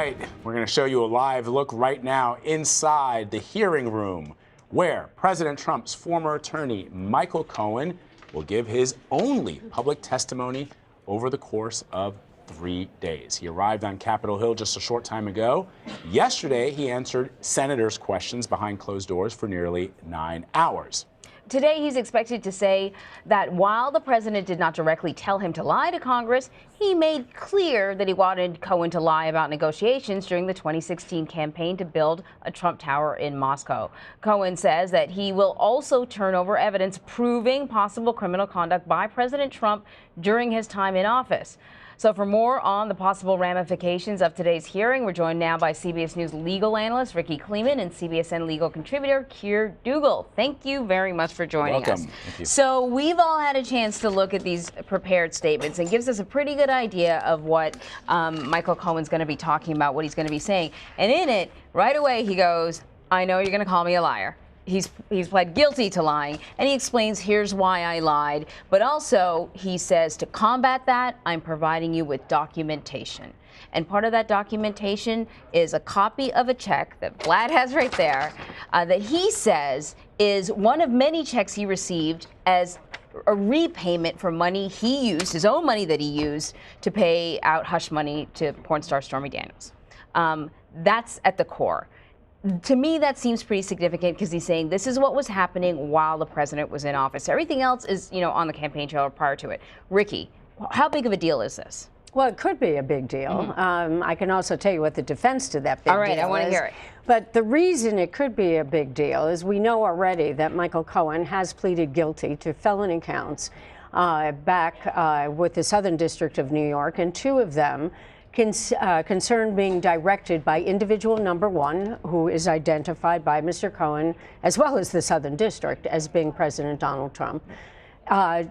right, we're going to show you a live look right now inside the hearing room where President Trump's former attorney, Michael Cohen, will give his only public testimony over the course of 3 days. He arrived on Capitol Hill just a short time ago. Yesterday, he answered senators' questions behind closed doors for nearly 9 hours. Today, he's expected to say that while the president did not directly tell him to lie to Congress, he made clear that he wanted Cohen to lie about negotiations during the 2016 campaign to build a Trump Tower in Moscow. Cohen says that he will also turn over evidence proving possible criminal conduct by President Trump during his time in office. So for more on the possible ramifications of today's hearing, we're joined now by CBS News legal analyst Ricky Kleeman and CBSN legal contributor Keir Dugal. Thank you very much for joining us. Thank you. So we've all had a chance to look at these prepared statements and gives us a pretty good idea of what Michael Cohen's going to be talking about, what he's going to be saying. And in it, right away, he goes, I know you're going to call me a liar. He's pled guilty to lying, and he explains, here's why I lied. But also, he says, to combat that, I'm providing you with documentation. And part of that documentation is a copy of a check that Vlad has right there that he says is one of many checks he received as a repayment for money he used, his own money that he used, to pay out hush money to porn star Stormy Daniels. That's at the core. To me, that seems pretty significant because he's saying this is what was happening while the president was in office. Everything else is, on the campaign trail prior to it. Ricky, how big of a deal is this? Well, it could be a big deal. I can also tell you what the defense to that big deal is. All right, I want to hear it. But the reason it could be a big deal is we know already that Michael Cohen has pleaded guilty to felony counts back with the Southern District of New York, and 2 of them concern being directed by individual number 1, who is identified by Mr. Cohen, as well as the Southern District, as being President Donald Trump,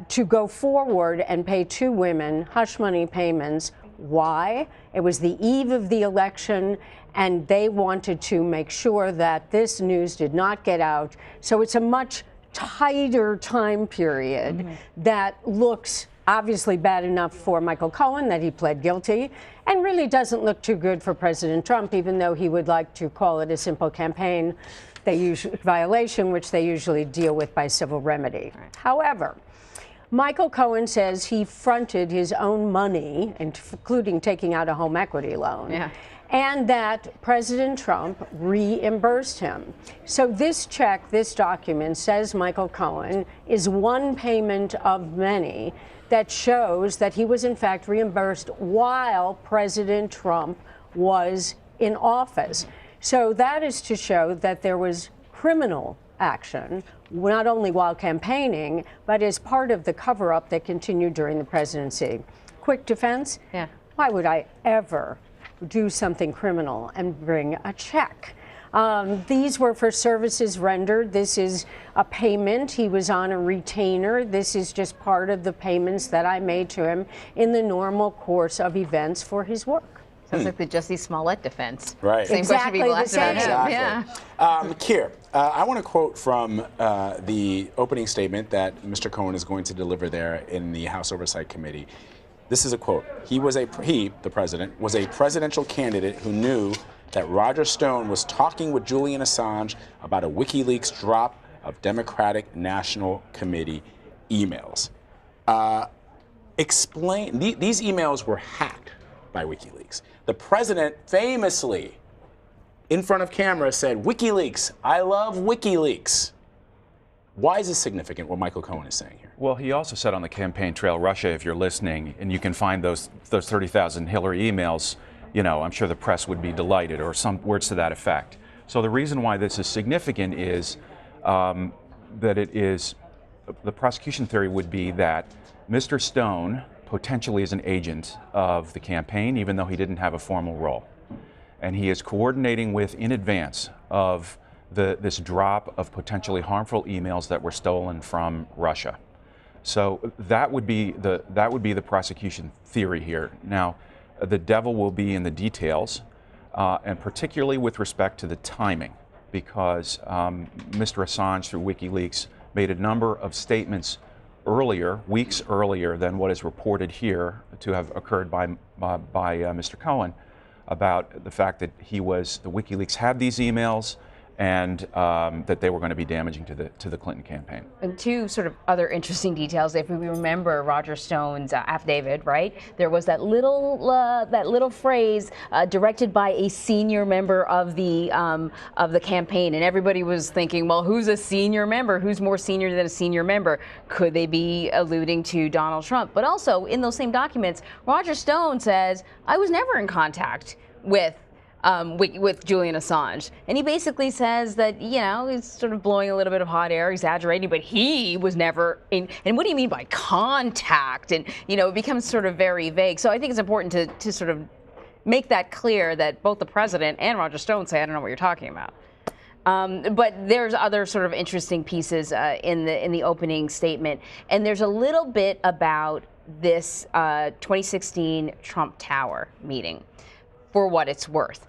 to go forward and pay 2 women hush money payments. Why? It was the eve of the election, and they wanted to make sure that this news did not get out. So it's a much tighter time period that looks obviously bad enough for Michael Cohen that he pled guilty, and really doesn't look too good for President Trump, even though he would like to call it a simple campaign violation, which they usually deal with by civil remedy. Right. However, Michael Cohen says he fronted his own money, including taking out a home equity loan, and that President Trump reimbursed him. So this check, this document, says Michael Cohen is one payment of many that shows that he was in fact reimbursed while President Trump was in office. So that is to show that there was criminal action, not only while campaigning, but as part of the cover-up that continued during the presidency. Quick defense? Yeah. Why would I ever do something criminal and bring a check? These were for services rendered. This is a payment. He was on a retainer. This is just part of the payments that I made to him in the normal course of events for his work. Sounds like the Jussie Smollett defense. Right. Same Exactly question people asked about him. Yeah. Keir, I want to quote from the opening statement that Mr. Cohen is going to deliver there in the House Oversight Committee. This is a quote. He, the president, was a presidential candidate who knew that Roger Stone was talking with Julian Assange about a WikiLeaks drop of Democratic National Committee emails. Explain, these emails were hacked by WikiLeaks. The president famously, in front of camera, said, WikiLeaks, I love WikiLeaks. Why is this significant, what Michael Cohen is saying here? Well, he also said on the campaign trail, Russia, if you're listening, and you can find those 30,000 Hillary emails, I'm sure the press would be delighted, or some words to that effect. So the reason why this is significant is that it is, the prosecution theory would be that Mr. Stone potentially is an agent of the campaign, even though he didn't have a formal role. And he is coordinating with, in advance of this drop of potentially harmful emails that were stolen from Russia. So that would be the prosecution theory here. Now, the devil will be in the details, and particularly with respect to the timing, because Mr. Assange, through WikiLeaks, made a number of statements earlier, weeks earlier than what is reported here to have occurred by Mr. Cohen, about the fact that the WikiLeaks had these emails, and that they were going to be damaging to the Clinton campaign. And two sort of other interesting details. If we remember Roger Stone's affidavit, right? There was that little phrase directed by a senior member of the campaign, and everybody was thinking, well, who's a senior member? Who's more senior than a senior member? Could they be alluding to Donald Trump? But also in those same documents, Roger Stone says, I was never in contact with Julian Assange. And he basically says that, you know, he's sort of blowing a little bit of hot air, exaggerating, but he was never in. And what do you mean by contact? And, you know, it becomes sort of very vague. So I think it's important to sort of make that clear that both the president and Roger Stone say, I don't know what you're talking about. But there's other sort of interesting pieces in the opening statement. And there's a little bit about this 2016 Trump Tower meeting, for what it's worth.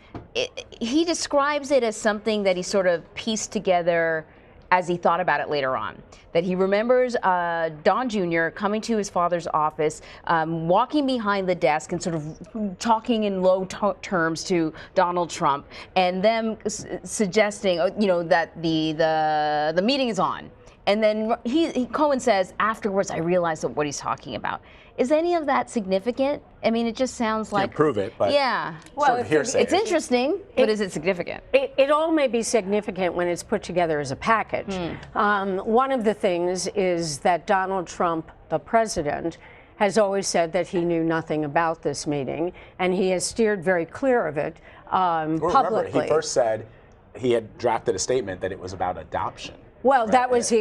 He describes it as something that he sort of pieced together as he thought about it later on. That he remembers Don Jr. coming to his father's office, walking behind the desk and sort of talking in low terms to Donald Trump, and them suggesting, you know, that the meeting is on. And then Cohen says, afterwards, I realized what he's talking about. Is any of that significant? I mean, it just sounds like... Can't prove it, but yeah. Well, sort of hearsay. It's interesting, but is it significant? It all may be significant when it's put together as a package. One of the things is that Donald Trump, the president, has always said that he knew nothing about this meeting, and he has steered very clear of it publicly. Remember, he first said he had drafted a statement that it was about adoption. Well, right. that was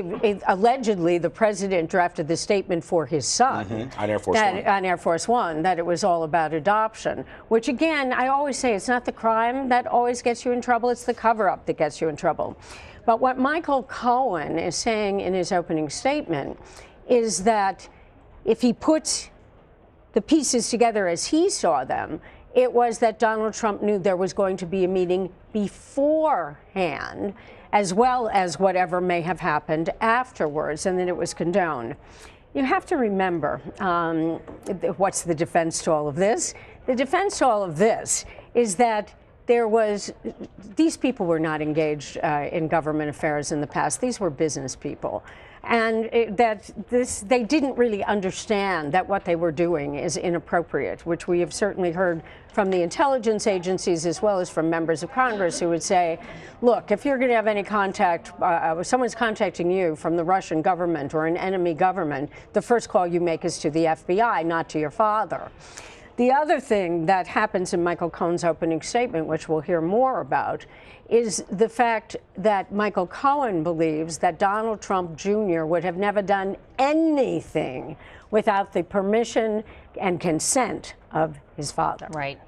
allegedly the president drafted the statement for his son on Air Force One. On Air Force One, that it was all about adoption. Which again, I always say, it's not the crime that always gets you in trouble; it's the cover-up that gets you in trouble. But what Michael Cohen is saying in his opening statement is that if he puts the pieces together as he saw them, it was that Donald Trump knew there was going to be a meeting beforehand, as well as whatever may have happened afterwards, and then it was condoned. You have to remember, what's the defense to all of this? The defense to all of this is that these people were not engaged in government affairs in the past. These were business people. And they didn't really understand that what they were doing is inappropriate, which we have certainly heard from the intelligence agencies as well as from members of Congress who would say, look, if you're going to have any contact, someone's contacting you from the Russian government or an enemy government, the first call you make is to the FBI, not to your father. The other thing that happens in Michael Cohen's opening statement, which we'll hear more about, is the fact that Michael Cohen believes that Donald Trump Jr. would have never done anything without the permission and consent of his father. Right.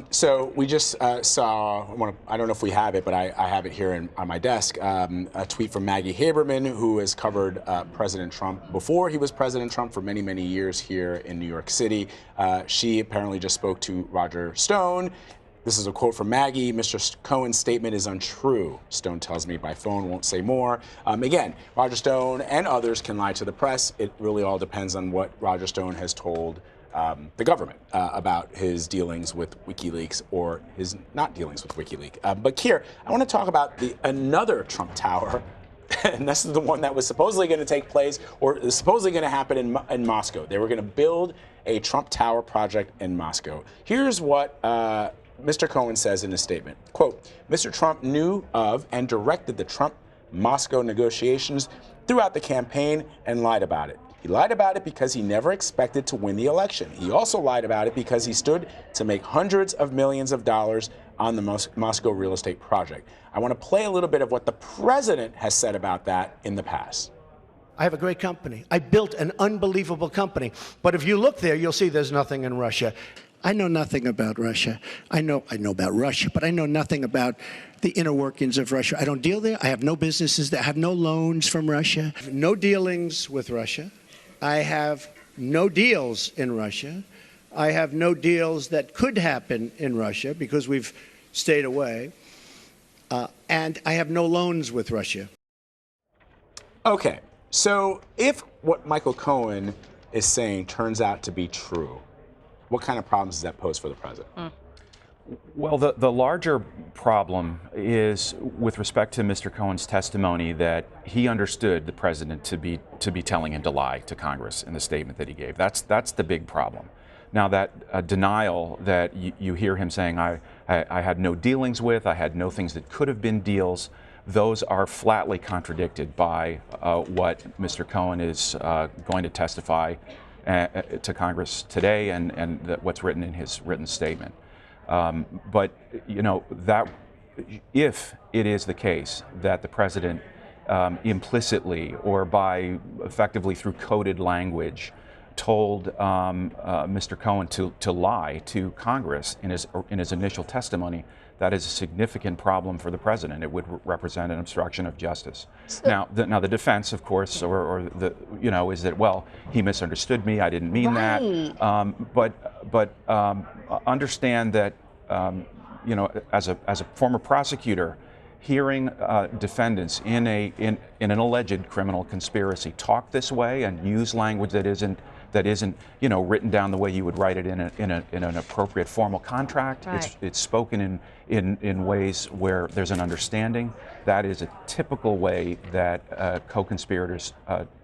So we just saw, I don't know if we have it, but I have it here on my desk, a tweet from Maggie Haberman, who has covered President Trump before he was President Trump for many, many years here in New York City. She apparently just spoke to Roger Stone. This is a quote from Maggie. Mr. Cohen's statement is untrue. Stone tells me by phone, won't say more. Again, Roger Stone and others can lie to the press. It really all depends on what Roger Stone has told the government about his dealings with WikiLeaks or his not dealings with WikiLeaks. But Keir, I want to talk about another Trump Tower, and this is the one that was supposedly going to take place or is supposedly going to happen in Moscow. They were going to build a Trump Tower project in Moscow. Here's what Mr. Cohen says in his statement, quote, Mr. Trump knew of and directed the Trump-Moscow negotiations throughout the campaign and lied about it. He lied about it because he never expected to win the election. He also lied about it because he stood to make hundreds of millions of dollars on the Moscow real estate project. I want to play a little bit of what the president has said about that in the past. I have a great company. I built an unbelievable company. But if you look there, you'll see there's nothing in Russia. I know nothing about Russia. I know about Russia, but I know nothing about the inner workings of Russia. I don't deal there. I have no businesses there. I have no loans from Russia. No dealings with Russia. I have no deals in Russia. I have no deals that could happen in Russia because we've stayed away. And I have no loans with Russia. Okay, so if what Michael Cohen is saying turns out to be true, what kind of problems does that pose for the president? Well, the larger problem is with respect to Mr. Cohen's testimony that he understood the president to be telling him to lie to Congress in the statement that he gave. That's the big problem. Now, that denial that you hear him saying, I had no dealings with, I had no things that could have been deals, those are flatly contradicted by what Mr. Cohen is going to testify to Congress today and what's written in his written statement. But, you know, that if it is the case that the president implicitly or by effectively through coded language told Mr. Cohen to lie to Congress in his initial testimony, that is a significant problem for the president. It would represent an obstruction of justice. Now the defense, of course, or the is that, well, he misunderstood me. I didn't mean that. But understand that as a former prosecutor, hearing defendants in an alleged criminal conspiracy talk this way and use language that isn't written down the way you would write it in an appropriate formal contract. Right. It's spoken in ways where there's an understanding. That is a typical way that co-conspirators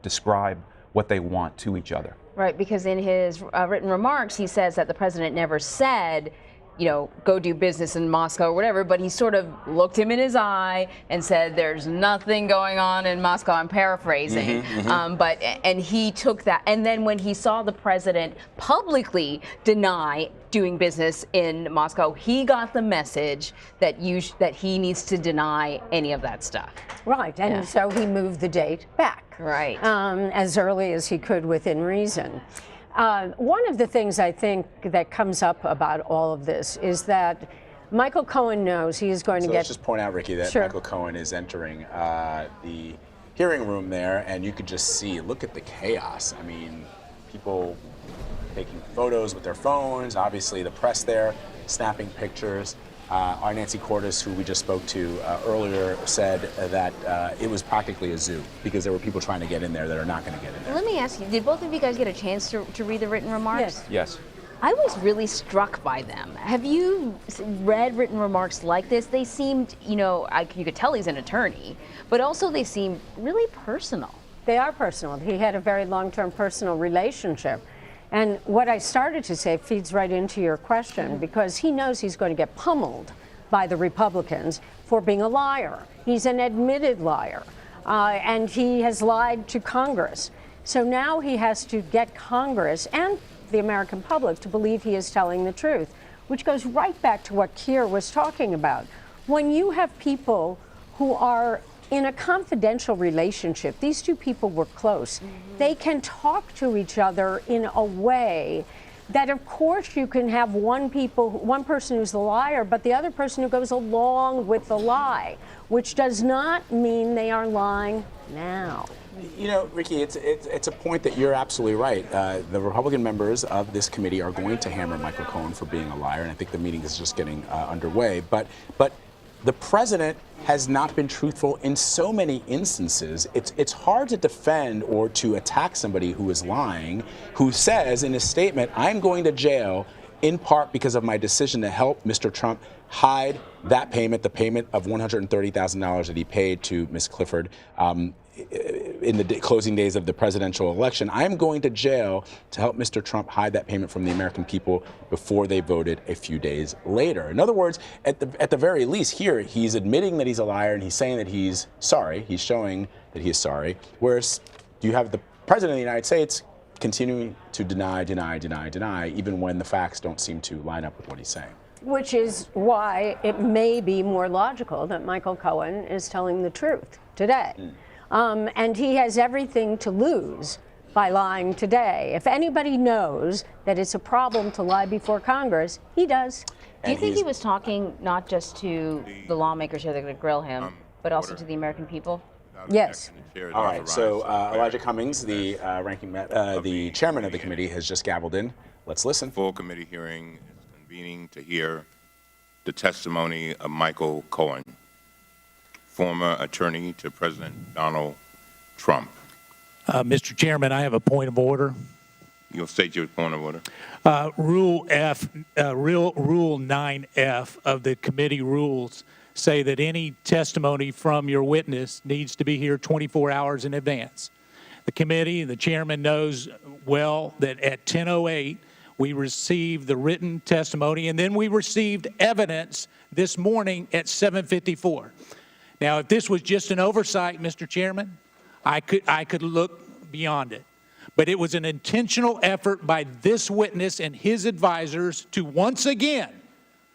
describe what they want to each other. Right, because in his written remarks, he says that the president never said, go do business in Moscow or whatever, but he sort of looked him in his eye and said, there's nothing going on in Moscow. I'm paraphrasing. And he took that. And then when he saw the president publicly deny doing business in Moscow, he got the message that he needs to deny any of that stuff. Right, and so he moved the date back. Right. As early as he could within reason. One of the things I think that comes up about all of this is that Michael Cohen knows he is going to get... Let's just point out, Ricky, that Michael Cohen is entering the hearing room there, and you could just see, look at the chaos. I mean, people taking photos with their phones, obviously the press there, snapping pictures. Our Nancy Cordes, who we just spoke to earlier, said that it was practically a zoo because there were people trying to get in there that are not going to get in there. Let me ask you, did both of you guys get a chance to read the written remarks? Yes. I was really struck by them. Have you read written remarks like this? They seemed, you could tell he's an attorney, but also they seemed really personal. They are personal. He had a very long-term personal relationship. And what I started to say feeds right into your question, because he knows he's going to get pummeled by the Republicans for being a liar. He's an admitted liar, and he has lied to Congress. So now he has to get Congress and the American public to believe he is telling the truth, which goes right back to what Keir was talking about. When you have people who are in a confidential relationship, these two people were close. They can talk to each other in a way that, of course, you can have one person who's the liar, but the other person who goes along with the lie, which does not mean they are lying now. Ricky, it's a point that you're absolutely right. The Republican members of this committee are going to hammer Michael Cohen for being a liar, and I think the meeting is just getting underway. But the president has not been truthful in so many instances. It's hard to defend or to attack somebody who is lying, who says in his statement, I'm going to jail in part because of my decision to help Mr. Trump hide that payment, the payment of $130,000 that he paid to Ms. Clifford in the closing days of the presidential election. I'm going to jail to help Mr. Trump hide that payment from the American people before they voted a few days later. In other words, at the very least here, he's admitting that he's a liar and he's saying that he's sorry. He's showing that he is sorry. Whereas you have the president of the United States continuing to deny, even when the facts don't seem to line up with what he's saying. Which is why it may be more logical that Michael Cohen is telling the truth today. And he has everything to lose by lying today. If anybody knows that it's a problem to lie before Congress, he does. Do you think he was talking not just to the lawmakers here that are going to grill him, but also to the American people? Yes. All right. So Elijah Cummings, the the chairman of the committee, has just gavelled in. Let's listen. Full committee hearing is convening to hear the testimony of Michael Cohen, former attorney to President Donald Trump. Mr. Chairman, I have a point of order. You'll state your point of order. Rule 9F of the committee rules say that any testimony from your witness needs to be here 24 hours in advance. The committee, the chairman knows well that at 10:08, we received the written testimony, and then we received evidence this morning at 7:54. Now, if this was just an oversight, Mr. Chairman, I could look beyond it. But it was an intentional effort by this witness and his advisors to once again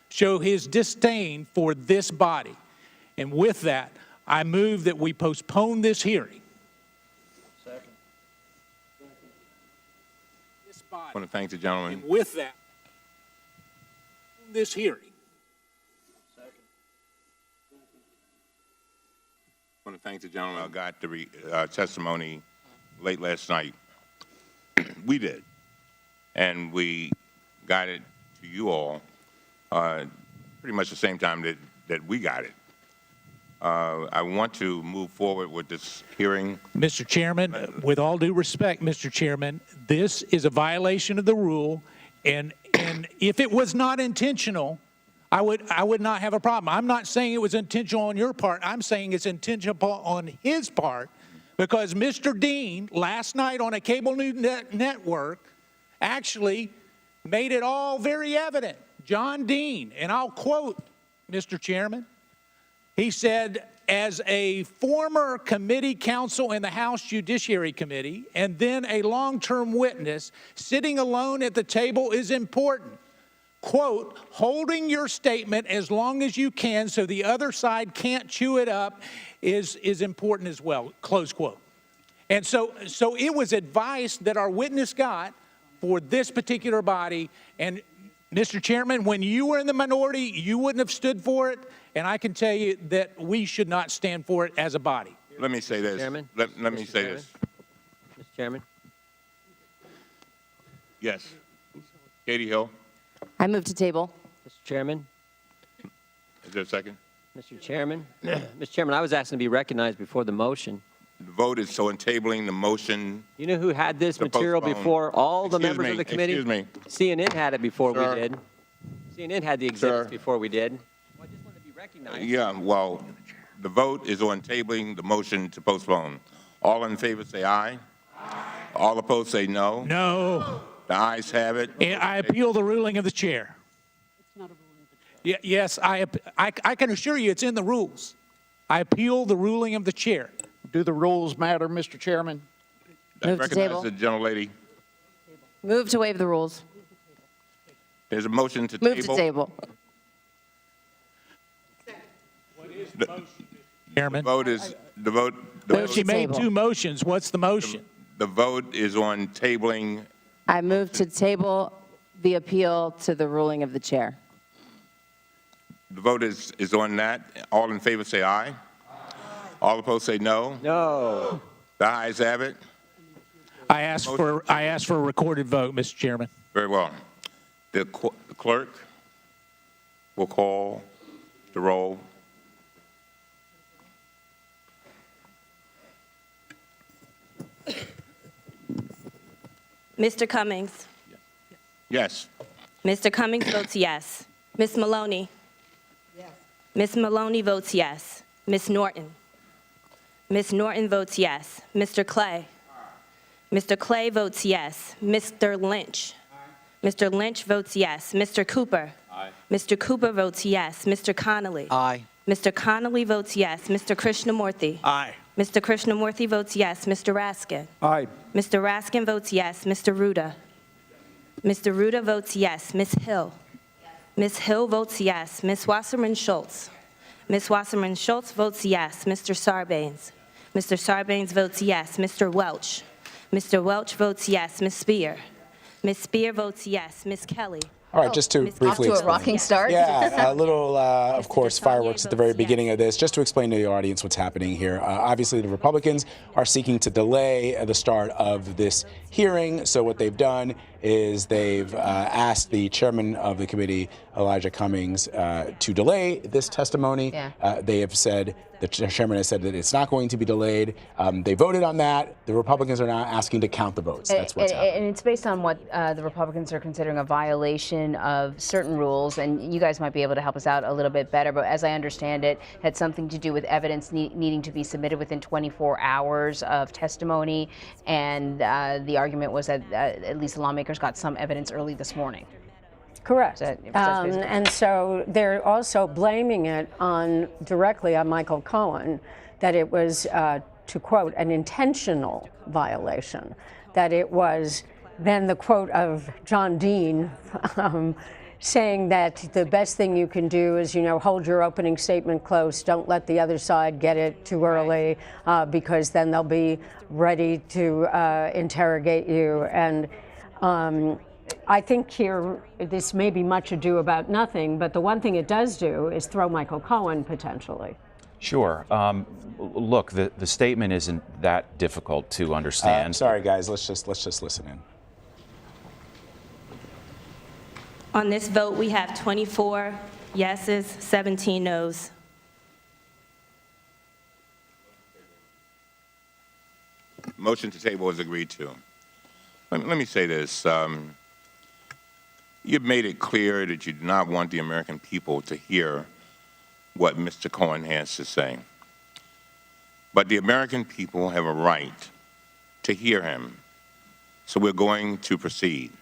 show his disdain for this body. And with that, I move that we postpone this hearing. Second. This body. I want to thank the gentleman. And with that, this hearing. Second. I want to thank the gentleman who got the testimony late last night. We did. And we got it to you all pretty much the same time that we got it. I want to move forward with this hearing. Mr. Chairman, with all due respect, Mr. Chairman, this is a violation of the rule, and if it was not intentional, I would not have a problem. I'm not saying it was intentional on your part. I'm saying it's intentional on his part, because Mr. Dean, last night on a cable news network, actually made it all very evident. John Dean, and I'll quote, Mr. Chairman, he said, as a former committee counsel in the House Judiciary Committee and then a long-term witness, sitting alone at the table is important. Quote, holding your statement as long as you can so the other side can't chew it up is important as well, close quote. And so it was advice that our witness got for this particular body. And Mr. Chairman, when you were in the minority, you wouldn't have stood for it. And I can tell you that we should not stand for it as a body. Let me say this. Chairman? Let me say this. Mr. Chairman? Yes. Katie Hill, I move to table. Mr. Chairman? is there a second? Mr. Chairman? Mr. Chairman, I was asking to be recognized before the motion. The vote is so in tabling the motion. You know who had this To material postpone. before all the Excuse members me, of the committee? excuse me. CNN had it before Sir. we did. CNN had the exhibits Sir. before we did. Well, I just wanted to be recognized. Yeah, well, the vote is on tabling the motion to postpone. All in favor say aye. All opposed say no. No. The ayes have it. And I appeal the ruling of the chair. Yes, I can assure you it's in the rules. I appeal the ruling of the chair. Do the rules matter, Mr. Chairman? I Move to recognize table. the gentlelady. Move to waive the rules. There's a motion to Move table. to table. Chairman. The vote She made table. two motions. What's the motion? the vote is on tabling. I move to table the appeal to the ruling of the chair. The vote is on that. All in favor say aye. All opposed say no. No. The ayes have it. I ask for a recorded vote, Mr. Chairman. Very well. The clerk will call the roll. Mr. Cummings. Yes. Mr. Cummings votes yes. Ms. Maloney. Yes. Ms. Maloney votes yes. Ms. Norton. Ms. Norton votes yes. Mr. Clay. Mr. Clay votes yes. Mr. Lynch. Mr. Lynch votes yes. Mr. Cooper. Mr. Cooper votes yes. Mr. Connolly. Aye. Mr. Connolly votes yes. Mr. Krishnamurthy. Aye. Mr. Krishnamurthy votes yes. Mr. Raskin. Aye. Mr. Raskin votes yes. Mr. Ruda. Mr. Ruda votes yes. Ms. Hill. Ms. Hill votes yes. Ms. Wasserman Schultz. Ms. Wasserman Schultz votes yes. Mr. Sarbanes. Mr. Sarbanes votes yes. Mr. Welch. Mr. Welch votes yes. Ms. Spear. Ms. Spear votes yes. Ms. Kelly. All right, just to Off briefly To a explain. rocking start. Yeah, a little, of course, Desaulnier fireworks at the very votes yes. beginning of this. Just to explain to the audience what's happening here. Obviously, the Republicans are seeking to delay the start of this hearing. So what they've done is they've asked the chairman of the committee, Elijah Cummings, to delay this testimony. Yeah. They have said, the chairman has said that it's not going to be delayed. They voted on that. The Republicans are now asking to count the votes. That's what's happening. And it's based on what the Republicans are considering a violation of certain rules, and you guys might be able to help us out a little bit better, but as I understand it, had something to do with evidence needing to be submitted within 24 hours of testimony, and the argument was that at least the lawmakers got some evidence early this morning. Correct. That's basically- And so they're also blaming it directly on Michael Cohen, that it was, to quote, an intentional violation, that it was then the quote of John Dean saying that the best thing you can do is, hold your opening statement close, don't let the other side get it too early, because then they'll be ready to interrogate you. And I think here, this may be much ado about nothing, but the one thing it does do is throw Michael Cohen potentially. Sure. Look, the statement isn't that difficult to understand. Sorry, guys. Let's just listen in. On this vote, we have 24 yeses, 17 noes. Motion to table is agreed to. Let me say this. You've made it clear that you do not want the American people to hear what Mr. Cohen has to say. But the American people have a right to hear him. So we're going to proceed.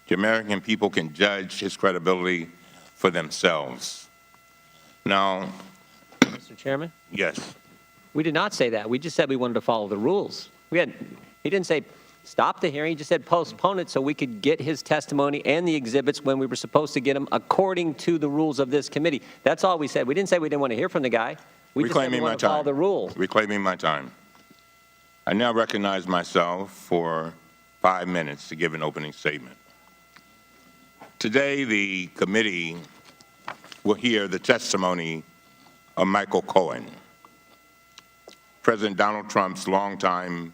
The American people can judge his credibility for themselves. Now, Mr. Chairman, yes. we did not say that. We just said we wanted to follow the rules. He didn't say stop the hearing. He just said postpone it so we could get his testimony and the exhibits when we were supposed to get them according to the rules of this committee. That's all we said. We didn't say we didn't want to hear from the guy. We just said we want to follow the rules. Reclaiming my time. I now recognize myself for 5 minutes to give an opening statement. Today, the committee will hear the testimony of Michael Cohen, President Donald Trump's longtime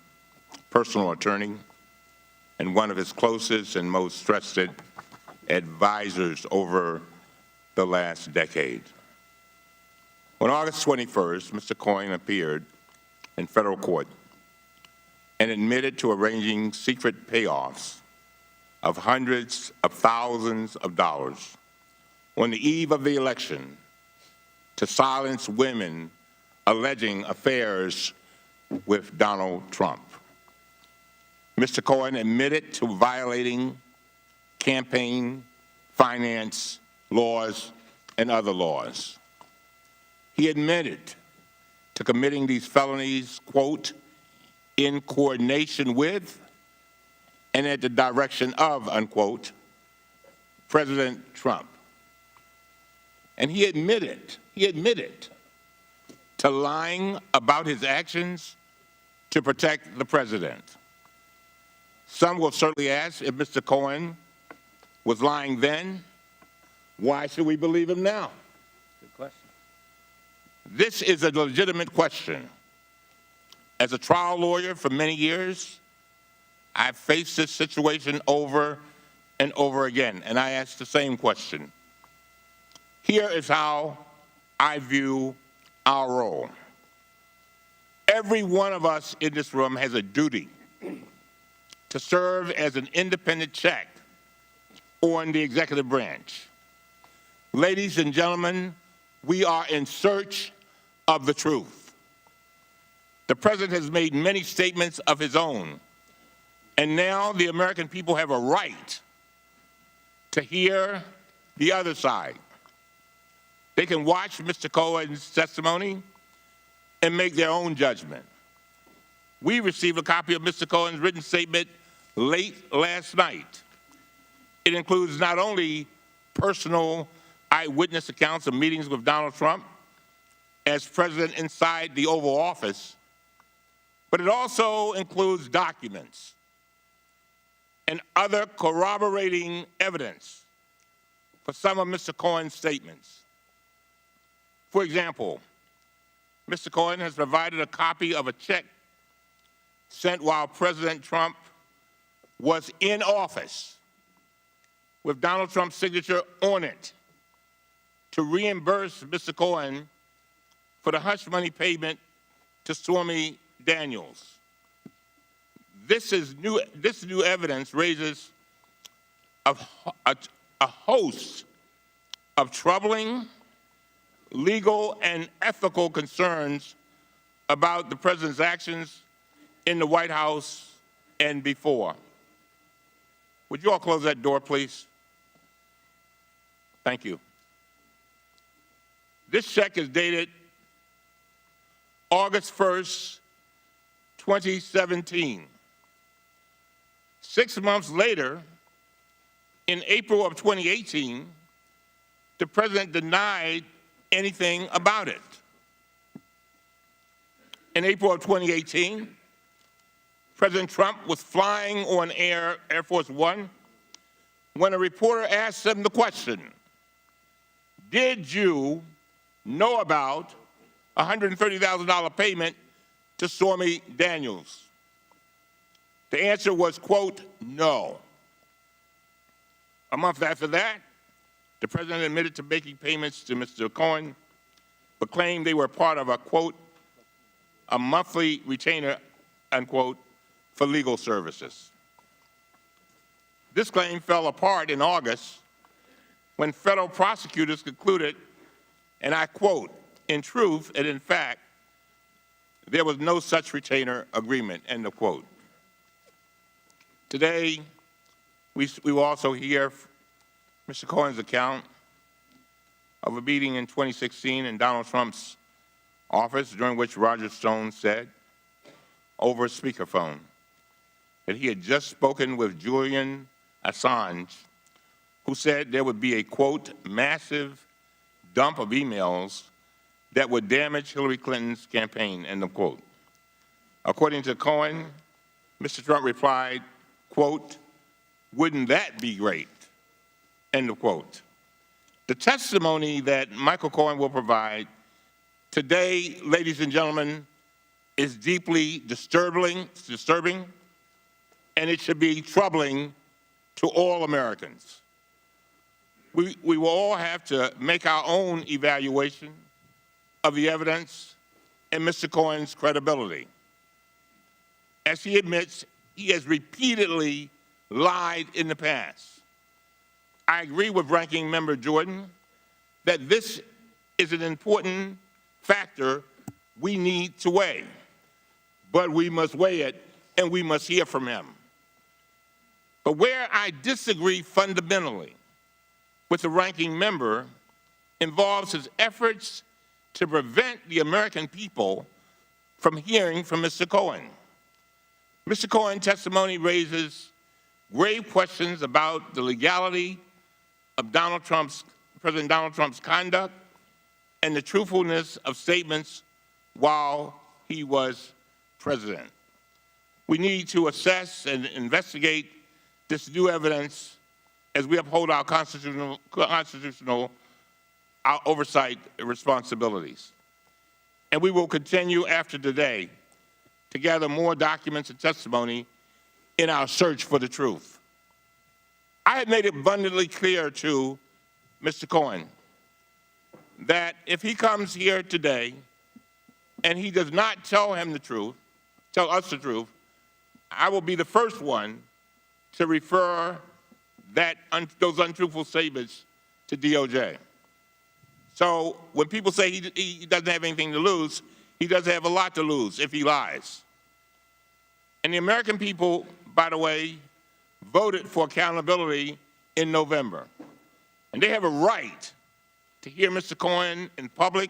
personal attorney and one of his closest and most trusted advisors over the last decade. On August 21st, Mr. Cohen appeared in federal court and admitted to arranging secret payoffs of hundreds of thousands of dollars on the eve of the election to silence women alleging affairs with Donald Trump. Mr. Cohen admitted to violating campaign finance laws and other laws. He admitted to committing these felonies, quote, in coordination with and at the direction of, unquote, President Trump. And he admitted to lying about his actions to protect the president. Some will certainly ask, if Mr. Cohen was lying then, why should we believe him now? Good question. This is a legitimate question. As a trial lawyer for many years, I've faced this situation over and over again, and I ask the same question. Here is how I view our role. Every one of us in this room has a duty to serve as an independent check on the executive branch. Ladies and gentlemen, we are in search of the truth. The president has made many statements of his own, and now the American people have a right to hear the other side. They can watch Mr. Cohen's testimony and make their own judgment. We received a copy of Mr. Cohen's written statement late last night. It includes not only personal eyewitness accounts of meetings with Donald Trump as president inside the Oval Office, but it also includes documents and other corroborating evidence for some of Mr. Cohen's statements. For example, Mr. Cohen has provided a copy of a check sent while President Trump was in office with Donald Trump's signature on it to reimburse Mr. Cohen for the hush money payment to Stormy Daniels. This new evidence raises a host of troubling legal and ethical concerns about the president's actions in the White House and before. Would you all close that door, please? Thank you. This check is dated August 1st, 2017. 6 months later, in April of 2018, the president denied anything about it. In April of 2018, President Trump was flying on Air Force One when a reporter asked him the question, did you know about a $130,000 payment to Stormy Daniels? The answer was, quote, no. A month after that, the president admitted to making payments to Mr. Cohen, but claimed they were part of a, quote, a monthly retainer, unquote, for legal services. This claim fell apart in August when federal prosecutors concluded, and I quote, in truth and in fact, there was no such retainer agreement, end of quote. Today, we will also hear Mr. Cohen's account of a meeting in 2016 in Donald Trump's office during which Roger Stone said over a speakerphone that he had just spoken with Julian Assange, who said there would be a, quote, massive dump of emails that would damage Hillary Clinton's campaign, end of quote. According to Cohen, Mr. Trump replied, quote, wouldn't that be great, end of quote. The testimony that Michael Cohen will provide today, ladies and gentlemen, is deeply disturbing, and it should be troubling to all Americans. We will all have to make our own evaluation of the evidence and Mr. Cohen's credibility. As he admits, he has repeatedly lied in the past. I agree with Ranking Member Jordan that this is an important factor we need to weigh, but we must weigh it and we must hear from him. But where I disagree fundamentally with the Ranking Member involves his efforts to prevent the American people from hearing from Mr. Cohen. Mr. Cohen's testimony raises grave questions about the legality of President Donald Trump's conduct and the truthfulness of statements while he was president. We need to assess and investigate this new evidence as we uphold our constitutional our oversight responsibilities. And we will continue after today to gather more documents and testimony in our search for the truth. I have made it abundantly clear to Mr. Cohen that if he comes here today and he does not tell us the truth, I will be the first one to refer those untruthful statements to DOJ. So when people say he doesn't have anything to lose, he does have a lot to lose if he lies. And the American people, by the way, voted for accountability in November. And they have a right to hear Mr. Cohen in public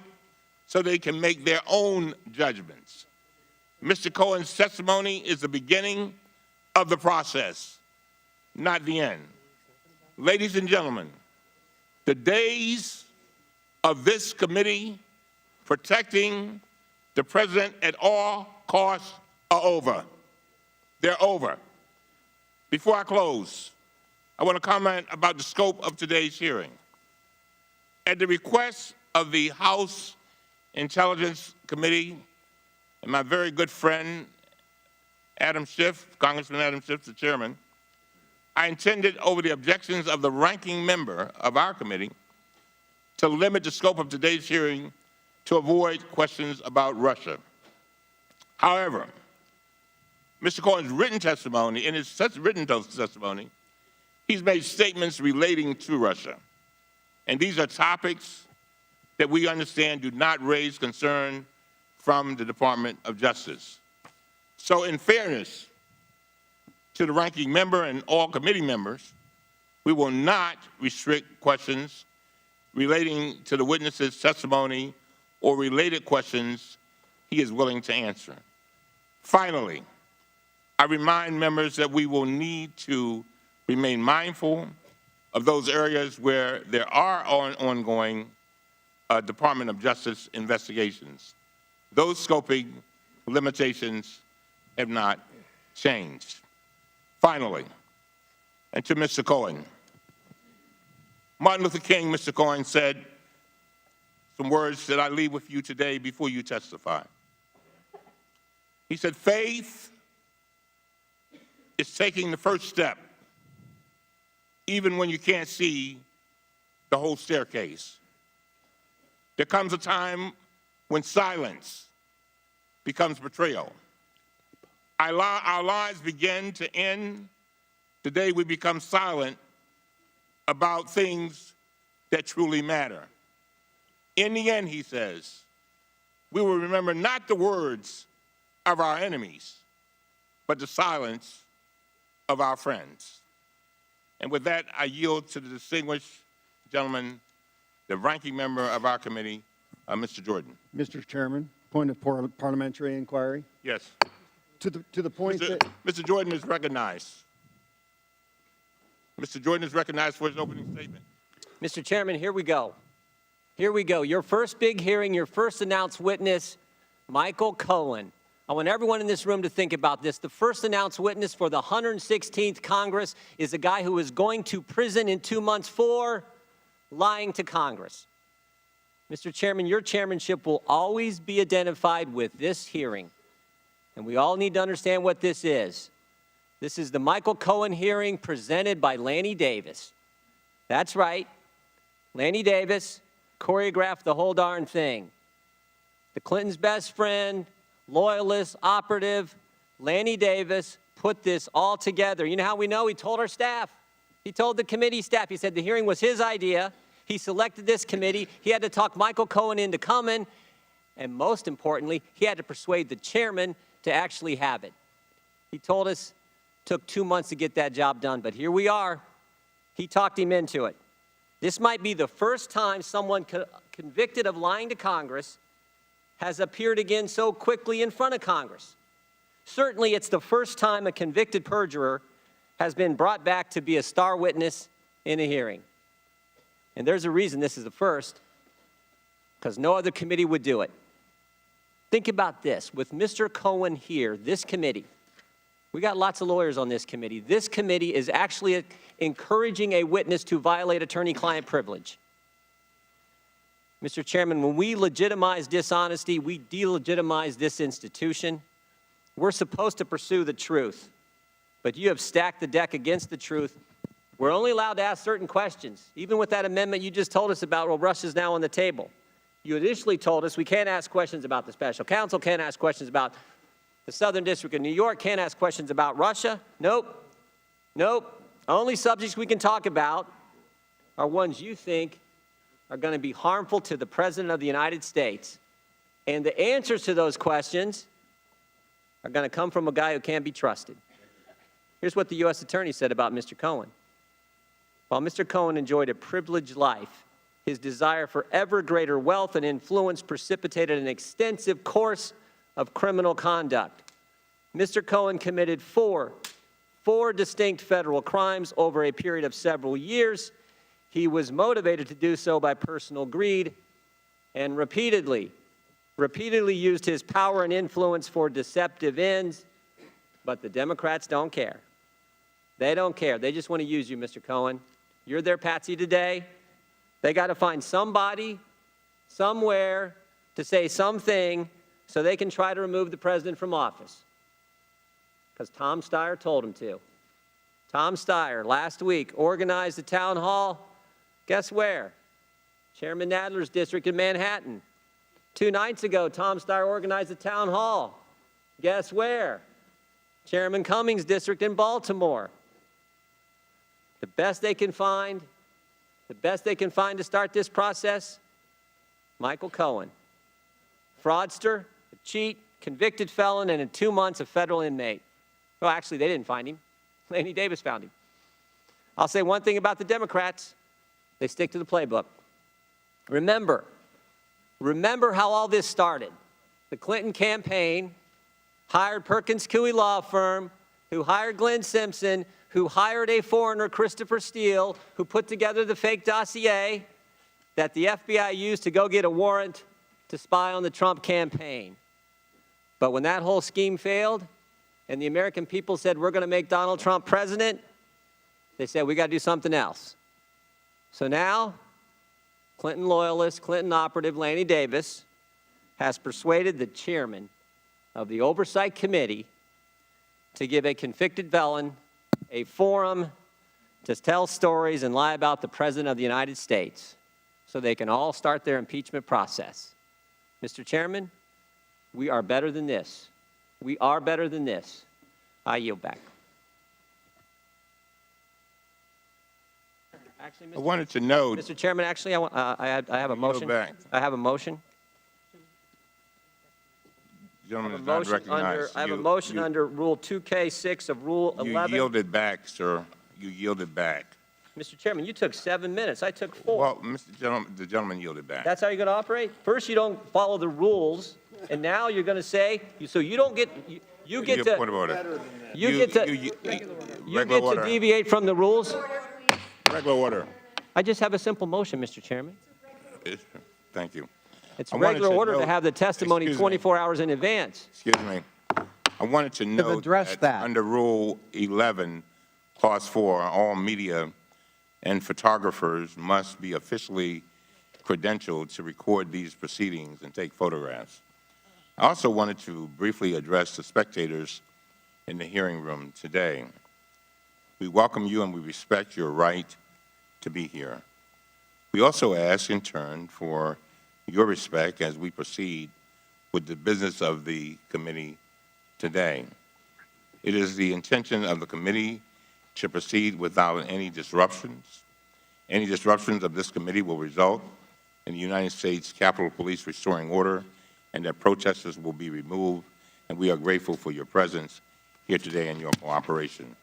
so they can make their own judgments. Mr. Cohen's testimony is the beginning of the process, not the end. Ladies and gentlemen, the days of this committee protecting the president at all costs are over. They're over. Before I close, I want to comment about the scope of today's hearing. At the request of the House Intelligence Committee and my very good friend, Adam Schiff, Congressman Adam Schiff, the chairman, I intended, over the objections of the ranking member of our committee, to limit the scope of today's hearing to avoid questions about Russia. However, Mr. Cohen's written testimony, in his written testimony, he's made statements relating to Russia. And these are topics that we understand do not raise concern from the Department of Justice. So in fairness to the ranking member and all committee members, we will not restrict questions relating to the witness's testimony or related questions he is willing to answer. Finally, I remind members that we will need to remain mindful of those areas where there are ongoing Department of Justice investigations. Those scoping limitations have not changed. Finally, and to Mr. Cohen, Martin Luther King, Mr. Cohen, said some words that I leave with you today before you testify. He said, faith is taking the first step, even when you can't see the whole staircase. There comes a time when silence becomes betrayal. Our lives begin to end the day we become silent about things that truly matter. In the end, he says, we will remember not the words of our enemies, but the silence of our friends. And with that, I yield to the distinguished gentleman, the ranking member of our committee, Mr. Jordan. Mr. Chairman, point of parliamentary inquiry. Yes. To the point that Mr. Jordan is recognized. Mr. Jordan is recognized for his opening statement. Mr. Chairman, here we go. Here we go. Your first big hearing, your first announced witness, Michael Cohen. I want everyone in this room to think about this. The first announced witness for the 116th Congress is a guy who is going to prison in 2 months for lying to Congress. Mr. Chairman, your chairmanship will always be identified with this hearing. And we all need to understand what this is. This is the Michael Cohen hearing presented by Lanny Davis. That's right. Lanny Davis choreographed the whole darn thing. The Clintons' best friend, loyalist, operative, Lanny Davis put this all together. You know how we know? He told our staff. He told the committee staff. He said the hearing was his idea. He selected this committee. He had to talk Michael Cohen into coming. And most importantly, he had to persuade the chairman to actually have it. He told us it took 2 months to get that job done, but here we are. He talked him into it. This might be the first time someone convicted of lying to Congress has appeared again so quickly in front of Congress. Certainly, it's the first time a convicted perjurer has been brought back to be a star witness in a hearing. And there's a reason this is the first, because no other committee would do it. Think about this. With Mr. Cohen here, this committee, we got lots of lawyers on this committee. This committee is actually encouraging a witness to violate attorney-client privilege. Mr. Chairman, when we legitimize dishonesty, we delegitimize this institution. We're supposed to pursue the truth, but you have stacked the deck against the truth. We're only allowed to ask certain questions. Even with that amendment you just told us about, well, Russia's now on the table. You initially told us we can't ask questions about the special counsel, can't ask questions about the Southern District of New York, can't ask questions about Russia. Nope. Nope. Only subjects we can talk about are ones you think are going to be harmful to the President of the United States. And the answers to those questions are going to come from a guy who can't be trusted. Here's what the U.S. Attorney said about Mr. Cohen. While Mr. Cohen enjoyed a privileged life, his desire for ever greater wealth and influence precipitated an extensive course of criminal conduct. Mr. Cohen committed four distinct federal crimes over a period of several years. He was motivated to do so by personal greed and repeatedly used his power and influence for deceptive ends. But the Democrats don't care. They don't care. They just want to use you, Mr. Cohen. You're their patsy today. They got to find somebody, somewhere, to say something so they can try to remove the president from office. Because Tom Steyer told him to. Tom Steyer, last week, organized a town hall. Guess where? Chairman Nadler's district in Manhattan. 2 nights ago, Tom Steyer organized a town hall. Guess where? Chairman Cummings' district in Baltimore. The best they can find to start this process, Michael Cohen. Fraudster, a cheat, convicted felon, and in 2 months, a federal inmate. Well, actually, they didn't find him. Lanny Davis found him. I'll say one thing about the Democrats. They stick to the playbook. Remember how all this started. The Clinton campaign hired Perkins Coie law firm, who hired Glenn Simpson, who hired a foreigner, Christopher Steele, who put together the fake dossier that the FBI used to go get a warrant to spy on the Trump campaign. But when that whole scheme failed and the American people said, we're going to make Donald Trump president, they said, we got to do something else. So now, Clinton loyalist, Clinton operative Lanny Davis has persuaded the chairman of the Oversight Committee to give a convicted felon a forum to tell stories and lie about the President of the United States so they can all start their impeachment process. Mr. Chairman, we are better than this. We are better than this. I yield back. Actually, I wanted to note. Mr. Chairman, actually, I have a motion. I have a motion. Gentleman is not recognized. I have a motion under Rule 2K6 of Rule 11. You yielded back, sir. You yielded back. Mr. Chairman, you took 7 minutes. I took 4. Well, the gentleman yielded back. That's how you're going to operate? First, you don't follow the rules, and now you're going to say, so you don't get, you get to, point of order. you get to deviate from the rules? Regular order. I just have a simple motion, Mr. Chairman. Thank you. It's regular order to have the testimony 24 hours in advance. Excuse me. I wanted to note that under Rule 11, Clause 4, all media and photographers must be officially credentialed to record these proceedings and take photographs. I also wanted to briefly address the spectators in the hearing room today. We welcome you and we respect your right to be here. We also ask in turn for your respect as we proceed with the business of the committee today. It is the intention of the committee to proceed without any disruptions. Any disruptions of this committee will result in the United States Capitol Police restoring order and that protesters will be removed, and we are grateful for your presence here today and your cooperation.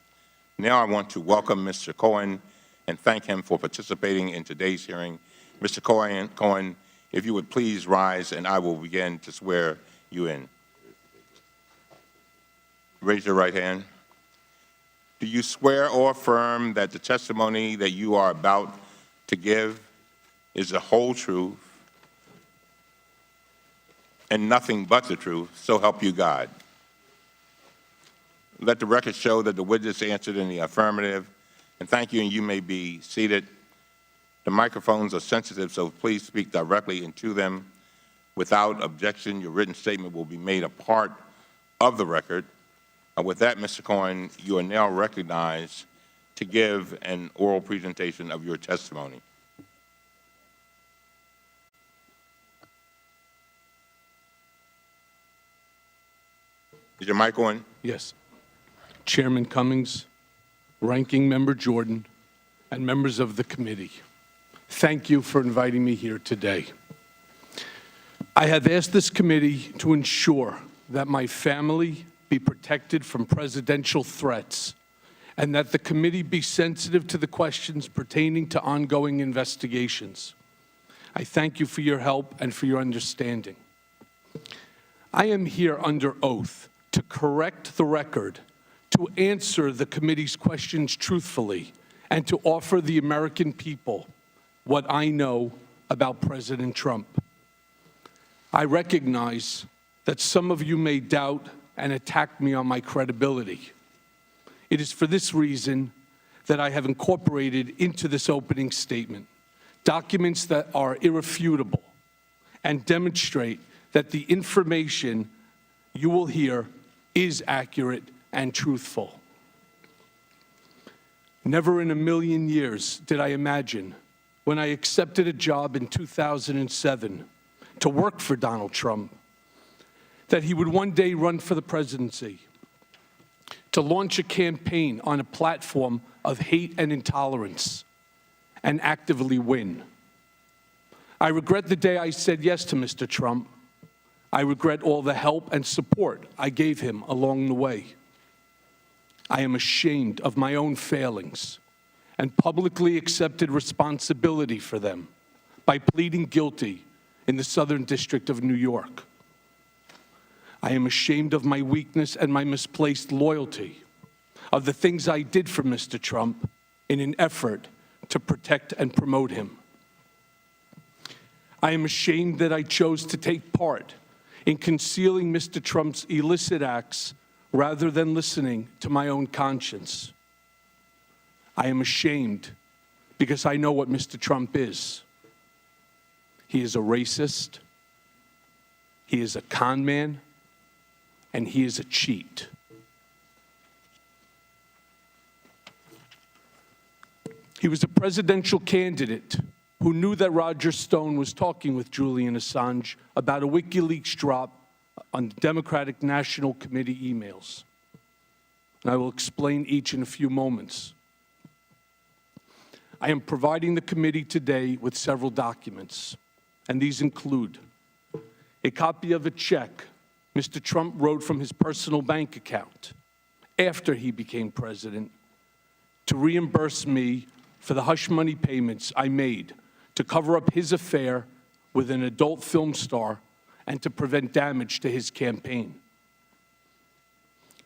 Now I want to welcome Mr. Cohen and thank him for participating in today's hearing. Mr. Cohen, if you would please rise and I will begin to swear you in. Raise your right hand. Do you swear or affirm that the testimony that you are about to give is the whole truth and nothing but the truth, so help you God? Let the record show that the witness answered in the affirmative. And thank you, and you may be seated. The microphones are sensitive, so please speak directly into them. Without objection, your written statement will be made a part of the record. With that, Mr. Cohen, you are now recognized to give an oral presentation of your testimony. Is your mic on? Yes. Chairman Cummings, Ranking Member Jordan, and members of the committee, thank you for inviting me here today. I have asked this committee to ensure that my family be protected from presidential threats and that the committee be sensitive to the questions pertaining to ongoing investigations. I thank you for your help and for your understanding. I am here under oath to correct the record, to answer the committee's questions truthfully, and to offer the American people what I know about President Trump. I recognize that some of you may doubt and attack me on my credibility. It is for this reason that I have incorporated into this opening statement documents that are irrefutable and demonstrate that the information you will hear is accurate and truthful. Never in a million years did I imagine, when I accepted a job in 2007 to work for Donald Trump, that he would one day run for the presidency, to launch a campaign on a platform of hate and intolerance, and actively win. I regret the day I said yes to Mr. Trump. I regret all the help and support I gave him along the way. I am ashamed of my own failings and publicly accepted responsibility for them by pleading guilty in the Southern District of New York. I am ashamed of my weakness and my misplaced loyalty, of the things I did for Mr. Trump in an effort to protect and promote him. I am ashamed that I chose to take part in concealing Mr. Trump's illicit acts rather than listening to my own conscience. I am ashamed because I know what Mr. Trump is. He is a racist, he is a con man, and he is a cheat. He was a presidential candidate who knew that Roger Stone was talking with Julian Assange about a WikiLeaks drop on Democratic National Committee emails. And I will explain each in a few moments. I am providing the committee today with several documents, and these include a copy of a check Mr. Trump wrote from his personal bank account after he became president to reimburse me for the hush money payments I made to cover up his affair with an adult film star and to prevent damage to his campaign.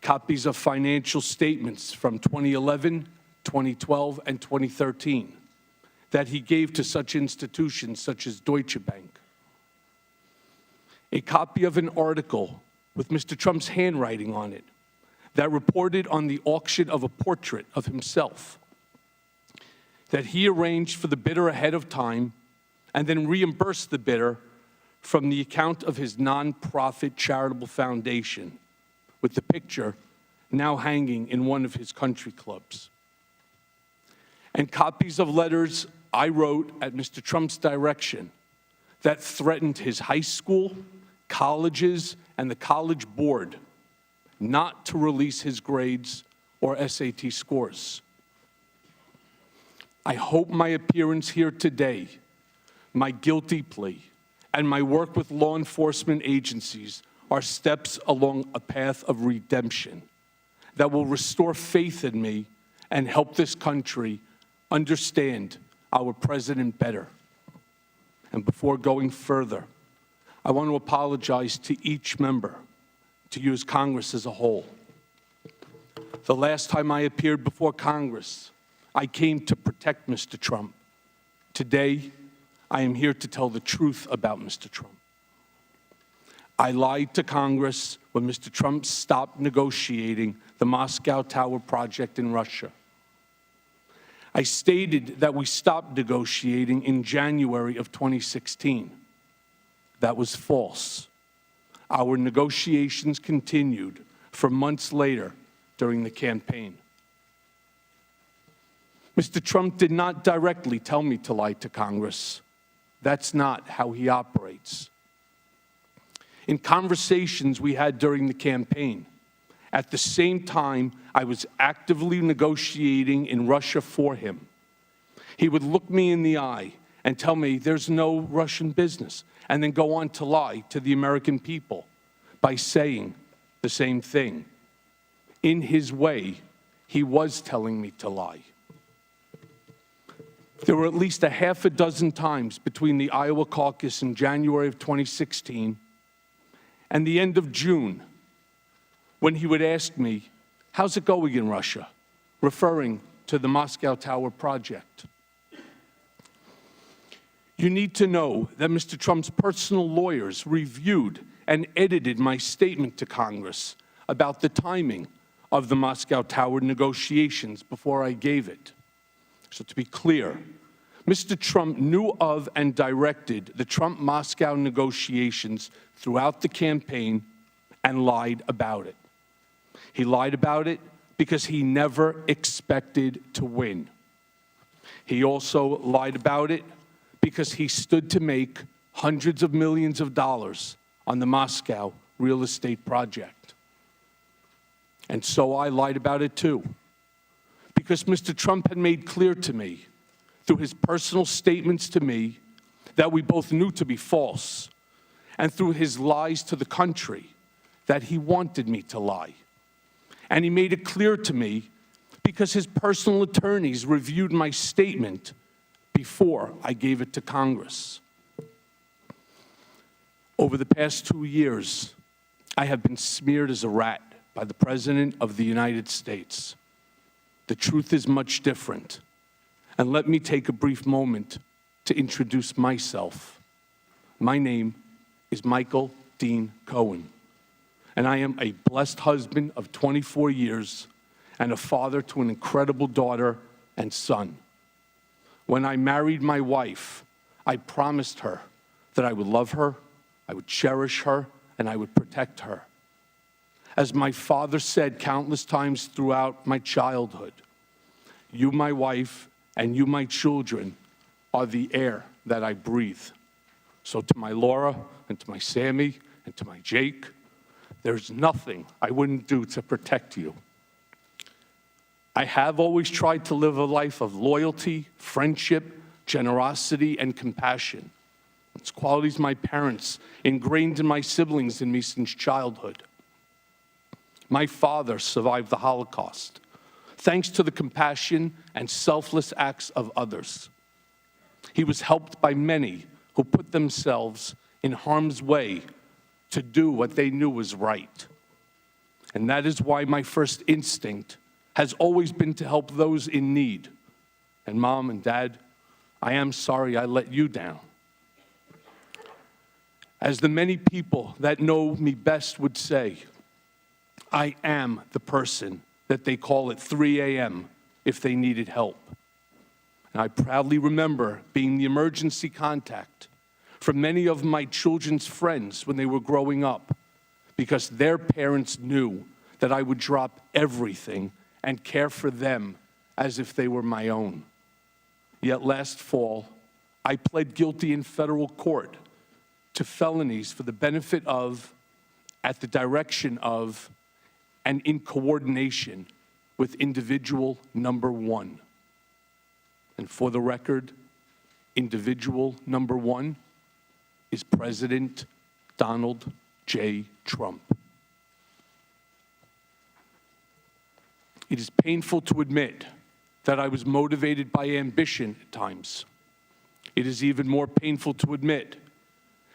Copies of financial statements from 2011, 2012, and 2013 that he gave to such institutions such as Deutsche Bank. A copy of an article with Mr. Trump's handwriting on it that reported on the auction of a portrait of himself that he arranged for the bidder ahead of time and then reimbursed the bidder from the account of his nonprofit charitable foundation, with the picture now hanging in one of his country clubs. And copies of letters I wrote at Mr. Trump's direction that threatened his high school, colleges, and the college board not to release his grades or SAT scores. I hope my appearance here today, my guilty plea, and my work with law enforcement agencies are steps along a path of redemption that will restore faith in me and help this country understand our president better. And before going further, I want to apologize to each member, to you as Congress as a whole. The last time I appeared before Congress, I came to protect Mr. Trump. Today, I am here to tell the truth about Mr. Trump. I lied to Congress when Mr. Trump stopped negotiating the Moscow Tower project in Russia. I stated that we stopped negotiating in January of 2016. That was false. Our negotiations continued for months later during the campaign. Mr. Trump did not directly tell me to lie to Congress. That's not how he operates. In conversations we had during the campaign, at the same time I was actively negotiating in Russia for him, he would look me in the eye and tell me there's no Russian business, and then go on to lie to the American people by saying the same thing. In his way, he was telling me to lie. There were at least a half a dozen times between the Iowa caucus in January of 2016 and the end of June when he would ask me, "How's it going in Russia?" referring to the Moscow Tower project. You need to know that Mr. Trump's personal lawyers reviewed and edited my statement to Congress about the timing of the Moscow Tower negotiations before I gave it. So to be clear, Mr. Trump knew of and directed the Trump-Moscow negotiations throughout the campaign and lied about it. He lied about it because he never expected to win. He also lied about it because he stood to make hundreds of millions of dollars on the Moscow real estate project. And so I lied about it too, because Mr. Trump had made clear to me through his personal statements to me that we both knew to be false, and through his lies to the country that he wanted me to lie. And he made it clear to me because his personal attorneys reviewed my statement before I gave it to Congress. Over the past 2 years, I have been smeared as a rat by the President of the United States. The truth is much different. And let me take a brief moment to introduce myself. My name is Michael Dean Cohen, and I am a blessed husband of 24 years and a father to an incredible daughter and son. When I married my wife, I promised her that I would love her, I would cherish her, and I would protect her. As my father said countless times throughout my childhood, you, my wife, and you, my children, are the air that I breathe. So to my Laura, and to my Sammy, and to my Jake, there's nothing I wouldn't do to protect you. I have always tried to live a life of loyalty, friendship, generosity, and compassion. It's qualities my parents ingrained in my siblings and me since childhood. My father survived the Holocaust, thanks to the compassion and selfless acts of others. He was helped by many who put themselves in harm's way to do what they knew was right. And that is why my first instinct has always been to help those in need. And Mom and Dad, I am sorry I let you down. As the many people that know me best would say, I am the person that they call at 3 a.m. if they needed help. And I proudly remember being the emergency contact for many of my children's friends when they were growing up, because their parents knew that I would drop everything and care for them as if they were my own. Yet last fall, I pled guilty in federal court to felonies for the benefit of, at the direction of, and in coordination with individual number one. And for the record, individual number one is President Donald J. Trump. It is painful to admit that I was motivated by ambition at times. It is even more painful to admit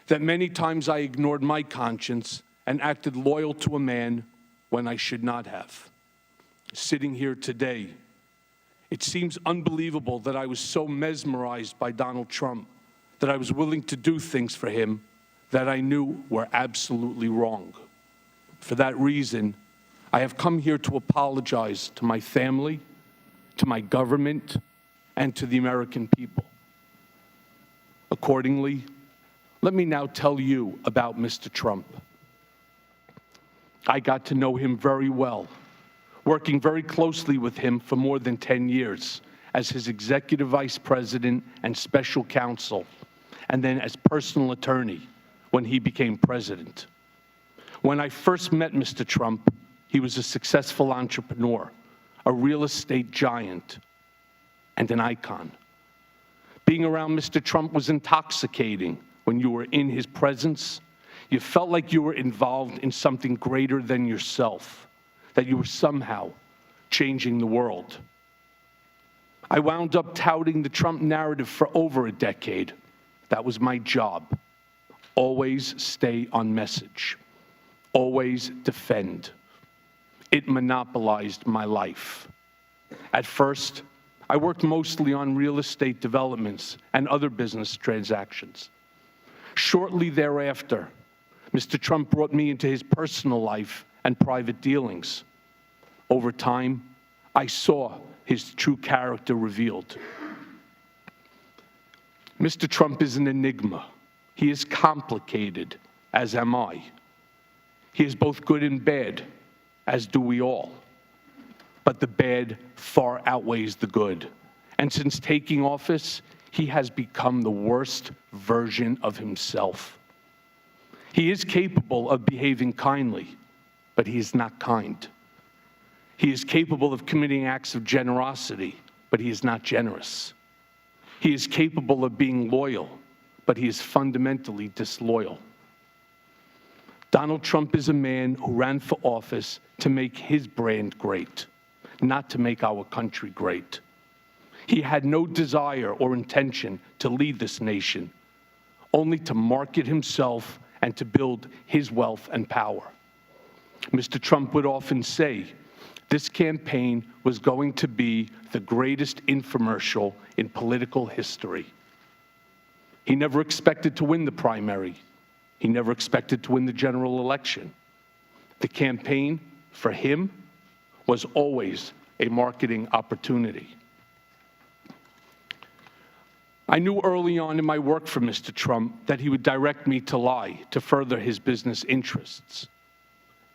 that many times I ignored my conscience and acted loyal to a man when I should not have. Sitting here today, it seems unbelievable that I was so mesmerized by Donald Trump that I was willing to do things for him that I knew were absolutely wrong. For that reason, I have come here to apologize to my family, to my government, and to the American people. Accordingly, let me now tell you about Mr. Trump. I got to know him very well, working very closely with him for more than 10 years as his executive vice president and special counsel, and then as personal attorney when he became president. When I first met Mr. Trump, he was a successful entrepreneur, a real estate giant, and an icon. Being around Mr. Trump was intoxicating. When you were in his presence, you felt like you were involved in something greater than yourself, that you were somehow changing the world. I wound up touting the Trump narrative for over a decade. That was my job. Always stay on message. Always defend. It monopolized my life. At first, I worked mostly on real estate developments and other business transactions. Shortly thereafter, Mr. Trump brought me into his personal life and private dealings. Over time, I saw his true character revealed. Mr. Trump is an enigma. He is complicated, as am I. He is both good and bad, as do we all. but the bad far outweighs the good. And since taking office, he has become the worst version of himself. He is capable of behaving kindly, but he is not kind. He is capable of committing acts of generosity, but he is not generous. He is capable of being loyal, but he is fundamentally disloyal. Donald Trump is a man who ran for office to make his brand great, not to make our country great. He had no desire or intention to lead this nation, only to market himself and to build his wealth and power. Mr. Trump would often say, this campaign was going to be the greatest infomercial in political history. He never expected to win the primary. He never expected to win the general election. The campaign, for him, was always a marketing opportunity. I knew early on in my work for Mr. Trump that he would direct me to lie to further his business interests.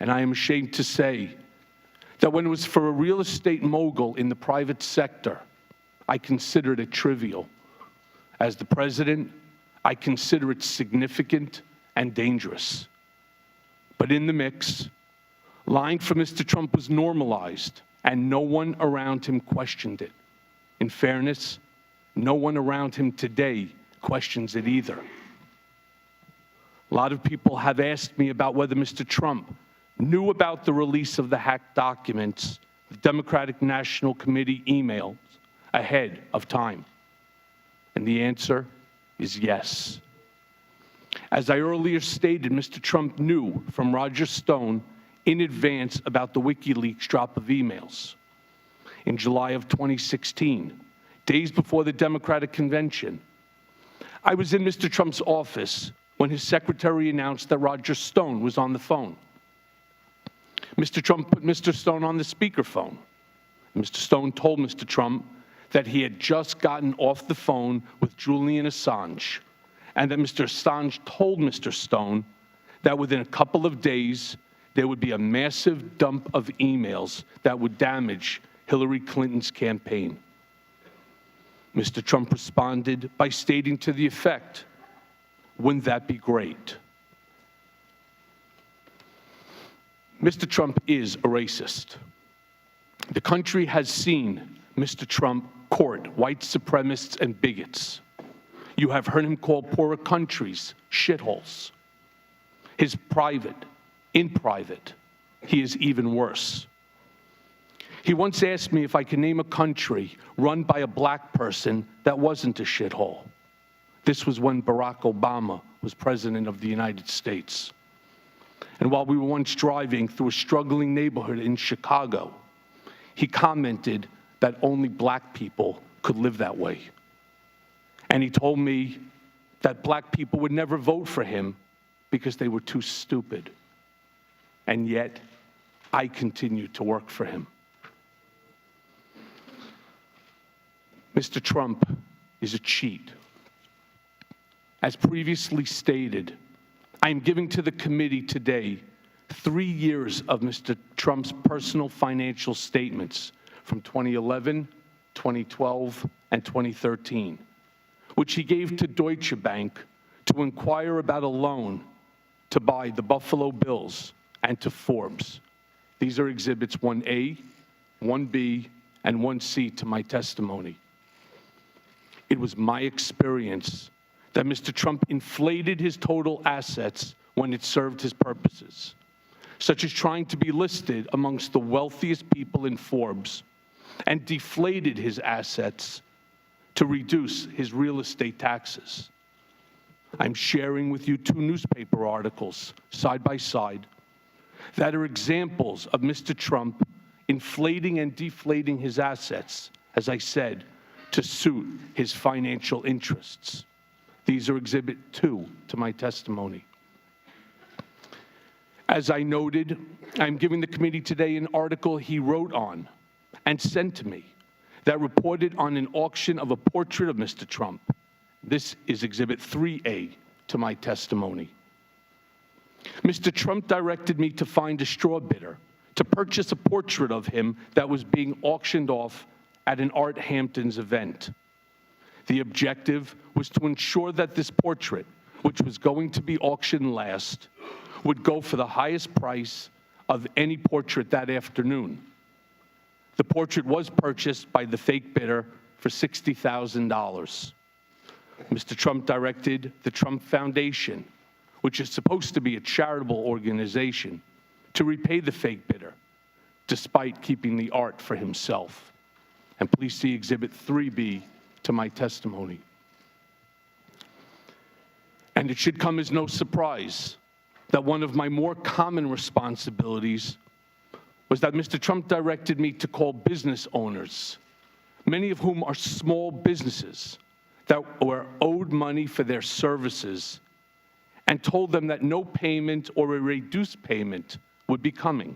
And I am ashamed to say that when it was for a real estate mogul in the private sector, I considered it trivial. As the president, I consider it significant and dangerous. But in the mix, lying for Mr. Trump was normalized, and no one around him questioned it. In fairness, no one around him today questions it either. A lot of people have asked me about whether Mr. Trump knew about the release of the hacked documents, the Democratic National Committee emails, ahead of time. And the answer is yes. As I earlier stated, Mr. Trump knew from Roger Stone in advance about the WikiLeaks drop of emails. In July of 2016, days before the Democratic convention, I was in Mr. Trump's office when his secretary announced that Roger Stone was on the phone. Mr. Trump put Mr. Stone on the speakerphone. Mr. Stone told Mr. Trump that he had just gotten off the phone with Julian Assange, and that Mr. Assange told Mr. Stone that within a couple of days, there would be a massive dump of emails that would damage Hillary Clinton's campaign. Mr. Trump responded by stating to the effect, "Wouldn't that be great?" Mr. Trump is a racist. The country has seen Mr. Trump court white supremacists and bigots. You have heard him call poorer countries shitholes. In private, he is even worse. He once asked me if I could name a country run by a black person that wasn't a shithole. This was when Barack Obama was president of the United States. And while we were once driving through a struggling neighborhood in Chicago, he commented that only black people could live that way. And he told me that black people would never vote for him because they were too stupid. And yet, I continued to work for him. Mr. Trump is a cheat. As previously stated, I am giving to the committee today 3 years of Mr. Trump's personal financial statements from 2011, 2012, and 2013, which he gave to Deutsche Bank to inquire about a loan to buy the Buffalo Bills and to Forbes. These are Exhibits 1A, 1B, and 1C to my testimony. It was my experience that Mr. Trump inflated his total assets when it served his purposes, such as trying to be listed amongst the wealthiest people in Forbes, and deflated his assets to reduce his real estate taxes. I'm sharing with you 2 newspaper articles, side by side, that are examples of Mr. Trump inflating and deflating his assets, as I said, to suit his financial interests. These are Exhibit 2 to my testimony. As I noted, I'm giving the committee today an article he wrote on and sent to me that reported on an auction of a portrait of Mr. Trump. This is Exhibit 3A to my testimony. Mr. Trump directed me to find a straw bidder to purchase a portrait of him that was being auctioned off at an Art Hamptons event. The objective was to ensure that this portrait, which was going to be auctioned last, would go for the highest price of any portrait that afternoon. The portrait was purchased by the fake bidder for $60,000. Mr. Trump directed the Trump Foundation, which is supposed to be a charitable organization, to repay the fake bidder, despite keeping the art for himself. And please see Exhibit 3B to my testimony. And it should come as no surprise that one of my more common responsibilities was that Mr. Trump directed me to call business owners, many of whom are small businesses that were owed money for their services, and told them that no payment or a reduced payment would be coming.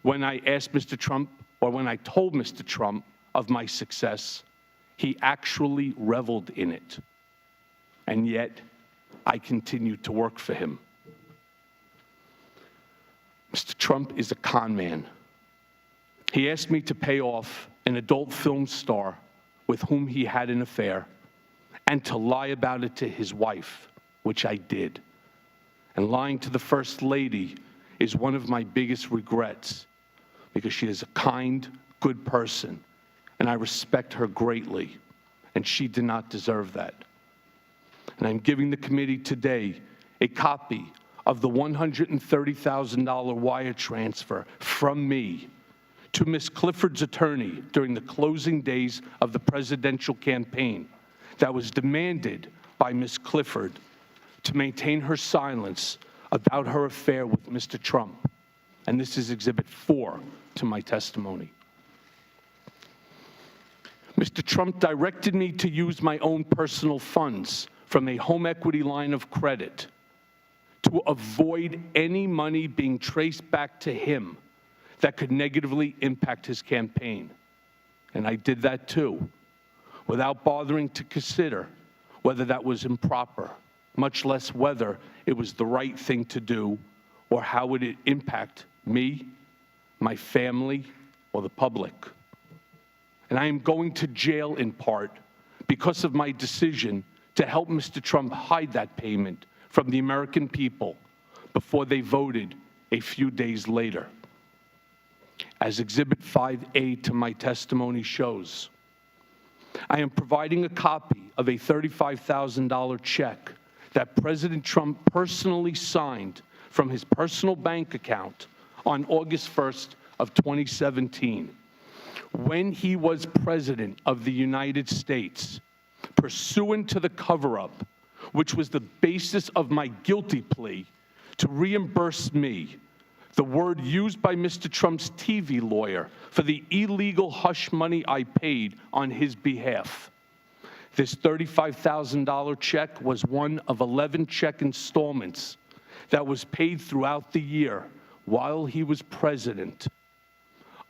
When I asked Mr. Trump, or when I told Mr. Trump of my success, he actually reveled in it. And yet, I continued to work for him. Mr. Trump is a con man. He asked me to pay off an adult film star with whom he had an affair and to lie about it to his wife, which I did. And lying to the First Lady is one of my biggest regrets because she is a kind, good person, and I respect her greatly, and she did not deserve that. And I'm giving the committee today a copy of the $130,000 wire transfer from me to Ms. Clifford's attorney during the closing days of the presidential campaign that was demanded by Ms. Clifford to maintain her silence about her affair with Mr. Trump. And this is Exhibit 4 to my testimony. Mr. Trump directed me to use my own personal funds from a home equity line of credit to avoid any money being traced back to him that could negatively impact his campaign. And I did that too, without bothering to consider whether that was improper, much less whether it was the right thing to do or how would it impact me, my family, or the public. And I am going to jail in part because of my decision to help Mr. Trump hide that payment from the American people before they voted a few days later. As Exhibit 5A to my testimony shows, I am providing a copy of a $35,000 check that President Trump personally signed from his personal bank account on August 1st of 2017, when he was President of the United States, pursuant to the cover-up, which was the basis of my guilty plea, to reimburse me, the word used by Mr. Trump's TV lawyer, for the illegal hush money I paid on his behalf. This $35,000 check was one of 11 check installments that was paid throughout the year while he was president.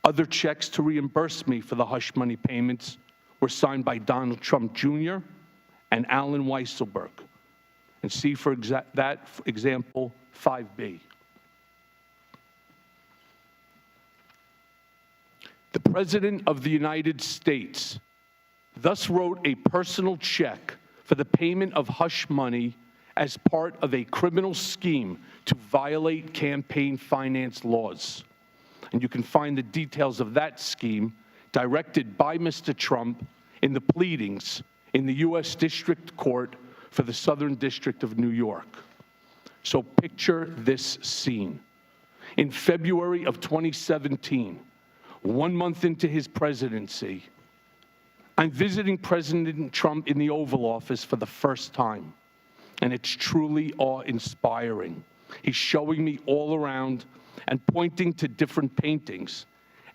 Other checks to reimburse me for the hush money payments were signed by Donald Trump Jr. and Allen Weisselberg. And see for example 5B. The President of the United States thus wrote a personal check for the payment of hush money as part of a criminal scheme to violate campaign finance laws. And you can find the details of that scheme directed by Mr. Trump in the pleadings in the U.S. District Court for the Southern District of New York. So picture this scene. In February of 2017, 1 month into his presidency, I'm visiting President Trump in the Oval Office for the first time, and it's truly awe-inspiring. He's showing me all around and pointing to different paintings,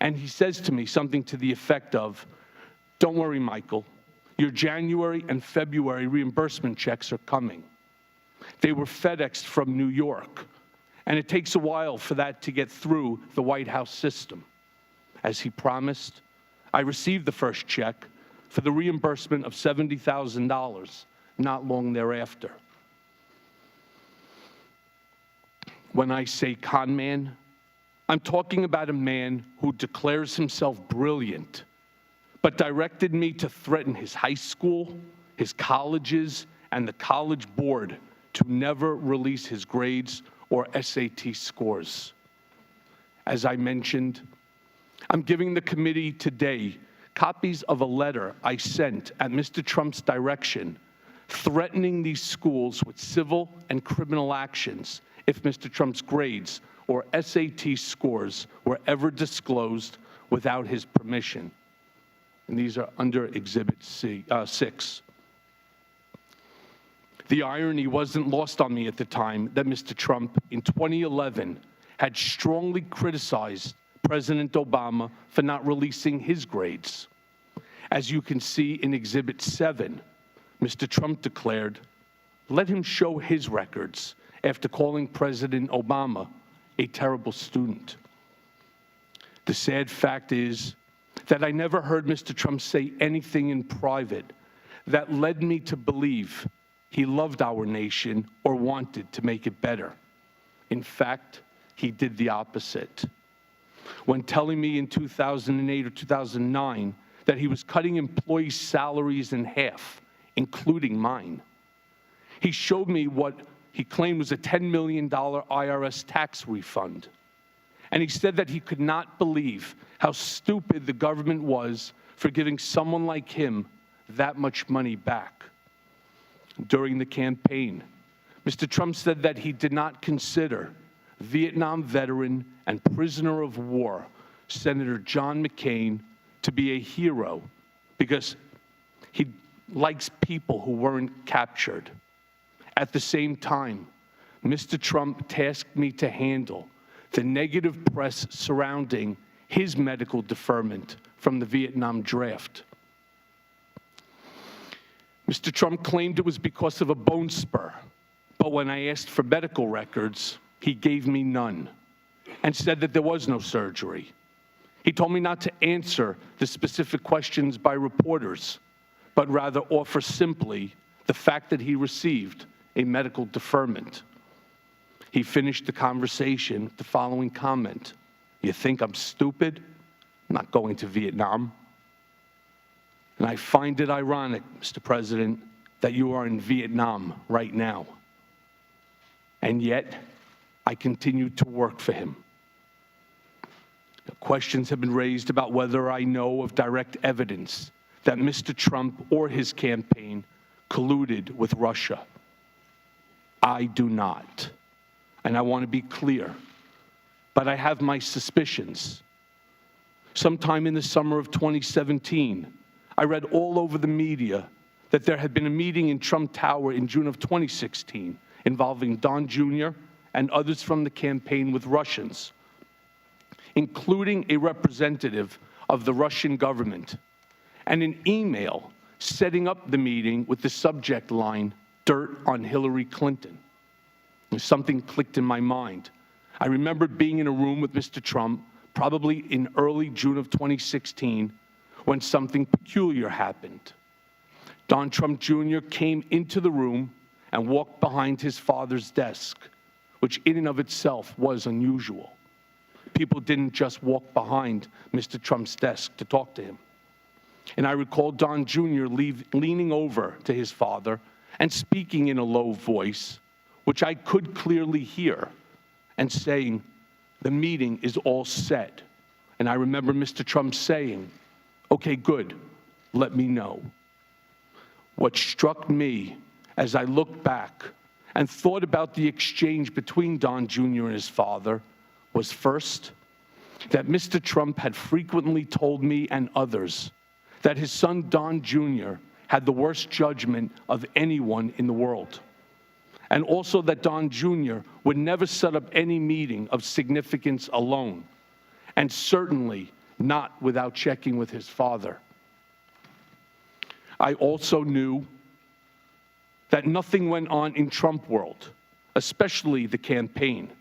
and he says to me something to the effect of, "Don't worry, Michael, your January and February reimbursement checks are coming." They were FedExed from New York, and it takes a while for that to get through the White House system. As he promised, I received the first check for the reimbursement of $70,000 not long thereafter. When I say con man, I'm talking about a man who declares himself brilliant, but directed me to threaten his high school, his colleges, and the college board to never release his grades or SAT scores. As I mentioned, I'm giving the committee today copies of a letter I sent at Mr. Trump's direction, threatening these schools with civil and criminal actions if Mr. Trump's grades or SAT scores were ever disclosed without his permission. And these are under Exhibit 6. The irony wasn't lost on me at the time that Mr. Trump, in 2011, had strongly criticized President Obama for not releasing his grades. As you can see in Exhibit 7, Mr. Trump declared, "Let him show his records," after calling President Obama a terrible student. The sad fact is that I never heard Mr. Trump say anything in private that led me to believe he loved our nation or wanted to make it better. In fact, he did the opposite. When telling me in 2008 or 2009 that he was cutting employees' salaries in half, including mine, he showed me what he claimed was a $10 million IRS tax refund. And he said that he could not believe how stupid the government was for giving someone like him that much money back. During the campaign, Mr. Trump said that he did not consider Vietnam veteran and prisoner of war Senator John McCain to be a hero because he likes people who weren't captured. At the same time, Mr. Trump tasked me to handle the negative press surrounding his medical deferment from the Vietnam draft. Mr. Trump claimed it was because of a bone spur, but when I asked for medical records, he gave me none and said that there was no surgery. He told me not to answer the specific questions by reporters, but rather offer simply the fact that he received a medical deferment. He finished the conversation with the following comment: "You think I'm stupid? I'm not going to Vietnam." And I find it ironic, Mr. President, that you are in Vietnam right now. And yet, I continue to work for him. Questions have been raised about whether I know of direct evidence that Mr. Trump or his campaign colluded with Russia. I do not. And I want to be clear, but I have my suspicions. Sometime in the summer of 2017, I read all over the media that there had been a meeting in Trump Tower in June of 2016 involving Don Jr. and others from the campaign with Russians, including a representative of the Russian government, and an email setting up the meeting with the subject line, "Dirt on Hillary Clinton." Something clicked in my mind. I remember being in a room with Mr. Trump, probably in early June of 2016, when something peculiar happened. Don Trump Jr. came into the room and walked behind his father's desk, which in and of itself was unusual. People didn't just walk behind Mr. Trump's desk to talk to him. And I recall Don Jr. leaning over to his father and speaking in a low voice, which I could clearly hear, and saying, "The meeting is all set." And I remember Mr. Trump saying, "Okay, good, let me know." What struck me as I looked back and thought about the exchange between Don Jr. and his father was, first, that Mr. Trump had frequently told me and others that his son Don Jr. had the worst judgment of anyone in the world, and also that Don Jr. would never set up any meeting of significance alone, and certainly not without checking with his father. I also knew that nothing went on in Trump world, especially the campaign,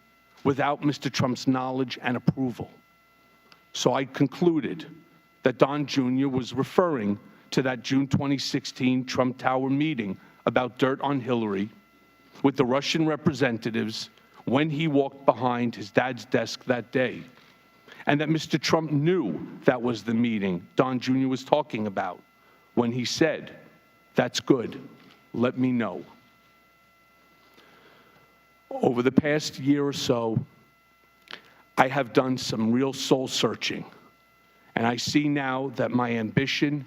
without Mr. Trump's knowledge and approval. So I concluded that Don Jr. was referring to that June 2016 Trump Tower meeting about dirt on Hillary with the Russian representatives when he walked behind his dad's desk that day and that Mr. Trump knew that was the meeting Don Jr. was talking about when he said, "That's good, let me know." Over the past year or so, I have done some real soul searching, and I see now that my ambition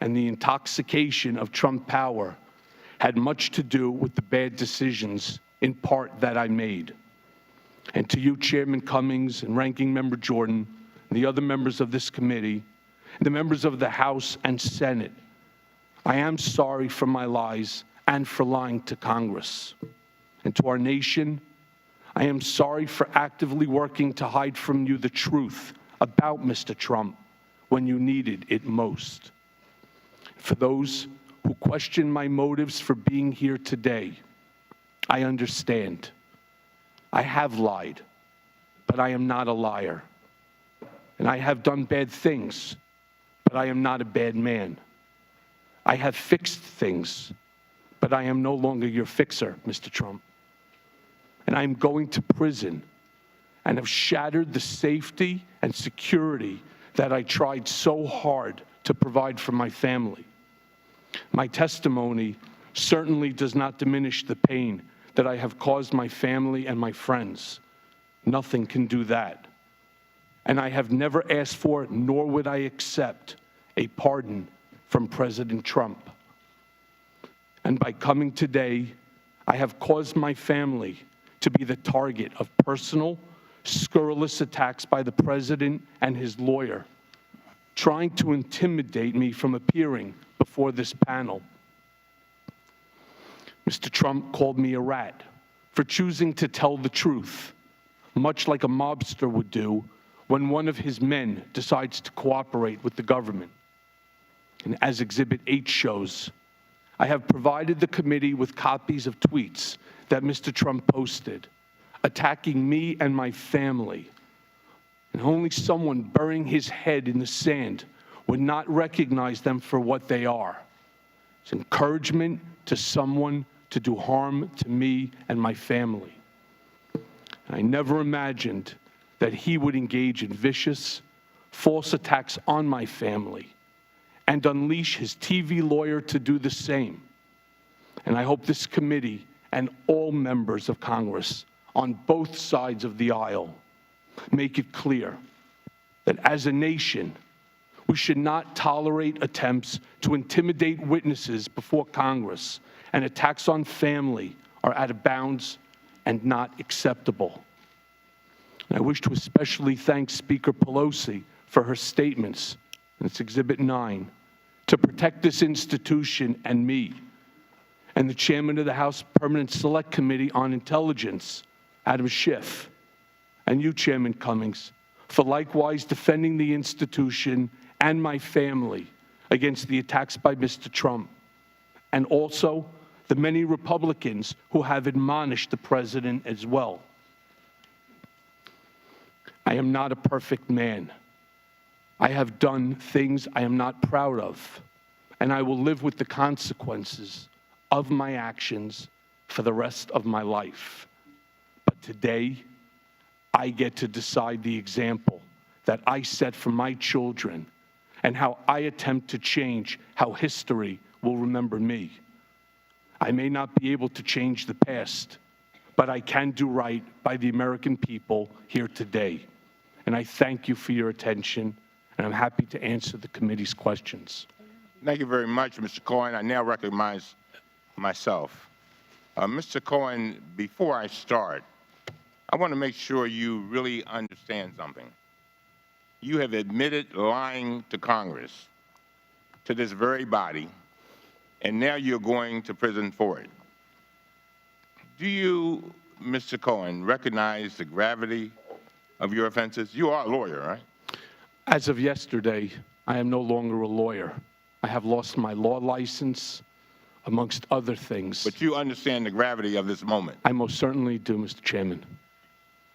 and the intoxication of Trump power had much to do with the bad decisions, in part, that I made. And to you, Chairman Cummings and Ranking Member Jordan, and the other members of this committee, the members of the House and Senate, I am sorry for my lies and for lying to Congress. And to our nation, I am sorry for actively working to hide from you the truth about Mr. Trump when you needed it most. For those who question my motives for being here today, I understand. I have lied, but I am not a liar. And I have done bad things, but I am not a bad man. I have fixed things, but I am no longer your fixer, Mr. Trump. And I am going to prison and have shattered the safety and security that I tried so hard to provide for my family. My testimony certainly does not diminish the pain that I have caused my family and my friends. Nothing can do that. And I have never asked for, nor would I accept, a pardon from President Trump. And by coming today, I have caused my family to be the target of personal, scurrilous attacks by the president and his lawyer, trying to intimidate me from appearing before this panel. Mr. Trump called me a rat for choosing to tell the truth, much like a mobster would do when one of his men decides to cooperate with the government. And as Exhibit 8 shows, I have provided the committee with copies of tweets that Mr. Trump posted, attacking me and my family. And only someone burying his head in the sand would not recognize them for what they are. It's encouragement to someone to do harm to me and my family. And I never imagined that he would engage in vicious, false attacks on my family and unleash his TV lawyer to do the same. And I hope this committee and all members of Congress on both sides of the aisle make it clear that as a nation, we should not tolerate attempts to intimidate witnesses before Congress, and attacks on family are out of bounds and not acceptable. And I wish to especially thank Speaker Pelosi for her statements, and it's Exhibit 9, to protect this institution and me, and the chairman of the House Permanent Select Committee on Intelligence, Adam Schiff, and you, Chairman Cummings, for likewise defending the institution and my family against the attacks by Mr. Trump, and also the many Republicans who have admonished the president as well. I am not a perfect man. I have done things I am not proud of, and I will live with the consequences of my actions for the rest of my life. But today, I get to decide the example that I set for my children and how I attempt to change how history will remember me. I may not be able to change the past, but I can do right by the American people here today. And I thank you for your attention, and I'm happy to answer the committee's questions. Thank you very much, Mr. Cohen. I now recognize myself. Mr. Cohen, before I start, I want to make sure you really understand something. You have admitted lying to Congress, to this very body, and now you're going to prison for it. Do you, Mr. Cohen, recognize the gravity of your offenses? You are a lawyer, right? As of yesterday, I am no longer a lawyer. I have lost my law license, amongst other things. But you understand the gravity of this moment. I most certainly do, Mr. Chairman.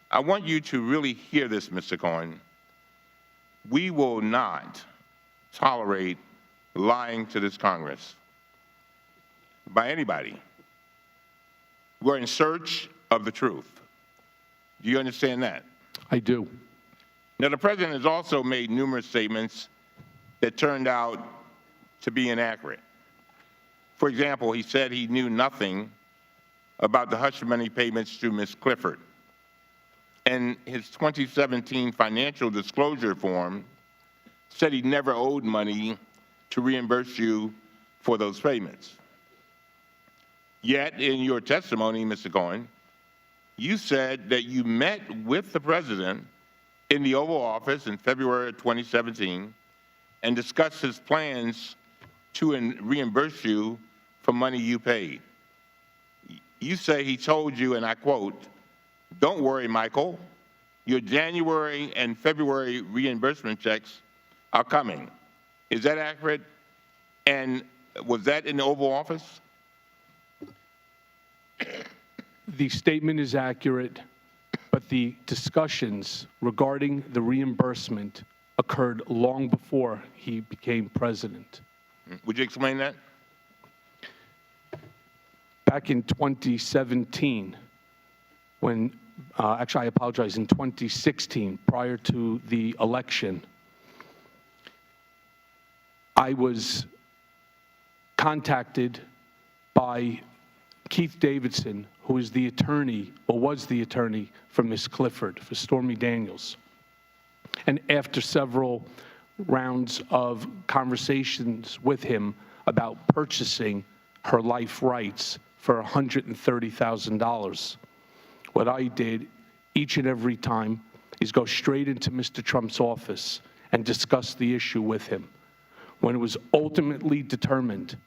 I want you to really hear this, Mr. Cohen. We will not tolerate lying to this Congress by anybody. We're in search of the truth. Do you understand that? I do. Now, the president has also made numerous statements that turned out to be inaccurate. For example, he said he knew nothing about the hush money payments to Ms. Clifford. And his 2017 financial disclosure form said he never owed money to reimburse you for those payments. Yet, in your testimony, Mr. Cohen, you said that you met with the president in the Oval Office in February of 2017 and discussed his plans to reimburse you for money you paid. You say he told you, and I quote, "Don't worry, Michael, your January and February reimbursement checks are coming." Is that accurate? And was that in the Oval Office? The statement is accurate, but the discussions regarding the reimbursement occurred long before he became president. Would you explain that? Back in 2017, when, actually I apologize, in 2016, prior to the election, I was contacted by Keith Davidson, who is the attorney, or was the attorney for Ms. Clifford, for Stormy Daniels. And after several rounds of conversations with him about purchasing her life rights for $130,000, what I did each and every time is go straight into Mr. Trump's office and discuss the issue with him. When it was ultimately determined,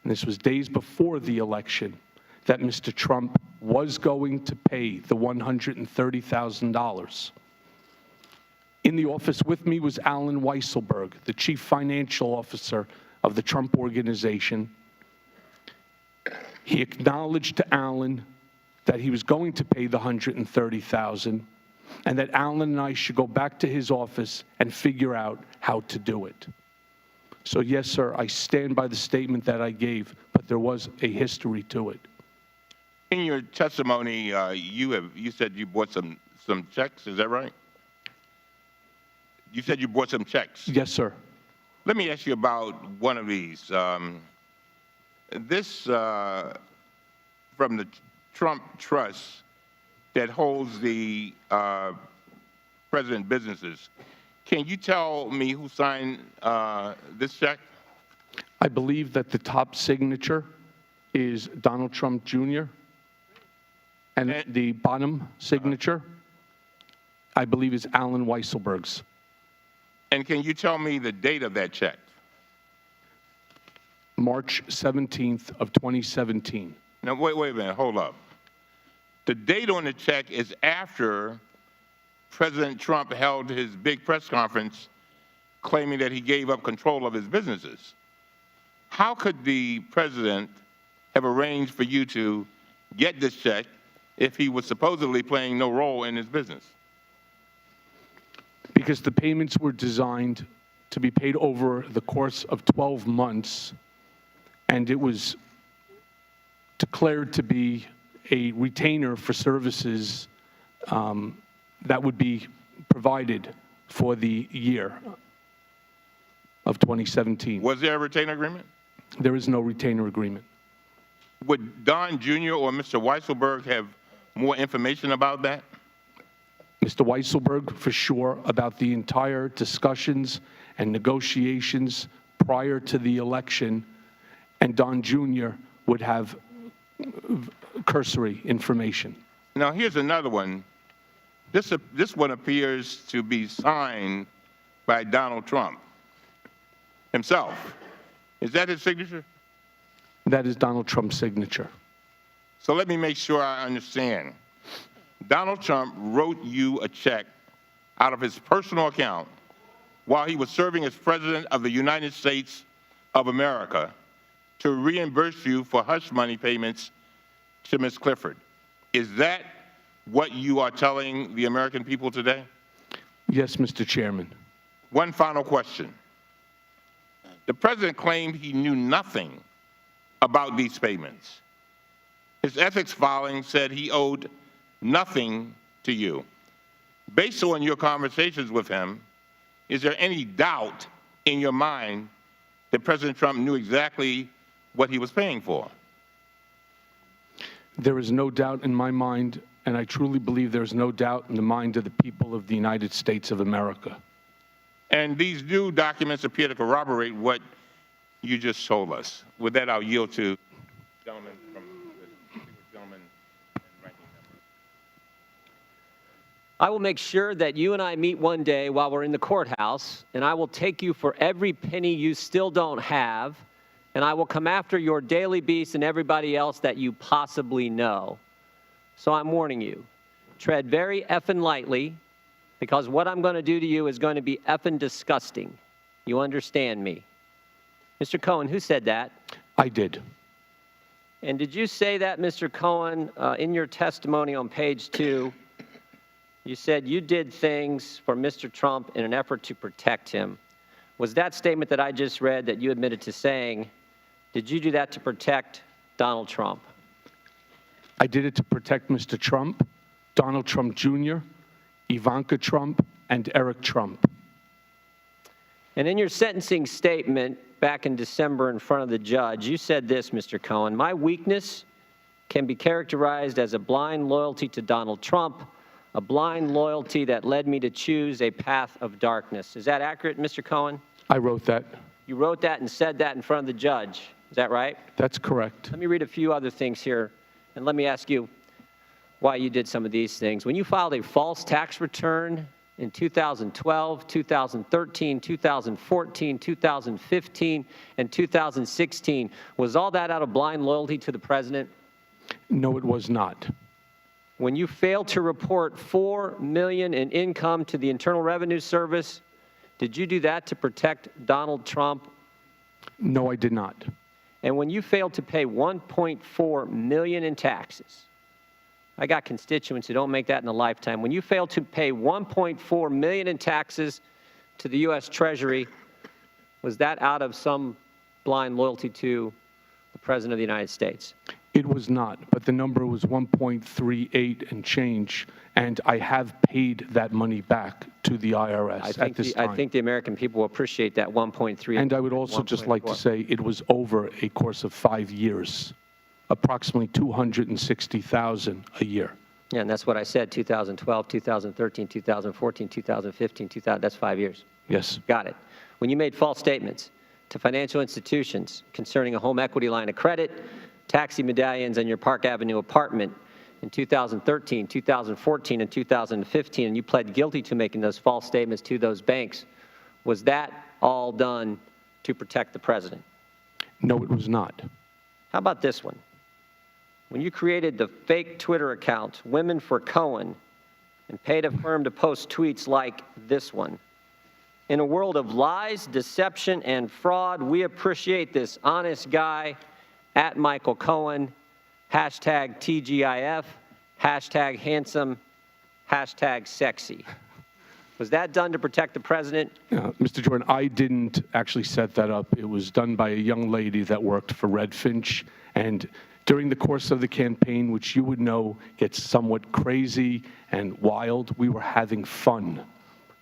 and this was days before the election, that Mr. Trump was going to pay the $130,000. In the office with me was Alan Weisselberg, the chief financial officer of the Trump Organization. He acknowledged to Alan that he was going to pay the $130,000 and that Alan and I should go back to his office and figure out how to do it. So yes, sir, I stand by the statement that I gave, but there was a history to it. In your testimony, you said you bought some checks. Is that right? You said you bought some checks. Yes, sir. Let me ask you about one of these. This from the Trump Trust that holds the president businesses. Can you tell me who signed this check? I believe that the top signature is Donald Trump Jr. And the bottom signature, I believe, is Alan Weisselberg's. And can you tell me the date of that check? March 17th of 2017. Now, wait a minute, hold up. The date on the check is after President Trump held his big press conference claiming that he gave up control of his businesses. How could the president have arranged for you to get this check if he was supposedly playing no role in his business? Because the payments were designed to be paid over the course of 12 months, and it was declared to be a retainer for services that would be provided for the year of 2017. Was there a retainer agreement? There is no retainer agreement. Would Don Jr. or Mr. Weisselberg have more information about that? Mr. Weisselberg, for sure, about the entire discussions and negotiations prior to the election, and Don Jr. would have cursory information. Now, here's another one. This one appears to be signed by Donald Trump himself. Is that his signature? That is Donald Trump's signature. So let me make sure I understand. Donald Trump wrote you a check out of his personal account while he was serving as President of the United States of America to reimburse you for hush money payments to Ms. Clifford. Is that what you are telling the American people today? Yes, Mr. Chairman. One final question. The president claimed he knew nothing about these payments. His ethics filing said he owed nothing to you. based on your conversations with him, is there any doubt in your mind that President Trump knew exactly what he was paying for? There is no doubt in my mind, and I truly believe there is no doubt in the mind of the people of the United States of America. And these new documents appear to corroborate what you just told us. With that, I'll yield to the gentleman from the gentleman and ranking member. I will make sure that you and I meet one day while we're in the courthouse, and I will take you for every penny you still don't have, and I will come after your Daily Beast and everybody else that you possibly know. So I'm warning you, tread very effing lightly, because what I'm going to do to you is going to be effing disgusting. You understand me? Mr. Cohen, who said that? I did. And did you say that, Mr. Cohen, in your testimony on page 2, you said you did things for Mr. Trump in an effort to protect him. Was that statement that I just read that you admitted to saying, did you do that to protect Donald Trump? I did it to protect Mr. Trump, Donald Trump Jr., Ivanka Trump, and Eric Trump. And in your sentencing statement back in December in front of the judge, you said this, Mr. Cohen, my weakness can be characterized as a blind loyalty to Donald Trump, a blind loyalty that led me to choose a path of darkness. Is that accurate, Mr. Cohen? I wrote that. You wrote that and said that in front of the judge. Is that right? That's correct. Let me read a few other things here, and let me ask you why you did some of these things. When you filed a false tax return in 2012, 2013, 2014, 2015, and 2016, was all that out of blind loyalty to the president? No, it was not. When you failed to report $4 million in income to the Internal Revenue Service, did you do that to protect Donald Trump? No, I did not. And when you failed to pay $1.4 million in taxes, I got constituents who don't make that in a lifetime. When you failed to pay $1.4 million in taxes to the U.S. Treasury, was that out of some blind loyalty to the President of the United States? It was not, but the number was 1.38 and change, and I have paid that money back to the IRS at this time. I think the American people will appreciate that 1.3. And I would also just like to say it was over a course of 5 years, approximately $260,000 a year. Yeah, and that's what I said, 2012, 2013, 2014, 2015, that's 5 years. Yes. Got it. When you made false statements to financial institutions concerning a home equity line of credit, taxi medallions, and your Park Avenue apartment in 2013, 2014, and 2015, and you pled guilty to making those false statements to those banks, was that all done to protect the president? No, it was not. How about this one? When you created the fake Twitter account, Women for Cohen, and paid a firm to post tweets like this one. In a world of lies, deception, and fraud, we appreciate this honest guy at Michael Cohen, hashtag TGIF, hashtag handsome, hashtag sexy. Was that done to protect the president? Mr. Jordan, I didn't actually set that up. It was done by a young lady that worked for Red Finch, and during the course of the campaign, which you would know gets somewhat crazy and wild, we were having fun.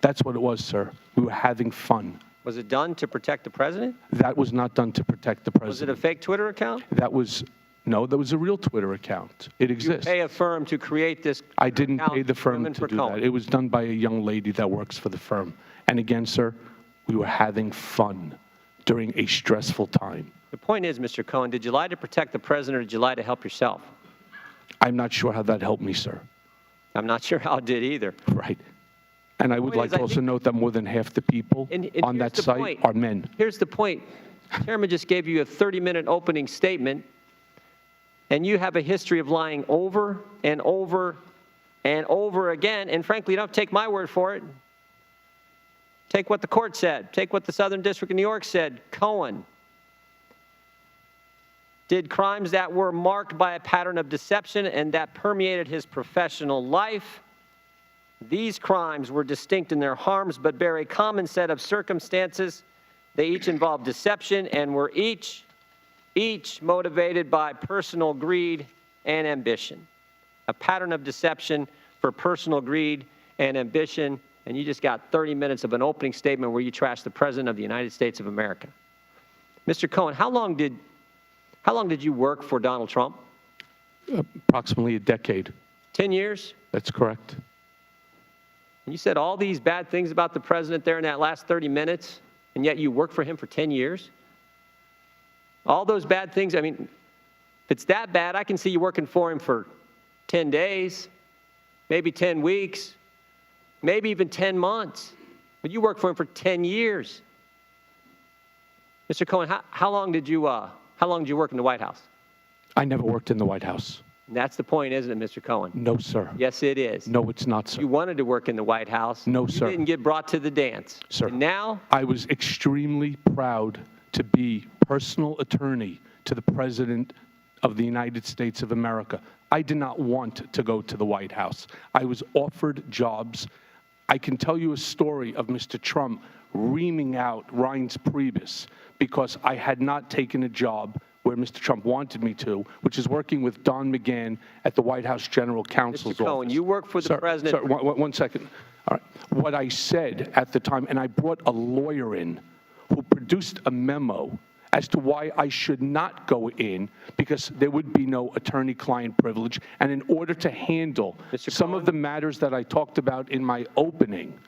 That's what it was, sir. We were having fun. Was it done to protect the president? That was not done to protect the president. Was it a fake Twitter account? That was, no, that was a real Twitter account. It exists. You pay a firm to create this I didn't pay the firm Women to for do Cohen. that. It was done by a young lady that works for the firm. And again, sir, we were having fun during a stressful time. The point is, Mr. Cohen, did you lie to protect the president or did you lie to help yourself? I'm not sure how that helped me, sir. I'm not sure how it did either. Right. And I would point like is, to I also think- note that more than half the people And on here's that the site point. are men. Here's the point. Chairman just gave you a 30-minute opening statement, and you have a history of lying over and over and over again. And frankly, you don't have to take my word for it. Take what the court said. Take what the Southern District of New York said. Cohen did crimes that were marked by a pattern of deception and that permeated his professional life. These crimes were distinct in their harms, but bear a common set of circumstances. They each involved deception and were each motivated by personal greed and ambition. A pattern of deception for personal greed and ambition, and you just got 30 minutes of an opening statement where you trashed the President of the United States of America. Mr. Cohen, how long did you work for Donald Trump? Approximately a decade. 10 years? That's correct. And you said all these bad things about the President there in that last 30 minutes, and yet you worked for him for 10 years? All those bad things, I mean, if it's that bad, I can see you working for him for 10 days, maybe 10 weeks, maybe even 10 months. But you worked for him for 10 years. Mr. Cohen, how long did you work in the White House? I never worked in the White House. And that's the point, isn't it, Mr. Cohen? No, sir. Yes, it is. No, it's not, sir. You wanted to work in the White House. No, sir. You didn't get brought to the dance. Sir. And now? I was extremely proud to be personal attorney to the President of the United States of America. I did not want to go to the White House. I was offered jobs. I can tell you a story of Mr. Trump reaming out Reince Priebus because I had not taken a job where Mr. Trump wanted me to, which is working with Don McGahn at the White House General Counsel's Mr. Cohen, office. you work for the President. Sir, one second. All right. What I said at the time, and I brought a lawyer in who produced a memo as to why I should not go in because there would be no attorney-client privilege. And in order to handle some of the matters that I talked about in my opening,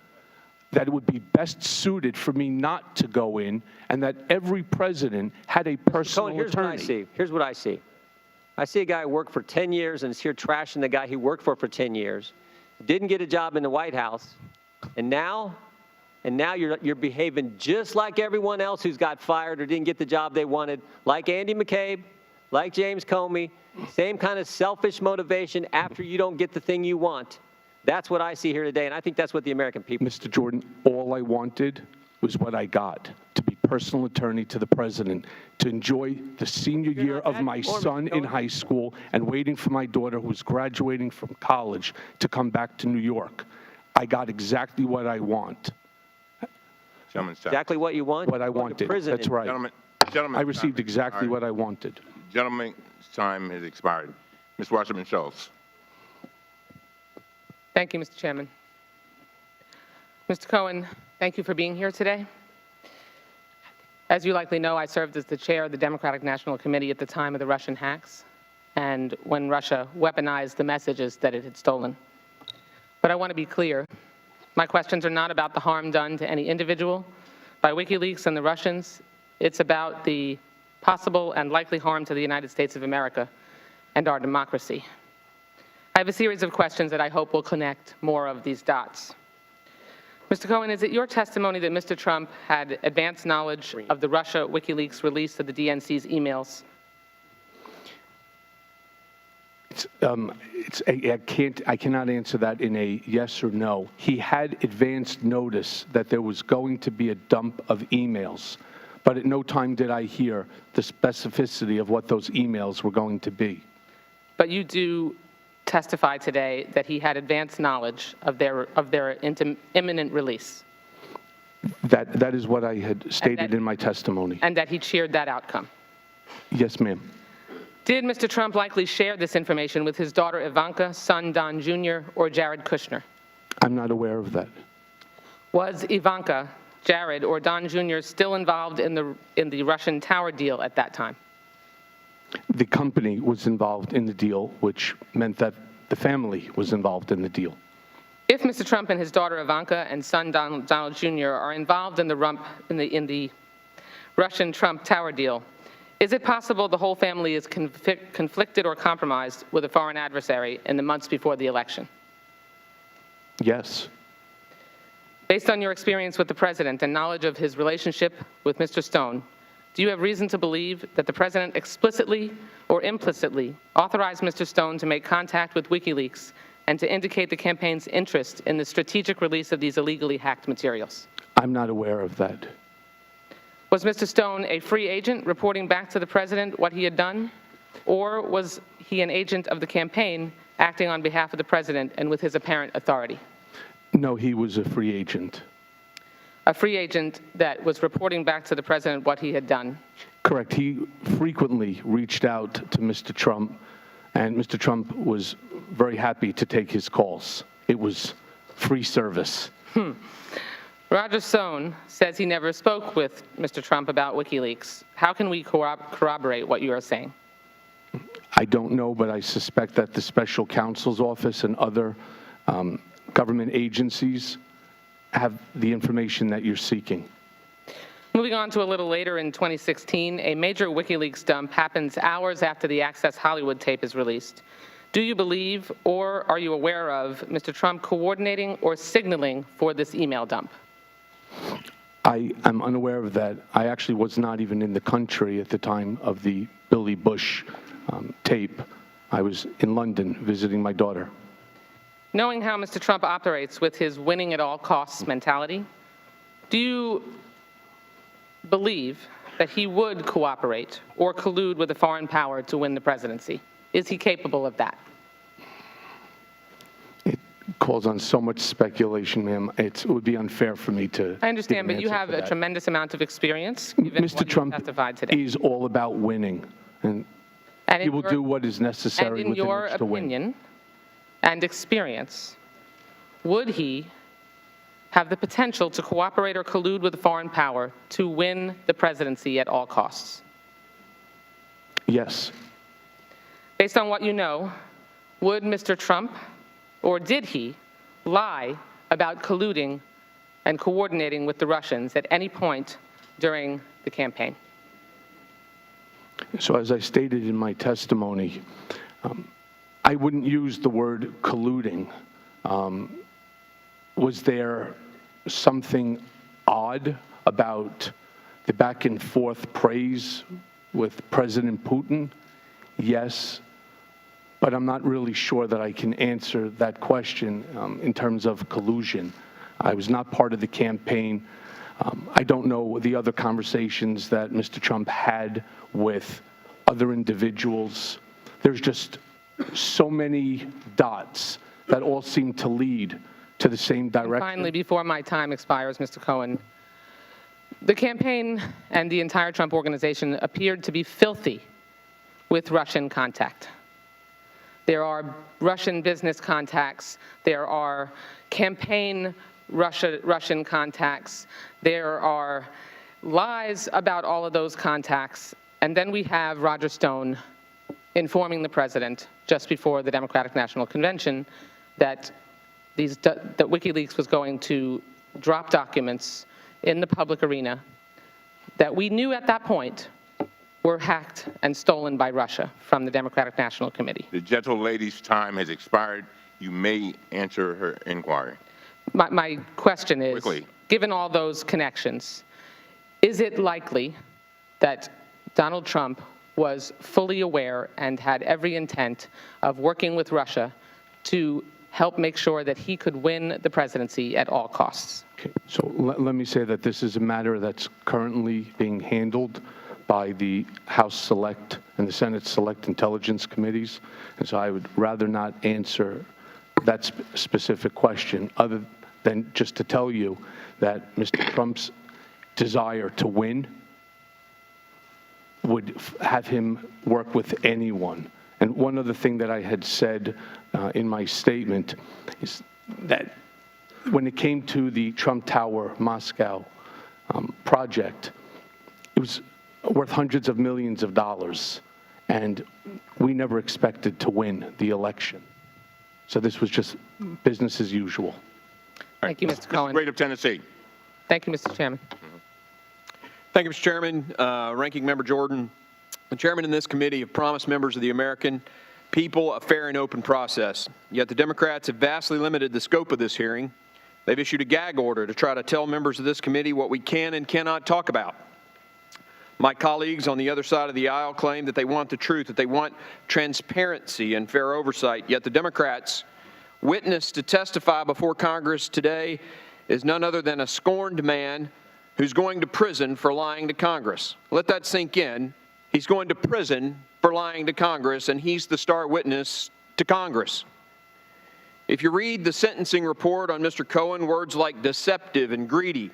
that it would be best suited for me not to go in, and that every president had a personal Cohen, attorney. Here's what I see. I see a guy who worked for 10 years and is here trashing the guy he worked for 10 years, didn't get a job in the White House, and now you're behaving just like everyone else who's got fired or didn't get the job they wanted, like Andy McCabe, like James Comey, same kind of selfish motivation after you don't get the thing you want. That's what I see here today, and I think that's what the American people. Mr. Jordan, all I wanted was what I got, to be personal attorney to the president, to enjoy the senior year of my son in high school and waiting for my daughter who was graduating from college to come back to New York. I got exactly what I want. Exactly what you want? What I wanted. That's right. Gentlemen, I received exactly what I wanted. Gentlemen's time has expired. Ms. Wasserman Schultz. Thank you, Mr. Chairman. Mr. Cohen, thank you for being here today. As you likely know, I served as the chair of the Democratic National Committee at the time of the Russian hacks and when Russia weaponized the messages that it had stolen. But I want to be clear. My questions are not about the harm done to any individual by WikiLeaks and the Russians. It's about the possible and likely harm to the United States of America and our democracy. I have a series of questions that I hope will connect more of these dots. Mr. Cohen, is it your testimony that Mr. Trump had advanced knowledge of the Russia WikiLeaks release of the DNC's emails? I cannot answer that in a yes or no. He had advanced notice that there was going to be a dump of emails, but at no time did I hear the specificity of what those emails were going to be. But you do testify today that he had advanced knowledge of their imminent release. That is what I had stated in my testimony. And that he cheered that outcome. Yes, ma'am. Did Mr. Trump likely share this information with his daughter Ivanka, son Don Jr., or Jared Kushner? I'm not aware of that. Was Ivanka, Jared, or Don Jr. still involved in the Russian tower deal at that time? The company was involved in the deal, which meant that the family was involved in the deal. If Mr. Trump and his daughter Ivanka and son Donald Jr. are involved in the Russian Trump tower deal, is it possible the whole family is conflicted or compromised with a foreign adversary in the months before the election? Yes. Based on your experience with the president and knowledge of his relationship with Mr. Stone, do you have reason to believe that the president explicitly or implicitly authorized Mr. Stone to make contact with WikiLeaks and to indicate the campaign's interest in the strategic release of these illegally hacked materials? I'm not aware of that. Was Mr. Stone a free agent reporting back to the president what he had done? Or was he an agent of the campaign acting on behalf of the president and with his apparent authority? No, he was a free agent. A free agent that was reporting back to the president what he had done? Correct. He frequently reached out to Mr. Trump, and Mr. Trump was very happy to take his calls. It was free service. Roger Stone says he never spoke with Mr. Trump about WikiLeaks. How can we corroborate what you are saying? I don't know, but I suspect that the special counsel's office and other government agencies have the information that you're seeking. Moving on to a little later in 2016, a major WikiLeaks dump happens hours after the Access Hollywood tape is released. Do you believe or are you aware of Mr. Trump coordinating or signaling for this email dump? I am unaware of that. I actually was not even in the country at the time of the Billy Bush tape. I was in London visiting my daughter. Knowing how Mr. Trump operates with his winning at all costs mentality, do you believe that he would cooperate or collude with a foreign power to win the presidency? Is he capable of that? It calls on so much speculation, ma'am. It would be unfair for me to. I understand, but you have a tremendous amount of experience, given Mr. what Trump you testified today. is all about winning, and he will do what is necessary and in within your which to win. opinion and experience, would he have the potential to cooperate or collude with a foreign power to win the presidency at all costs? Yes. Based on what you know, would Mr. Trump, or did he, lie about colluding and coordinating with the Russians at any point during the campaign? So as I stated in my testimony, I wouldn't use the word colluding. Was there something odd about the back and forth praise with President Putin? Yes, but I'm not really sure that I can answer that question in terms of collusion. I was not part of the campaign. I don't know the other conversations that Mr. Trump had with other individuals. There's just so many dots that all seem to lead to the same direction. And finally, before my time expires, Mr. Cohen, the campaign and the entire Trump organization appeared to be filthy with Russian contact. There are Russian business contacts. There are campaign Russian contacts. There are lies about all of those contacts. And then we have Roger Stone informing the president just before the Democratic National Convention that that WikiLeaks was going to drop documents in the public arena that we knew at that point were hacked and stolen by Russia from the Democratic National Committee. The gentle lady's time has expired. You may answer her inquiry. My question is, Quickly. Given all those connections, is it likely that Donald Trump was fully aware and had every intent of working with Russia to help make sure that he could win the presidency at all costs? Okay. So let me say that this is a matter that's currently being handled by the House Select and the Senate Select Intelligence Committees. And so I would rather not answer that specific question other than just to tell you that Mr. Trump's desire to win would have him work with anyone. And one other thing that I had said in my statement is that when it came to the Trump Tower Moscow project, it was worth hundreds of millions of dollars, and we never expected to win the election. So this was just business as usual. Thank you, Mr. Cohen. Great of Tennessee. Thank you, Mr. Chairman. Thank you, Mr. Chairman. Ranking Member Jordan, the chairman and this committee have promised members of the American people a fair and open process. Yet the Democrats have vastly limited the scope of this hearing. They've issued a gag order to try to tell members of this committee what we can and cannot talk about. My colleagues on the other side of the aisle claim that they want the truth, that they want transparency and fair oversight. Yet the Democrats' witness to testify before Congress today is none other than a scorned man who's going to prison for lying to Congress. Let that sink in. He's going to prison for lying to Congress, and he's the star witness to Congress. If you read the sentencing report on Mr. Cohen, words like deceptive and greedy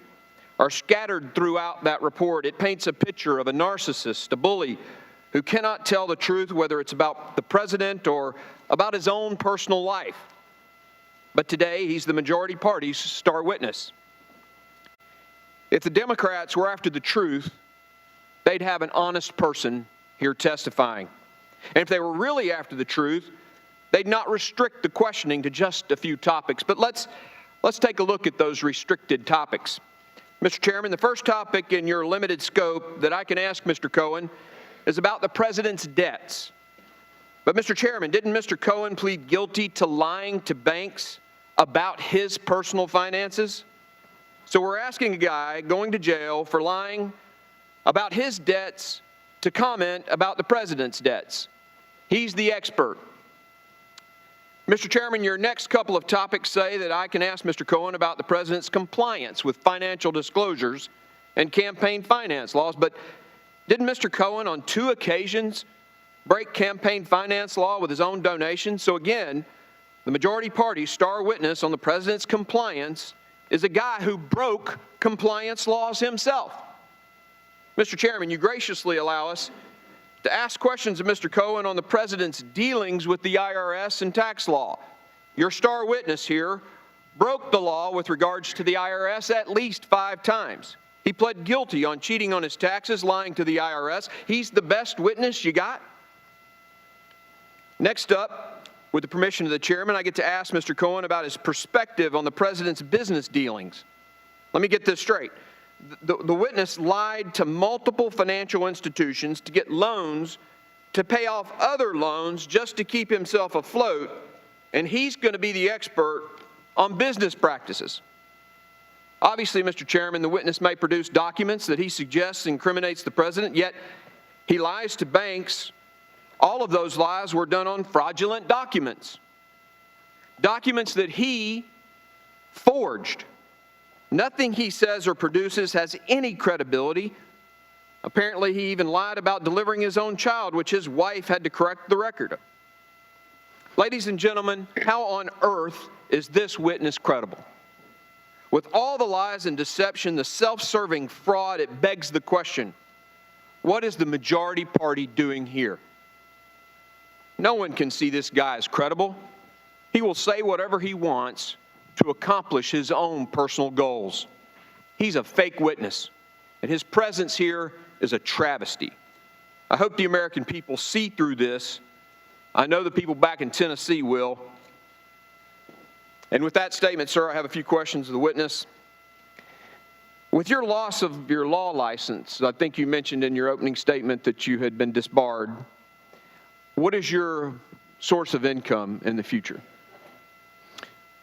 are scattered throughout that report. It paints a picture of a narcissist, a bully, who cannot tell the truth, whether it's about the president or about his own personal life. but today he's the majority party's star witness. If the Democrats were after the truth, they'd have an honest person here testifying. And if they were really after the truth, they'd not restrict the questioning to just a few topics. But let's take a look at those restricted topics. Mr. Chairman, the first topic in your limited scope that I can ask Mr. Cohen is about the president's debts. But Mr. Chairman, didn't Mr. Cohen plead guilty to lying to banks about his personal finances? So we're asking a guy going to jail for lying about his debts to comment about the president's debts. He's the expert. Mr. Chairman, your next couple of topics say that I can ask Mr. Cohen about the president's compliance with financial disclosures and campaign finance laws, but didn't Mr. Cohen on 2 occasions break campaign finance law with his own donations? So again, the majority party's star witness on the president's compliance is a guy who broke compliance laws himself. Mr. Chairman, you graciously allow us to ask questions of Mr. Cohen on the president's dealings with the IRS and tax law. Your star witness here broke the law with regards to the IRS at least 5 times. He pled guilty on cheating on his taxes, lying to the IRS. He's the best witness you got? Next up, with the permission of the chairman, I get to ask Mr. Cohen about his perspective on the president's business dealings. Let me get this straight. The witness lied to multiple financial institutions to get loans to pay off other loans just to keep himself afloat, and he's going to be the expert on business practices. Obviously, Mr. Chairman, the witness may produce documents that he suggests incriminates the president, yet he lies to banks. All of those lies were done on fraudulent documents, documents that he forged. Nothing he says or produces has any credibility. Apparently, he even lied about delivering his own child, which his wife had to correct the record. Ladies and gentlemen, how on earth is this witness credible? With all the lies and deception, the self-serving fraud, it begs the question, what is the majority party doing here? No one can see this guy as credible. He will say whatever he wants to accomplish his own personal goals. He's a fake witness, and his presence here is a travesty. I hope the American people see through this. I know the people back in Tennessee will. And with that statement, sir, I have a few questions of the witness. With your loss of your law license, I think you mentioned in your opening statement that you had been disbarred. What is your source of income in the future?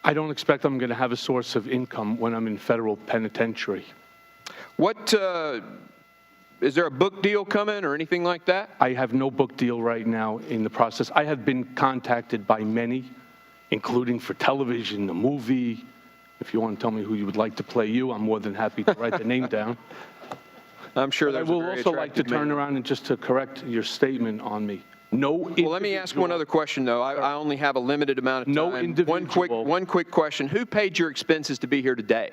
I don't expect I'm going to have a source of income when I'm in federal penitentiary. What, is there a book deal coming or anything like that? I have no book deal right now in the process. I have been contacted by many, including for television, a movie. If you want to tell me who you would like to play you, I'm more than happy to write the name down. I'm sure I will also like to turn around and just to correct your statement on me. No. Well, let me ask one other question, though. I only have a limited amount of time. No individual. One quick question. Who paid your expenses to be here today?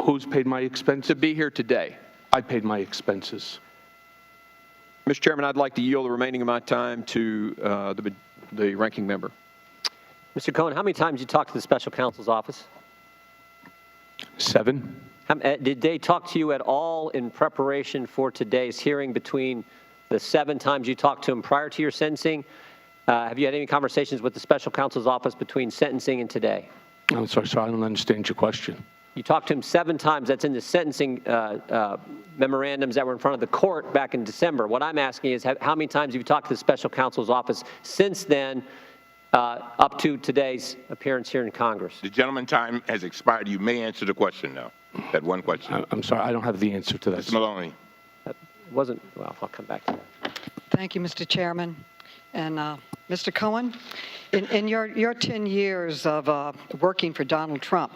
Who's paid my expenses? To be here today. I paid my expenses. Mr. Chairman, I'd like to yield the remaining of my time to the ranking member. Mr. Cohen, how many times did you talk to the special counsel's office? 7. Did they talk to you at all in preparation for today's hearing between the 7 times you talked to him prior to your sentencing? Have you had any conversations with the special counsel's office between sentencing and today? I'm sorry, I don't understand your question. You talked to him 7 times. That's in the sentencing memorandums that were in front of the court back in December. What I'm asking is how many times have you talked to the special counsel's office since then, up to today's appearance here in Congress? The gentleman's time has expired. You may answer the question now. That one question. I'm sorry, I don't have the answer to that. Mr. Maloney. Well, I'll come back to that. Thank you, Mr. Chairman. And Mr. Cohen, in your 10 years of working for Donald Trump,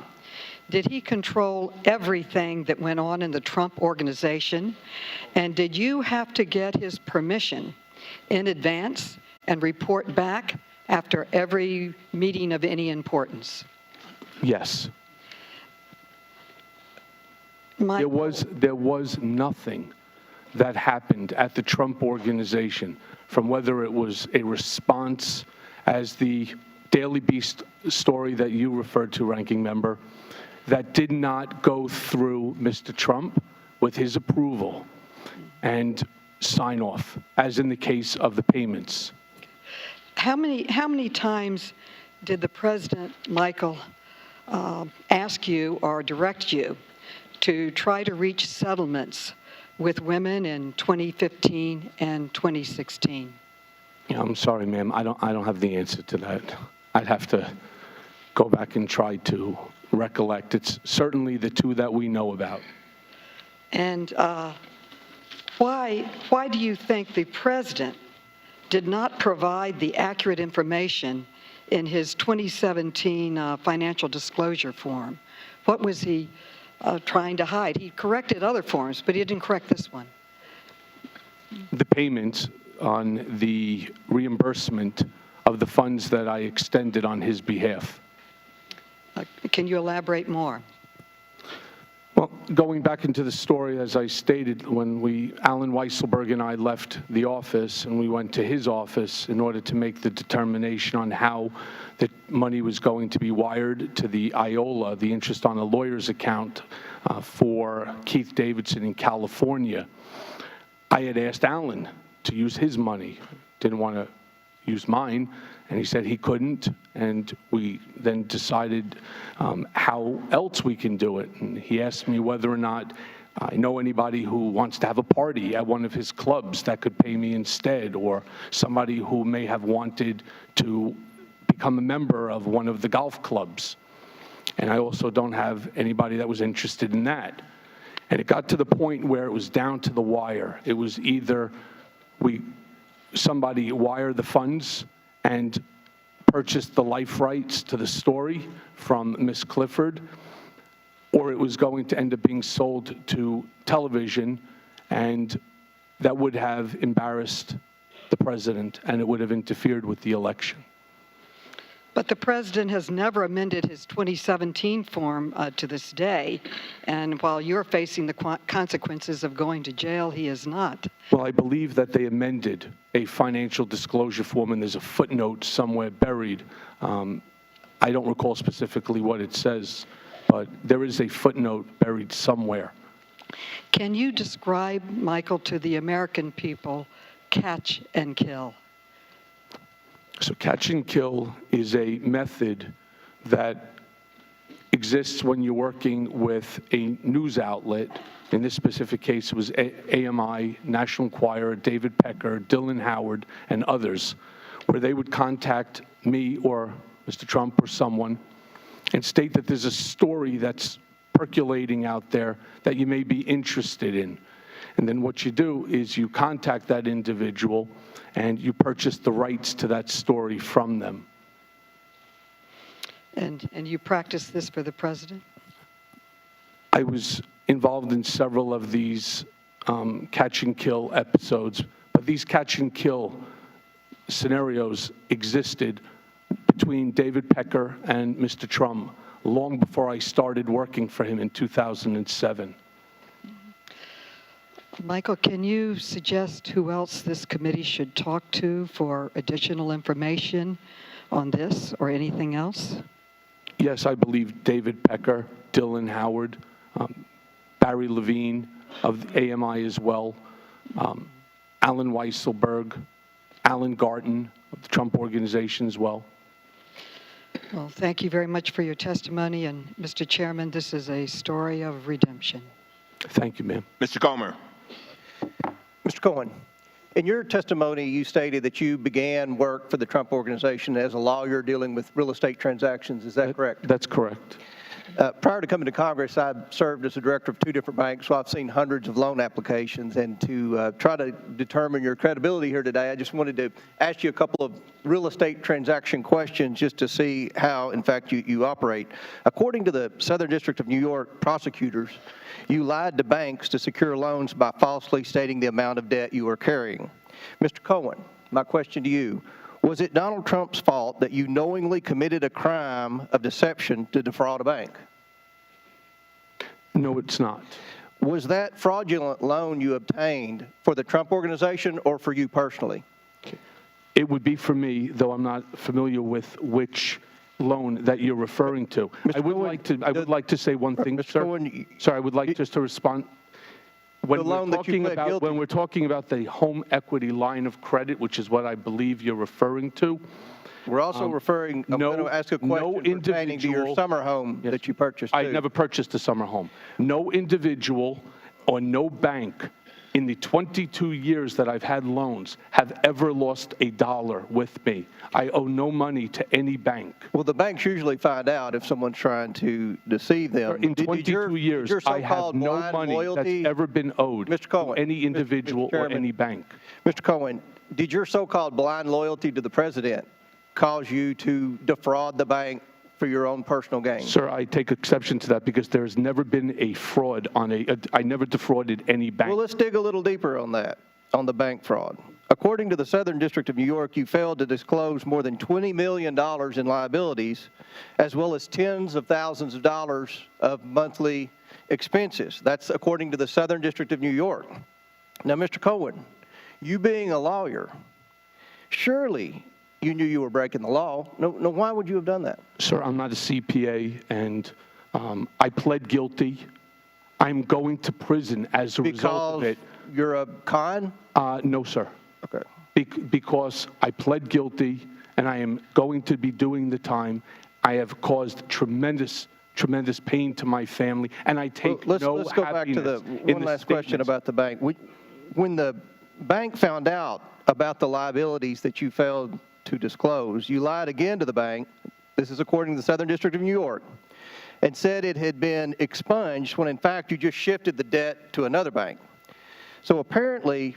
did he control everything that went on in the Trump organization? And did you have to get his permission in advance and report back after every meeting of any importance? Yes. There was nothing that happened at the Trump organization, from whether it was a response as the Daily Beast story that you referred to, Ranking Member, that did not go through Mr. Trump with his approval and sign off, as in the case of the payments. How many times did the President, Michael, ask you or direct you to try to reach settlements with women in 2015 and 2016? Yeah, I'm sorry, ma'am. I don't have the answer to that. I'd have to go back and try to recollect. It's certainly the two that we know about. And why do you think the President did not provide the accurate information in his 2017 financial disclosure form? What was he trying to hide? He corrected other forms, but he didn't correct this one. The payment on the reimbursement of the funds that I extended on his behalf. Can you elaborate more? Well, going back into the story, as I stated, when Alan Weisselberg and I left the office and we went to his office in order to make the determination on how the money was going to be wired to the IOLA, the interest on a lawyer's account for Keith Davidson in California, I had asked Alan to use his money, didn't want to use mine, and he said he couldn't, and we then decided how else we can do it. And he asked me whether or not I know anybody who wants to have a party at one of his clubs that could pay me instead, or somebody who may have wanted to become a member of one of the golf clubs. And I also don't have anybody that was interested in that. And it got to the point where it was down to the wire. It was either somebody wire the funds and purchase the life rights to the story from Miss Clifford, or it was going to end up being sold to television, and that would have embarrassed the president and it would have interfered with the election. But the President has never amended his 2017 form to this day, and while you're facing the consequences of going to jail, he is not. Well, I believe that they amended a financial disclosure form, and there's a footnote somewhere buried. I don't recall specifically what it says, but there is a footnote buried somewhere. Can you describe, Michael, to the American people, catch and kill? So catch and kill is a method that exists when you're working with a news outlet. In this specific case, it was AMI, National Enquirer, David Pecker, Dylan Howard, and others, where they would contact me or Mr. Trump or someone and state that there's a story that's percolating out there that you may be interested in. And then what you do is you contact that individual and you purchase the rights to that story from them. And you practice this for the President? I was involved in several of these catch and kill episodes, but these catch and kill scenarios existed between David Pecker and Mr. Trump long before I started working for him in 2007. Michael, can you suggest who else this committee should talk to for additional information on this or anything else? Yes, I believe David Pecker, Dylan Howard, Barry Levine of the AMI as well, Alan Weisselberg, Alan Garten of the Trump Organization as well. Well, thank you very much for your testimony, and Mr. Chairman, this is a story of redemption. Thank you, ma'am. Mr. Comer. Mr. Cohen, in your testimony, you stated that you began work for the Trump Organization as a lawyer dealing with real estate transactions. Is that correct? That's correct. Prior to coming to Congress, I served as a director of 2 different banks, so I've seen hundreds of loan applications. And to try to determine your credibility here today, I just wanted to ask you a couple of real estate transaction questions just to see how, in fact, you operate. According to the Southern District of New York prosecutors, you lied to banks to secure loans by falsely stating the amount of debt you were carrying. Mr. Cohen, my question to you, was it Donald Trump's fault that you knowingly committed a crime of deception to defraud a bank? No, it's not. Was that fraudulent loan you obtained for the Trump Organization or for you personally? It would be for me, though I'm not familiar with which loan that you're referring to. I would like to say one thing, sir. Cohen, Sorry, I would like just to respond. When The loan that you pled guilty- when we're talking about the home equity line of credit, which is what I believe you're referring to, We're also referring, I'm going to ask a question pertaining to your summer home that you purchased, I too. never purchased a summer home. No individual or no bank in the 22 years that I've had loans have ever lost a dollar with me. I owe no money to any bank. Well, the banks usually find out if someone's trying to deceive them. In 22 years, your I have so-called no blind money loyalty, that's ever been owed Mr. Cohen, to any individual or any bank. Mr. Cohen, did your so-called blind loyalty to the president cause you to defraud the bank for your own personal gain? Sir, I take exception to that because there has never been a fraud I never defrauded any bank. Well, let's dig a little deeper on that, on the bank fraud. According to the Southern District of New York, you failed to disclose more than $20 million in liabilities, as well as tens of thousands of dollars of monthly expenses. That's according to the Southern District of New York. Now, Mr. Cohen, you being a lawyer, surely you knew you were breaking the law. No, why would you have done that? Sir, I'm not a CPA, and I pled guilty. I'm going to prison as a result of it. Because you're a con? No, sir. Okay. Because I pled guilty, and I am going to be doing the time. I have caused tremendous pain to my family, and I take let's go back to the one last question about the bank. When the bank found out about the liabilities that you failed to disclose, you lied again to the bank, this is according to the Southern District of New York, and said it had been expunged when in fact you just shifted the debt to another bank. So apparently,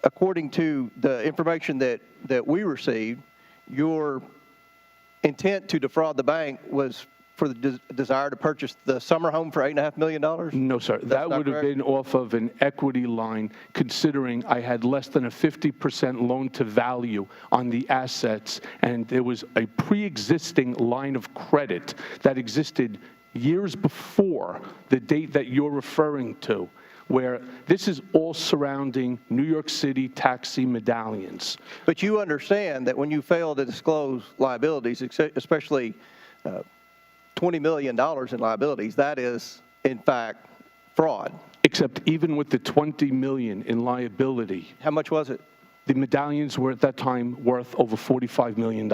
according to the information that we received, your intent to defraud the bank was for the desire to purchase the summer home for $8.5 million? No, sir. That would have been off of an equity line, considering I had less than a 50% loan to value on the assets, and there was a pre-existing line of credit that existed years before the date that you're referring to, where this is all surrounding New York City taxi medallions. But you understand that when you fail to disclose liabilities, especially $20 million in liabilities, that is, in fact, fraud. Except even with the $20 million in liability. How much was it? The medallions were at that time worth over $45 million.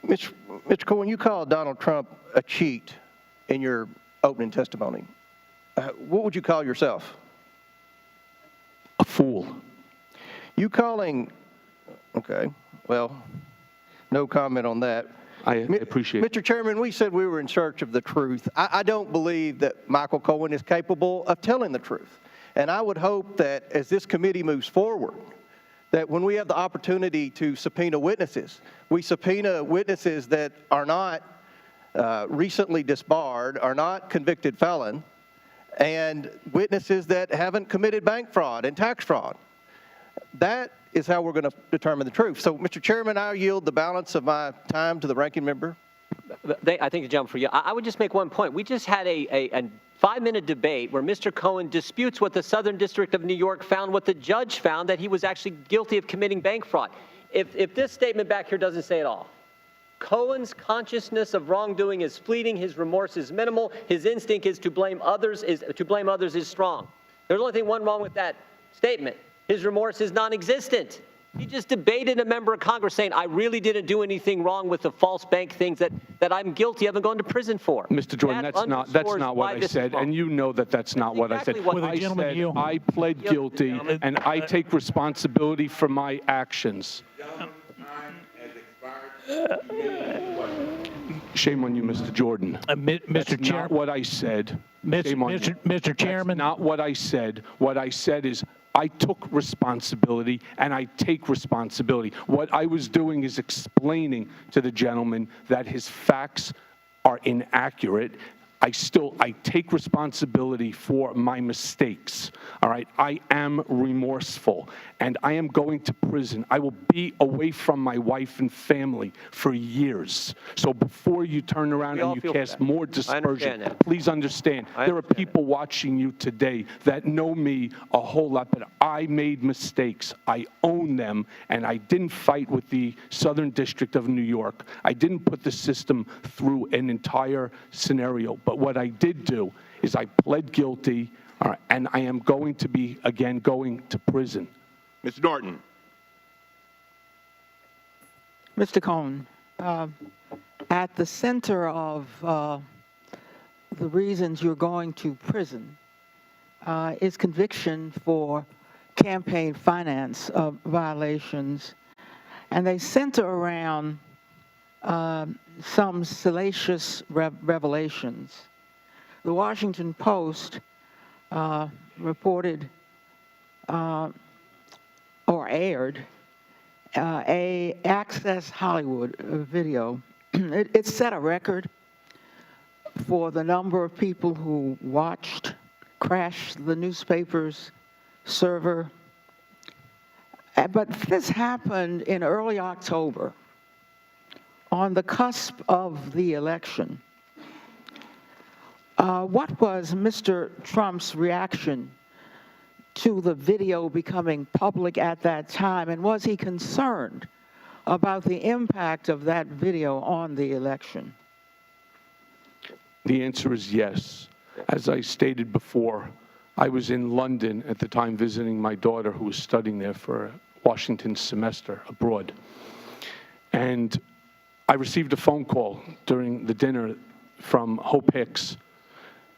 Mr. Cohen, you called Donald Trump a cheat in your opening testimony. What would you call yourself? A fool. You calling, okay, well, no comment on that. I appreciate it. Mr. Chairman, we said we were in search of the truth. I don't believe that Michael Cohen is capable of telling the truth. And I would hope that as this committee moves forward, that when we have the opportunity to subpoena witnesses, we subpoena witnesses that are not recently disbarred, are not convicted felon, and witnesses that haven't committed bank fraud and tax fraud. That is how we're going to determine the truth. So, Mr. Chairman, I yield the balance of my time to the ranking member. I think the jump for you. I would just make one point. We just had a 5-minute debate where Mr. Cohen disputes what the Southern District of New York found, what the judge found, that he was actually guilty of committing bank fraud. If this statement back here doesn't say it all, Cohen's consciousness of wrongdoing is fleeting, his remorse is minimal, his instinct is to blame others is strong. There's only one wrong with that statement. His remorse is non-existent. He just debated a member of Congress saying, I really didn't do anything wrong with the false bank things that I'm guilty of and going to prison for. Mr. Jordan, that's not what I said, and you know that that's not what I said. I pled guilty, and I take responsibility for my actions. Shame on you, Mr. Jordan. Mr. Chairman, not what I said. Mr. Chairman. That's not what I said. What I said is I took responsibility, and I take responsibility. What I was doing is explaining to the gentleman that his facts are inaccurate. I take responsibility for my mistakes, all right? I am remorseful, and I am going to prison. I will be away from my wife and family for years. So before you turn around We all and you feel cast that. more I understand dispersion, that. please understand, there are people watching you today that know me a whole lot, but I made mistakes. I own them, and I didn't fight with the Southern District of New York. I didn't put the system through an entire scenario. But what I did do is I pled guilty, and I am going to be, again, going to prison. Mr. Norton. Mr. Cohen, at the center of the reasons you're going to prison is conviction for campaign finance violations, and they center around some salacious revelations. The Washington Post reported or aired a Access Hollywood video. It set a record for the number of people who watched crash the newspaper's server. But this happened in early October, on the cusp of the election. What was Mr. Trump's reaction to the video becoming public at that time, and was he concerned about the impact of that video on the election? The answer is yes. As I stated before, I was in London at the time visiting my daughter who was studying there for a Washington semester abroad. And I received a phone call during the dinner from Hope Hicks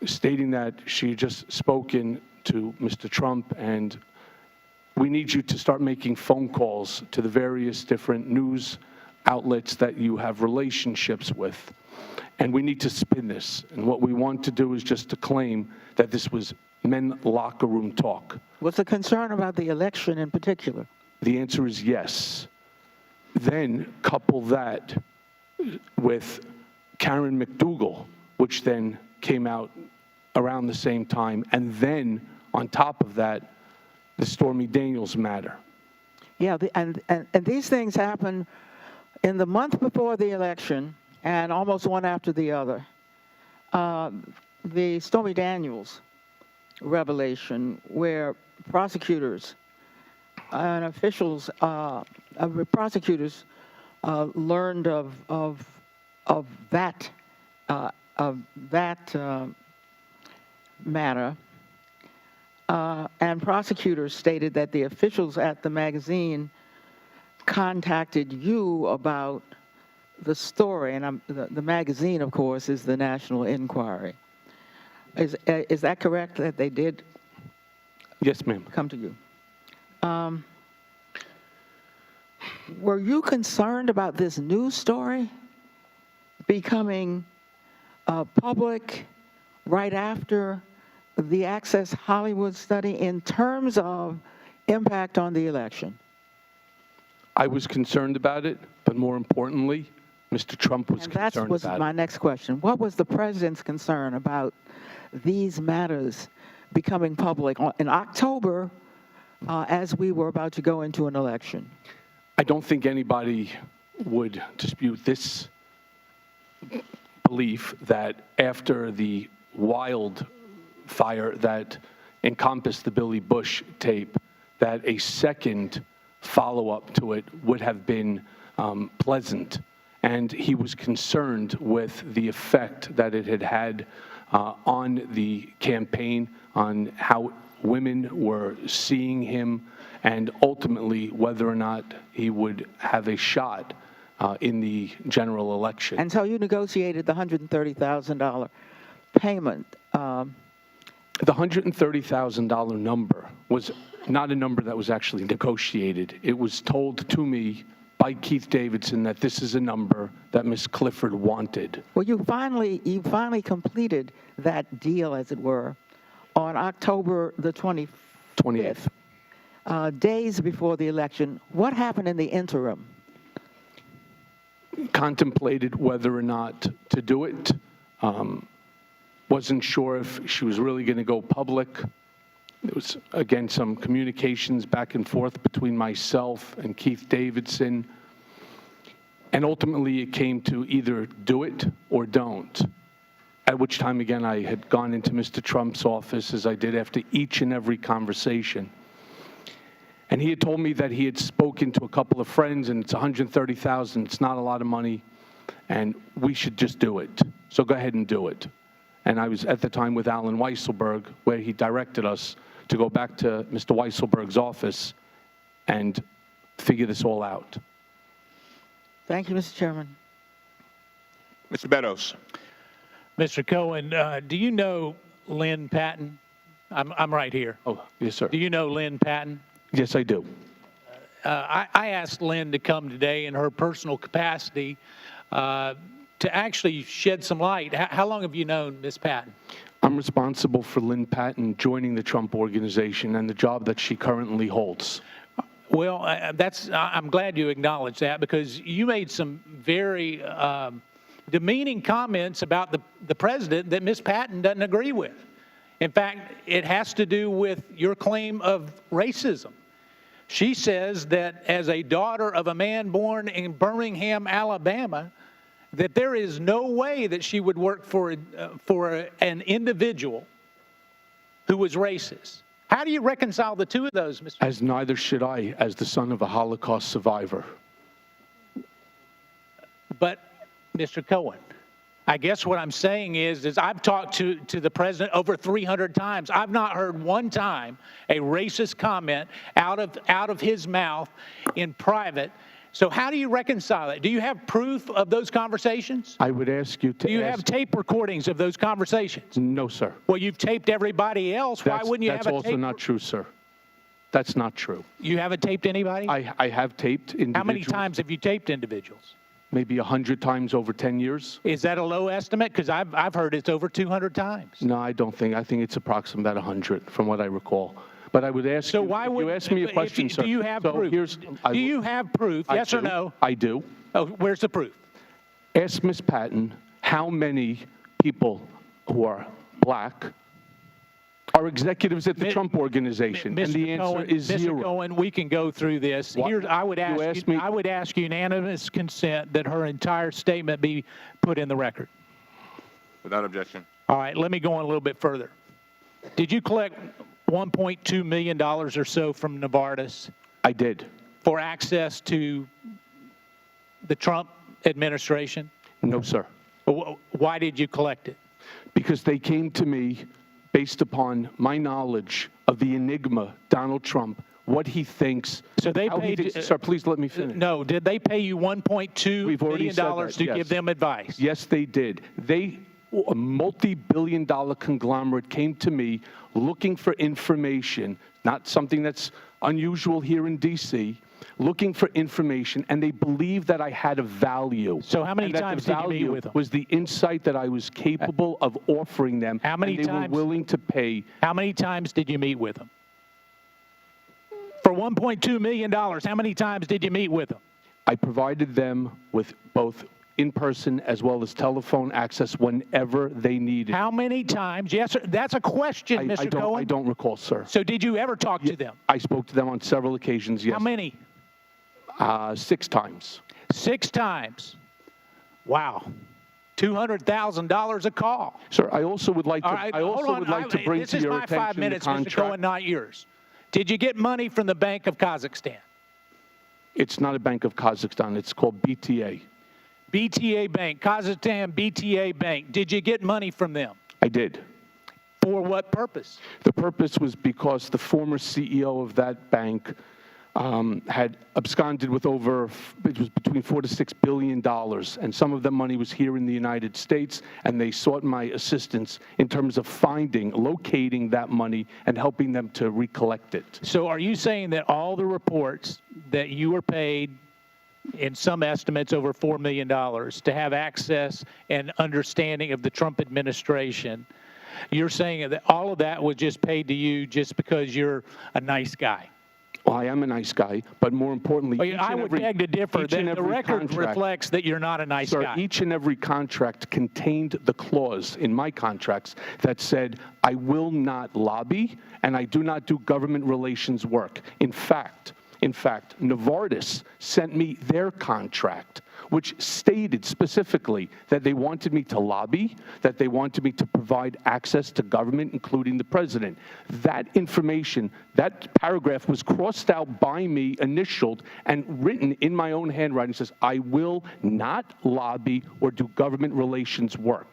stating that she had just spoken to Mr. Trump, and we need you to start making phone calls to the various different news outlets that you have relationships with. And we need to spin this. And what we want to do is just to claim that this was men locker room talk. Was the concern about the election in particular? The answer is yes. Then couple that with Karen McDougal, which then came out around the same time, and then on top of that, the Stormy Daniels matter. Yeah, and these things happen in the month before the election and almost one after the other. The Stormy Daniels revelation, where prosecutors and officials, prosecutors learned of that matter, and prosecutors stated that the officials at the magazine contacted you about the story, and the magazine, of course, is the National Enquiry. Is that correct, that they did? Yes, ma'am. Come to you. Were you concerned about this news story becoming public right after the Access Hollywood study in terms of impact on the election? I was concerned about it, but more importantly, Mr. Trump was And that concerned was about my it. next question. What was the president's concern about these matters becoming public in October as we were about to go into an election? I don't think anybody would dispute this belief that after the wildfire that encompassed the Billy Bush tape, that a second follow-up to it would have been pleasant. And he was concerned with the effect that it had had on the campaign, on how women were seeing him, and ultimately whether or not he would have a shot in the general election. And so you negotiated the $130,000 payment. The $130,000 number was not a number that was actually negotiated. It was told to me by Keith Davidson that this is a number that Ms. Clifford wanted. Well, you finally completed that deal, as it were, on October the 28th, days before the election. What happened in the interim? Contemplated whether or not to do it. Wasn't sure if she was really going to go public. There was, again, some communications back and forth between myself and Keith Davidson. And ultimately, it came to either do it or don't. At which time, again, I had gone into Mr. Trump's office, as I did after each and every conversation. And he had told me that he had spoken to a couple of friends, and it's $130,000. It's not a lot of money, and we should just do it. So go ahead and do it. And I was at the time with Alan Weisselberg, where he directed us to go back to Mr. Weisselberg's office and figure this all out. Thank you, Mr. Chairman. Mr. Beddoes. Mr. Cohen, do you know Lynn Patton? I'm right here. Oh, yes, sir. Do you know Lynn Patton? Yes, I do. I asked Lynn to come today in her personal capacity to actually shed some light. How long have you known Ms. Patton? I'm responsible for Lynn Patton joining the Trump Organization and the job that she currently holds. Well, I'm glad you acknowledge that, because you made some very demeaning comments about the president that Ms. Patton doesn't agree with. In fact, it has to do with your claim of racism. She says that as a daughter of a man born in Birmingham, Alabama, that there is no way that she would work for an individual who was racist. How do you reconcile the two of those, Mr. As neither should I, as the son of a Holocaust survivor. But, Mr. Cohen, I guess what I'm saying is I've talked to the president over 300 times. I've not heard one time a racist comment out of his mouth in private. So how do you reconcile it? Do you have proof of those conversations? I would ask you to Do you have tape recordings of those conversations? No, sir. Well, you've taped everybody else. Why wouldn't you have a tape? That's also not true, sir. That's not true. You haven't taped anybody? I have taped individuals. How many times have you taped individuals? Maybe 100 times over 10 years. Is that a low estimate? Because I've heard it's over 200 times. No, I don't think. I think it's approximately about 100 from what I recall. But I would ask so you, why would, you ask me a question, sir. Do you have so proof? Do you have proof, yes or no? I do. Oh, where's the proof? Ask Ms. Patton how many people who are black are executives at the Trump Organization, and the answer is zero. Mr. Cohen, we can go through this. Here, I would ask unanimous consent that her entire statement be put in the record. Without objection. All right, let me go on a little bit further. Did you collect $1.2 million or so from Novartis? I did. For access to the Trump administration? No, sir. Why did you collect it? Because they came to me based upon my knowledge of the enigma, Donald Trump, what he thinks. So they paid sir, please let me finish. No, did they pay you $1.2 million to give them advice? Yes, they did. A multi-billion-dollar conglomerate came to me looking for information, not something that's unusual here in D.C., looking for information, and they believed that I had a value. So how many times did you meet with them? Was the insight that I was capable of offering them, how many and they times, were willing to pay. How many times did you meet with them? For $1.2 million, how many times did you meet with them? I provided them with both in-person as well as telephone access whenever they needed. How many times? Yes, sir. That's a question, Mr. Cohen. I don't recall, sir. So did you ever talk to them? I spoke to them on several occasions, yes. How many? 6 times. 6 times. Wow. $200,000 a call. Sir, I also would like to. Right, I also would like to bring to your attention the contract. This is my 5 minutes, Mr. Cohen, not yours. Did you get money from the Bank of Kazakhstan? It's not a Bank of Kazakhstan. It's called BTA. BTA Bank, Kazakhstan BTA Bank. Did you get money from them? I did. For what purpose? The purpose was because the former CEO of that bank had absconded with it was between $4 to $6 billion, and some of that money was here in the United States, and they sought my assistance in terms of locating that money and helping them to recollect it. So are you saying that all the reports that you were paid, in some estimates over $4 million, to have access and understanding of the Trump administration, you're saying that all of that was just paid to you just because you're a nice guy? Well, I am a nice guy, but more importantly, Well, I would beg to differ. The record reflects that you're not a nice guy. Each and every contract contained the clause in my contracts that said, I will not lobby and I do not do government relations work. In fact, Novartis sent me their contract, which stated specifically that they wanted me to lobby, that they wanted me to provide access to government, including the president. That information, that paragraph was crossed out by me, initialed, and written in my own handwriting. It says, I will not lobby or do government relations work.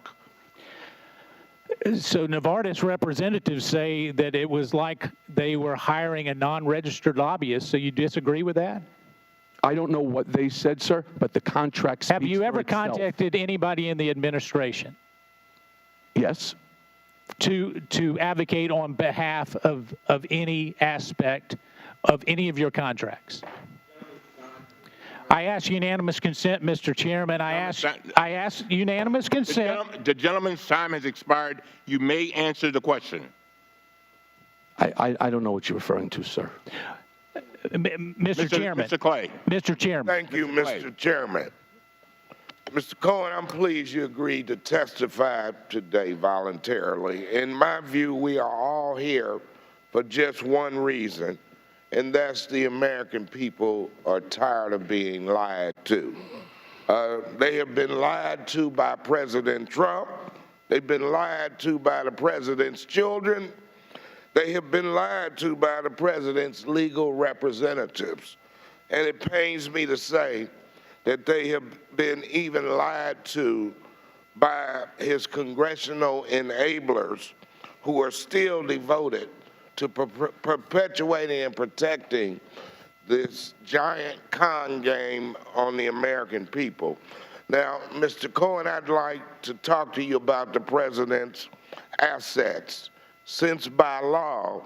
So Novartis representatives say that it was like they were hiring a non-registered lobbyist, so you disagree with that? I don't know what they said, sir, but the contract speaks Have you ever for itself. contacted anybody in the administration? Yes. To advocate on behalf of any aspect of any of your contracts? I ask unanimous consent, Mr. Chairman. I ask unanimous consent. The gentleman's time has expired. You may answer the question. I don't know what you're referring to, sir. Mr. Chairman. Mr. Clay. Mr. Chairman. Thank you, Mr. Chairman. Mr. Cohen, I'm pleased you agreed to testify today voluntarily. In my view, we are all here for just one reason, and that's the American people are tired of being lied to. They have been lied to by President Trump. They've been lied to by the president's children. They have been lied to by the president's legal representatives. And it pains me to say that they have been even lied to by his congressional enablers who are still devoted to perpetuating and protecting this giant con game on the American people. Now, Mr. Cohen, I'd like to talk to you about the president's assets. Since by law,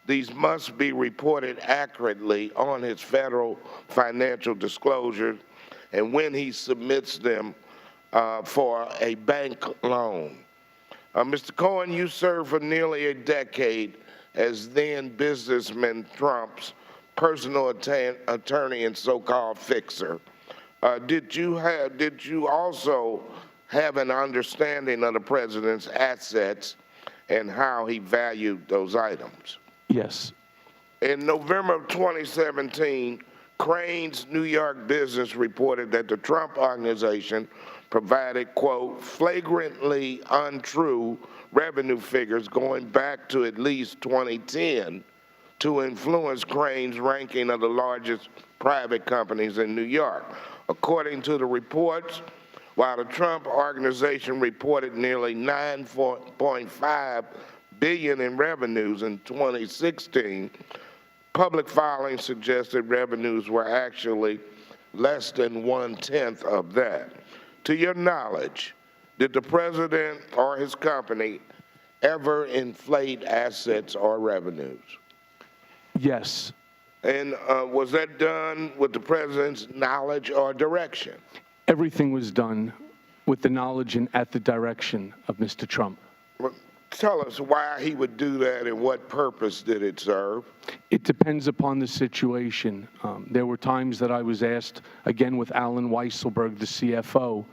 these must be reported accurately on his federal financial disclosures and when he submits them for a bank loan. Mr. Cohen, you served for nearly a decade as then businessman Trump's personal attorney and so-called fixer. Did you also have an understanding of the president's assets and how he valued those items? Yes. In November of 2017, Crain's New York Business reported that the Trump Organization provided, quote, flagrantly untrue revenue figures going back to at least 2010 to influence Crain's ranking of the largest private companies in New York. According to the reports, while the Trump Organization reported nearly $9.5 billion in revenues in 2016, public filings suggested revenues were actually less than 1/10 of that. To your knowledge, did the president or his company ever inflate assets or revenues? Yes. And was that done with the president's knowledge or direction? Everything was done with the knowledge and at the direction of Mr. Trump. Well, tell us why he would do that and what purpose did it serve? It depends upon the situation. There were times that I was asked, again with Alan Weisselberg, the CFO,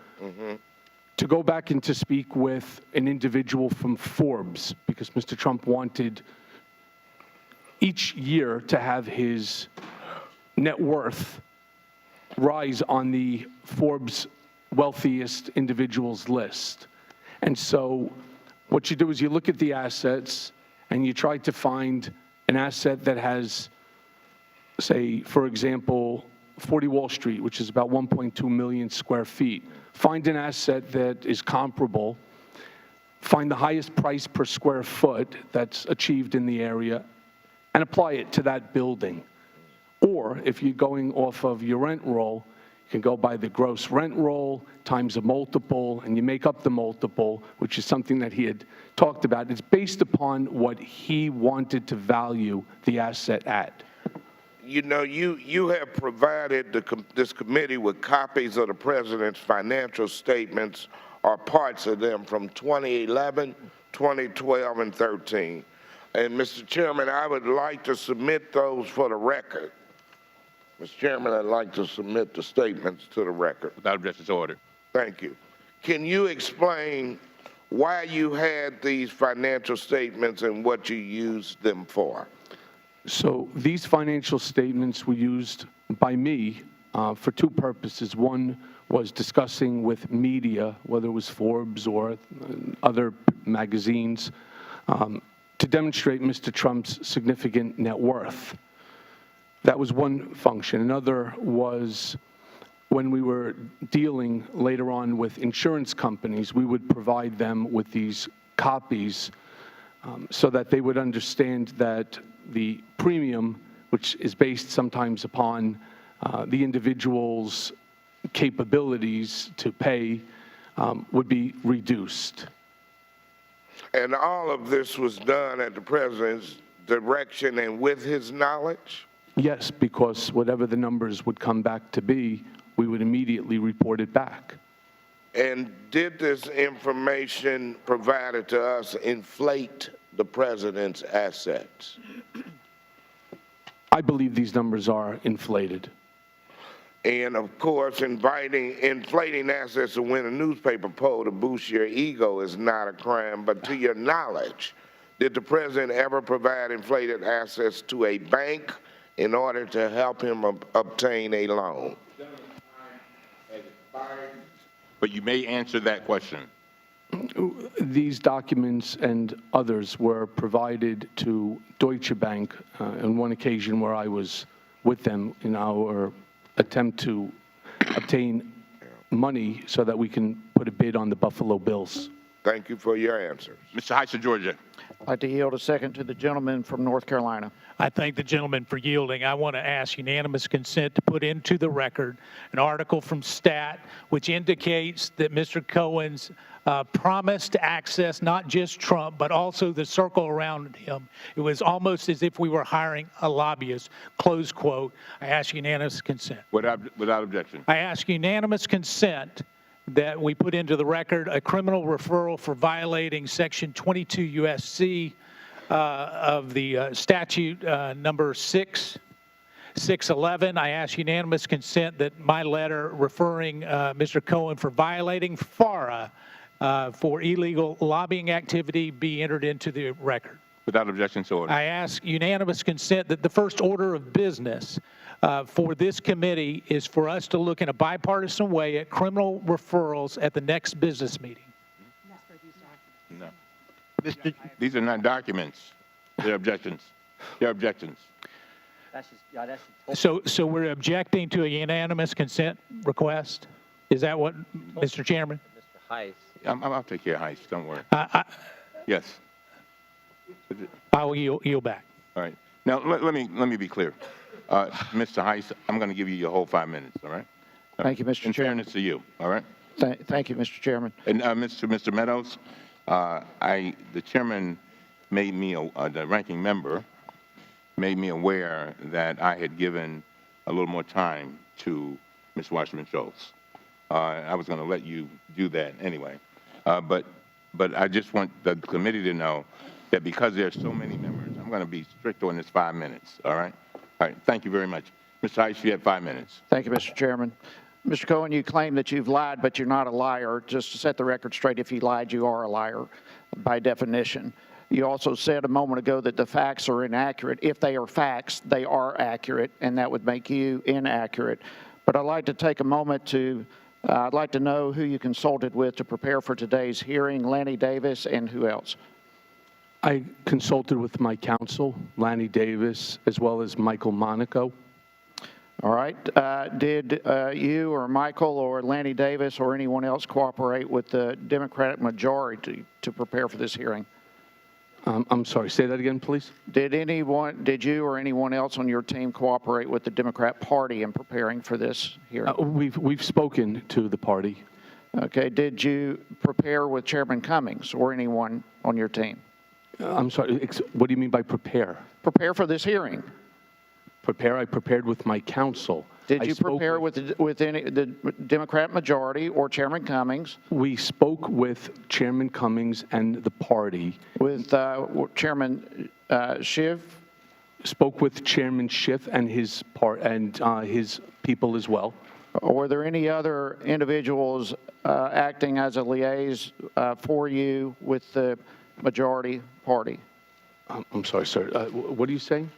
to go back and to speak with an individual from Forbes, because Mr. Trump wanted each year to have his net worth rise on the Forbes wealthiest individuals list. And so what you do is you look at the assets and you try to find an asset that has, say, for example, 40 Wall Street, which is about 1.2 million square feet. Find an asset that is comparable, find the highest price per square foot that's achieved in the area, and apply it to that building. Or if you're going off of your rent roll, you can go by the gross rent roll times a multiple, and you make up the multiple, which is something that he had talked about. It's based upon what he wanted to value the asset at. You know, you have provided this committee with copies of the president's financial statements or parts of them from 2011, 2012, and 13. And Mr. Chairman, I would like to submit those for the record. Mr. Chairman, I'd like to submit the statements to the record. Without objection to order. Thank you. Can you explain why you had these financial statements and what you used them for? So these financial statements were used by me for two purposes. One was discussing with media, whether it was Forbes or other magazines, to demonstrate Mr. Trump's significant net worth. That was one function. Another was when we were dealing later on with insurance companies, we would provide them with these copies so that they would understand that the premium, which is based sometimes upon the individual's capabilities to pay, would be reduced. And all of this was done at the president's direction and with his knowledge? Yes, because whatever the numbers would come back to be, we would immediately report it back. And did this information provided to us inflate the president's assets? I believe these numbers are inflated. And of course, inflating assets to win a newspaper poll to boost your ego is not a crime, but to your knowledge, did the president ever provide inflated assets to a bank in order to help him obtain a loan? But you may answer that question. These documents and others were provided to Deutsche Bank on one occasion where I was with them in our attempt to obtain money so that we can put a bid on the Buffalo Bills. Thank you for your answers. Mr. Heiss of Georgia. I'd like to yield a second to the gentleman from North Carolina. I thank the gentleman for yielding. I want to ask unanimous consent to put into the record an article from STAT which indicates that Mr. Cohen's promised to access not just Trump, but also the circle around him. It was almost as if we were hiring a lobbyist, close quote. I ask unanimous consent. Without objection. I ask unanimous consent that we put into the record a criminal referral for violating Section 22 U.S.C. Of the statute number 611. I ask unanimous consent that my letter referring Mr. Cohen for violating FARA for illegal lobbying activity be entered into the record. Without objection to order. I ask unanimous consent that the first order of business for this committee is for us to look in a bipartisan way at criminal referrals at the next business meeting. No. These are not documents. They're objections. They're objections. So we're objecting to a unanimous consent request? Is that what, Mr. Chairman? Mr. Heiss. I'll take care of Heiss. Don't worry. Yes. I will yield back. All right. Now, let me be clear. Mr. Heiss, I'm going to give you your whole 5 minutes, all right? Thank you, Mr. Chairman. In fairness to you, all right? Thank you, Mr. Chairman. And Mr. Meadows, the chairman made me, the ranking member, made me aware that I had given a little more time to Ms. Wasserman Schultz. I was going to let you do that anyway. But I just want the committee to know that because there are so many members, I'm going to be strict on this 5 minutes, all right? All right, thank you very much. Mr. Heiss, you have 5 minutes. Thank you, Mr. Chairman. Mr. Cohen, you claim that you've lied, but you're not a liar. Just to set the record straight, if you lied, you are a liar by definition. You also said a moment ago that the facts are inaccurate. If they are facts, they are accurate, and that would make you inaccurate. But I'd like to take a moment to, I'd like to know who you consulted with to prepare for today's hearing, Lanny Davis and who else? I consulted with my counsel, Lanny Davis, as well as Michael Monaco. All right. Did you or Michael or Lanny Davis or anyone else cooperate with the Democratic majority to prepare for this hearing? I'm sorry, say that again, please. Did you or anyone else on your team cooperate with the Democrat Party in preparing for this hearing? We've spoken to the party. Okay. Did you prepare with Chairman Cummings or anyone on your team? I'm sorry, what do you mean by prepare? Prepare for this hearing. prepare. I prepared with my counsel. Did I you spoke prepare with the Democrat majority or Chairman Cummings? We spoke with Chairman Cummings and the party. With Chairman Schiff? Spoke with Chairman Schiff and his his people as well. Were there any other individuals acting as a liaison for you with the majority party? I'm sorry, sir. What are you saying?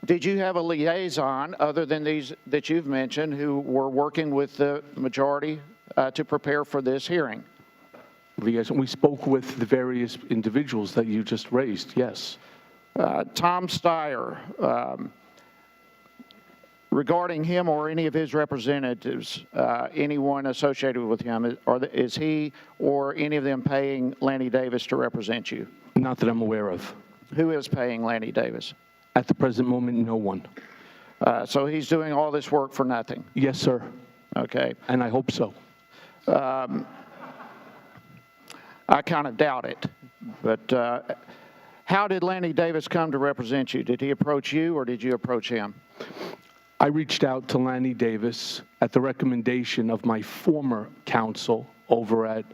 Did you have a liaison other than these that you've mentioned who were working with the majority to prepare for this hearing? Liaison. We spoke with the various individuals that you just raised, yes. Tom Steyer, regarding him or any of his representatives, anyone associated with him, is he or any of them paying Lanny Davis to represent you? Not that I'm aware of. Who is paying Lanny Davis? At the present moment, no one. So he's doing all this work for nothing? Yes, sir. Okay. And I hope so. I kind of doubt it. But how did Lanny Davis come to represent you? Did he approach you or did you approach him? I reached out to Lanny Davis at the recommendation of my former counsel over at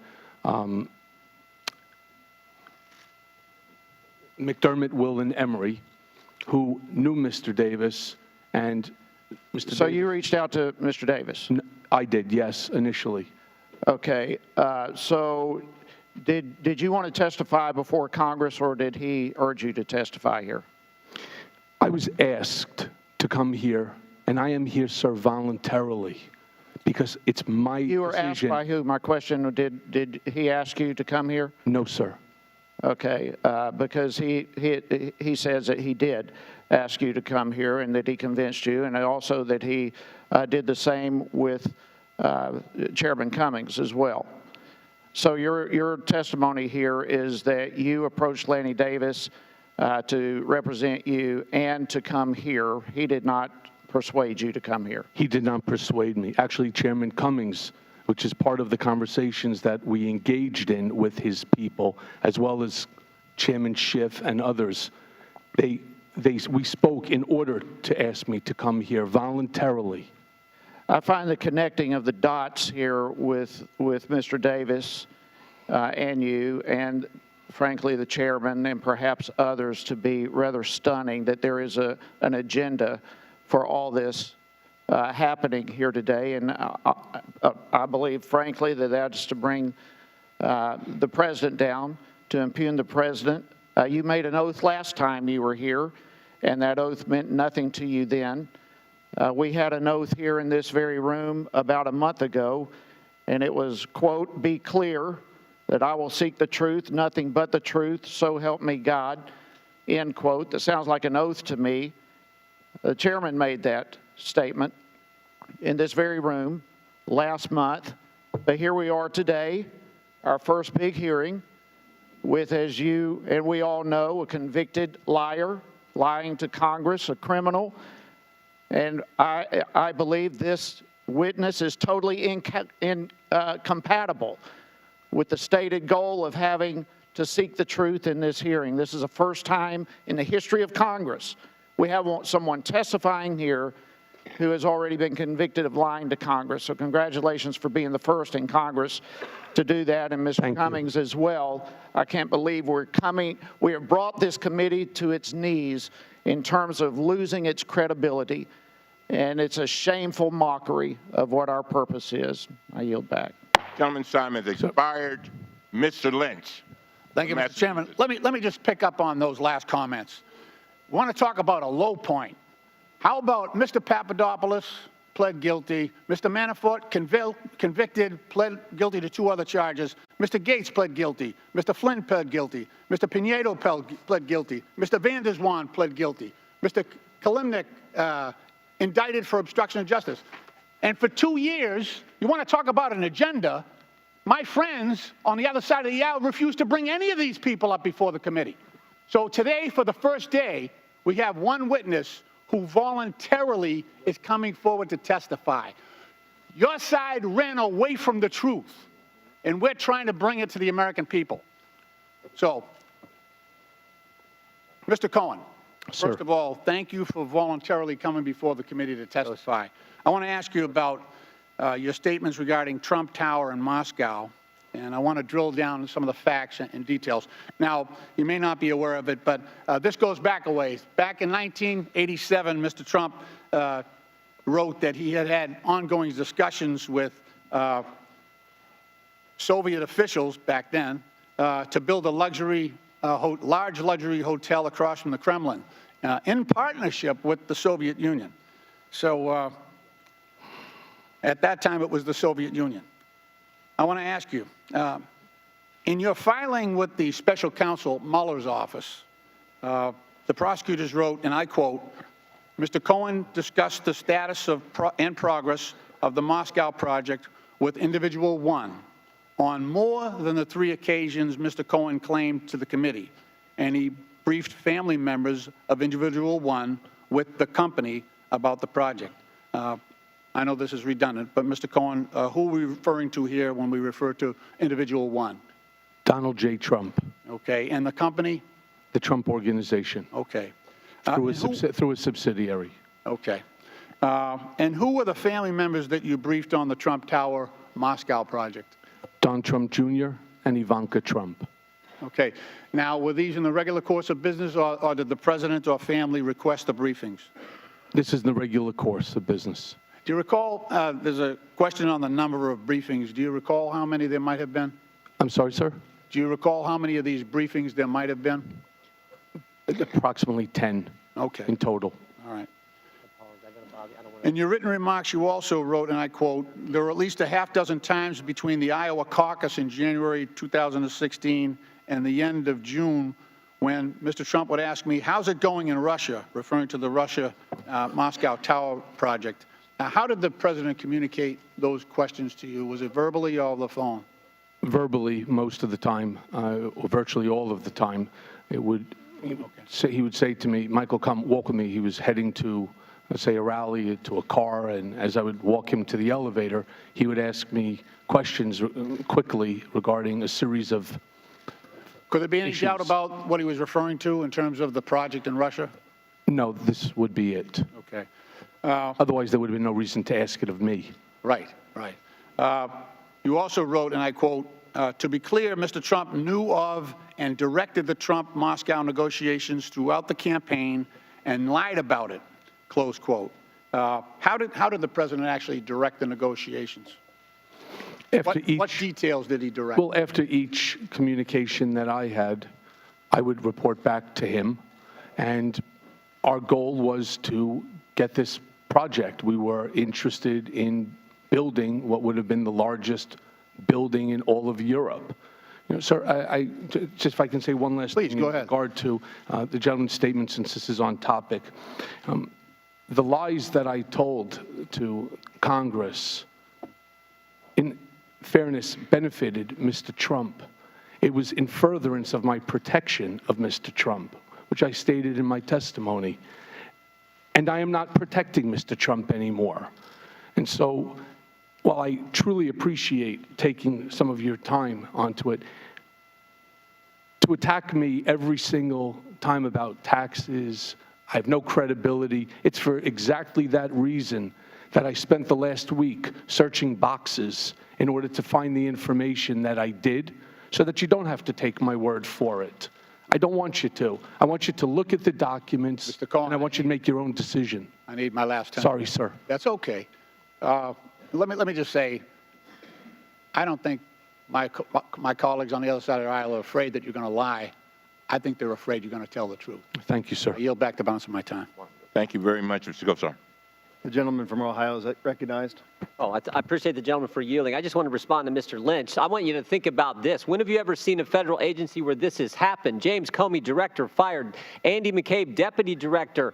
McDermott, Will, and Emery, who knew Mr. Davis and Mr. So you reached out to Mr. Davis? I did, yes, initially. Okay. So did you want to testify before Congress, or did he urge you to testify here? I was asked to come here, and I am here, sir, voluntarily, because it's my decision. You were asked by who? My question, did he ask you to come here? No, sir. Okay, because he says that he did ask you to come here and that he convinced you, and also that he did the same with Chairman Cummings as well. So your testimony here is that you approached Lanny Davis to represent you and to come here. He did not persuade you to come here. He did not persuade me. Actually, Chairman Cummings, which is part of the conversations that we engaged in with his people, as well as Chairman Schiff and others, we spoke in order to ask me to come here voluntarily. I find the connecting of the dots here with Mr. Davis and you, and frankly the chairman and perhaps others, to be rather stunning that there is an agenda for all this happening here today. And I believe, frankly, that that's to bring the president down, to impugn the president. You made an oath last time you were here, and that oath meant nothing to you then. We had an oath here in this very room about a month ago, and it was, quote, "Be clear that I will seek the truth, nothing but the truth, so help me God," end quote. That sounds like an oath to me. The chairman made that statement in this very room last month. But here we are today, our first big hearing with, as you and we all know, a convicted liar, lying to Congress, a criminal. And I believe this witness is totally incompatible with the stated goal of having to seek the truth in this hearing. This is the first time in the history of Congress we have someone testifying here who has already been convicted of lying to Congress. So congratulations for being the first in Congress to do that, and Mr. Cummings as well. I can't believe we have brought this committee to its knees in terms of losing its credibility, and it's a shameful mockery of what our purpose is. I yield back. Gentleman's time has expired. Mr. Lynch. Thank you, Mr. Chairman. Let me just pick up on those last comments. We want to talk about a low point. How about Mr. Papadopoulos pled guilty, Mr. Manafort convicted, pled guilty to 2 other charges, Mr. Gates pled guilty, Mr. Flynn pled guilty, Mr. Pinedo pled guilty, Mr. Van der Zwaan pled guilty, Mr. Kalimnik indicted for obstruction of justice. And for 2 years, you want to talk about an agenda, my friends on the other side of the aisle refused to bring any of these people up before the committee. So today, for the first day, we have one witness who voluntarily is coming forward to testify. Your side ran away from the truth, and we're trying to bring it to the American people. So, Mr. Cohen, First of all, thank you for voluntarily coming before the committee to testify. I want to ask you about your statements regarding Trump Tower in Moscow, and I want to drill down on some of the facts and details. Now, you may not be aware of it, but this goes back a ways. Back in 1987, Mr. Trump wrote that he had ongoing discussions with Soviet officials back then to build a large luxury hotel across from the Kremlin in partnership with the Soviet Union. So at that time, it was the Soviet Union. I want to ask you, in your filing with the special counsel Mueller's office, the prosecutors wrote, and I quote, Mr. Cohen discussed the status and progress of the Moscow project with individual one on more than the 3 occasions Mr. Cohen claimed to the committee, and he briefed family members of individual one with the company about the project. I know this is redundant, but Mr. Cohen, who are we referring to here when we refer to individual one? Donald J. Trump. Okay, and the company? The Trump Organization. Okay. Through a subsidiary. Okay. And who were the family members that you briefed on the Trump Tower Moscow project? Don Trump Jr. and Ivanka Trump. Okay. Now, were these in the regular course of business, or did the president or family request the briefings? This is the regular course of business. Do you recall, there's a question on the number of briefings. Do you recall how many there might have been? I'm sorry, sir? Do you recall how many of these briefings there might have been? Approximately 10 in total. All right. In your written remarks, you also wrote, and I quote, there were at least a half dozen times between the Iowa caucus in January 2016 and the end of June when Mr. Trump would ask me, how's it going in Russia, referring to the Russia Moscow Tower project. How did the president communicate those questions to you? Was it verbally or the phone? Verbally, most of the time, or virtually all of the time. He would say to me, Michael, come walk with me. He was heading to, let's say, a rally, to a car, and as I would walk him to the elevator, he would ask me questions quickly regarding a series of Could there be any doubt about what he was referring to in terms of the project in Russia? No, this would be it. Okay. Otherwise, there would have been no reason to ask it of me. Right, right. You also wrote, and I quote, to be clear, Mr. Trump knew of and directed the Trump-Moscow negotiations throughout the campaign and lied about it, close quote. How did the president actually direct the negotiations? What details did he direct? Well, after each communication that I had, I would report back to him, and our goal was to get this project. We were interested in building what would have been the largest building in all of Europe. You know, sir, just if I can say one last thing in regard to the gentleman's statement, since this is on topic. The lies that I told to Congress, in fairness, benefited Mr. Trump. It was in furtherance of my protection of Mr. Trump, which I stated in my testimony. And I am not protecting Mr. Trump anymore. And so, while I truly appreciate taking some of your time onto it, to attack me every single time about taxes, I have no credibility. It's for exactly that reason that I spent the last week searching boxes in order to find the information that I did, so that you don't have to take my word for it. I don't want you to. I want you to look at the documents, Mr. Cohen, and I want you to make your own decision. I need my last 10 Sorry, sir. That's okay. Let me just say, I don't think my colleagues on the other side of the aisle are afraid that you're going to lie. I think they're afraid you're going to tell the truth. Thank you, sir. I yield back the balance of my time. Thank you very much, Mr. Gosar. The gentleman from Ohio is recognized. Oh, I appreciate the gentleman for yielding. I just want to respond to Mr. Lynch. I want you to think about this. When have you ever seen a federal agency where this has happened? James Comey, director, fired. Andy McCabe, deputy director,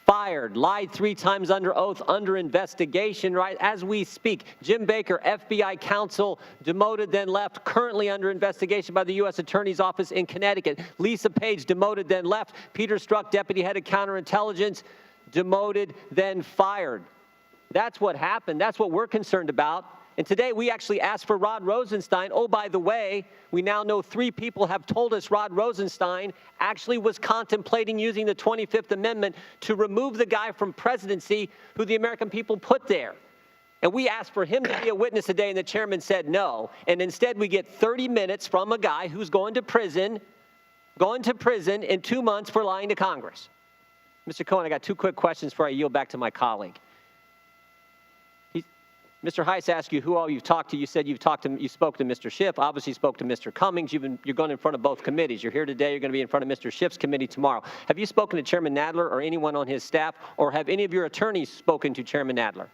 fired. Lied 3 times under oath, under investigation, right, as we speak. Jim Baker, FBI counsel, demoted, then left, currently under investigation by the U.S. Attorney's Office in Connecticut. Lisa Page, demoted, then left. Peter Strzok, deputy head of counterintelligence, demoted, then fired. That's what happened. That's what we're concerned about. And today we actually asked for Rod Rosenstein. Oh, by the way, we now know 3 people have told us Rod Rosenstein actually was contemplating using the 25th Amendment to remove the guy from presidency who the American people put there. And we asked for him to be a witness today, and the chairman said no. And instead we get 30 minutes from a guy who's going to prison in 2 months for lying to Congress. Mr. Cohen, I got 2 quick questions before I yield back to my colleague. Mr. Heiss asked you who all you've talked to. You said you spoke to Mr. Schiff. Obviously, you spoke to Mr. Cummings. You're going in front of both committees. You're here today. You're going to be in front of Mr. Schiff's committee tomorrow. Have you spoken to Chairman Nadler or anyone on his staff, or have any of your attorneys spoken to Chairman Nadler?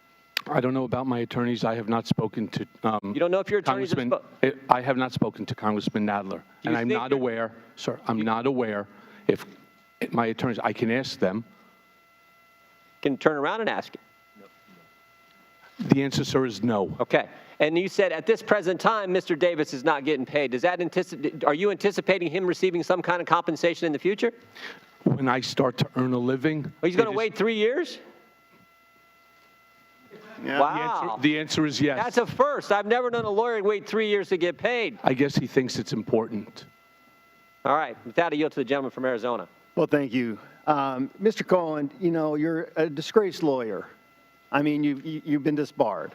I don't know about my attorneys. I have not spoken to. You don't know if your attorneys have spoken? I have not spoken to Congressman Nadler, and I'm not aware, sir. I'm not aware if my attorneys. I can ask them. Can turn around and ask him. The answer, sir, is no. Okay. And you said at this present time, Mr. Davis is not getting paid. Does that are you anticipating him receiving some kind of compensation in the future? When I start to earn a living. Oh, he's going to wait 3 years? Yeah. Wow. The answer is yes. That's a first. I've never known a lawyer wait 3 years to get paid. I guess he thinks it's important. All right. With that, I yield to the gentleman from Arizona. Well, thank you. Mr. Cohen, you know, you're a disgraced lawyer. I mean, you've been disbarred.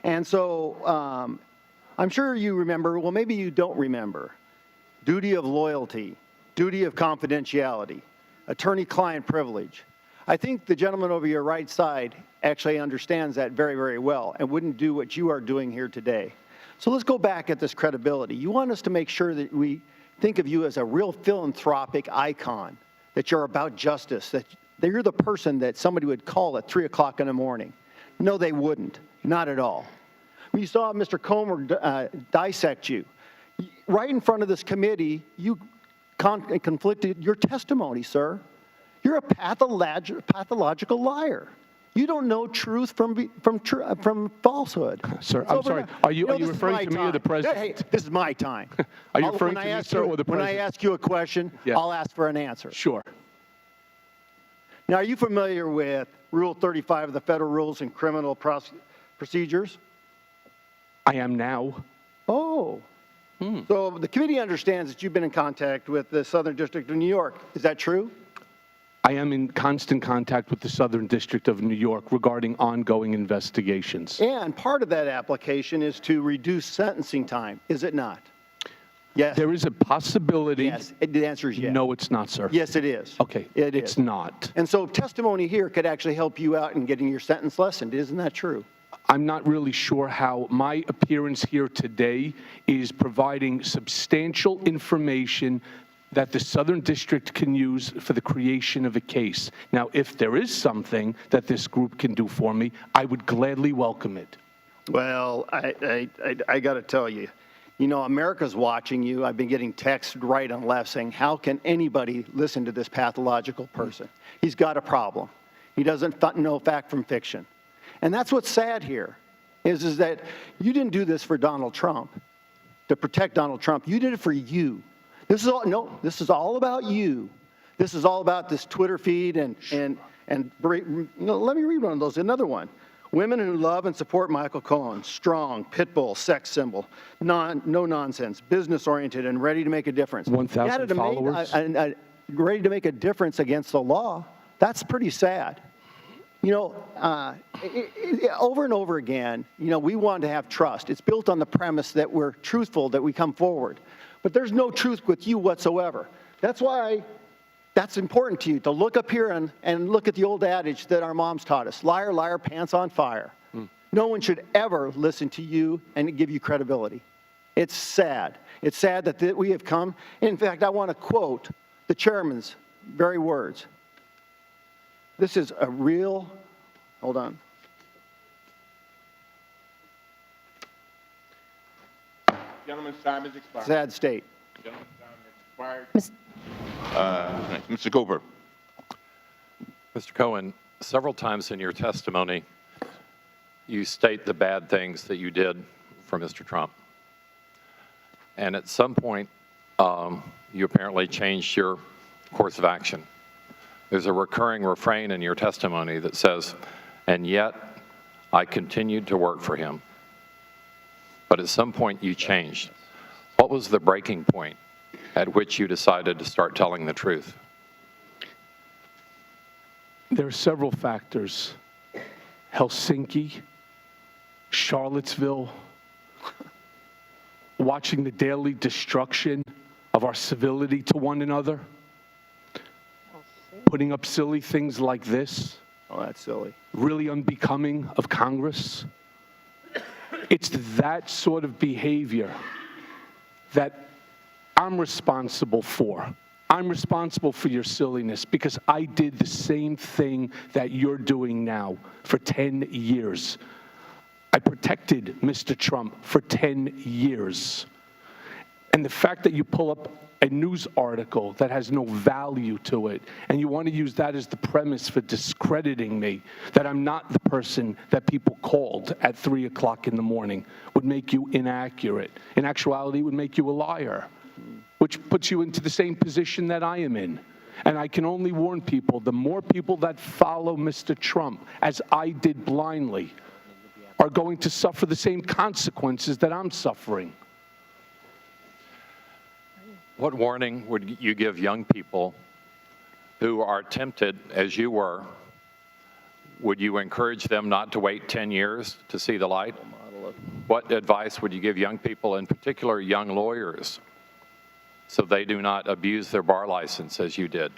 And so I'm sure you remember, well, maybe you don't remember, duty of loyalty, duty of confidentiality, attorney-client privilege. I think the gentleman over your right side actually understands that very, very well and wouldn't do what you are doing here today. So let's go back at this credibility. You want us to make sure that we think of you as a real philanthropic icon, that you're about justice, that you're the person that somebody would call at 3 o'clock in the morning. No, they wouldn't. Not at all. When you saw Mr. Comer dissect you, right in front of this committee, you conflicted your testimony, sir. You're a pathological liar. You don't know truth from falsehood. Sir, I'm sorry. Are you referring to me or the president? Hey, this is my time. Are you referring to me, sir, or the president? When I ask you a question, yes. I'll ask for an answer. Sure. Now, are you familiar with Rule 35 of the Federal Rules and Criminal Procedures? I am now. Oh. So the committee understands that you've been in contact with the Southern District of New York. Is that true? I am in constant contact with the Southern District of New York regarding ongoing investigations. And part of that application is to reduce sentencing time, is it not? Yes. There is a possibility. Yes. The answer is yes. No, it's not, sir. Yes, it is. Okay. It's not. And so testimony here could actually help you out in getting your sentence lessened. Isn't that true? I'm not really sure how my appearance here today is providing substantial information that the Southern District can use for the creation of a case. Now, if there is something that this group can do for me, I would gladly welcome it. Well, I got to tell you, you know, America's watching you. I've been getting texts right and left saying, how can anybody listen to this pathological person? He's got a problem. He doesn't know fact from fiction. And that's what's sad here, is that you didn't do this for Donald Trump, to protect Donald Trump. You did it for you. This is all about you. This is all about this Twitter feed and you know, let me read one of those, another one. Women who love and support Michael Cohen, strong, pit bull, sex symbol, no nonsense, business-oriented, and ready to make a difference. 1,000 followers? Ready to make a difference against the law. That's pretty sad. You know, over and over again, you know, we want to have trust. It's built on the premise that we're truthful, that we come forward. But there's no truth with you whatsoever. That's why that's important to you, to look up here and look at the old adage that our moms taught us, liar, liar, pants on fire. No one should ever listen to you and give you credibility. It's sad. It's sad that we have come. In fact, I want to quote the chairman's very words. This is a real, hold on. Gentleman's time is expired. Sad state. Gentleman's time is expired. Mr. Cooper. Mr. Cohen, several times in your testimony, you state the bad things that you did for Mr. Trump. And at some point, you apparently changed your course of action. There's a recurring refrain in your testimony that says, and yet I continued to work for him. But at some point you changed. What was the breaking point at which you decided to start telling the truth? There are several factors. Helsinki, Charlottesville, watching the daily destruction of our civility to one another, putting up silly things like this. Oh, that's silly. Really unbecoming of Congress. It's that sort of behavior that I'm responsible for. I'm responsible for your silliness because I did the same thing that you're doing now for 10 years. I protected Mr. Trump for 10 years. And the fact that you pull up a news article that has no value to it, and you want to use that as the premise for discrediting me, that I'm not the person that people called at 3 o'clock in the morning, would make you inaccurate. In actuality, it would make you a liar, which puts you into the same position that I am in. And I can only warn people, the more people that follow Mr. Trump, as I did blindly, are going to suffer the same consequences that I'm suffering. What warning would you give young people who are tempted, as you were? Would you encourage them not to wait 10 years to see the light? What advice would you give young people, in particular young lawyers, so they do not abuse their bar license as you did?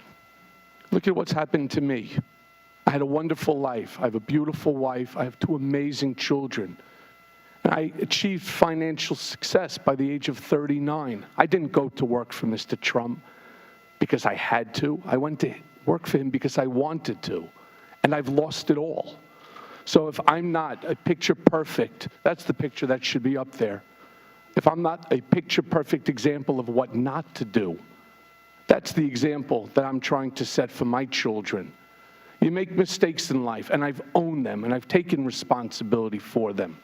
Look at what's happened to me. I had a wonderful life. I have a beautiful wife. I have 2 amazing children. I achieved financial success by the age of 39. I didn't go to work for Mr. Trump because I had to. I went to work for him because I wanted to. And I've lost it all. So if I'm not a picture perfect, that's the picture that should be up there. If I'm not a picture perfect example of what not to do, that's the example that I'm trying to set for my children. You make mistakes in life, and I've owned them, and I've taken responsibility for them.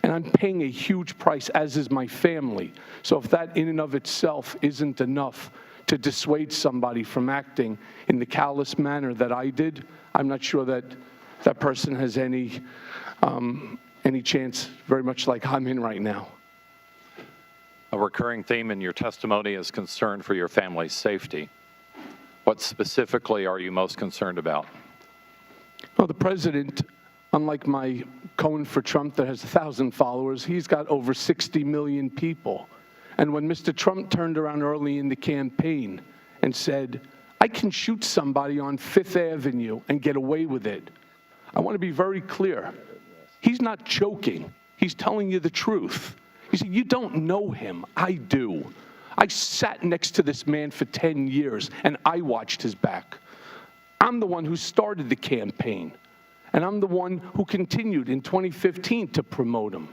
And I'm paying a huge price, as is my family. So if that in and of itself isn't enough to dissuade somebody from acting in the callous manner that I did, I'm not sure that that person has any chance, very much like I'm in right now. A recurring theme in your testimony is concern for your family's safety. What specifically are you most concerned about? Well, the president, unlike my Cohen for Trump that has 1,000 followers, he's got over 60 million people. And when Mr. Trump turned around early in the campaign and said, I can shoot somebody on Fifth Avenue and get away with it, I want to be very clear. He's not joking. He's telling you the truth. You see, you don't know him. I do. I sat next to this man for 10 years, and I watched his back. I'm the one who started the campaign. And I'm the one who continued in 2015 to promote him.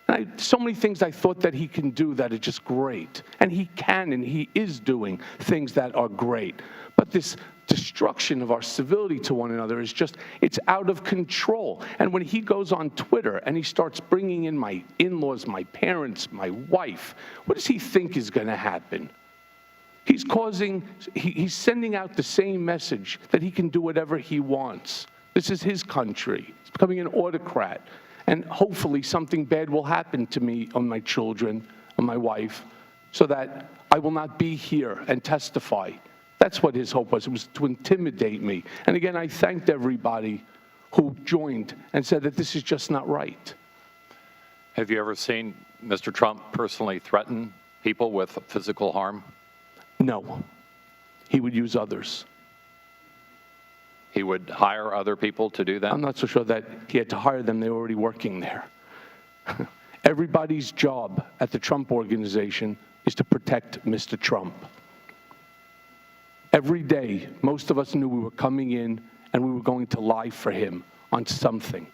And so many things I thought that he can do that are just great. And he can, and he is doing things that are great. But this destruction of our civility to one another is just, it's out of control. And when he goes on Twitter and he starts bringing in my in-laws, my parents, my wife, what does he think is going to happen? He's sending out the same message that he can do whatever he wants. This is his country. He's becoming an autocrat. And hopefully something bad will happen to me and my children and my wife so that I will not be here and testify. That's what his hope was. It was to intimidate me. And again, I thanked everybody who joined and said that this is just not right. Have you ever seen Mr. Trump personally threaten people with physical harm? No. He would use others. He would hire other people to do that? I'm not so sure that he had to hire them. They were already working there. Everybody's job at the Trump Organization is to protect Mr. Trump. Every day, most of us knew we were coming in and we were going to lie for him on something.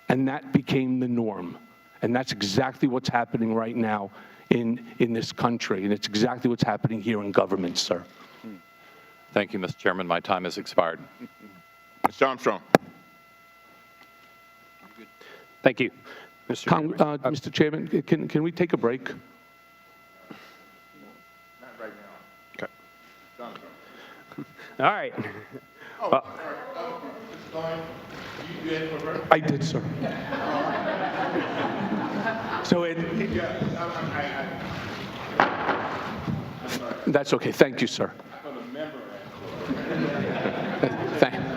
And that became the norm. And that's exactly what's happening right now in this country. And it's exactly what's happening here in government, sir. Thank you, Mr. Chairman. My time has expired. Mr. Armstrong. Thank you. Mr. Chairman, can we take a break? Not right now. Okay. All right. Oh, sorry. I did, sir. So that's okay. Thank you, sir.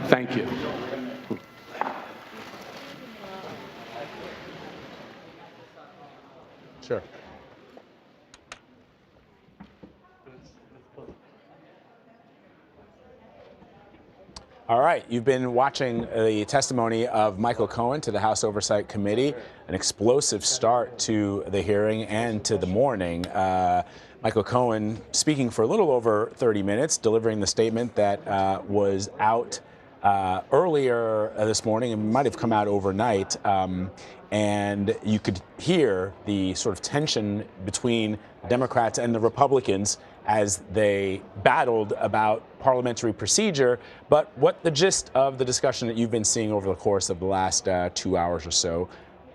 Thank you. Sure. All right, you've been watching the testimony of Michael Cohen to the House Oversight Committee, an explosive start to the hearing and to the morning. Michael Cohen speaking for a little over 30 minutes, delivering the statement that was out earlier this morning and might have come out overnight. And you could hear the sort of tension between the Democrats and the Republicans as they battled about parliamentary procedure. But what the gist of the discussion that you've been seeing over the course of the last 2 hours or so,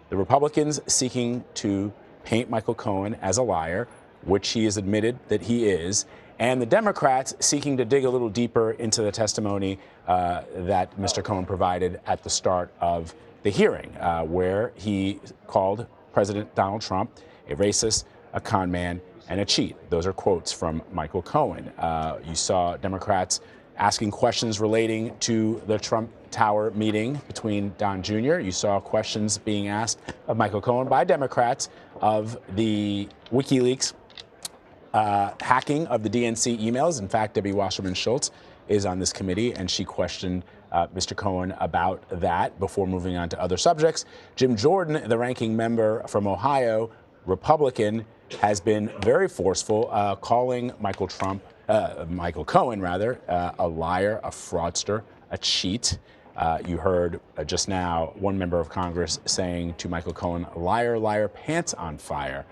the Republicans seeking to paint Michael Cohen as a liar, which he has admitted that he is, and the Democrats seeking to dig a little deeper into the testimony that Mr. Cohen provided at the start of the hearing, where he called President Donald Trump a racist, a con man, and a cheat. Those are quotes from Michael Cohen. You saw Democrats asking questions relating to the Trump Tower meeting between Don Jr. You saw questions being asked of Michael Cohen by Democrats of the WikiLeaks hacking of the DNC emails. In fact, Debbie Wasserman Schultz is on this committee, and she questioned Mr. Cohen about that before moving on to other subjects. Jim Jordan, the ranking member from Ohio, Republican, has been very forceful, calling Michael Cohen, a liar, a fraudster, a cheat. You heard just now one member of Congress saying to Michael Cohen, liar, liar, pants on fire,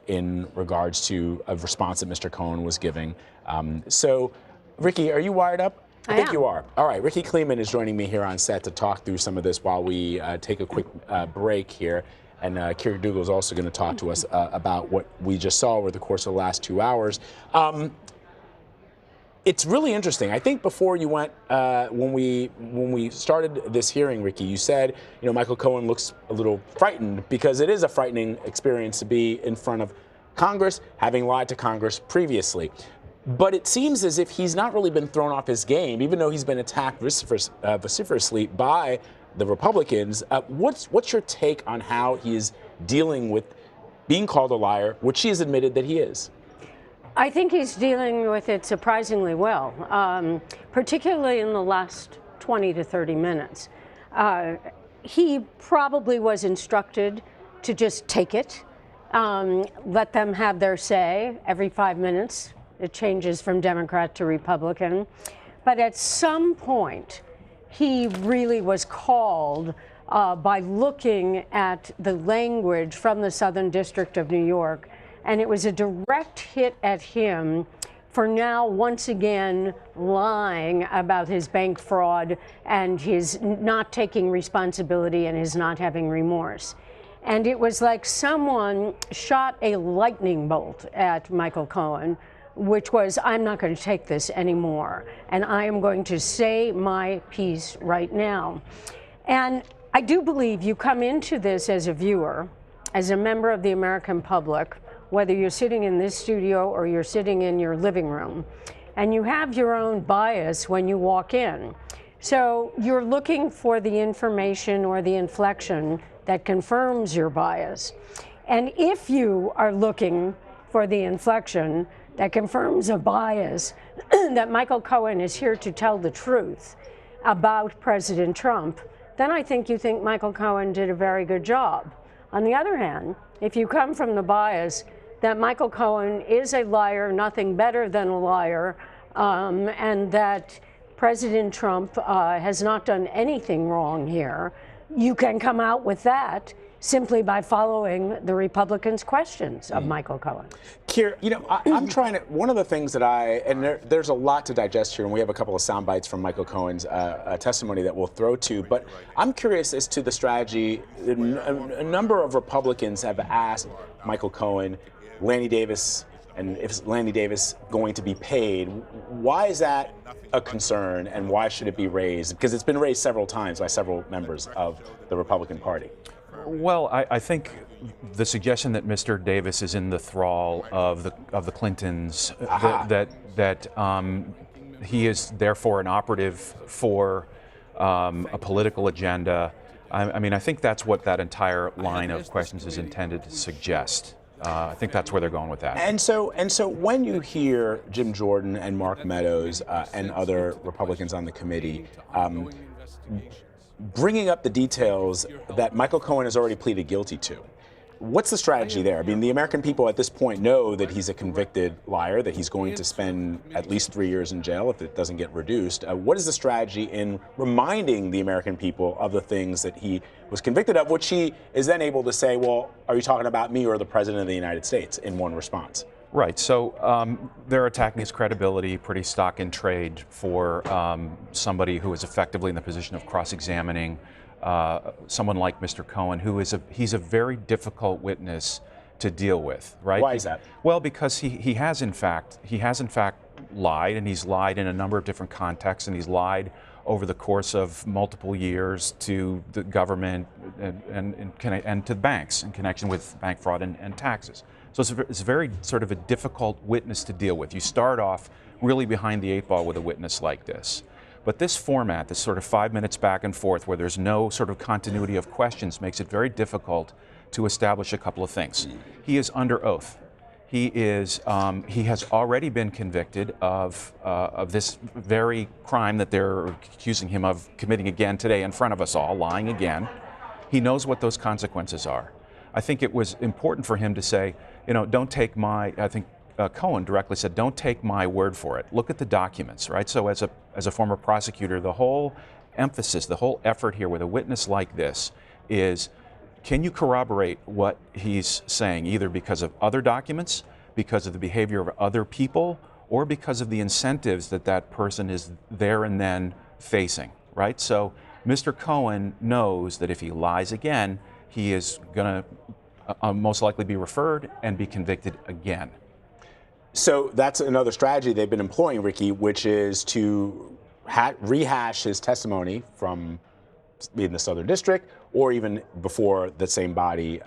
in regards to a response that Mr. Cohen was giving. So, Ricky, are you wired up? I think you are. All right, Ricky Kleeman is joining me here on set to talk through some of this while we take a quick break here. And Kira Dougal is also going to talk to us about what we just saw over the course of the last 2 hours. It's really interesting. I think before you went, when we started this hearing, Ricky, you said, Michael Cohen looks a little frightened because it is a frightening experience to be in front of Congress, having lied to Congress previously. But it seems as if he's not really been thrown off his game, even though he's been attacked vociferously by the Republicans. What's your take on how he is dealing with being called a liar, which he has admitted that he is? I think he's dealing with it surprisingly well, particularly in the last 20 to 30 minutes. He probably was instructed to just take it, let them have their say every 5 minutes. It changes from Democrat to Republican. But at some point, he really was called by looking at the language from the Southern District of New York, and it was a direct hit at him for now once again lying about his bank fraud and his not taking responsibility and his not having remorse. And it was like someone shot a lightning bolt at Michael Cohen, which was, I'm not going to take this anymore, and I am going to say my piece right now. And I do believe you come into this as a viewer, as a member of the American public, whether you're sitting in this studio or you're sitting in your living room, and you have your own bias when you walk in. So you're looking for the information or the inflection that confirms your bias. And if you are looking for the inflection that confirms a bias that Michael Cohen is here to tell the truth about President Trump, then I think you think Michael Cohen did a very good job. On the other hand, if you come from the bias that Michael Cohen is a liar, nothing better than a liar, and that President Trump has not done anything wrong here, you can come out with that simply by following the Republicans' questions of Michael Cohen. Keir, I'm trying to, one of the things that there's a lot to digest here, and we have a couple of sound bites from Michael Cohen's testimony that we'll throw to, but I'm curious as to the strategy. A number of Republicans have asked Michael Cohen, Lanny Davis and if Lanny Davis going to be paid, why is that a concern, and why should it be raised? Because it's been raised several times by several members of the Republican Party. Well, I think the suggestion that Mr. Davis is in the thrall of the Clintons, that he is therefore an operative for a political agenda. I mean, I think that's what that entire line of questions is intended to suggest. I think that's where they're going with that. And so when you hear Jim Jordan and Mark Meadows and other Republicans on the committee bringing up the details that Michael Cohen has already pleaded guilty to, what's the strategy there? I mean, the American people at this point know that he's a convicted liar, that he's going to spend at least 3 years in jail if it doesn't get reduced. What is the strategy in reminding the American people of the things that he was convicted of, which he is then able to say, well, are you talking about me or the President of the United States, in one response? Right. So they're attacking his credibility, pretty stock in trade for somebody who is effectively in the position of cross-examining someone like Mr. Cohen, who is he's a very difficult witness to deal with. Right? Why is that? Well, because he has in fact lied, and he's lied in a number of different contexts, and he's lied over the course of multiple years to the government and to banks in connection with bank fraud and taxes. So it's a very sort of a difficult witness to deal with. You start off really behind the 8 ball with a witness like this. But this format, this sort of 5 minutes back and forth where there's no sort of continuity of questions, makes it very difficult to establish a couple of things. He is under oath. He has already been convicted of this very crime that they're accusing him of committing again today in front of us all, lying again. He knows what those consequences are. I think it was important for him to say, don't take I think Cohen directly said, don't take my word for it. Look at the documents, right? So as a former prosecutor, the whole emphasis, the whole effort here with a witness like this is, can you corroborate what he's saying, either because of other documents, because of the behavior of other people, or because of the incentives that person is there and then facing, right? So Mr. Cohen knows that if he lies again, he is going to most likely be referred and be convicted again. So that's another strategy they've been employing, Ricky, which is to rehash his testimony from in the Southern District, or even before the same body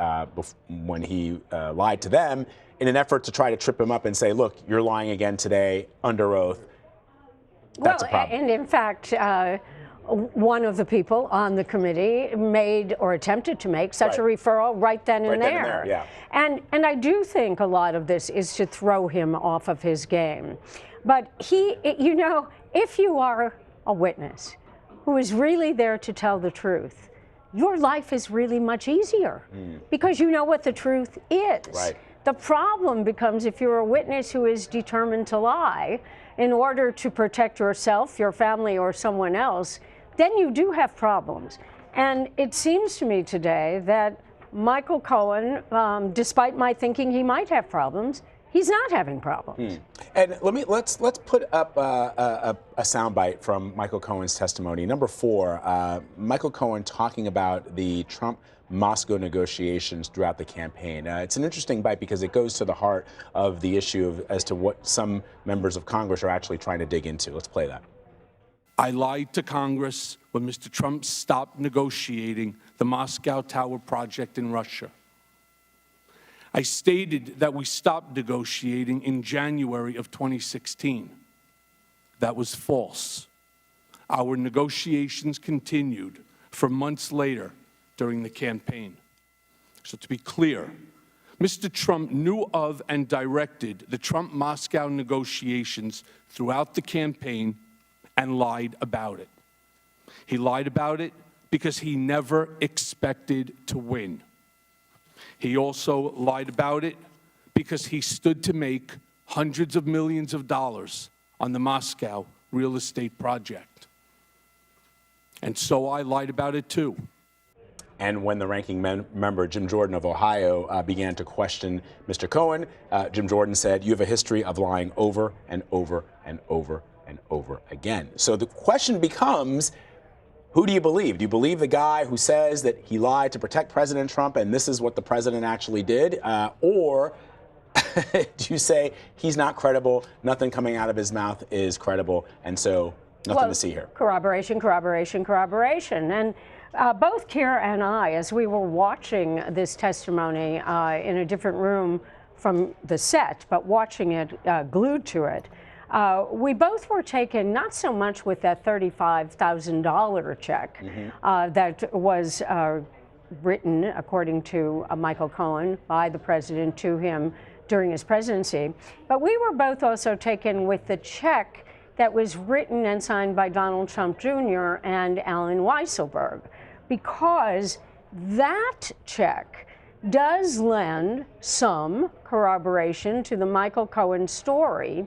when he lied to them, in an effort to try to trip him up and say, look, you're lying again today under oath. That's a problem. And in fact, one of the people on the committee made or attempted to make such a referral right then and there. Yeah. And I do think a lot of this is to throw him off of his game. But if you are a witness who is really there to tell the truth, your life is really much easier because you know what the truth is. Right. The problem becomes if you're a witness who is determined to lie in order to protect yourself, your family, or someone else, then you do have problems. And it seems to me today that Michael Cohen, despite my thinking he might have problems, he's not having problems. And let's put up a soundbite from Michael Cohen's testimony. Number 4, Michael Cohen talking about the Trump-Moscow negotiations throughout the campaign. It's an interesting bite because it goes to the heart of the issue as to what some members of Congress are actually trying to dig into. Let's play that. I lied to Congress when Mr. Trump stopped negotiating the Moscow Tower project in Russia. I stated that we stopped negotiating in January of 2016. That was false. Our negotiations continued for months later during the campaign. So to be clear, Mr. Trump knew of and directed the Trump-Moscow negotiations throughout the campaign and lied about it. He lied about it because he never expected to win. He also lied about it because he stood to make hundreds of millions of dollars on the Moscow real estate project. And so I lied about it too. And when the ranking member, Jim Jordan of Ohio, began to question Mr. Cohen, Jim Jordan said, you have a history of lying over and over and over and over again. So the question becomes, who do you believe? Do you believe the guy who says that he lied to protect President Trump and this is what the president actually did? Or do you say he's not credible, nothing coming out of his mouth is credible, and so nothing to see here? Corroboration, corroboration, corroboration. And both Keir and I, as we were watching this testimony in a different room from the set, but watching it glued to it, we both were taken not so much with that $35,000 check that was written, according to Michael Cohen, by the president to him during his presidency, but we were both also taken with the check that was written and signed by Donald Trump Jr. and Allen Weisselberg, because that check does lend some corroboration to the Michael Cohen story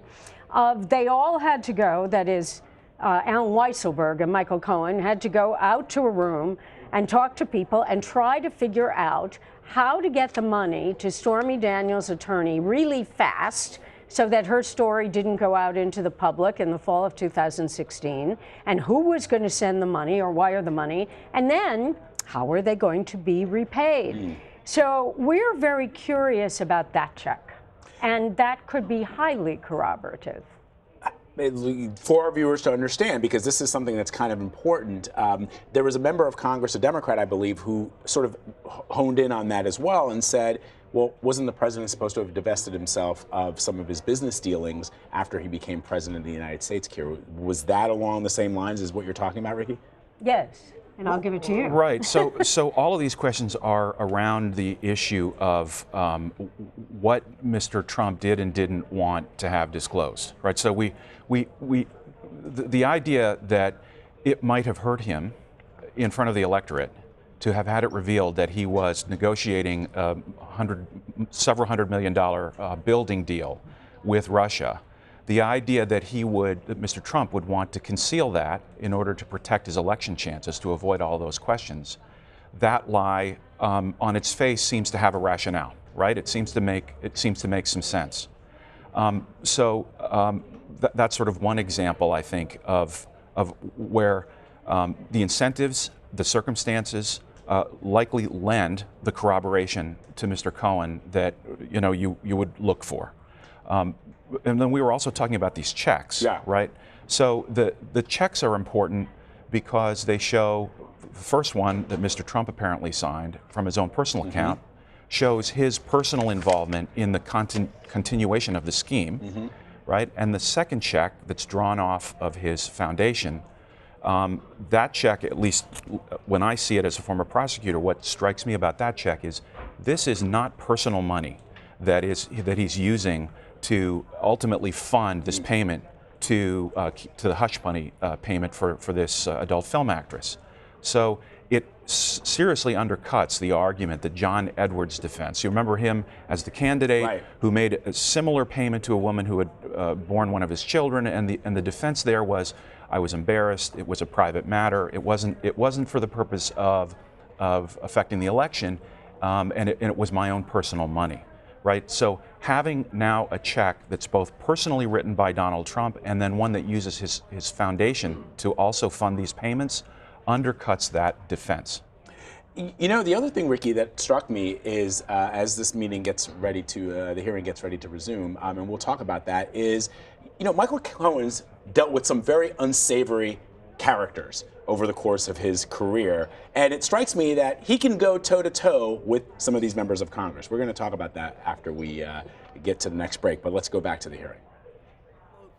of they all had to go, that is, Allen Weisselberg and Michael Cohen had to go out to a room and talk to people and try to figure out how to get the money to Stormy Daniels' attorney really fast so that her story didn't go out into the public in the fall of 2016, and who was going to send the money or wire the money, and then how are they going to be repaid? So we're very curious about that check, and that could be highly corroborative. For our viewers to understand, because this is something that's kind of important, there was a member of Congress, a Democrat, I believe, who sort of honed in on that as well and said, well, wasn't the president supposed to have divested himself of some of his business dealings after he became president of the United States, Keir? Was that along the same lines as what you're talking about, Ricky? Yes, and I'll give it to you. Right. So all of these questions are around the issue of what Mr. Trump did and didn't want to have disclosed. Right. So the idea that it might have hurt him in front of the electorate to have had it revealed that he was negotiating a several $100 million building deal with Russia. The idea that Mr. Trump would want to conceal that in order to protect his election chances, to avoid all those questions, that lie on its face seems to have a rationale, right? It seems to make some sense. That's sort of one example, I think, of where the incentives, the circumstances, likely lend the corroboration to Mr. Cohen that you would look for. And then we were also talking about these checks, right? So the checks are important because they show, the first one that Mr. Trump apparently signed from his own personal account shows his personal involvement in the continuation of the scheme, right? And the second check that's drawn off of his foundation, that check, at least when I see it as a former prosecutor, what strikes me about that check is this is not personal money that he's using to ultimately fund this payment to the hush money payment for this adult film actress. So it seriously undercuts the argument that John Edwards' defense. You remember him as the candidate who made a similar payment to a woman who had born one of his children, and the defense there was, I was embarrassed. It was a private matter. It wasn't for the purpose of affecting the election, and it was my own personal money. Right? So having now a check that's both personally written by Donald Trump and then one that uses his foundation to also fund these payments undercuts that defense. You know, the other thing, Ricky, that struck me is as this meeting gets ready to, the hearing gets ready to resume, and we'll talk about that, is, Michael Cohen's dealt with some very unsavory characters over the course of his career. And it strikes me that he can go toe-to-toe with some of these members of Congress. We're going to talk about that after we get to the next break, but let's go back to the hearing.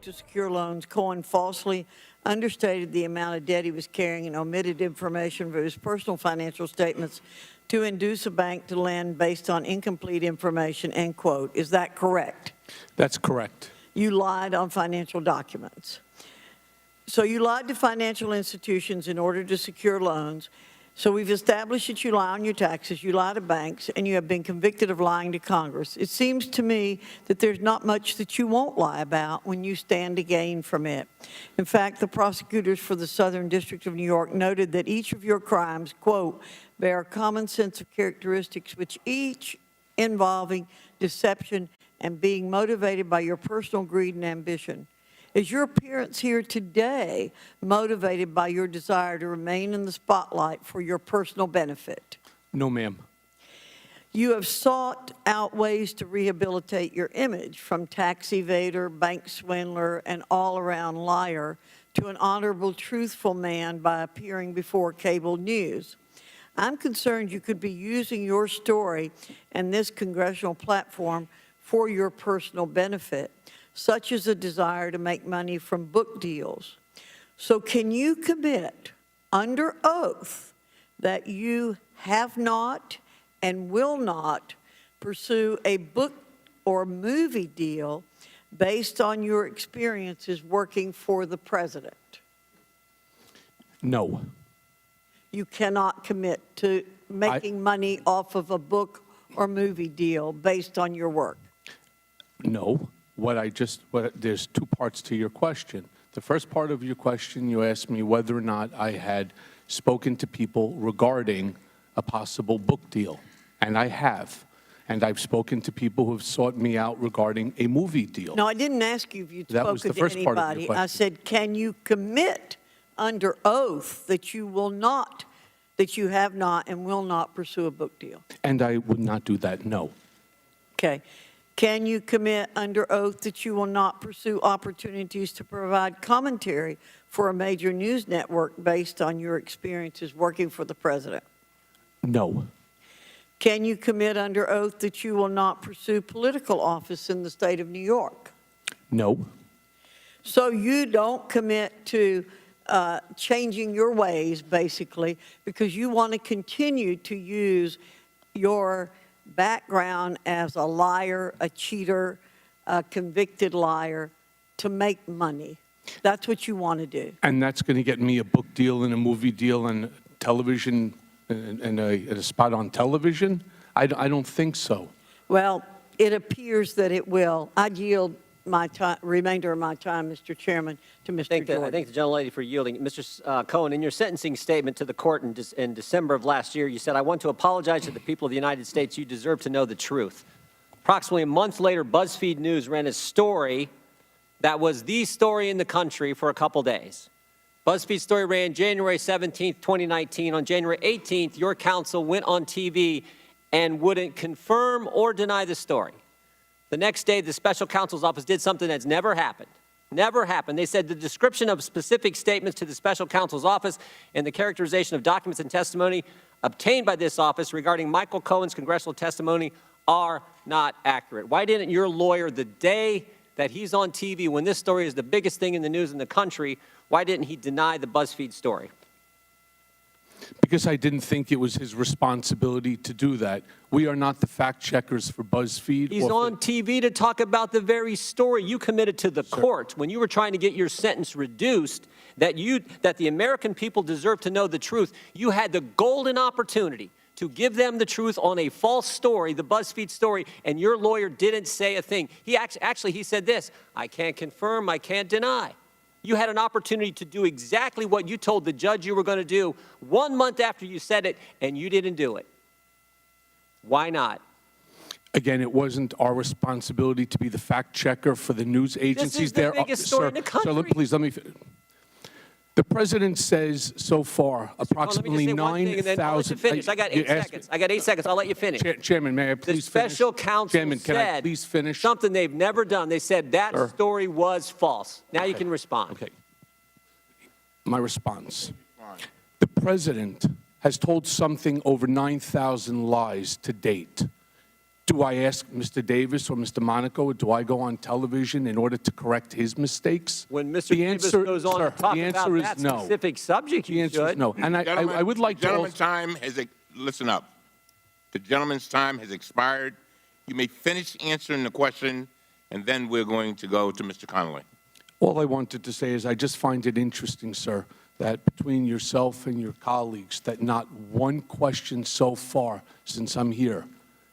To secure loans, Cohen falsely understated the amount of debt he was carrying and omitted information from his personal financial statements to induce a bank to lend based on incomplete information, end quote. Is that correct? That's correct. You lied on financial documents. So you lied to financial institutions in order to secure loans. So we've established that you lie on your taxes, you lie to banks, and you have been convicted of lying to Congress. It seems to me that there's not much that you won't lie about when you stand to gain from it. In fact, the prosecutors for the Southern District of New York noted that each of your crimes, quote, bear a common sense of characteristics which each involving deception and being motivated by your personal greed and ambition. Is your appearance here today motivated by your desire to remain in the spotlight for your personal benefit? No, ma'am. You have sought out ways to rehabilitate your image, from tax evader, bank swindler, and all-around liar to an honorable, truthful man by appearing before cable news. I'm concerned you could be using your story and this congressional platform for your personal benefit, such as a desire to make money from book deals. So can you commit under oath that you have not and will not pursue a book or movie deal based on your experiences working for the president? No. You cannot commit to making money off of a book or movie deal based on your work? No. There's two parts to your question. The first part of your question, you asked me whether or not I had spoken to people regarding a possible book deal. And I have. And I've spoken to people who have sought me out regarding a movie deal. No, I didn't ask you if you'd That was spoken the to first part of your anybody. question. I said, can you commit under oath that you will not, that you have not and will not pursue a book deal? And I would not do that, no. Okay. Can you commit under oath that you will not pursue opportunities to provide commentary for a major news network based on your experiences working for the president? No. Can you commit under oath that you will not pursue political office in the state of New York? No. So you don't commit to changing your ways, basically, because you want to continue to use your background as a liar, a cheater, a convicted liar to make money. That's what you want to do. And that's going to get me a book deal and a movie deal and television and a spot on television? I don't think so. Well, it appears that it will. I'd yield my time, remainder of my time, Mr. Chairman, to Mr. Jordan. I thank the gentlelady for yielding. Mr. Cohen, in your sentencing statement to the court in December of last year, you said, "I want to apologize to the people of the United States. You deserve to know the truth." Approximately a month later, BuzzFeed News ran a story that was the story in the country for a couple days. BuzzFeed's story ran January 17th, 2019. On January 18th, your counsel went on TV and wouldn't confirm or deny the story. The next day, the special counsel's office did something that's never happened. Never happened. They said the description of specific statements to the special counsel's office and the characterization of documents and testimony obtained by this office regarding Michael Cohen's congressional testimony are not accurate. Why didn't your lawyer, the day that he's on TV, when this story is the biggest thing in the news in the country, why didn't he deny the BuzzFeed story? Because I didn't think it was his responsibility to do that. We are not the fact checkers for BuzzFeed. He's on TV to talk about the very story you committed to the court when you were trying to get your sentence reduced, that the American people deserve to know the truth. You had the golden opportunity to give them the truth on a false story, the BuzzFeed story, and your lawyer didn't say a thing. He actually said this: "I can't confirm, I can't deny." You had an opportunity to do exactly what you told the judge you were going to do 1 month after you said it, and you didn't do it. Why not? Again, it wasn't our responsibility to be the fact checker for the news agencies. This is the biggest story in the country. Sir, please let me. The president says so far approximately 9,000. Finish. I got 8 seconds. I got 8 seconds. I'll let you finish. Chairman, may I please finish? The special counsel Chairman, can I please finish? Something they've never done. They said that story was false. Now you can respond. Okay. My response. The president has told something over 9,000 lies to date. Do I ask Mr. Davis or Mr. Monaco, or do I go on television in order to correct his mistakes? When Mr. Davis goes on to talk about that specific subject, you should. The answer is no. And I would like to also... The gentleman's time has, listen up. The gentleman's time has expired. You may finish answering the question, and then we're going to go to Mr. Connolly. All I wanted to say is I just find it interesting, sir, that between yourself and your colleagues, that not one question so far since I'm here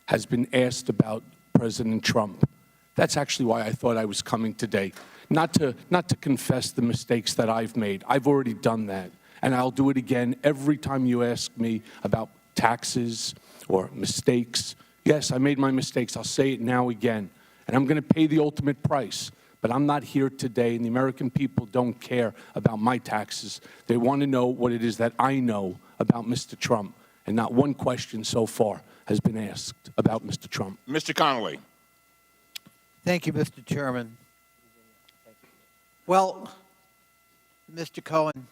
has been asked about President Trump. That's actually why I thought I was coming today, not to confess the mistakes that I've made. I've already done that, and I'll do it again every time you ask me about taxes or mistakes. Yes, I made my mistakes. I'll say it now again, and I'm going to pay the ultimate price. But I'm not here today, and the American people don't care about my taxes. They want to know what it is that I know about Mr. Trump. and not one question so far has been asked about Mr. Trump. Mr. Connolly. Thank you, Mr. Chairman. Well, Mr. Cohen,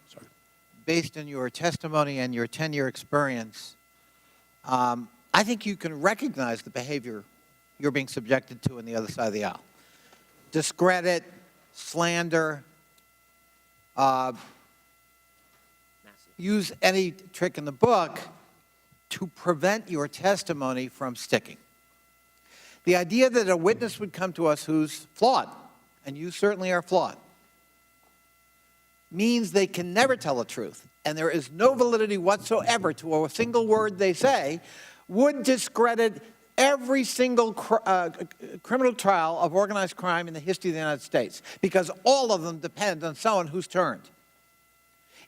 based on your testimony and your 10-year experience, I think you can recognize the behavior you're being subjected to on the other side of the aisle. Discredit, slander, use any trick in the book to prevent your testimony from sticking. The idea that a witness would come to us who's flawed, and you certainly are flawed, means they can never tell the truth, and there is no validity whatsoever to a single word they say, would discredit every single criminal trial of organized crime in the history of the United States, because all of them depend on someone who's turned.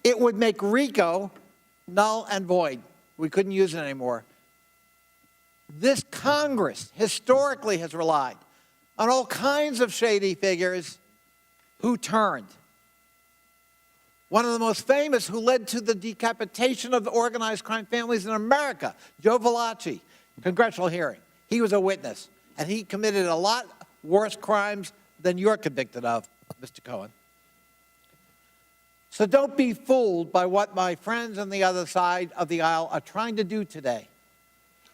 It would make RICO null and void. We couldn't use it anymore. This Congress historically has relied on all kinds of shady figures who turned. One of the most famous who led to the decapitation of the organized crime families in America, Joe Valachi, congressional hearing. He was a witness, and he committed a lot worse crimes than you're convicted of, Mr. Cohen. So don't be fooled by what my friends on the other side of the aisle are trying to do today.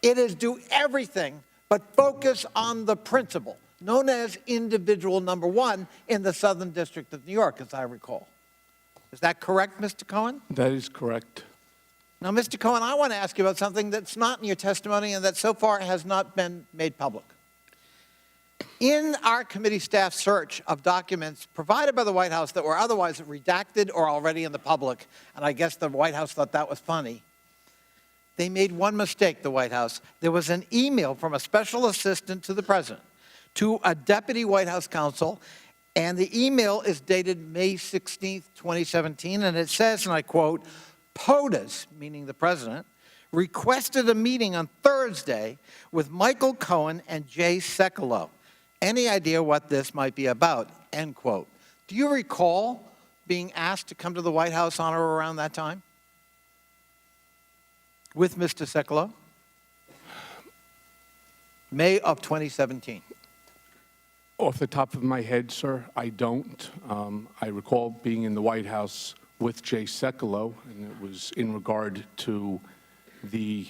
It is do everything but focus on the principle, known as individual number one in the Southern District of New York, as I recall. Is that correct, Mr. Cohen? That is correct. Now, Mr. Cohen, I want to ask you about something that's not in your testimony and that so far has not been made public. In our committee staff search of documents provided by the White House that were otherwise redacted or already in the public, and I guess the White House thought that was funny, they made one mistake, the White House. There was an email from a special assistant to the president to a deputy White House counsel, and the email is dated May 16th, 2017, and it says, and I quote, POTUS, meaning the president, requested a meeting on Thursday with Michael Cohen and Jay Sekulow. Any idea what this might be about, end quote. Do you recall being asked to come to the White House on or around that time with Mr. Sekulow? May of 2017. Off the top of my head, sir, I don't. I recall being in the White House with Jay Sekulow, and it was in regard to the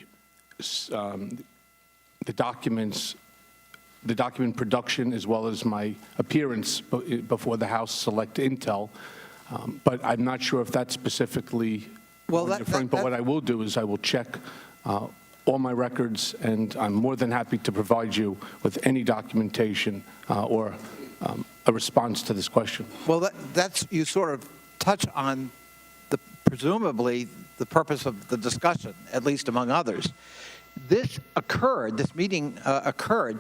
documents, the document production, as well as my appearance before the House Select Intel. But I'm not sure if that's specifically different. But what I will do is I will check all my records, and I'm more than happy to provide you with any documentation or a response to this question. Well, that's you sort of touch on presumably the purpose of the discussion, at least among others. This meeting occurred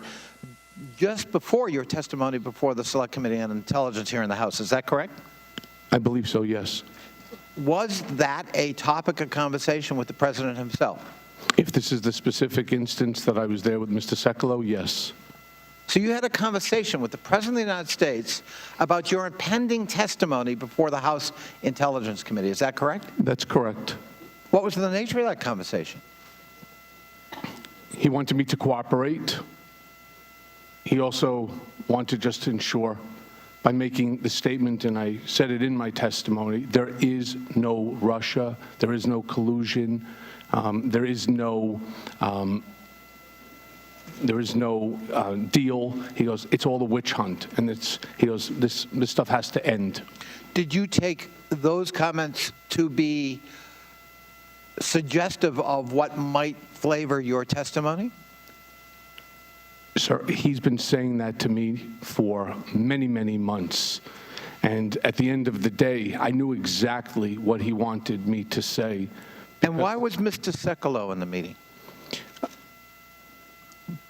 just before your testimony before the Select Committee on Intelligence here in the House. Is that correct? I believe so, yes. Was that a topic of conversation with the president himself? If this is the specific instance that I was there with Mr. Sekulow, yes. So you had a conversation with the President of the United States about your impending testimony before the House Intelligence Committee. Is that correct? That's correct. What was the nature of that conversation? He wanted me to cooperate. He also wanted just to ensure, by making the statement, and I said it in my testimony, there is no Russia, there is no collusion, there is no deal. He goes, it's all a witch hunt, and he goes, this stuff has to end. Did you take those comments to be suggestive of what might flavor your testimony? Sir, he's been saying that to me for many, many months. And at the end of the day, I knew exactly what he wanted me to say. And why was Mr. Sekulow in the meeting?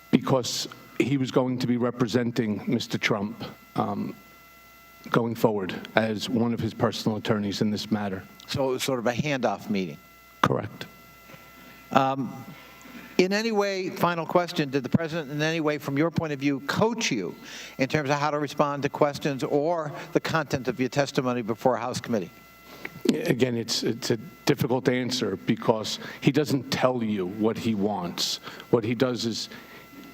Because he was going to be representing Mr. Trump going forward as one of his personal attorneys in this matter. So it was sort of a handoff meeting? Correct. In any way, final question, did the president in any way, from your point of view, coach you in terms of how to respond to questions or the content of your testimony before a House committee? Again, it's a difficult answer because he doesn't tell you what he wants. What he does is,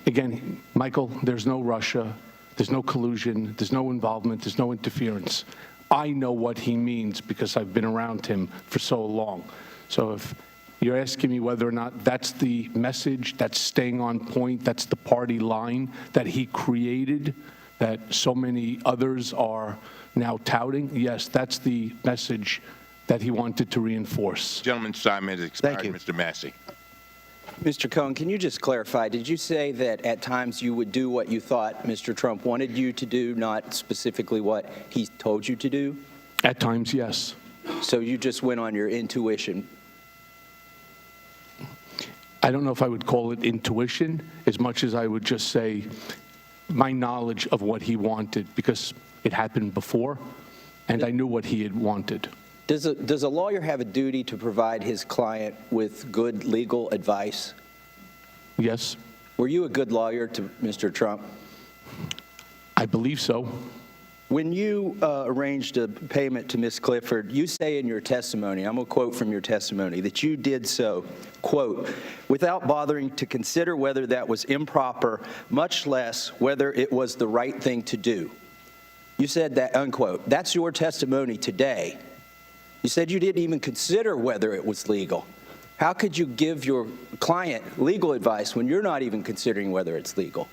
again, Michael, there's no Russia, there's no collusion, there's no involvement, there's no interference. I know what he means because I've been around him for so long. So if you're asking me whether or not that's the message, that's staying on point, that's the party line that he created, that so many others are now touting, yes, that's the message that he wanted to reinforce. Gentleman's time has expired. Thank you. Mr. Massey. Mr. Cohen, can you just clarify, did you say that at times you would do what you thought Mr. Trump wanted you to do, not specifically what he told you to do? At times, yes. So you just went on your intuition? I don't know if I would call it intuition as much as I would just say my knowledge of what he wanted, because it happened before, and I knew what he had wanted. Does a lawyer have a duty to provide his client with good legal advice? Yes. Were you a good lawyer to Mr. Trump? I believe so. When you arranged a payment to Ms. Clifford, you say in your testimony, I'm going to quote from your testimony, that you did so, quote, without bothering to consider whether that was improper, much less whether it was the right thing to do. You said that, unquote. That's your testimony today. You said you didn't even consider whether it was legal. How could you give your client legal advice when you're not even considering whether it's legal?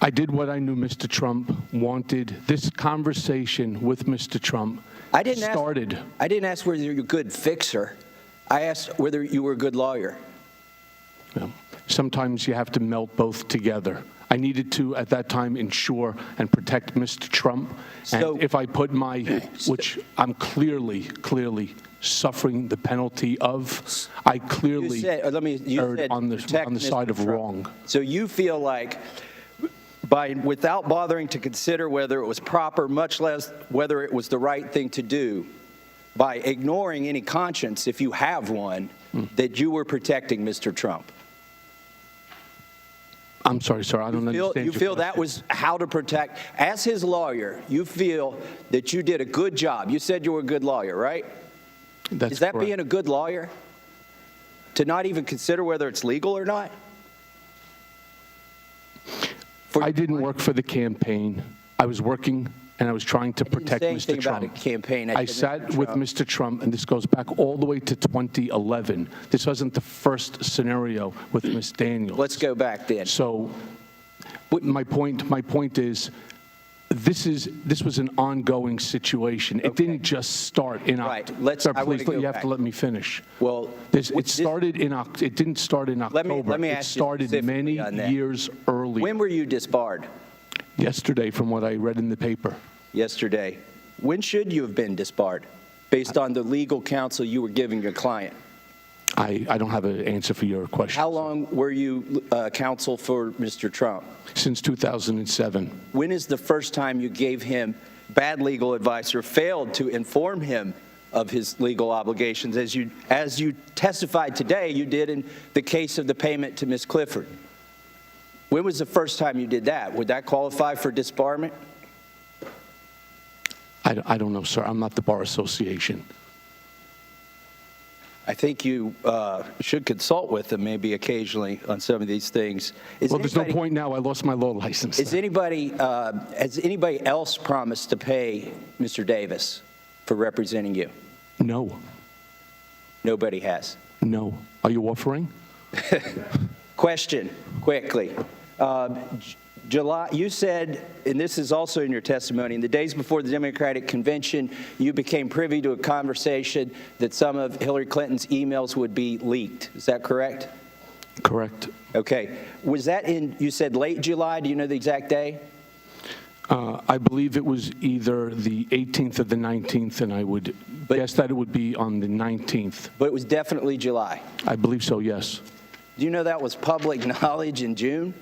I did what I knew Mr. Trump wanted. This conversation with Mr. Trump started. I didn't ask whether you're a good fixer. I asked whether you were a good lawyer. Well, sometimes you have to melt both together. I needed to, at that time, ensure and protect Mr. Trump. And if I put my, which I'm clearly suffering the penalty of, I clearly erred on the side of wrong. So you feel like, without bothering to consider whether it was proper, much less whether it was the right thing to do, by ignoring any conscience, if you have one, that you were protecting Mr. Trump? I'm sorry, sir, I don't understand. You feel that was how to protect, as his lawyer, you feel that you did a good job. You said you were a good lawyer, right? That's Is that correct. being a good lawyer? To not even consider whether it's legal or not? I didn't work for the campaign. I was working and I was trying to protect Mr. Trump. About a campaign. I sat with Mr. Trump, and this goes back all the way to 2011. This wasn't the first scenario with Ms. Daniels. Let's go back then. So my point is, this was an ongoing situation. It didn't just start in October. Right. Sir, please, you have to let me finish. Well, it started in October. It didn't start in October. Let me ask you it started many years earlier. When were you disbarred? Yesterday, from what I read in the paper. Yesterday. When should you have been disbarred, based on the legal counsel you were giving your client? I don't have an answer for your question. How long were you counsel for Mr. Trump? Since 2007. When is the first time you gave him bad legal advice or failed to inform him of his legal obligations, as you testified today you did in the case of the payment to Ms. Clifford? When was the first time you did that? Would that qualify for disbarment? I don't know, sir. I'm not the Bar Association. I think you should consult with them maybe occasionally on some of these things. Well, there's no point now. I lost my law license. Has anybody else promised to pay Mr. Davis for representing you? No. Nobody has? No. Are you offering? Question, quickly. July, you said, and this is also in your testimony, in the days before the Democratic Convention, you became privy to a conversation that some of Hillary Clinton's emails would be leaked. Is that correct? Correct. Okay. Was that in, you said late July? Do you know the exact day? I believe it was either the 18th or the 19th, and I would guess that it would be on the 19th. But it was definitely July? I believe so, yes. Do you know that was public knowledge in June?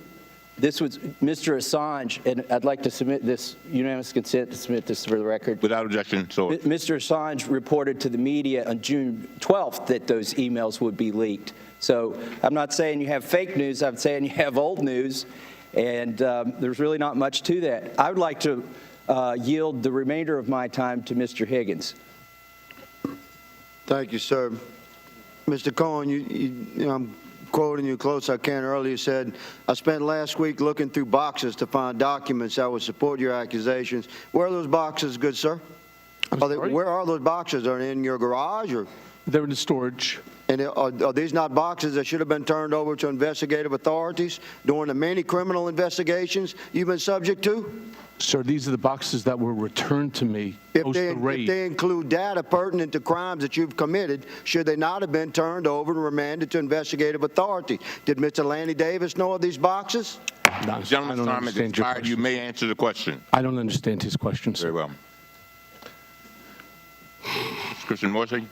This was Mr. Assange, and I'd like to submit this, unanimous consent to submit this for the record. Without objection, so. Mr. Assange reported to the media on June 12th that those emails would be leaked. So I'm not saying you have fake news, I'm saying you have old news, and there's really not much to that. I would like to yield the remainder of my time to Mr. Higgins. Thank you, sir. Mr. Cohen, I'm quoting you close I can earlier, said, I spent last week looking through boxes to find documents that would support your accusations. Where are those boxes, good sir? Where are those boxes? Are they in your garage? Or? They're in the storage. And are these not boxes that should have been turned over to investigative authorities during the many criminal investigations you've been subject to? Sir, these are the boxes that were returned to me post the raid. If they include data pertinent to crimes that you've committed, should they not have been turned over and remanded to investigative authorities? Did Mr. Lanny Davis know of these boxes? No, The gentleman's time has expired. You may answer the question. I don't understand his question, sir. Very well. Mr. Christian Morsi.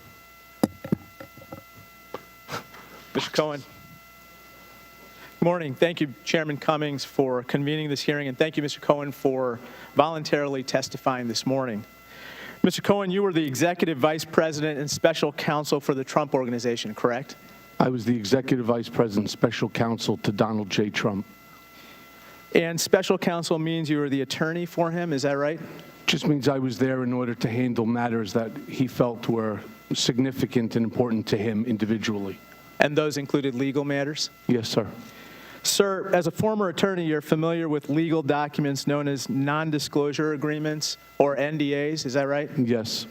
Mr. Cohen. Good morning. Thank you, Chairman Cummings, for convening this hearing, and thank you, Mr. Cohen, for voluntarily testifying this morning. Mr. Cohen, you were the Executive Vice President and Special Counsel for the Trump Organization, correct? I was the Executive Vice President, Special Counsel to Donald J. Trump. And Special Counsel means you were the attorney for him, is that right? Just means I was there in order to handle matters that he felt were significant and important to him individually. And those included legal matters? Yes, sir. Sir, as a former attorney, you're familiar with legal documents known as non-disclosure agreements, or NDAs, is that right? Yes.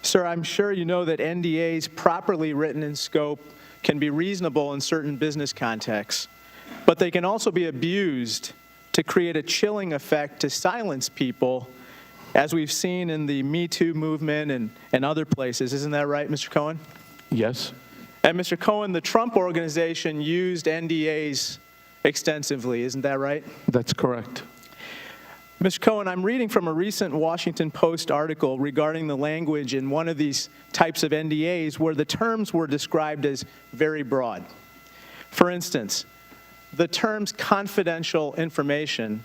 Sir, I'm sure you know that NDAs, properly written in scope, can be reasonable in certain business contexts, but they can also be abused to create a chilling effect to silence people, as we've seen in the Me Too movement and other places. Isn't that right, Mr. Cohen? Yes. And Mr. Cohen, the Trump Organization used NDAs extensively, isn't that right? That's correct. Mr. Cohen, I'm reading from a recent Washington Post article regarding the language in one of these types of NDAs where the terms were described as very broad. For instance, the terms confidential information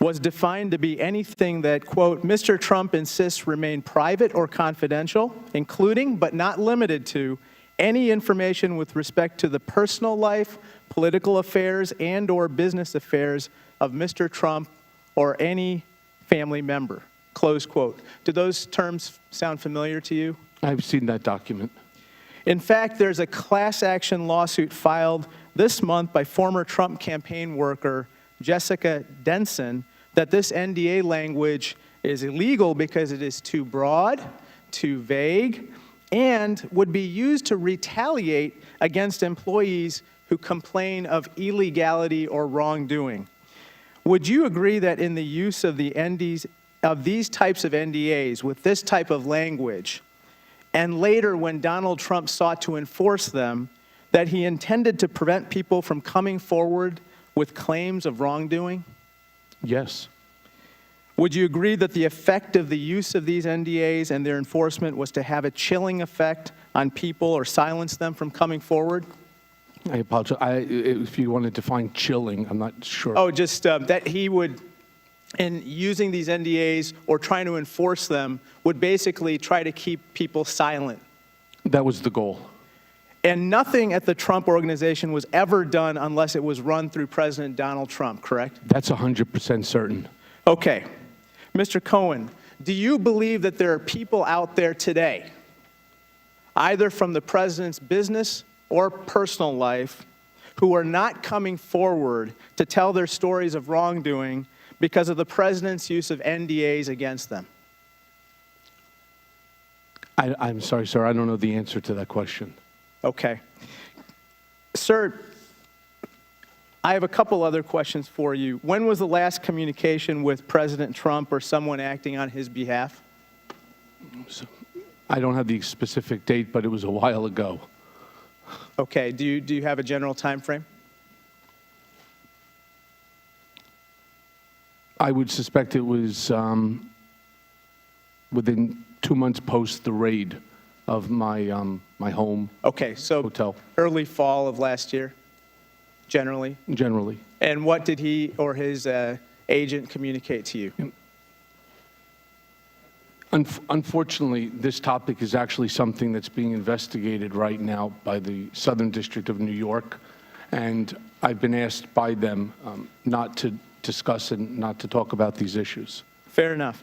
was defined to be anything that, quote, Mr. Trump insists remain private or confidential, including but not limited to any information with respect to the personal life, political affairs, and or business affairs of Mr. Trump or any family member, close quote. Do those terms sound familiar to you? I've seen that document. In fact, there's a class action lawsuit filed this month by former Trump campaign worker Jessica Denson that this NDA language is illegal because it is too broad, too vague, and would be used to retaliate against employees who complain of illegality or wrongdoing. Would you agree that in the use of these types of NDAs with this type of language, and later when Donald Trump sought to enforce them, that he intended to prevent people from coming forward with claims of wrongdoing? Yes. Would you agree that the effect of the use of these NDAs and their enforcement was to have a chilling effect on people or silence them from coming forward? I apologize. If you want to define chilling, I'm not sure. Oh, just that he would, in using these NDAs or trying to enforce them, would basically try to keep people silent. That was the goal. And nothing at the Trump Organization was ever done unless it was run through President Donald Trump, correct? That's 100% certain. Okay. Mr. Cohen, do you believe that there are people out there today, either from the president's business or personal life, who are not coming forward to tell their stories of wrongdoing because of the president's use of NDAs against them? I'm sorry, sir. I don't know the answer to that question. Okay. Sir, I have a couple other questions for you. When was the last communication with President Trump or someone acting on his behalf? I don't have the specific date, but it was a while ago. Okay. Do you have a general time frame? I would suspect it was within 2 months post the raid of my my home. Okay, so hotel. Early fall of last year, generally? Generally. And what did he or his agent communicate to you? Unfortunately, this topic is actually something that's being investigated right now by the Southern District of New York, and I've been asked by them not to discuss and not to talk about these issues. Fair enough.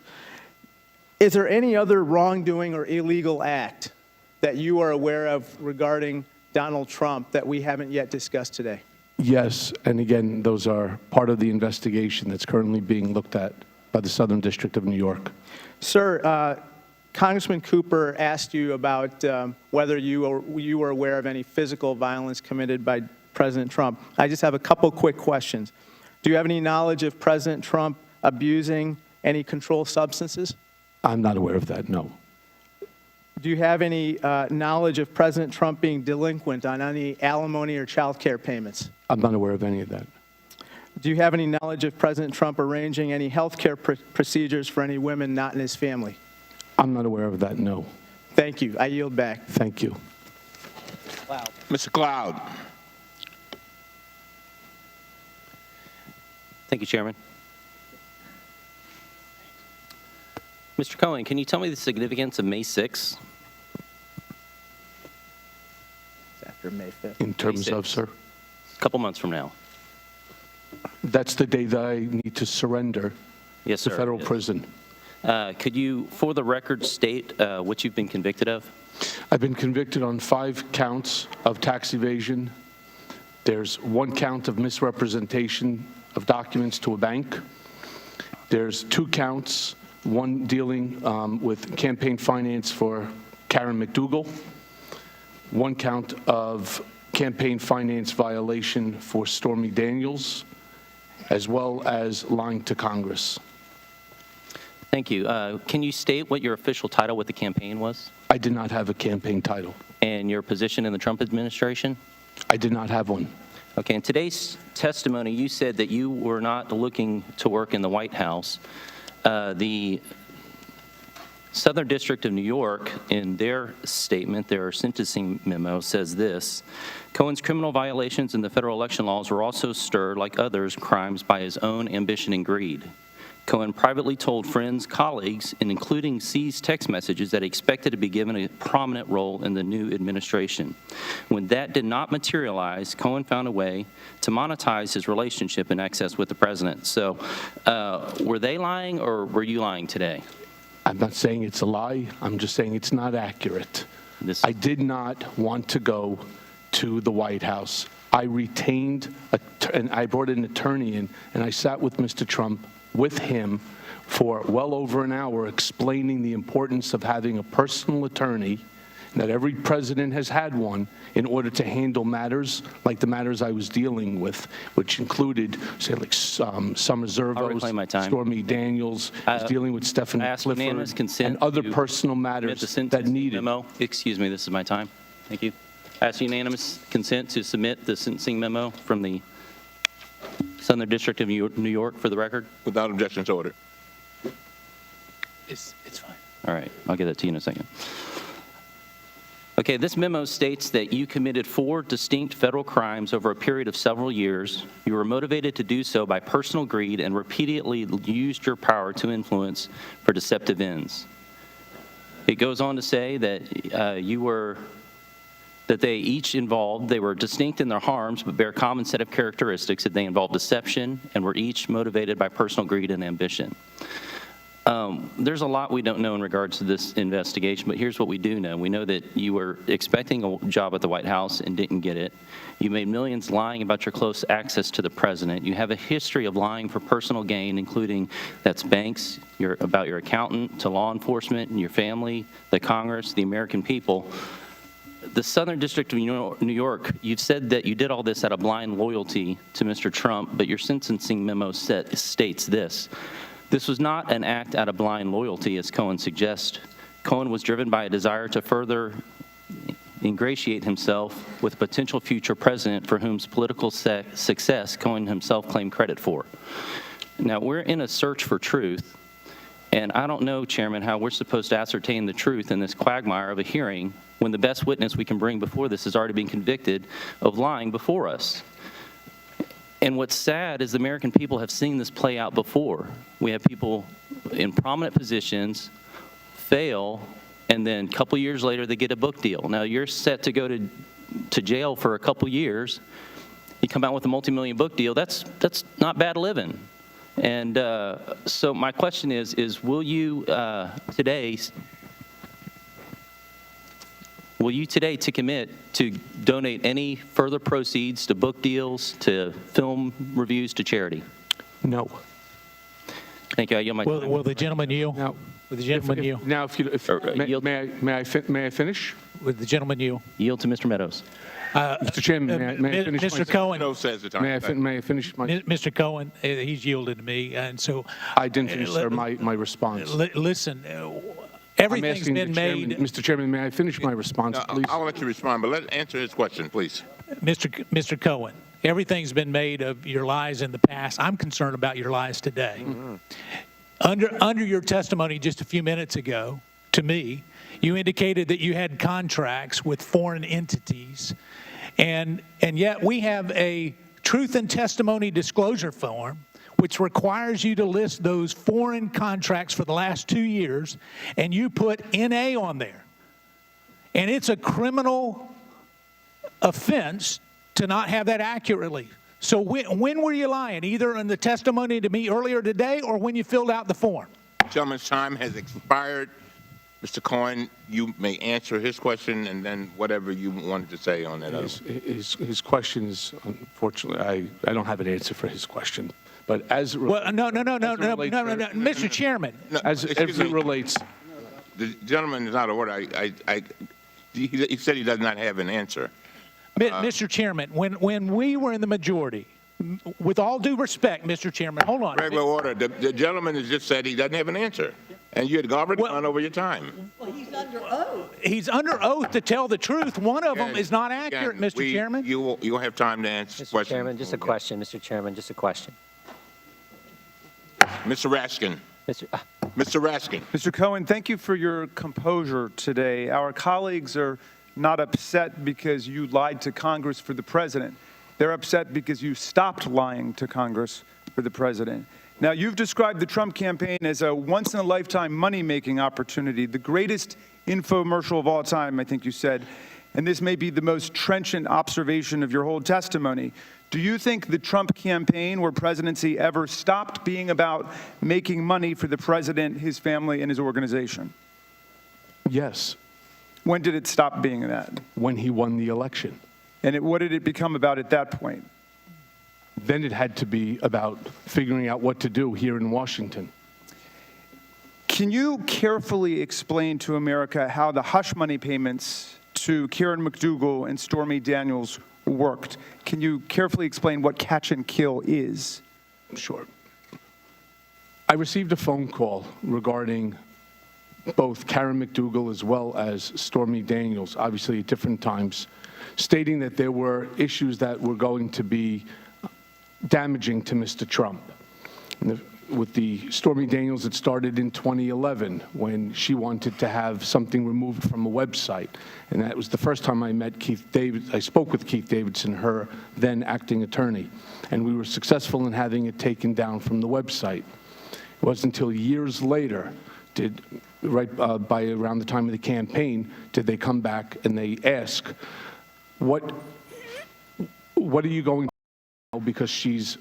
Is there any other wrongdoing or illegal act that you are aware of regarding Donald Trump that we haven't yet discussed today? Yes, and again, those are part of the investigation that's currently being looked at by the Southern District of New York. Sir, Congressman Cooper asked you about whether you were aware of any physical violence committed by President Trump. I just have a couple quick questions. Do you have any knowledge of President Trump abusing any controlled substances? I'm not aware of that, no. Do you have any knowledge of President Trump being delinquent on any alimony or child care payments? I'm not aware of any of that. Do you have any knowledge of President Trump arranging any health care procedures for any women not in his family? I'm not aware of that, no. Thank you. I yield back. Thank you. Mr. Cloud. Thank you, Chairman. Mr. Cohen, can you tell me the significance of May 6th? After May 5th. In terms of, sir? A couple months from now. That's the day that I need to surrender Yes, to sir. federal Yes. prison. Could you, for the record, state what you've been convicted of? I've been convicted on 5 counts of tax evasion. There's 1 count of misrepresentation of documents to a bank. There's 2 counts, one dealing with campaign finance for Karen McDougal, 1 count of campaign finance violation for Stormy Daniels, as well as lying to Congress. Thank you. Can you state what your official title with the campaign was? I did not have a campaign title. And your position in the Trump administration? I did not have one. Okay, in today's testimony, you said that you were not looking to work in the White House. The Southern District of New York, in their statement, their sentencing memo, says this: Cohen's criminal violations in the federal election laws were also stirred, like others' crimes, by his own ambition and greed. Cohen privately told friends, colleagues, and including seized text messages that he expected to be given a prominent role in the new administration. When that did not materialize, Cohen found a way to monetize his relationship and access with the president. So were they lying or were you lying today? I'm not saying it's a lie. I'm just saying it's not accurate. I did not want to go to the White House. I retained, and I brought an attorney in, and I sat with Mr. Trump, with him, for well over an hour, explaining the importance of having a personal attorney, that every president has had one, in order to handle matters like the matters I was dealing with, which included, say, like Summer Zervos, Stormy Daniels, I was dealing with Stephanie Clifford, and other personal matters that needed. Memo. Excuse me, this is my time. Thank you. I ask unanimous consent to submit the sentencing memo from the Southern District of New York for the record. Without objection, so ordered. It's fine. All right, I'll get that to you in a second. Okay, this memo states that you committed 4 distinct federal crimes over a period of several years. You were motivated to do so by personal greed and repeatedly used your power to influence for deceptive ends. It goes on to say that that they each they were distinct in their harms, but bear a common set of characteristics, that they involved deception and were each motivated by personal greed and ambition. There's a lot we don't know in regards to this investigation, but here's what we do know. We know that you were expecting a job at the White House and didn't get it. You made millions lying about your close access to the president. You have a history of lying for personal gain, including that's banks, about your accountant, to law enforcement, and your family, the Congress, the American people. The Southern District of New York, you've said that you did all this out of blind loyalty to Mr. Trump, but your sentencing memo states this: this was not an act out of blind loyalty, as Cohen suggests. Cohen was driven by a desire to further ingratiate himself with a potential future president for whose political success Cohen himself claimed credit for. Now, we're in a search for truth, and I don't know, Chairman, how we're supposed to ascertain the truth in this quagmire of a hearing when the best witness we can bring before this has already been convicted of lying before us. And what's sad is the American people have seen this play out before. We have people in prominent positions fail, and then a couple years later they get a book deal. Now you're set to go to jail for a couple years. You come out with a multi-million book deal. That's not bad living. And so my question is will you today to commit to donate any further proceeds to book deals, to film reviews, to charity? No. Thank you. I yield my time. Will the gentleman yield? Now, Will the gentleman yield? now, may I finish? Will the gentleman yield? Yield to Mr. Meadows. Mr. Chairman, may I finish Mr. my Cohen. No says the time. May I finish my? Mr. Cohen, he's yielded to me, and so. I didn't finish, sir, my response. Listen, I'm everything's asking been the chairman, made. Mr. Chairman, may I finish my response, please? I'll let you respond, but let answer his question, please. Mr. Cohen, everything's been made of your lies in the past. I'm concerned about your lies today. Under your testimony just a few minutes ago, to me, you indicated that you had contracts with foreign entities, and yet we have a truth and testimony disclosure form which requires you to list those foreign contracts for the last 2 years, and you put NA on there. And it's a criminal offense to not have that accurately. So when were you lying? Either in the testimony to me earlier today or when you filled out the form? Gentleman's time has expired. Mr. Cohen, you may answer his question and then whatever you wanted to say on that. His question is, unfortunately, I don't have an answer for his question. But as it Well, no, Mr. Chairman. As it relates, the gentleman is out of order. He said he does not have an answer. Mr. Chairman, when we were in the majority, with all due respect, Mr. Chairman, hold on. Regular order. The gentleman has just said he doesn't have an answer. And you had already gone over your time. Well, he's under oath. He's under oath to tell the truth. One of them is not accurate, Mr. Chairman. You'll have time to answer questions. Mr. Chairman, just a question. Mr. Chairman, just a question. Mr. Raskin. Mr. Raskin. Mr. Cohen, thank you for your composure today. Our colleagues are not upset because you lied to Congress for the president. They're upset because you stopped lying to Congress for the president. Now, you've described the Trump campaign as a once-in-a-lifetime money-making opportunity, the greatest infomercial of all time, I think you said, and this may be the most trenchant observation of your whole testimony. Do you think the Trump campaign or presidency ever stopped being about making money for the president, his family, and his organization? yes, When did it stop being that? when he won the election. And what did it become about at that point? Then it had to be about figuring out what to do here in Washington. Can you carefully explain to America how the hush money payments to Karen McDougal and Stormy Daniels worked? Can you carefully explain what catch and kill is? Sure. I received a phone call regarding both Karen McDougal as well as Stormy Daniels, obviously at different times, stating that there were issues that were going to be damaging to Mr. Trump. With the Stormy Daniels, it started in 2011 when she wanted to have something removed from a website. And that was the first time I met Keith Davidson. I spoke with Keith Davidson, her then acting attorney, and we were successful in having it taken down from the website. It wasn't until years later, by around the time of the campaign, did they come back and they ask, what are you going to do? Because she's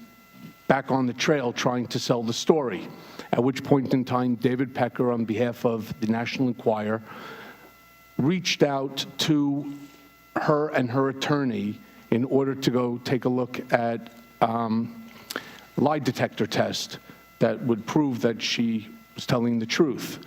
back on the trail trying to sell the story. At which point in time, David Pecker, on behalf of the National Enquirer, reached out to her and her attorney in order to go take a look at lie detector test that would prove that she was telling the truth.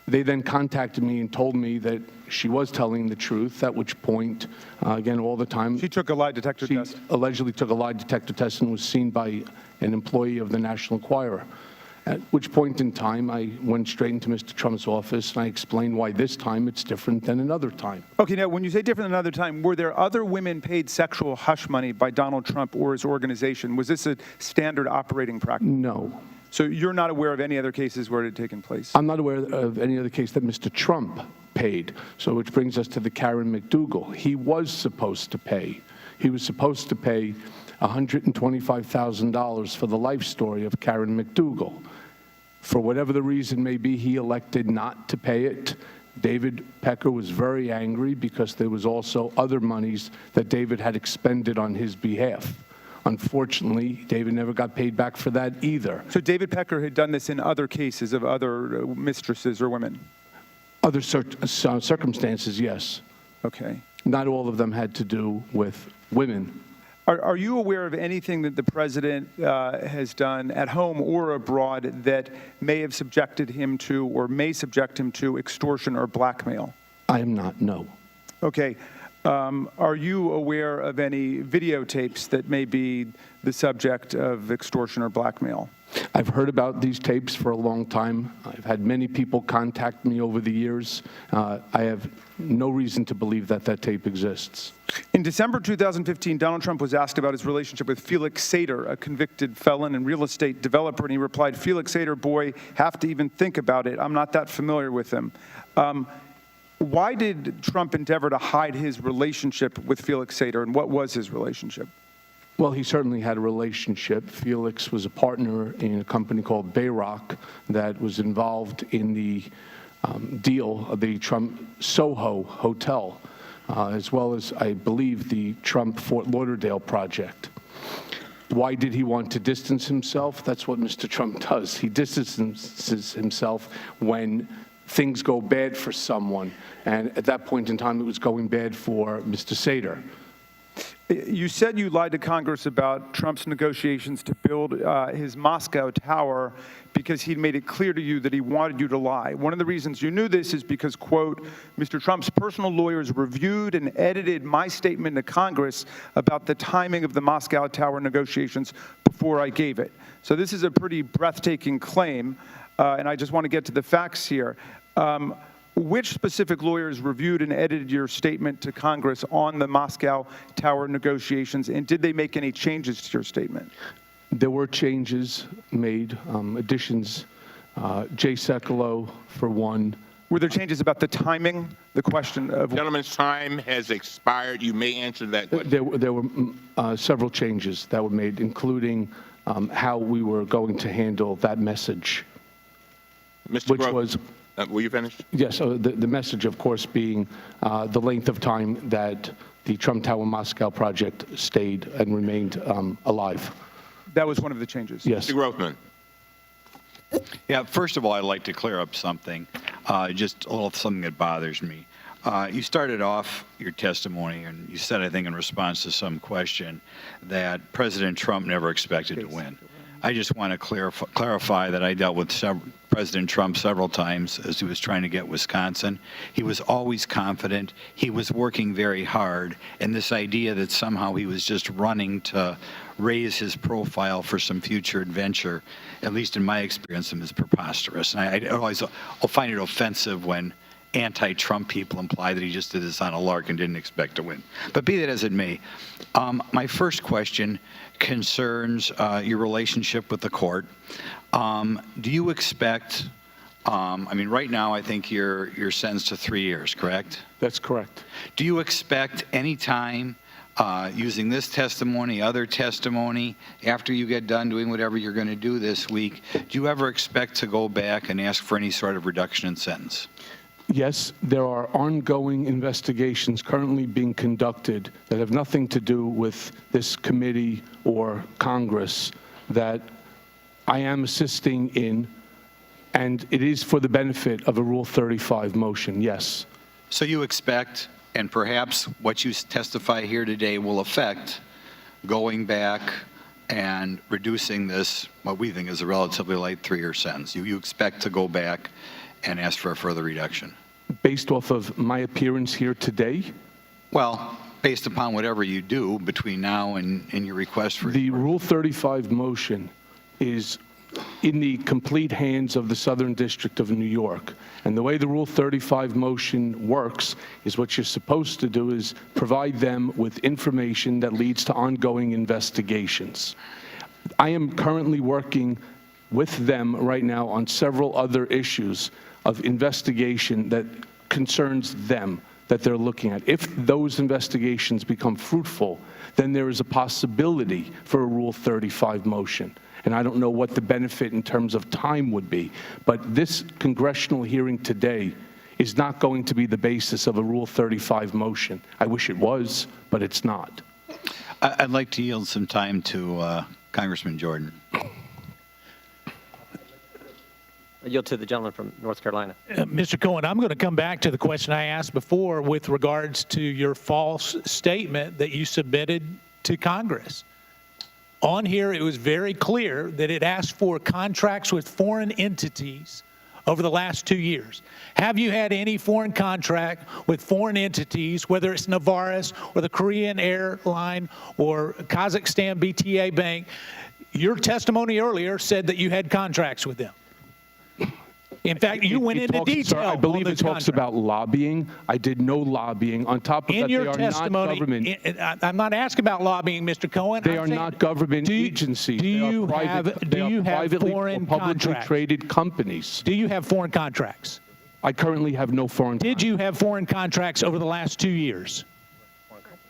They then contacted me and told me that she was telling the truth, at which point, again, all the time. She took a lie detector test. She allegedly took a lie detector test and was seen by an employee of the National Enquirer. At which point in time, I went straight into Mr. Trump's office and I explained why this time it's different than another time. Okay, now when you say different than another time, were there other women paid sexual hush money by Donald Trump or his organization? Was this a standard operating practice? No. So you're not aware of any other cases where it had taken place? I'm not aware of any other case that Mr. Trump paid. So which brings us to the Karen McDougal. He was supposed to pay. He was supposed to pay $125,000 for the life story of Karen McDougal. For whatever the reason may be, he elected not to pay it. David Pecker was very angry because there was also other monies that David had expended on his behalf. Unfortunately, David never got paid back for that either. So David Pecker had done this in other cases of other mistresses or women? Other circumstances, yes. Okay. Not all of them had to do with women. Are you aware of anything that the president has done at home or abroad that may have subjected him to or may subject him to extortion or blackmail? I am not, no. Okay. Are you aware of any videotapes that may be the subject of extortion or blackmail? I've heard about these tapes for a long time. I've had many people contact me over the years. I have no reason to believe that that tape exists. In December 2015, Donald Trump was asked about his relationship with Felix Sater, a convicted felon and real estate developer, and he replied, "Felix Sater, boy, have to even think about it. I'm not that familiar with him." Why did Trump endeavor to hide his relationship with Felix Sater, and what was his relationship? Well, he certainly had a relationship. Felix was a partner in a company called Bayrock that was involved in the deal of the Trump Soho Hotel, as well as, I believe, the Trump Fort Lauderdale project. Why did he want to distance himself? That's what Mr. Trump does. He distances himself when things go bad for someone. And at that point in time, it was going bad for Mr. Sater. You said you lied to Congress about Trump's negotiations to build his Moscow tower because he'd made it clear to you that he wanted you to lie. One of the reasons you knew this is because, quote, Mr. Trump's personal lawyers reviewed and edited my statement to Congress about the timing of the Moscow tower negotiations before I gave it. So this is a pretty breathtaking claim, and I just want to get to the facts here. Which specific lawyers reviewed and edited your statement to Congress on the Moscow tower negotiations, and did they make any changes to your statement? There were changes made, additions. Jay Sekulow, for one. Were there changes about the timing? The question of... Gentleman's time has expired. You may answer that question. There were several changes that were made, including how we were going to handle that message. Mr. Which Gross, was... were you finished? Yes, the message, of course, being the length of time that the Trump Tower Moscow project stayed and remained alive. That was one of the changes? Yes. Mr. Grothman. Yeah, first of all, I'd like to clear up something, just a little something that bothers me. You started off your testimony, and you said, I think in response to some question, that President Trump never expected to win. I just want to clarify that I dealt with President Trump several times as he was trying to get Wisconsin. He was always confident. He was working very hard. And this idea that somehow he was just running to raise his profile for some future adventure, at least in my experience, is preposterous. And I'll find it offensive when anti-Trump people imply that he just did this on a lark and didn't expect to win. But be that as it may, my first question concerns your relationship with the court. Do you expect, I mean, right now I think you're sentenced to 3 years, correct? That's correct. Do you expect any time using this testimony, other testimony, after you get done doing whatever you're going to do this week, do you ever expect to go back and ask for any sort of reduction in sentence? Yes, there are ongoing investigations currently being conducted that have nothing to do with this committee or Congress that I am assisting in, and it is for the benefit of a Rule 35 motion, yes. So you expect, and perhaps what you testify here today will affect going back and reducing this, what we think is a relatively light 3-year sentence. You expect to go back and ask for a further reduction? Based off of my appearance here today? Well, based upon whatever you do between now and your request for... The Rule 35 motion is in the complete hands of the Southern District of New York. And the way the Rule 35 motion works is what you're supposed to do is provide them with information that leads to ongoing investigations. I am currently working with them right now on several other issues of investigation that concerns them that they're looking at. If those investigations become fruitful, then there is a possibility for a Rule 35 motion. And I don't know what the benefit in terms of time would be, but this congressional hearing today is not going to be the basis of a Rule 35 motion. I wish it was, but it's not. I'd like to yield some time to Congressman Jordan. I yield to the gentleman from North Carolina. Mr. Cohen, I'm going to come back to the question I asked before with regards to your false statement that you submitted to Congress. On here, it was very clear that it asked for contracts with foreign entities over the last 2 years. Have you had any foreign contract with foreign entities, whether it's Novartis or the Korean Airline or Kazakhstan BTA Bank? Your testimony earlier said that you had contracts with them. In fact, you went into detail. I believe it talks about lobbying. I did no lobbying. On top of that, they are not government. I'm not asking about lobbying, Mr. Cohen. They are not government agencies. Do you have foreign publicly contracts? traded companies? Do you have foreign contracts? I currently have no foreign. Did you have foreign contracts over the last 2 years?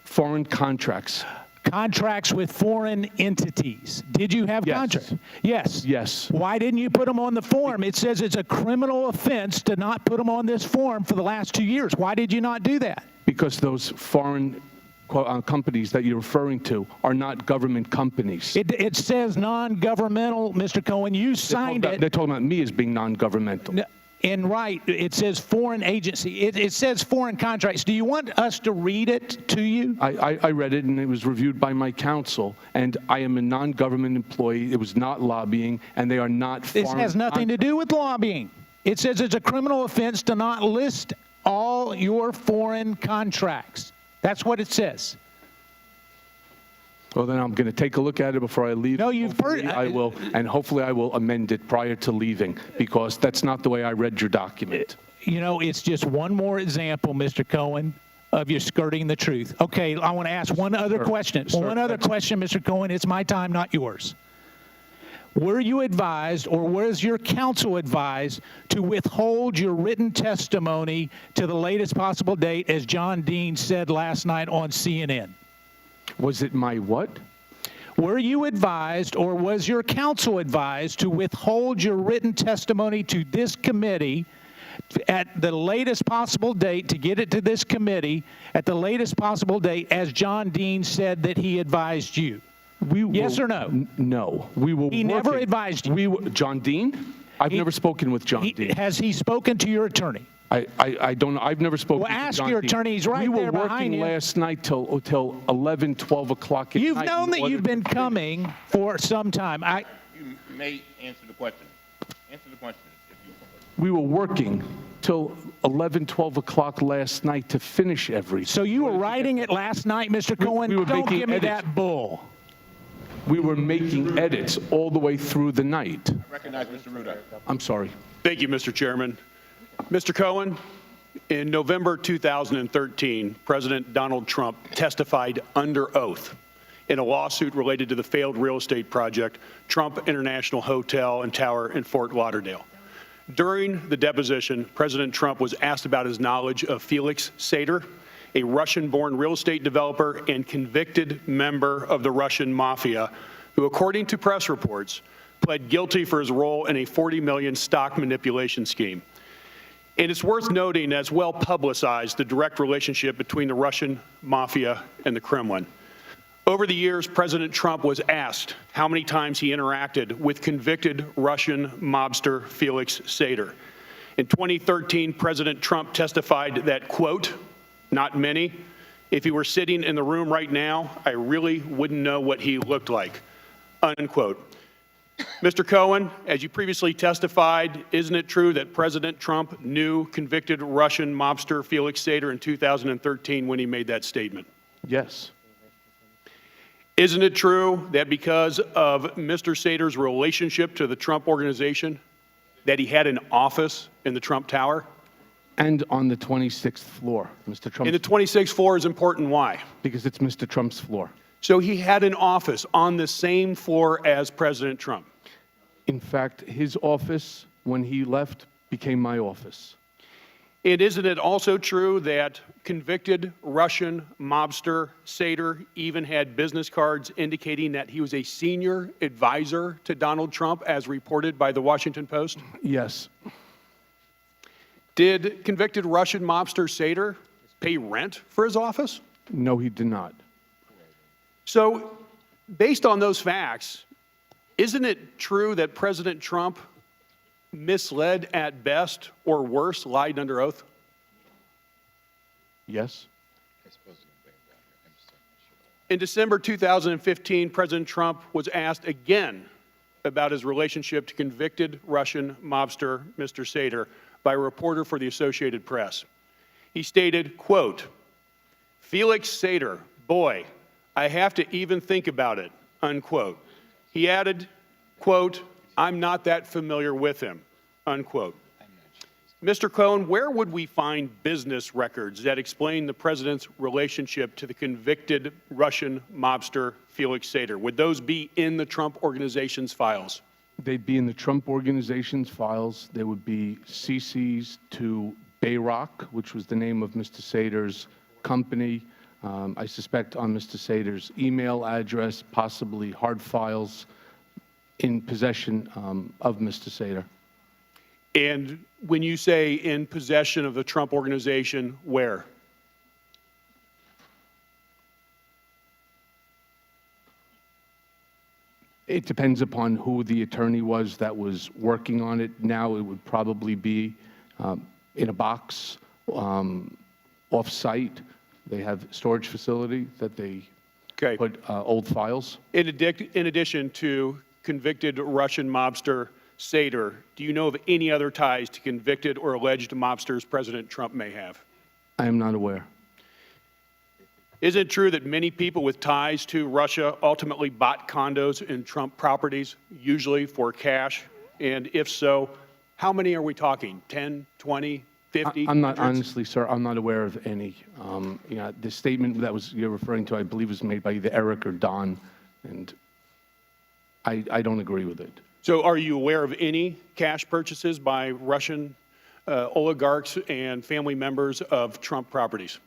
Foreign contracts. Contracts with foreign entities. Did you have contracts? Yes. Yes. Why didn't you put them on the form? It says it's a criminal offense to not put them on this form for the last 2 years. Why did you not do that? Because those foreign companies that you're referring to are not government companies. It says non-governmental, Mr. Cohen. You signed it. They're talking about me as being non-governmental. And right, it says foreign agency. It says foreign contracts. Do you want us to read it to you? I read it, and it was reviewed by my counsel, and I am a non-government employee. It was not lobbying, and they are not foreign. This has nothing to do with lobbying. It says it's a criminal offense to not list all your foreign contracts. That's what it says. Well, then I'm going to take a look at it before I leave. No, you've heard it. I will, and hopefully I will amend it prior to leaving, because that's not the way I read your document. You know, it's just one more example, Mr. Cohen, of you skirting the truth. Okay, I want to ask one other question. One other question, Mr. Cohen. It's my time, not yours. Were you advised, or was your counsel advised, to withhold your written testimony to the latest possible date, as John Dean said last night on CNN? Was it my what? Were you advised, or was your counsel advised, to withhold your written testimony to this committee at the latest possible date, to get it to this committee at the latest possible date, as John Dean said that he advised you? Yes or no? No. We will. He never advised you. John Dean? I've never spoken with John Dean. Has he spoken to your attorney? I don't know. I've never spoken to John Dean. Well, ask your attorney. He's right there behind you. We were working last night till 11, 12 o'clock at night. You've known that you've been coming for some time. You may answer the question. Answer the question. We were working till 11, 12 o'clock last night to finish everything. So you were writing it last night, Mr. Cohen? We were Don't making give me edits. that bull. We were making edits all the way through the night. Recognize Mr. Ruda. I'm sorry. Thank you, Mr. Chairman. Mr. Cohen, in November 2013, President Donald Trump testified under oath in a lawsuit related to the failed real estate project, Trump International Hotel and Tower in Fort Lauderdale. During the deposition, President Trump was asked about his knowledge of Felix Sater, a Russian-born real estate developer and convicted member of the Russian mafia, who, according to press reports, pled guilty for his role in a $40 million stock manipulation scheme. And it's worth noting, as well publicized, the direct relationship between the Russian mafia and the Kremlin. Over the years, President Trump was asked how many times he interacted with convicted Russian mobster Felix Sater. In 2013, President Trump testified that, quote, "Not many. If he were sitting in the room right now, I really wouldn't know what he looked like," unquote. Mr. Cohen, as you previously testified, isn't it true that President Trump knew convicted Russian mobster Felix Sater in 2013 when he made that statement? Yes. Isn't it true that because of Mr. Sater's relationship to the Trump organization, that he had an office in the Trump Tower? And on the 26th floor, Mr. Trump. And the 26th floor is important. Why? Because it's Mr. Trump's floor. So he had an office on the same floor as President Trump. In fact, his office, when he left, became my office. And isn't it also true that convicted Russian mobster Sater even had business cards indicating that he was a senior advisor to Donald Trump, as reported by the Washington Post? Yes. Did convicted Russian mobster Sater pay rent for his office? No, he did not. So based on those facts, isn't it true that President Trump misled at best, or worse, lied under oath? Yes. In December 2015, President Trump was asked again about his relationship to convicted Russian mobster Mr. Sater by a reporter for the Associated Press. He stated, quote, "Felix Sater, boy, I have to even think about it," unquote. He added, quote, "I'm not that familiar with him," unquote. Mr. Cohen, where would we find business records that explain the president's relationship to the convicted Russian mobster Felix Sater? Would those be in the Trump Organization's files? They'd be in the Trump Organization's files. There would be CCs to Bayrock, which was the name of Mr. Sater's company. I suspect on Mr. Sater's email address, possibly hard files in possession of Mr. Sater. And when you say in possession of the Trump Organization, where? It depends upon who the attorney was that was working on it. Now it would probably be in a box, off-site. They have storage facility that they put old files. In addition to convicted Russian mobster Sater, do you know of any other ties to convicted or alleged mobsters President Trump may have? I am not aware. Is it true that many people with ties to Russia ultimately bought condos in Trump properties, usually for cash? And if so, how many are we talking? 10, 20, 50? I'm not, hundreds? honestly, sir, I'm not aware of any. The statement that you're referring to, I believe, was made by either Eric or Don, and I don't agree with it. So are you aware of any cash purchases by Russian oligarchs and family members of Trump properties?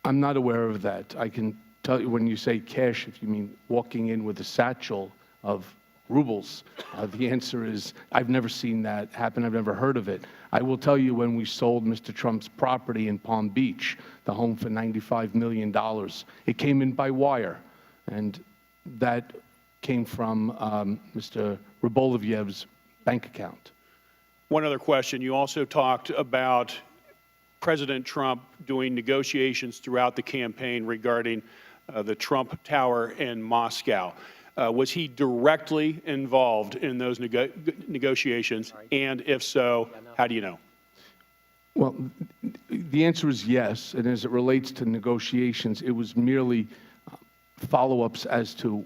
I'm not aware of that. I can tell you when you say cash, if you mean walking in with a satchel of rubles, the answer is I've never seen that happen. I've never heard of it. I will tell you when we sold Mr. Trump's property in Palm Beach, the home for $95 million, it came in by wire, and that came from Mr. Rybolovlev's bank account. One other question. You also talked about President Trump doing negotiations throughout the campaign regarding the Trump Tower in Moscow. Was he directly involved in those negotiations? And if so, how do you know? Well, the answer is yes. And as it relates to negotiations, it was merely follow-ups as to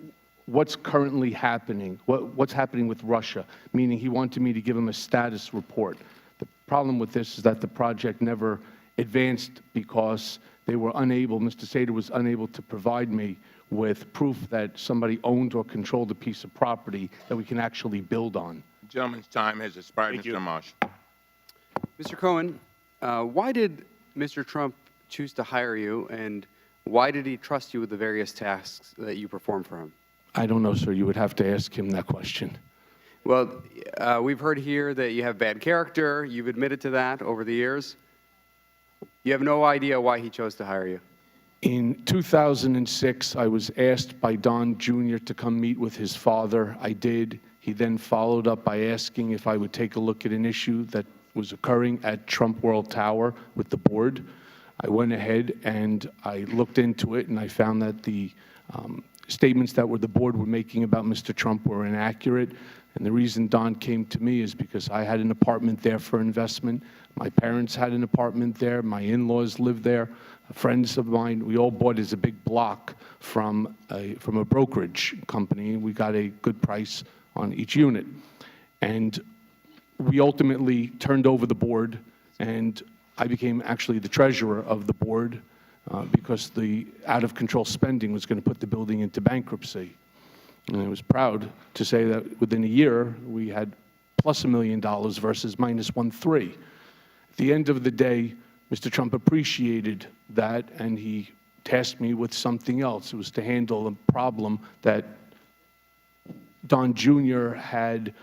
what's currently happening, what's happening with Russia, meaning he wanted me to give him a status report. The problem with this is that the project never advanced because they were unable, Mr. Sater was unable to provide me with proof that somebody owned or controlled a piece of property that we can actually build on. The gentleman's time has expired. Mr. Marsh. Mr. Cohen, why did Mr. Trump choose to hire you, and why did he trust you with the various tasks that you perform for him? I don't know, sir. You would have to ask him that question. Well, we've heard here that you have bad character. You've admitted to that over the years. You have no idea why he chose to hire you. In 2006, I was asked by Don Jr. to come meet with his father. I did. He then followed up by asking if I would take a look at an issue that was occurring at Trump World Tower with the board. I went ahead and I looked into it, and I found that the statements that the board were making about Mr. Trump were inaccurate. And the reason Don came to me is because I had an apartment there for investment. My parents had an apartment there. My in-laws lived there. Friends of mine, we all bought as a big block from a brokerage company. We got a good price on each unit. And we ultimately turned over the board, and I became actually the treasurer of the board because the out-of-control spending was going to put the building into bankruptcy. And I was proud to say that within a year, we had plus $1 million versus minus 1.3. At the end of the day, Mr. Trump appreciated that, and he tasked me with something else. It was to handle a problem that Don Jr. had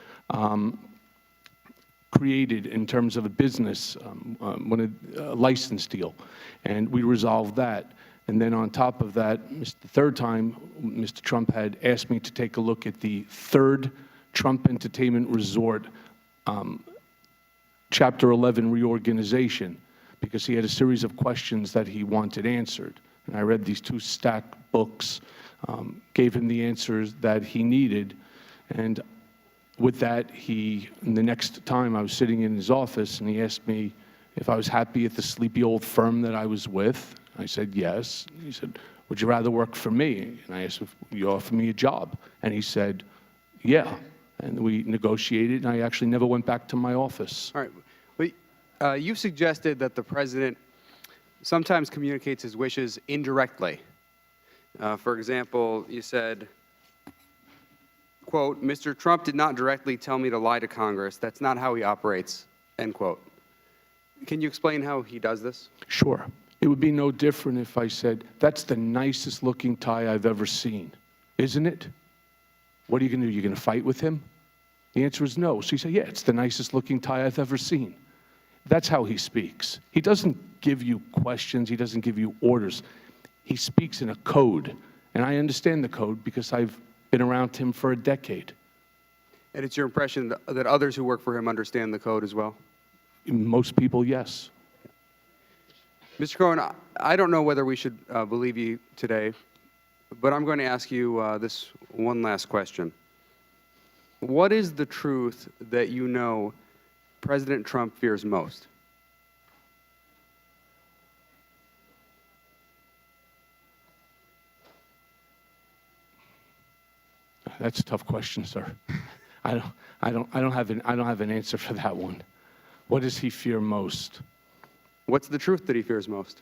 created in terms of a business, a license deal, and we resolved that. And then on top of that, the third time, Mr. Trump had asked me to take a look at the third Trump Entertainment Resort Chapter 11 reorganization, because he had a series of questions that he wanted answered. And I read these 2 stacked books, gave him the answers that he needed, and with that, the next time I was sitting in his office, and he asked me if I was happy at the sleepy old firm that I was with. I said yes. He said, would you rather work for me? And I asked if you offer me a job. And he said, yeah. And we negotiated, and I actually never went back to my office. All right. Well, you've suggested that the president sometimes communicates his wishes indirectly. For example, you said, quote, Mr. Trump did not directly tell me to lie to Congress. That's not how he operates, end quote. Can you explain how he does this? Sure. It would be no different if I said, that's the nicest looking tie I've ever seen, isn't it? What are you going to do? You're going to fight with him? The answer is no. So you say, yeah, it's the nicest looking tie I've ever seen. That's how he speaks. He doesn't give you questions. He doesn't give you orders. He speaks in a code. And I understand the code because I've been around him for a decade. And it's your impression that others who work for him understand the code as well? Most people, yes. Mr. Cohen, I don't know whether we should believe you today, but I'm going to ask you this one last question. What is the truth that you know President Trump fears most? That's a tough question, sir. I don't have an answer for that one. What does he fear most? What's the truth that he fears most?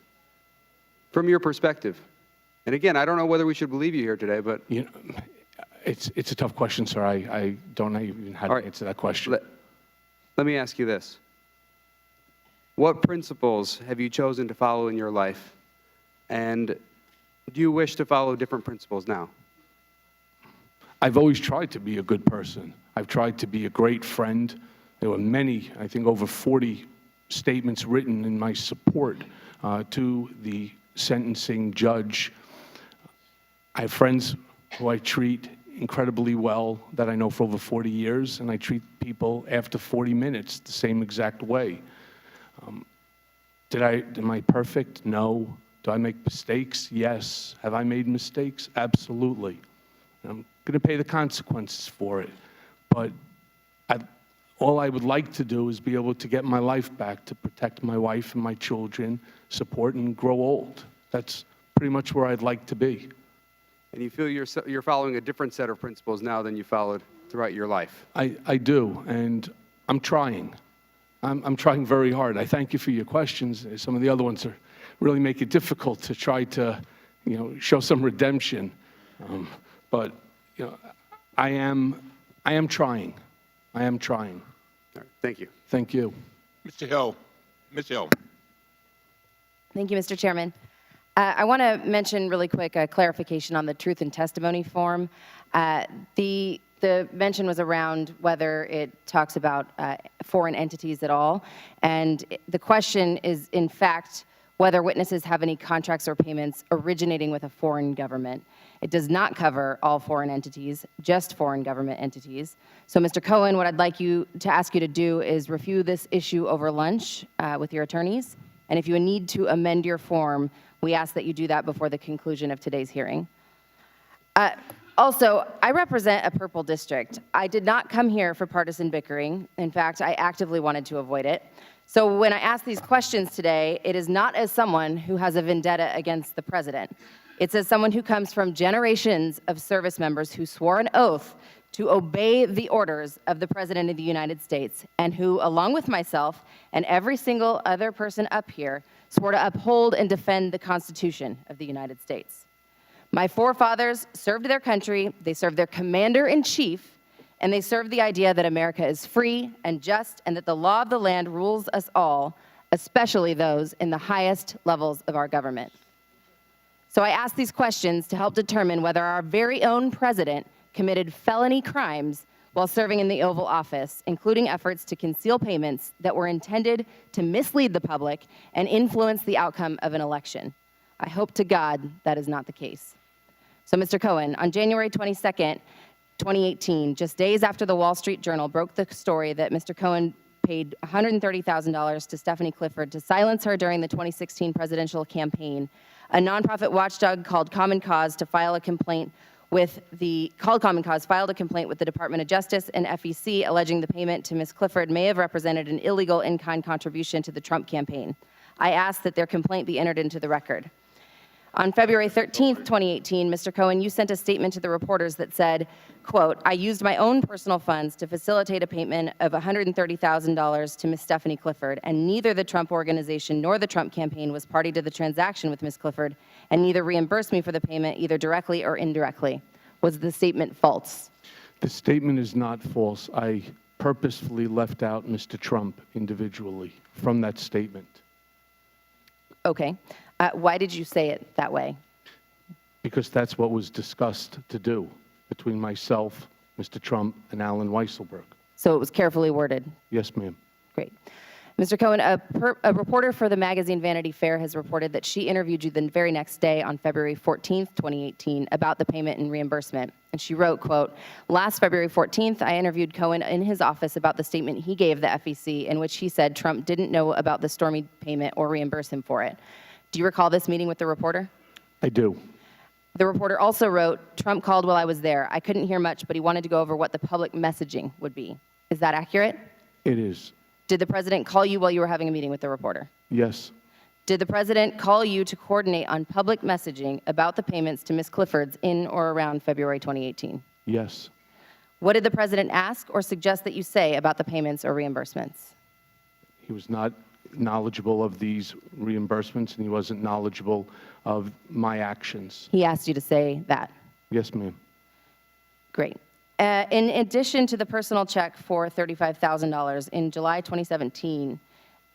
From your perspective. And again, I don't know whether we should believe you here today, but you know, it's a tough question, sir. I don't know even how to answer that question. Let me ask you this. What principles have you chosen to follow in your life? And do you wish to follow different principles now? I've always tried to be a good person. I've tried to be a great friend. There were many, I think over 40 statements written in my support to the sentencing judge. I have friends who I treat incredibly well that I know for over 40 years, and I treat people after 40 minutes the same exact way. Am I perfect? No. Do I make mistakes? Yes. Have I made mistakes? Absolutely. I'm going to pay the consequences for it. But all I would like to do is be able to get my life back to protect my wife and my children, support and grow old. That's pretty much where I'd like to be. And you feel you're following a different set of principles now than you followed throughout your life? I do, and I'm trying. I'm trying very hard. I thank you for your questions. Some of the other ones really make it difficult to try to, show some redemption. But I am trying. I am trying. All right, thank you. Thank you. Mr. Hill. Ms. Hill. Thank you, Mr. Chairman. I want to mention really quick a clarification on the truth and testimony form. The mention was around whether it talks about foreign entities at all. And the question is, in fact, whether witnesses have any contracts or payments originating with a foreign government. It does not cover all foreign entities, just foreign government entities. So, Mr. Cohen, what I'd like to ask you to do is review this issue over lunch with your attorneys. And if you need to amend your form, we ask that you do that before the conclusion of today's hearing. Also, I represent a purple district. I did not come here for partisan bickering. In fact, I actively wanted to avoid it. So when I ask these questions today, it is not as someone who has a vendetta against the president. It's as someone who comes from generations of service members who swore an oath to obey the orders of the President of the United States, and who, along with myself and every single other person up here, swore to uphold and defend the Constitution of the United States. My forefathers served their country, they served their commander-in-chief, and they served the idea that America is free and just, and that the law of the land rules us all, especially those in the highest levels of our government. So I ask these questions to help determine whether our very own president committed felony crimes while serving in the Oval Office, including efforts to conceal payments that were intended to mislead the public and influence the outcome of an election. I hope to God that is not the case. So, Mr. Cohen, on January 22nd, 2018, just days after the Wall Street Journal broke the story that Mr. Cohen paid $130,000 to Stephanie Clifford to silence her during the 2016 presidential campaign, a nonprofit watchdog called Common Cause filed a complaint with the Department of Justice and FEC, alleging the payment to Ms. Clifford may have represented an illegal in-kind contribution to the Trump campaign. I ask that their complaint be entered into the record. On February 13th, 2018, Mr. Cohen, you sent a statement to the reporters that said, quote, I used my own personal funds to facilitate a payment of $130,000 to Ms. Stephanie Clifford, and neither the Trump Organization nor the Trump campaign was party to the transaction with Ms. Clifford, and neither reimbursed me for the payment either directly or indirectly. Was the statement false? The statement is not false. I purposefully left out Mr. Trump individually from that statement. Okay. Why did you say it that way? Because that's what was discussed to do between myself, Mr. Trump, and Alan Weisselberg. So it was carefully worded. Yes, ma'am. Great. Mr. Cohen, a reporter for the magazine Vanity Fair has reported that she interviewed you the very next day on February 14th, 2018, about the payment and reimbursement. And she wrote, quote, last February 14th, I interviewed Cohen in his office about the statement he gave the FEC in which he said Trump didn't know about the Stormy payment or reimburse him for it. Do you recall this meeting with the reporter? I do. The reporter also wrote, Trump called while I was there. I couldn't hear much, but he wanted to go over what the public messaging would be. Is that accurate? It is. Did the president call you while you were having a meeting with the reporter? Yes. Did the president call you to coordinate on public messaging about the payments to Ms. Clifford's in or around February 2018? Yes. What did the president ask or suggest that you say about the payments or reimbursements? He was not knowledgeable of these reimbursements, and he wasn't knowledgeable of my actions. He asked you to say that. Yes, ma'am. Great. In addition to the personal check for $35,000 in July 2017,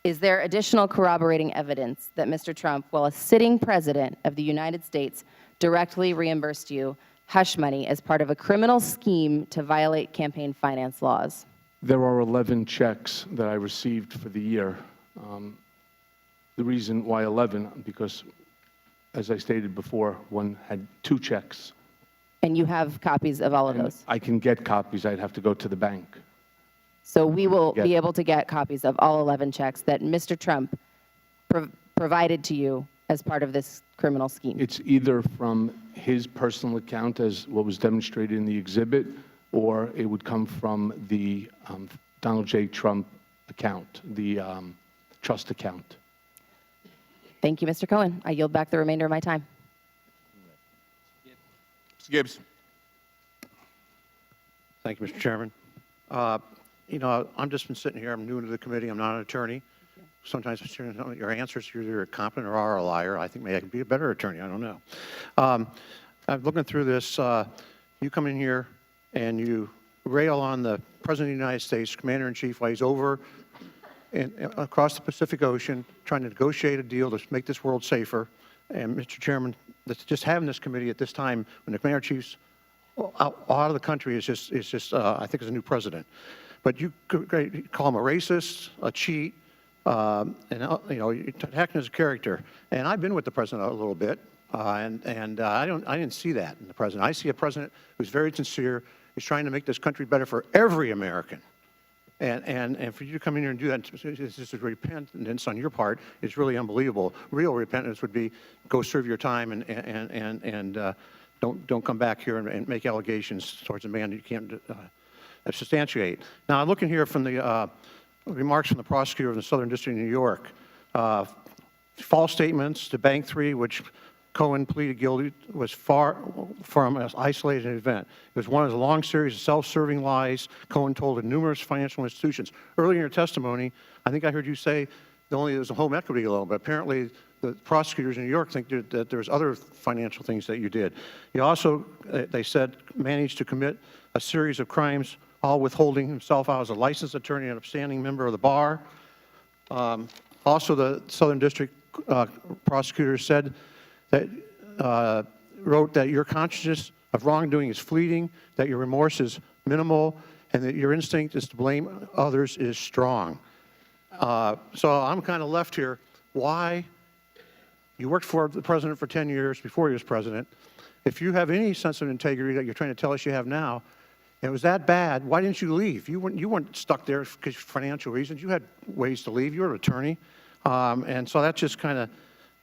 is there additional corroborating evidence that Mr. Trump, while a sitting president of the United States, directly reimbursed you hush money as part of a criminal scheme to violate campaign finance laws? There are 11 checks that I received for the year. The reason why 11, because, as I stated before, one had 2 checks. And you have copies of all of those? I can get copies. I'd have to go to the bank. So we will be able to get copies of all 11 checks that Mr. Trump provided to you as part of this criminal scheme? It's either from his personal account, as what was demonstrated in the exhibit, or it would come from the Donald J. Trump account, the trust account. Thank you, Mr. Cohen. I yield back the remainder of my time. Mr. Gibbs. Thank you, Mr. Chairman. You know, I've just been sitting here. I'm new to the committee. I'm not an attorney. Sometimes, Mr. Chairman, your answers, you're either competent or are a liar. I think maybe I could be a better attorney. I don't know. I'm looking through this. You come in here and you rail on the President of the United States, Commander-in-Chief, while he's over across the Pacific Ocean trying to negotiate a deal to make this world safer. And, Mr. Chairman, just having this committee at this time when the Commander-in-Chief's out of the country is just I think, is a new president. But you call him a racist, a cheat, and you know, attacking his character. And I've been with the president a little bit, and I didn't see that in the president. I see a president who's very sincere. He's trying to make this country better for every American. And for you to come in here and do that, this is repentance on your part, is really unbelievable. Real repentance would be go serve your time and don't come back here and make allegations towards a man you can't substantiate. Now, I'm looking here from the remarks from the prosecutor of the Southern District of New York. False statements to Bank 3, which Cohen pleaded guilty, was far from an isolated event. It was one of a long series of self-serving lies Cohen told in numerous financial institutions. Earlier in your testimony, I think I heard you say not only there's a home equity loan, but apparently the prosecutors in New York think that there's other financial things that you did. You also, they said, managed to commit a series of crimes, all withholding himself out as a licensed attorney and upstanding member of the bar. Also, the Southern District prosecutor said that wrote that your consciousness of wrongdoing is fleeting, that your remorse is minimal, and that your instinct is to blame others is strong. So I'm kind of left here. Why You worked for the president for 10 years before he was president. If you have any sense of integrity that you're trying to tell us you have now, and it was that bad, why didn't you leave? You weren't stuck there because financial reasons. You had ways to leave. You were an attorney. And so that's just kind of,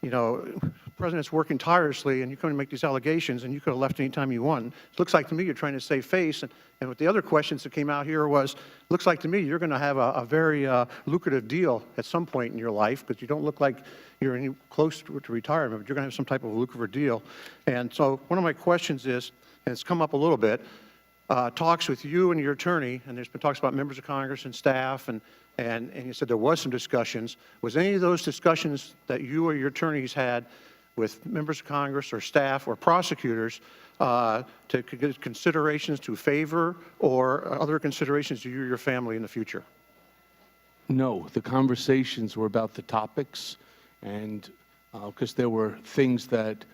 you know, the president's working tirelessly, and you come and make these allegations, and you could have left any time you want. It looks like to me you're trying to save face. And with the other questions that came out here was, looks like to me you're going to have a very lucrative deal at some point in your life, because you don't look like you're any close to retirement, but you're going to have some type of lucrative deal. And so one of my questions is, and it's come up a little bit, talks with you and your attorney, and there's been talks about members of Congress and staff, and you said there was some discussions. Was any of those discussions that you or your attorneys had with members of Congress or staff or prosecutors to considerations to favor or other considerations to you or your family in the future? No, the conversations were about the topics, and because there were things that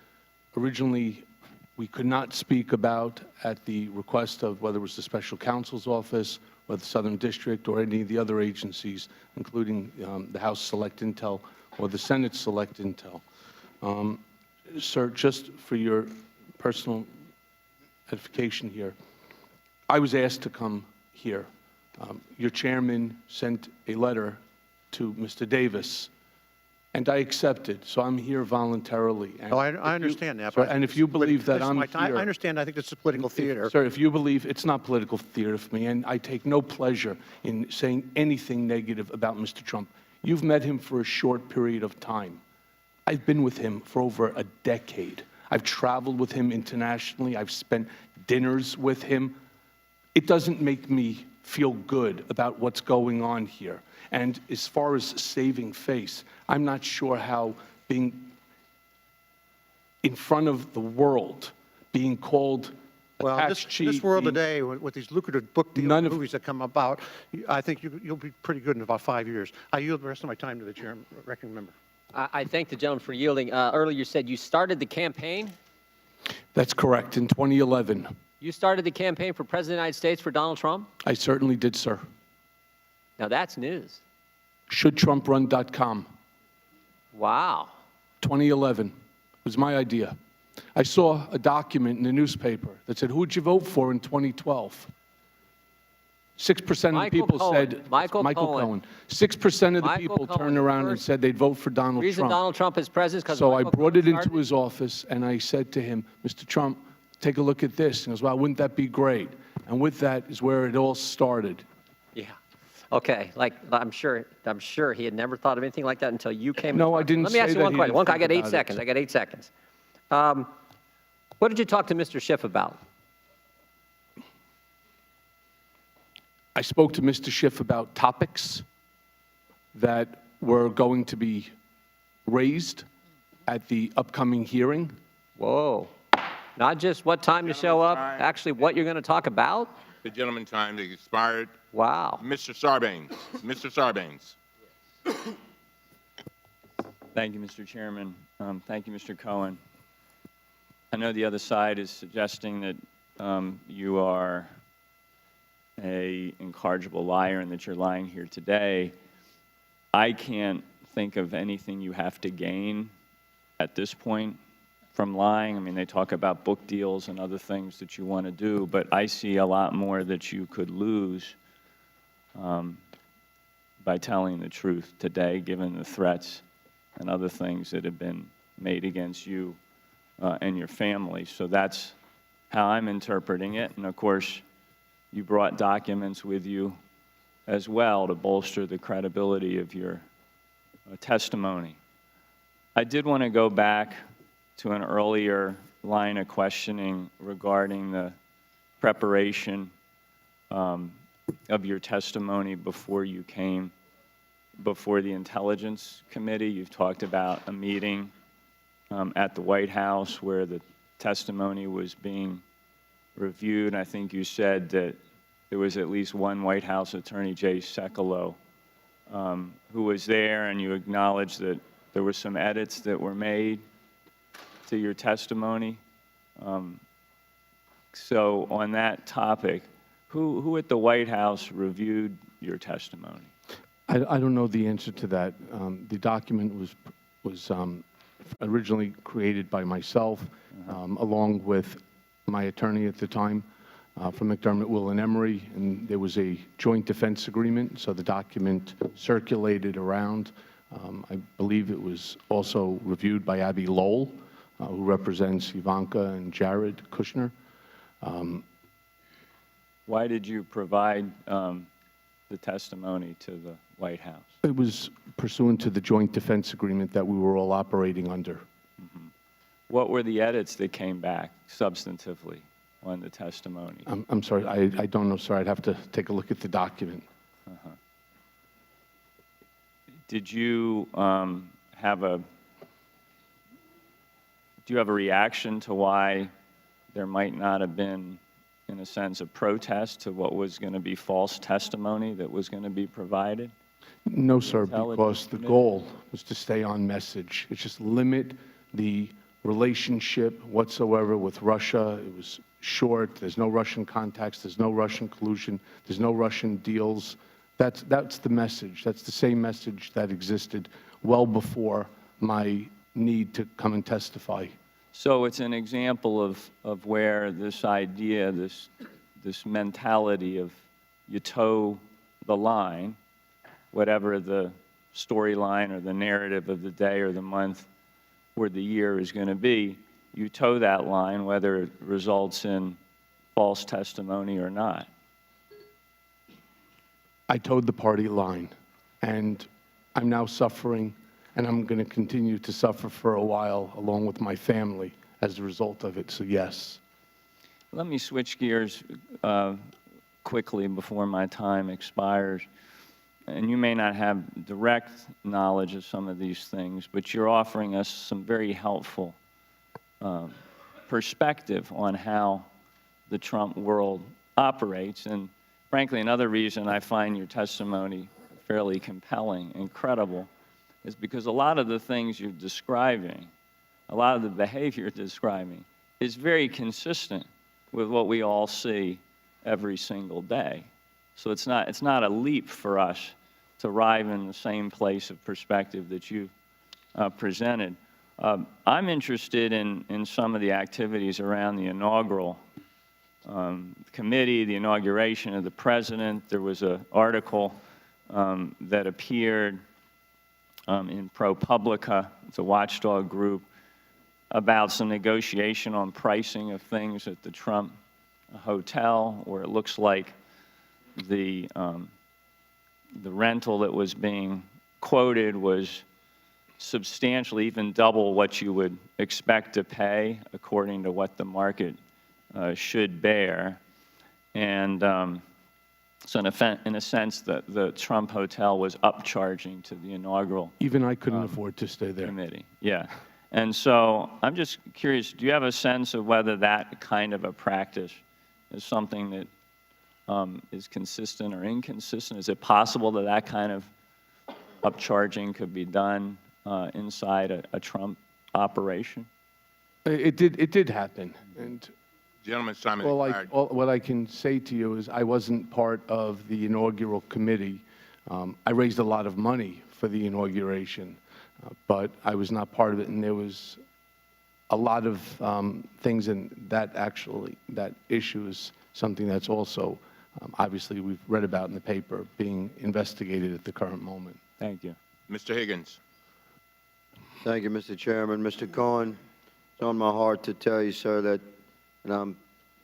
originally we could not speak about at the request of whether it was the special counsel's office or the Southern District or any of the other agencies, including the House Select Intel or the Senate Select Intel. Sir, just for your personal edification here, I was asked to come here. Your chairman sent a letter to Mr. Davis, and I accepted, so I'm here voluntarily. And I understand that. Sir, and if you believe that I'm here... I understand. I think this is political theater. Sir, if you believe it's not political theater for me, and I take no pleasure in saying anything negative about Mr. Trump. You've met him for a short period of time. I've been with him for over a decade. I've traveled with him internationally. I've spent dinners with him. It doesn't make me feel good about what's going on here. And as far as saving face, I'm not sure how being in front of the world, being called well, this world today, with these lucrative book deal movies that come about, I think you'll be pretty good in about 5 years. I yield the rest of my time to the chairman, ranking member. I thank the gentleman for yielding. Earlier you said you started the campaign? That's correct, in 2011. You started the campaign for President of the United States for Donald Trump? I certainly did, sir. Now that's news. ShouldTrumpRun.com. Wow. 2011 was my idea. I saw a document in the newspaper that said, who'd you vote for in 2012? 6% of the people said Michael Cohen. 6% of the people turned around and said they'd vote for Donald Trump. The reason Donald Trump is president is because So I brought it into his office and I said to him, Mr. Trump, take a look at this. And he goes, well, wouldn't that be great? And with that is where it all started. Yeah. Okay. Like I'm sure he had never thought of anything like that until you came. No, I didn't. Let me ask you one question. I got 8 seconds. I got 8 seconds. What did you talk to Mr. Schiff about? I spoke to Mr. Schiff about topics that were going to be raised at the upcoming hearing. Whoa. Not just what time to show up, actually what you're going to talk about? The gentleman's time has expired. Wow. Mr. Sarbanes. Mr. Sarbanes. Thank you, Mr. Chairman. Thank you, Mr. Cohen. I know the other side is suggesting that you are an incorrigible liar and that you're lying here today. I can't think of anything you have to gain at this point from lying. I mean, they talk about book deals and other things that you want to do, but I see a lot more that you could lose by telling the truth today, given the threats and other things that have been made against you and your family. So that's how I'm interpreting it. And of course, you brought documents with you as well to bolster the credibility of your testimony. I did want to go back to an earlier line of questioning regarding the preparation of your testimony before you came before the Intelligence Committee. You've talked about a meeting at the White House where the testimony was being reviewed. I think you said that there was at least one White House attorney, Jay Sekulow, who was there, and you acknowledged that there were some edits that were made to your testimony. So on that topic, who at the White House reviewed your testimony? I don't know the answer to that. The document was originally created by myself, along with my attorney at the time from McDermott, Will and Emery, and there was a joint defense agreement, so the document circulated around. I believe it was also reviewed by Abby Lowell, who represents Ivanka and Jared Kushner. Why did you provide the testimony to the White House? It was pursuant to the joint defense agreement that we were all operating under. What were the edits that came back substantively on the testimony? I'm sorry, I don't know, sir. I'd have to take a look at the document. Did you have a reaction to why there might not have been, in a sense, a protest to what was going to be false testimony that was going to be provided? No, sir, because the goal was to stay on message. It's just limit the relationship whatsoever with Russia. It was short. There's no Russian contacts. There's no Russian collusion. There's no Russian deals. That's the message. That's the same message that existed well before my need to come and testify. So it's an example of where this idea, this mentality of you toe the line, whatever the storyline or the narrative of the day or the month or the year is going to be, you toe that line whether it results in false testimony or not. I towed the party line, and I'm now suffering, and I'm going to continue to suffer for a while along with my family as a result of it, so yes. Let me switch gears quickly before my time expires. And you may not have direct knowledge of some of these things, but you're offering us some very helpful perspective on how the Trump world operates. And frankly, another reason I find your testimony fairly compelling and credible is because a lot of the things you're describing, a lot of the behavior you're describing, is very consistent with what we all see every single day. So it's not a leap for us to arrive in the same place of perspective that you presented. I'm interested in some of the activities around the inaugural committee, the inauguration of the president. There was an article that appeared in ProPublica, it's a watchdog group, about some negotiation on pricing of things at the Trump hotel, where it looks like the rental that was being quoted was substantially, even double what you would expect to pay according to what the market should bear. And so in a sense, the Trump hotel was upcharging to the inaugural Even I couldn't afford to stay there. committee. Yeah. And so I'm just curious, do you have a sense of whether that kind of a practice is something that is consistent or inconsistent? Is it possible that that kind of upcharging could be done inside a Trump operation? It did happen. And Gentleman's time is expired. what I can say to you is I wasn't part of the inaugural committee. I raised a lot of money for the inauguration, but I was not part of it, and there was a lot of things in that issue is something that's also, obviously, we've read about in the paper, being investigated at the current moment. Thank you. Mr. Higgins. Thank you, Mr. Chairman. Mr. Cohen, it's on my heart to tell you, sir, that and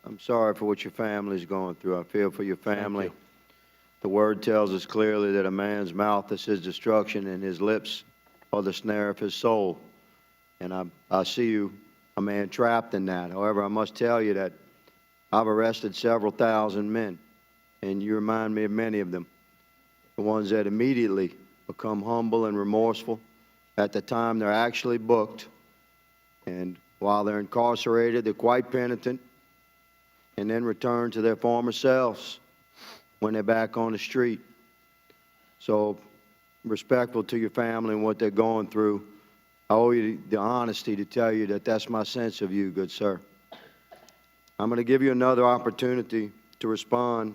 I'm sorry for what your family's going through. I feel for your family. Thank you. The word tells us clearly that a man's mouth is his destruction and his lips are the snare of his soul. And I see you, a man trapped in that. However, I must tell you that I've arrested several thousand men, and you remind me of many of them. The ones that immediately become humble and remorseful at the time they're actually booked, and while they're incarcerated, they're quite penitent, and then return to their former selves when they're back on the street. So, respectful to your family and what they're going through, I owe you the honesty to tell you that that's my sense of you, good sir. I'm going to give you another opportunity to respond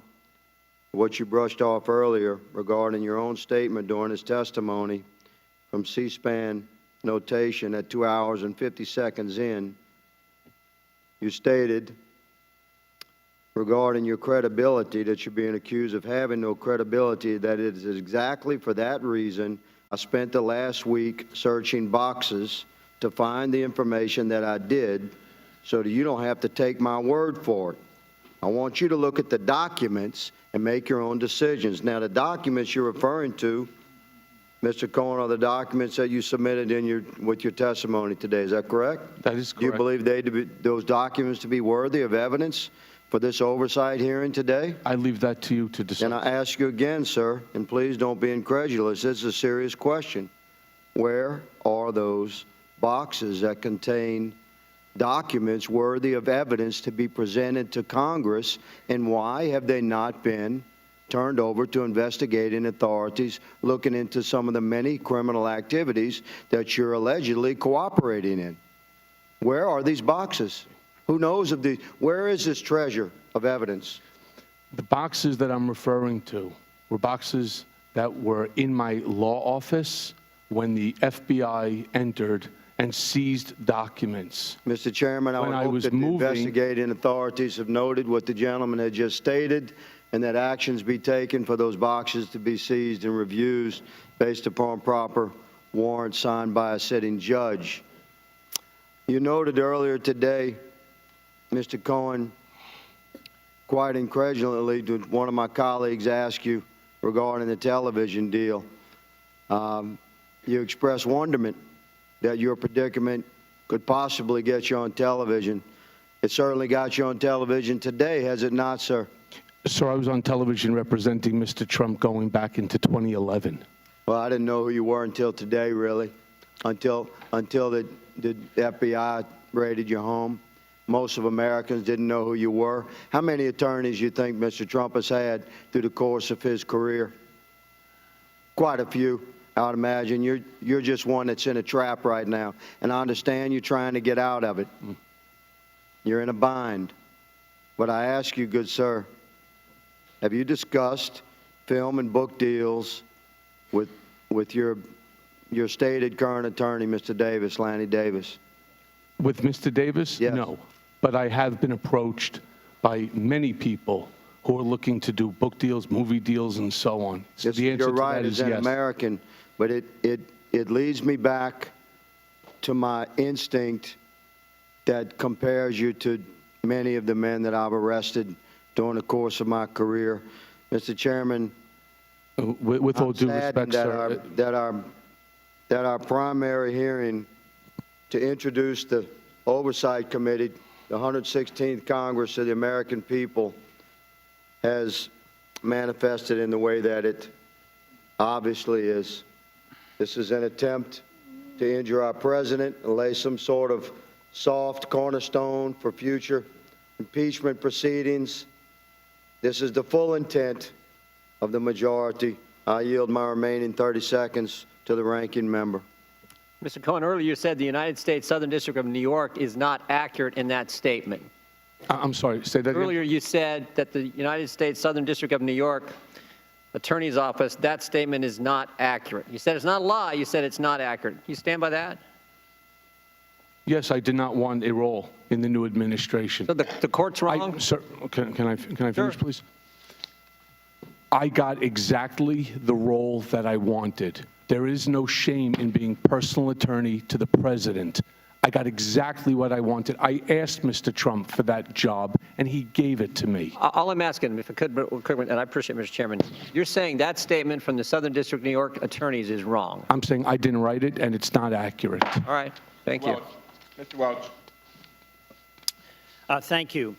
to what you brushed off earlier regarding your own statement during his testimony from C-SPAN notation at 2 hours and 50 seconds in, you stated regarding your credibility, that you're being accused of having no credibility, that it is exactly for that reason I spent the last week searching boxes to find the information that I did, so that you don't have to take my word for it. I want you to look at the documents and make your own decisions. Now, the documents you're referring to, Mr. Cohen, are the documents that you submitted with your testimony today. Is that correct? That is correct. Do you believe those documents to be worthy of evidence for this oversight hearing today? I leave that to you to decide. And I ask you again, sir, and please don't be incredulous, this is a serious question. Where are those boxes that contain documents worthy of evidence to be presented to Congress, and why have they not been turned over to investigating authorities looking into some of the many criminal activities that you're allegedly cooperating in? Where are these boxes? Who knows of these? Where is this treasure of evidence? The boxes that I'm referring to were boxes that were in my law office when the FBI entered and seized documents. Mr. Chairman, I When would I hope was that the moving- investigating authorities have noted what the gentleman had just stated, and that actions be taken for those boxes to be seized and reviewed based upon proper warrants signed by a sitting judge. You noted earlier today, Mr. Cohen, quite incredulously, one of my colleagues asked you regarding the television deal. You expressed wonderment that your predicament could possibly get you on television. It certainly got you on television today, has it not, sir? Sir, I was on television representing Mr. Trump going back into 2011. Well, I didn't know who you were until today, really, until the FBI raided your home. Most of Americans didn't know who you were. How many attorneys do you think Mr. Trump has had through the course of his career? Quite a few, I would imagine. You're just one that's in a trap right now, and I understand you're trying to get out of it. You're in a bind. But I ask you, good sir, have you discussed film and book deals with your stated current attorney, Mr. Davis, Lanny Davis? With Mr. Davis? Yes. No. But I have been approached by many people who are looking to do book deals, movie deals, and so on. So the answer You're to right, that is as an yes. American, but it leads me back to my instinct that compares you to many of the men that I've arrested during the course of my career. Mr. Chairman, with all I'm due saddened respect, sir, that our primary hearing to introduce the Oversight Committee, the 116th Congress of the American people, has manifested in the way that it obviously is. This is an attempt to injure our president and lay some sort of soft cornerstone for future impeachment proceedings. This is the full intent of the majority. I yield my remaining 30 seconds to the ranking member. Mr. Cohen, earlier you said the United States Southern District of New York is not accurate in that statement. I'm sorry, say that again. Earlier you said that the United States Southern District of New York Attorney's Office, that statement is not accurate. You said it's not a lie, you said it's not accurate. You stand by that? Yes, I did not want a role in the new administration. So the court's wrong? Sir, can I finish, please? I got exactly the role that I wanted. There is no shame in being personal attorney to the president. I got exactly what I wanted. I asked Mr. Trump for that job, and he gave it to me. All I'm asking, if I could, and I appreciate it, Mr. Chairman, you're saying that statement from the Southern District of New York attorneys is wrong. I'm saying I didn't write it, and it's not accurate. All right, thank you. Mr. Welch. Thank you.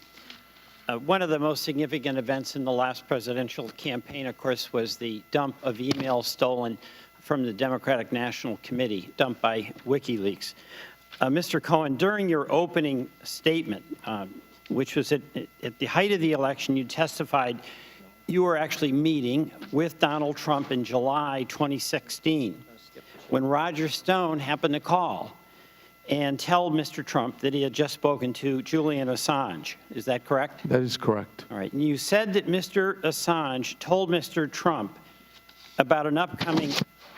One of the most significant events in the last presidential campaign, of course, was the dump of emails stolen from the Democratic National Committee, dumped by WikiLeaks. Mr. Cohen, during your opening statement, which was at the height of the election, you testified you were actually meeting with Donald Trump in July 2016 when Roger Stone happened to call and tell Mr. Trump that he had just spoken to Julian Assange. Is that correct? That is correct. All right. And you said that Mr. Assange told Mr. Trump about an upcoming,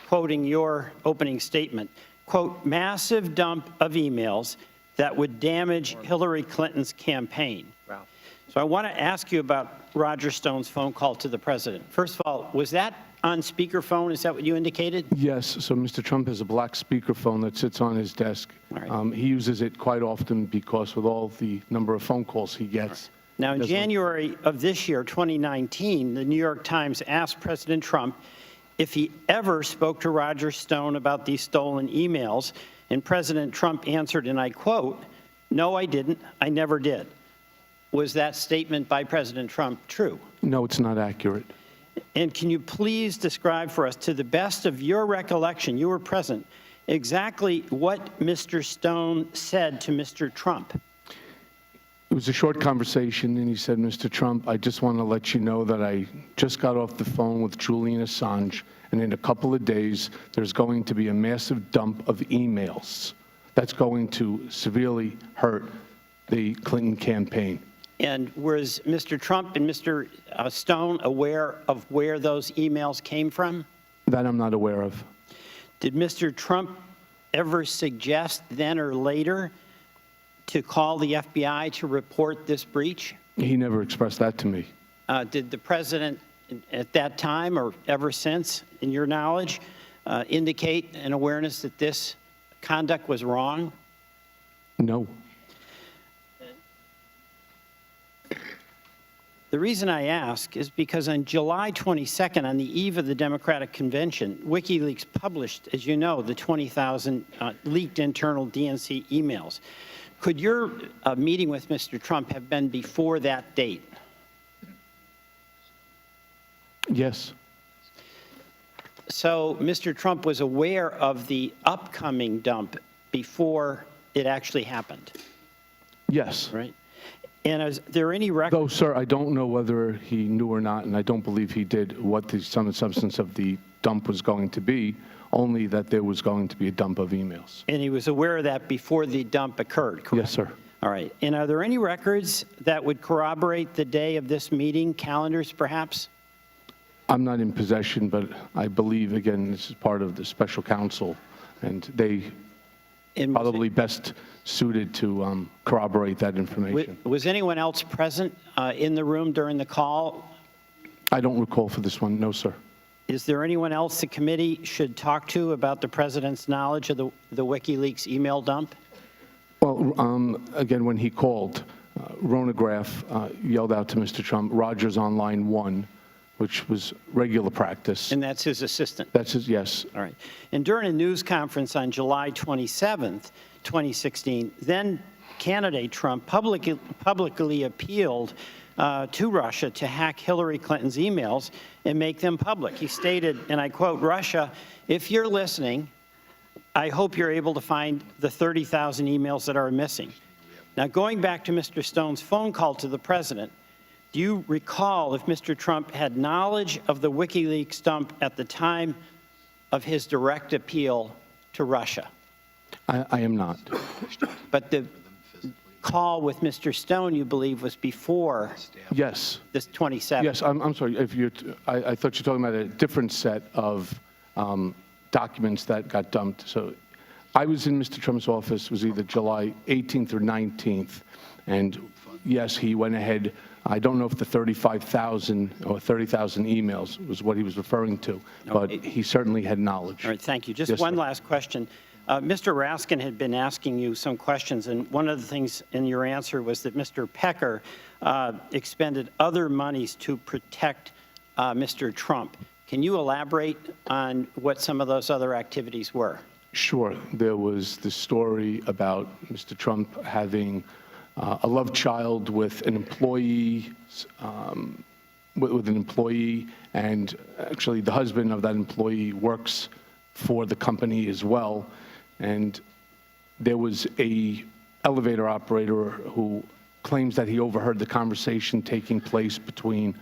quoting your opening statement, quote, massive dump of emails that would damage Hillary Clinton's campaign. Ralph. So I want to ask you about Roger Stone's phone call to the president. First of all, was that on speakerphone? Is that what you indicated? Yes, so Mr. Trump has a black speakerphone that sits on his desk. He uses it quite often because with all the number of phone calls he gets. Now, in January of this year, 2019, the New York Times asked President Trump if he ever spoke to Roger Stone about these stolen emails, and President Trump answered, and I quote, "No, I didn't. I never did." Was that statement by President Trump true? No, it's not accurate. And can you please describe for us, to the best of your recollection, you were present, exactly what Mr. Stone said to Mr. Trump? It was a short conversation, and he said, Mr. Trump, I just want to let you know that I just got off the phone with Julian Assange, and in a couple of days, there's going to be a massive dump of emails that's going to severely hurt the Clinton campaign. And was Mr. Trump and Mr. Stone aware of where those emails came from? That I'm not aware of. Did Mr. Trump ever suggest then or later to call the FBI to report this breach? He never expressed that to me. Did the president at that time or ever since, in your knowledge, indicate an awareness that this conduct was wrong? No. The reason I ask is because on July 22nd, on the eve of the Democratic Convention, WikiLeaks published, as you know, the 20,000 leaked internal DNC emails. Could your meeting with Mr. Trump have been before that date? Yes. So Mr. Trump was aware of the upcoming dump before it actually happened? Yes. Right. And is there any record? Though, sir, I don't know whether he knew or not, and I don't believe he did, what the sum and substance of the dump was going to be, only that there was going to be a dump of emails. And he was aware of that before the dump occurred, correct? Yes, sir. All right. And are there any records that would corroborate the day of this meeting, calendars perhaps? I'm not in possession, but I believe, again, this is part of the special counsel, and they probably best suited to corroborate that information. Was anyone else present in the room during the call? I don't recall for this one, no, sir. Is there anyone else the committee should talk to about the president's knowledge of the WikiLeaks email dump? Well, again, when he called, Rona Graff yelled out to Mr. Trump, Roger's on line 1, which was regular practice. And that's his assistant? That's his, yes. All right. And during a news conference on July 27th, 2016, then candidate Trump publicly appealed to Russia to hack Hillary Clinton's emails and make them public. He stated, and I quote, "Russia, if you're listening, I hope you're able to find the 30,000 emails that are missing." Now, going back to Mr. Stone's phone call to the president, do you recall if Mr. Trump had knowledge of the WikiLeaks dump at the time of his direct appeal to Russia? I am not. But the call with Mr. Stone, you believe, was before Yes. this 27th? Yes, I'm sorry. If you're, I thought you were talking about a different set of documents that got dumped. So I was in Mr. Trump's office, it was either July 18th or 19th, and yes, he went ahead. I don't know if the 35,000 or 30,000 emails was what he was referring to, but he certainly had knowledge. All right, thank you. Just Yes, one sir. last question. Mr. Raskin had been asking you some questions, and one of the things in your answer was that Mr. Pecker expended other monies to protect Mr. Trump. Can you elaborate on what some of those other activities were? Sure. There was the story about Mr. Trump having a love child with an employee, and actually the husband of that employee works for the company as well. And there was a elevator operator who claims that he overheard the conversation taking place between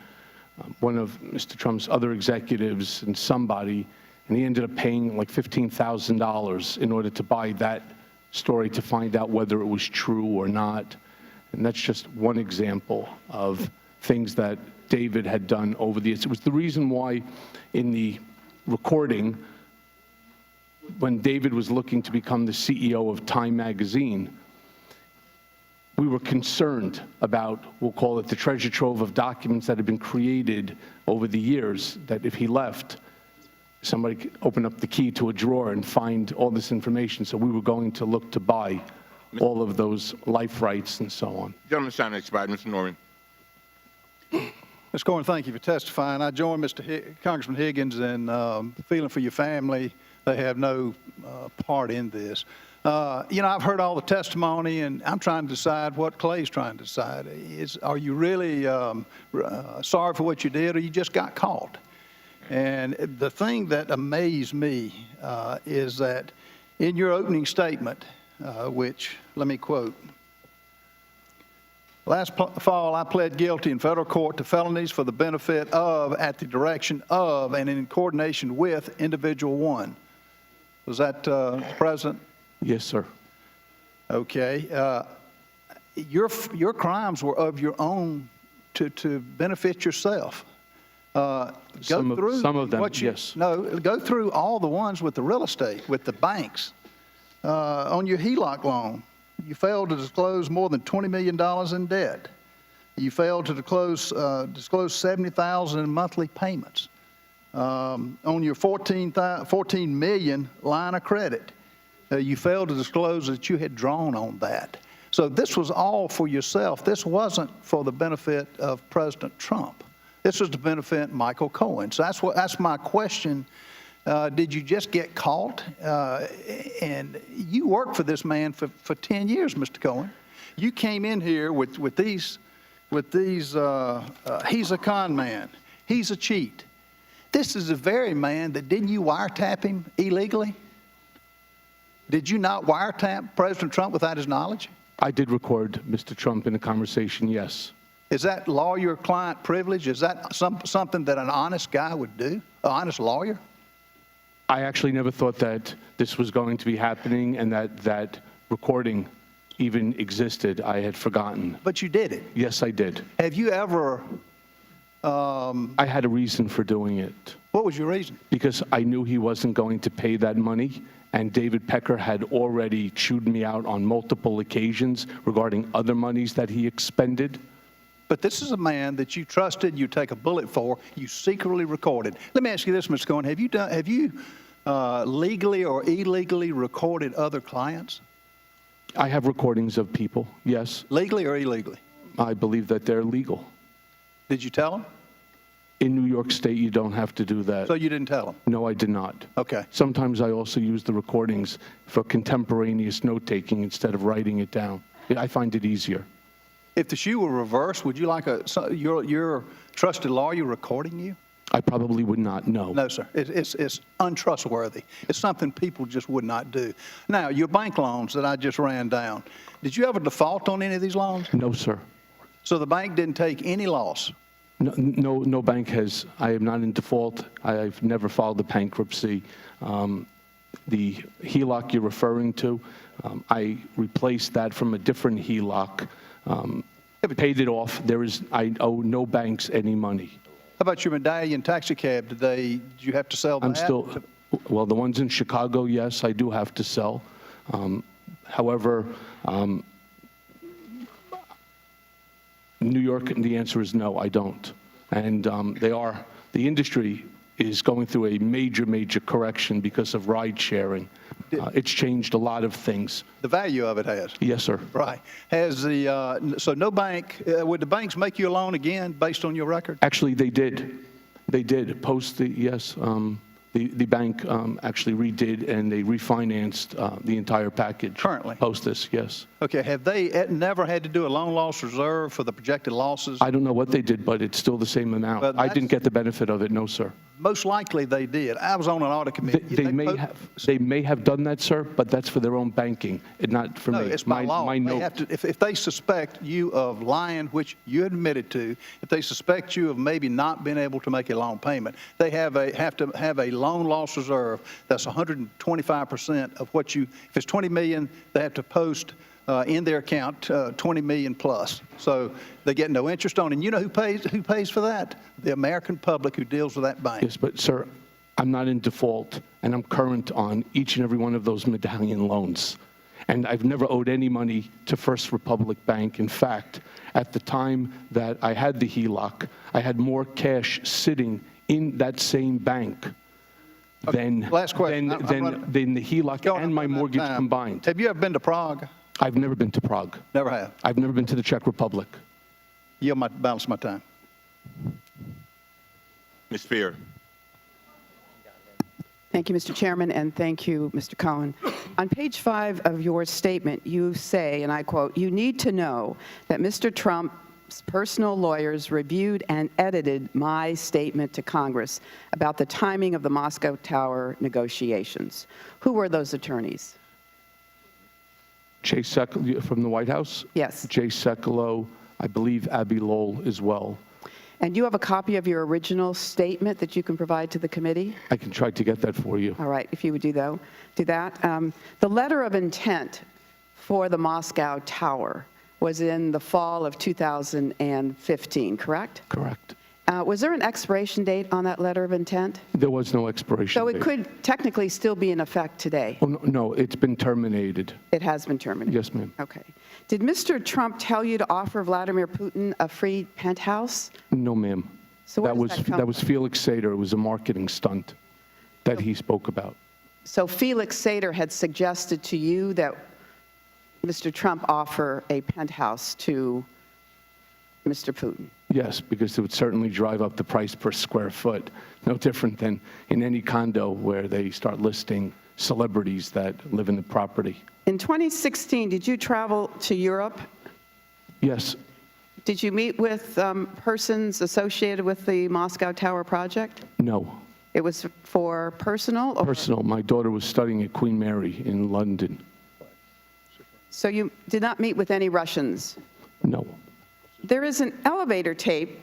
one of Mr. Trump's other executives and somebody, and he ended up paying like $15,000 in order to buy that story to find out whether it was true or not. And that's just one example of things that David had done over the years. It was the reason why in the recording when David was looking to become the CEO of Time Magazine, we were concerned about, we'll call it the treasure trove of documents that had been created over the years, that if he left, somebody could open up the key to a drawer and find all this information. So we were going to look to buy all of those life rights and so on. Gentleman's time expired. Mr. Norman. Mr. Cohen, thank you for testifying. I join Congressman Higgins in feeling for your family. They have no part in this. You know, I've heard all the testimony, and I'm trying to decide what Clay's trying to decide. Are you really sorry for what you did, or you just got caught? And the thing that amazed me is that in your opening statement, which, let me quote, last fall, I pled guilty in federal court to felonies for the benefit of, at the direction of, and in coordination with individual one. Was that the President? Yes, sir. Okay. Your crimes were of your own to benefit yourself. Some of them, yes. No, go through all the ones with the real estate, with the banks. On your HELOC loan, you failed to disclose more than $20 million in debt. You failed to disclose $70,000 in monthly payments. On your $14 million line of credit, you failed to disclose that you had drawn on that. So this was all for yourself. This wasn't for the benefit of President Trump. This was to benefit Michael Cohen. So that's my question. Did you just get caught? And you worked for this man for 10 years, Mr. Cohen. You came in here with these. He's a con man. He's a cheat. This is the very man that, didn't you wiretap him illegally? Did you not wiretap President Trump without his knowledge? I did record Mr. Trump in a conversation, yes. Is that lawyer-client privilege? Is that something that an honest guy would do, an honest lawyer? I actually never thought that this was going to be happening and that recording even existed. I had forgotten. But you did it. Yes, I did. Have you ever... I had a reason for doing it. What was your reason? Because I knew he wasn't going to pay that money, and David Pecker had already chewed me out on multiple occasions regarding other monies that he expended. But this is a man that you trusted, you take a bullet for, you secretly recorded. Let me ask you this, Mr. Cohen. Have you legally or illegally recorded other clients? I have recordings of people, yes. Legally or illegally? I believe that they're legal. Did you tell them? In New York State, you don't have to do that. So you didn't tell them? No, I did not. Okay. Sometimes I also use the recordings for contemporaneous note-taking instead of writing it down. I find it easier. If the shoe were reversed, would you like your trusted lawyer recording you? I probably would not, no. No, sir. It's untrustworthy. It's something people just would not do. Now, your bank loans that I just ran down, did you ever default on any of these loans? No, sir. So the bank didn't take any loss? No bank has. I am not in default. I've never filed a bankruptcy. The HELOC you're referring to, I replaced that from a different HELOC. Paid it off. I owe no banks any money. How about your medallion taxi cab? Did you have to sell that? Well, the ones in Chicago, yes, I do have to sell. However, New York, the answer is no, I don't. And the industry is going through a major correction because of ride sharing. It's changed a lot of things. The value of it has? Yes, sir. Right. So no bank, would the banks make you a loan again based on your record? Actually, they did. They did. The bank actually redid and they refinanced the entire package. Currently? Post this, yes. Okay. Have they never had to do a loan loss reserve for the projected losses? I don't know what they did, but it's still the same amount. I didn't get the benefit of it, no, sir. Most likely they did. I was on an audit committee. They may have done that, sir, but that's for their own banking, and not for me. No, it's by law. If they suspect you of lying, which you admitted to, if they suspect you of maybe not being able to make a loan payment, they have to have a loan loss reserve that's 125% of what you. If it's $20 million, they have to post in their account 20 million plus. So they get no interest on it. And you know who pays for that? The American public who deals with that bank. Yes, but sir, I'm not in default, and I'm current on each and every one of those medallion loans. And I've never owed any money to First Republic Bank. In fact, at the time that I had the HELOC, I had more cash sitting in that same bank than last question. than the HELOC and my mortgage combined. Have you ever been to Prague? I've never been to Prague. Never have. I've never been to the Czech Republic. Yield my balance my time. Ms. Spear. Thank you, Mr. Chairman, and thank you, Mr. Cohen. On page 5 of your statement, you say, and I quote, "You need to know that Mr. Trump's personal lawyers reviewed and edited my statement to Congress about the timing of the Moscow Tower negotiations." Who were those attorneys? Jay Sekulow from the White House? Yes. Jay Sekulow, I believe Abby Lowell as well. And you have a copy of your original statement that you can provide to the committee? I can try to get that for you. All right, if you would do that. The letter of intent for the Moscow Tower was in the fall of 2015, correct? Correct. Was there an expiration date on that letter of intent? There was no expiration So it date. could technically still be in effect today? Oh, no, it's been terminated. It has been terminated? Yes, ma'am. Okay. Did Mr. Trump tell you to offer Vladimir Putin a free penthouse? No, ma'am. So where that does was that come was Felix Sater. It was a marketing stunt that he spoke about. So Felix Sater had suggested to you that Mr. Trump offer a penthouse to Mr. Putin? Yes, because it would certainly drive up the price per square foot. No different than in any condo where they start listing celebrities that live in the property. In 2016, did you travel to Europe? Yes, Did you meet with persons associated with the Moscow Tower project? no. It was for personal? Or? Personal. My daughter was studying at Queen Mary in London. So you did not meet with any Russians? No. There is an elevator tape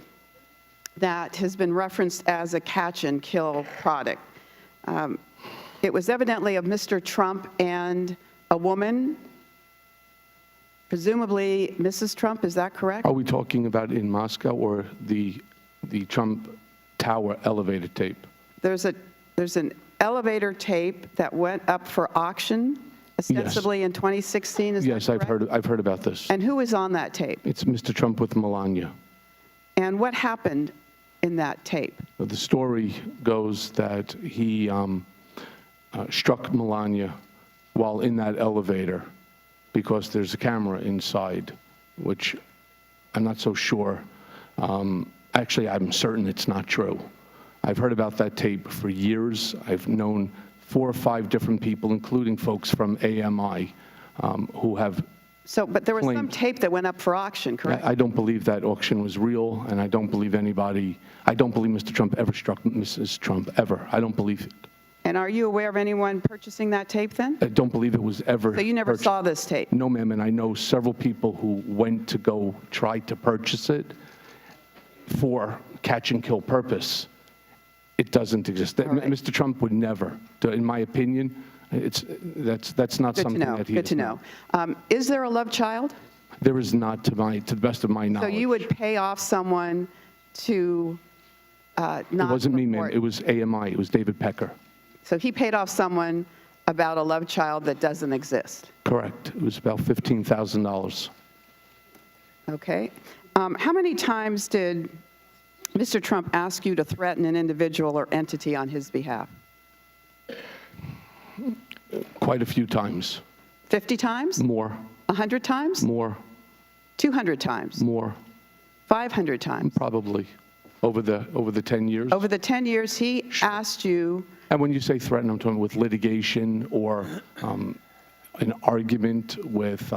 that has been referenced as a catch and kill product. It was evidently of Mr. Trump and a woman, presumably Mrs. Trump, is that correct? Are we talking about in Moscow or the Trump Tower elevator tape? There's an elevator tape that went up for auction ostensibly in 2016, is that Yes, correct? I've heard about this. And who was on that tape? It's Mr. Trump with Melania. And what happened in that tape? The story goes that he struck Melania while in that elevator because there's a camera inside, which I'm not so sure. Actually, I'm certain it's not true. I've heard about that tape for years. I've known 4 or 5 different people, including folks from AMI, who have But there was some claimed- tape that went up for auction, correct? I don't believe that auction was real, and I don't believe Mr. Trump ever struck Mrs. Trump, ever. I don't believe it. And are you aware of anyone purchasing that tape then? I don't believe it was ever So you never purchased. saw this tape? No, ma'am, and I know several people who went to go try to purchase it for catch and kill purpose. It doesn't exist. Mr. Trump would never, in my opinion, that's not Good to something know, that he good to has know. Is there a love child? There is not, to the best of my So knowledge. you would pay off someone to not It wasn't me, ma'am. report- It was AMI. It was David Pecker. So he paid off someone about a love child that doesn't exist? Correct. It was about $15,000. Okay. How many times did Mr. Trump ask you to threaten an individual or entity on his behalf? Quite a few times. 50 times? More. 100 times? More. 200 times? More. 500 times? Probably. Over the 10 years. Over the 10 years, he asked you. And when you say threaten, I'm talking with litigation or an argument with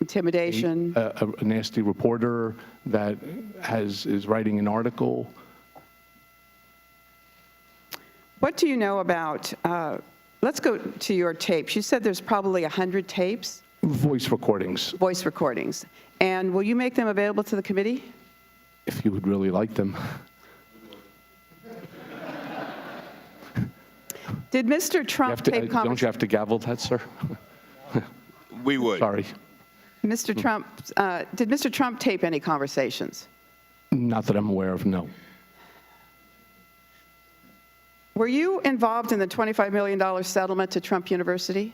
Intimidation. a nasty reporter that is writing an article. What do you know about, let's go to your tapes. You said there's probably 100 tapes, Voice recordings, voice recordings. And will you make them available to the committee? if you would really like them. Did Mr. Trump tape Don't conversations? you have to gavel that, sir? We would. Sorry. Mr. Trump, did Mr. Trump tape any conversations? Not that I'm aware of, no. Were you involved in the $25 million settlement to Trump University?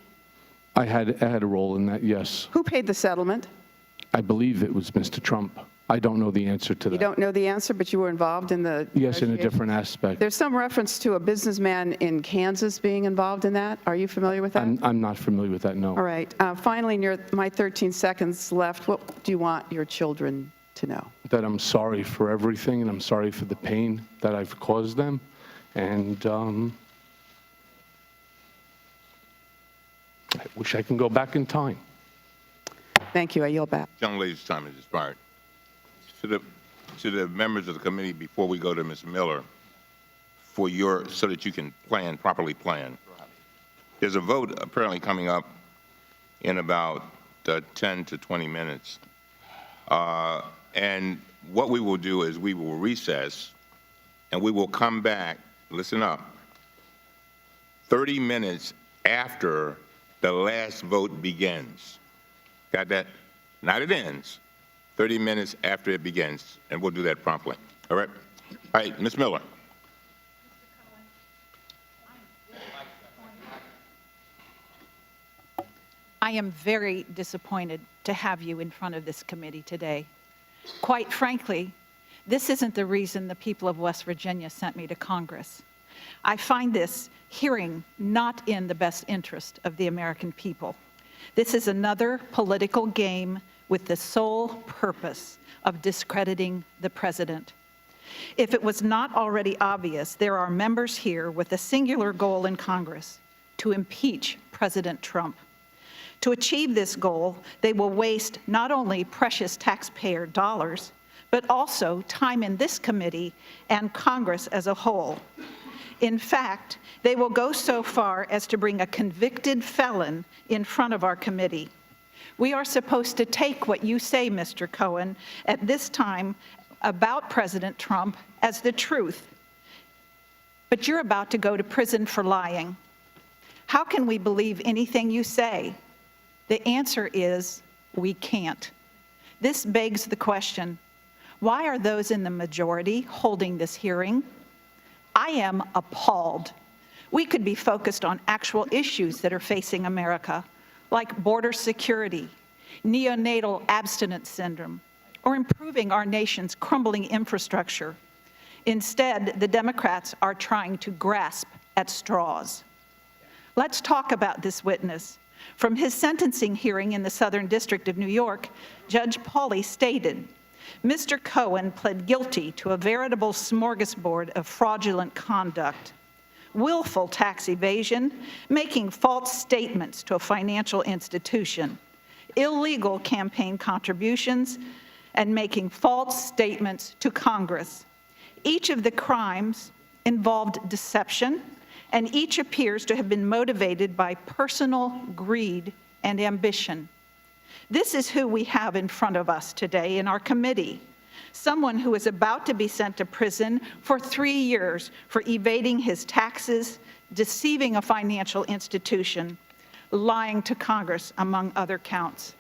I had a role in that, yes. Who paid the settlement? I believe it was Mr. Trump. I don't know the answer to that. You don't know the answer, but you were involved in the Yes, in a negotiations? different aspect. There's some reference to a businessman in Kansas being involved in that. Are you familiar with that? I'm not familiar with that, no. All right. Finally, in my 13 seconds left, what do you want your children to know? That I'm sorry for everything, and I'm sorry for the pain that I've caused them. And I wish I can go back in time. Thank you. I yield back. Young lady's time has expired. To the members of the committee, before we go to Ms. Miller, so that you can properly plan. There's a vote apparently coming up in about 10 to 20 minutes. And what we will do is we will recess, and we will come back, listen up, 30 minutes after the last vote begins. Got that? Not it ends. 30 minutes after it begins, and we'll do that promptly. All right? All right, Ms. Miller. I am very disappointed to have you in front of this committee today. Quite frankly, this isn't the reason the people of West Virginia sent me to Congress. I find this hearing not in the best interest of the American people. This is another political game with the sole purpose of discrediting the president. If it was not already obvious, there are members here with a singular goal in Congress: to impeach President Trump. To achieve this goal, they will waste not only precious taxpayer dollars, but also time in this committee and Congress as a whole. In fact, they will go so far as to bring a convicted felon in front of our committee. We are supposed to take what you say, Mr. Cohen, at this time about President Trump as the truth. But you're about to go to prison for lying. How can we believe anything you say? The answer is we can't. This begs the question, why are those in the majority holding this hearing? I am appalled. We could be focused on actual issues that are facing America, like border security, neonatal abstinence syndrome, or improving our nation's crumbling infrastructure. Instead, the Democrats are trying to grasp at straws. Let's talk about this witness. From his sentencing hearing in the Southern District of New York, Judge Pauley stated, Mr. Cohen pled guilty to a veritable smorgasbord of fraudulent conduct: willful tax evasion, making false statements to a financial institution, illegal campaign contributions, and making false statements to Congress. Each of the crimes involved deception, and each appears to have been motivated by personal greed and ambition. This is who we have in front of us today in our committee. Someone who is about to be sent to prison for 3 years for evading his taxes, deceiving a financial institution, lying to Congress, among other counts.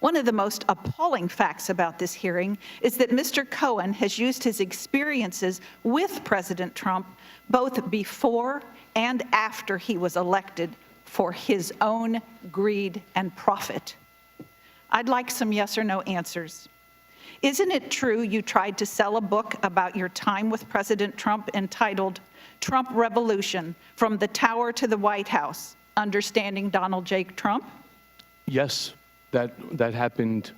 One of the most appalling facts about this hearing is that Mr. Cohen has used his experiences with President Trump both before and after he was elected for his own greed and profit. I'd like some yes or no answers. Isn't it true you tried to sell a book about your time with President Trump entitled Trump Revolution: From the Tower to the White House, Understanding Donald J. Trump? Yes, that happened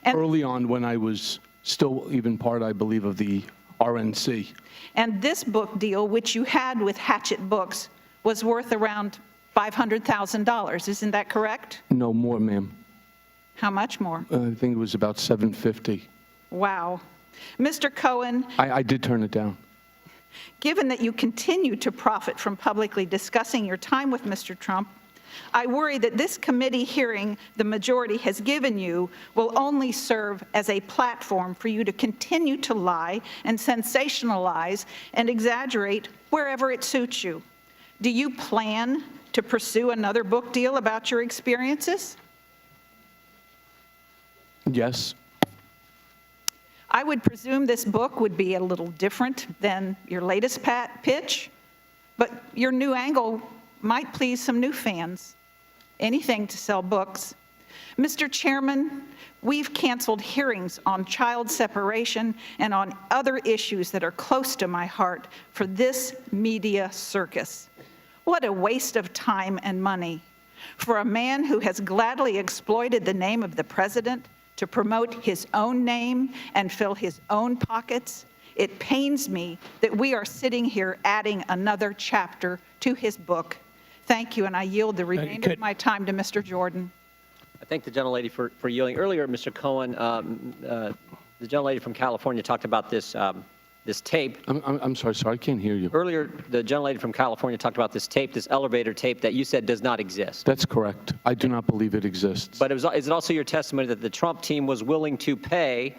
early on when I was still even part, I believe, of the RNC. And this book deal, which you had with Hatchet Books, was worth around $500,000. Isn't that correct? No more, ma'am. How much more? I think it was about $750. Wow. Mr. Cohen, I did turn it down. given that you continue to profit from publicly discussing your time with Mr. Trump, I worry that this committee hearing the majority has given you will only serve as a platform for you to continue to lie and sensationalize and exaggerate wherever it suits you. Do you plan to pursue another book deal about your experiences? Yes. I would presume this book would be a little different than your latest pitch, but your new angle might please some new fans. Anything to sell books. Mr. Chairman, we've canceled hearings on child separation and on other issues that are close to my heart for this media circus. What a waste of time and money for a man who has gladly exploited the name of the president to promote his own name and fill his own pockets. It pains me that we are sitting here adding another chapter to his book. Thank you, and I yield the remainder of my time to Mr. Jordan. I thank the gentlelady for yielding. Earlier, Mr. Cohen, the gentlelady from California talked about this this tape. I'm sorry, I can't hear you. Earlier, the gentlelady from California talked about this tape, this elevator tape that you said does not exist. That's correct. I do not believe it exists. But is it also your testimony that the Trump team was willing to pay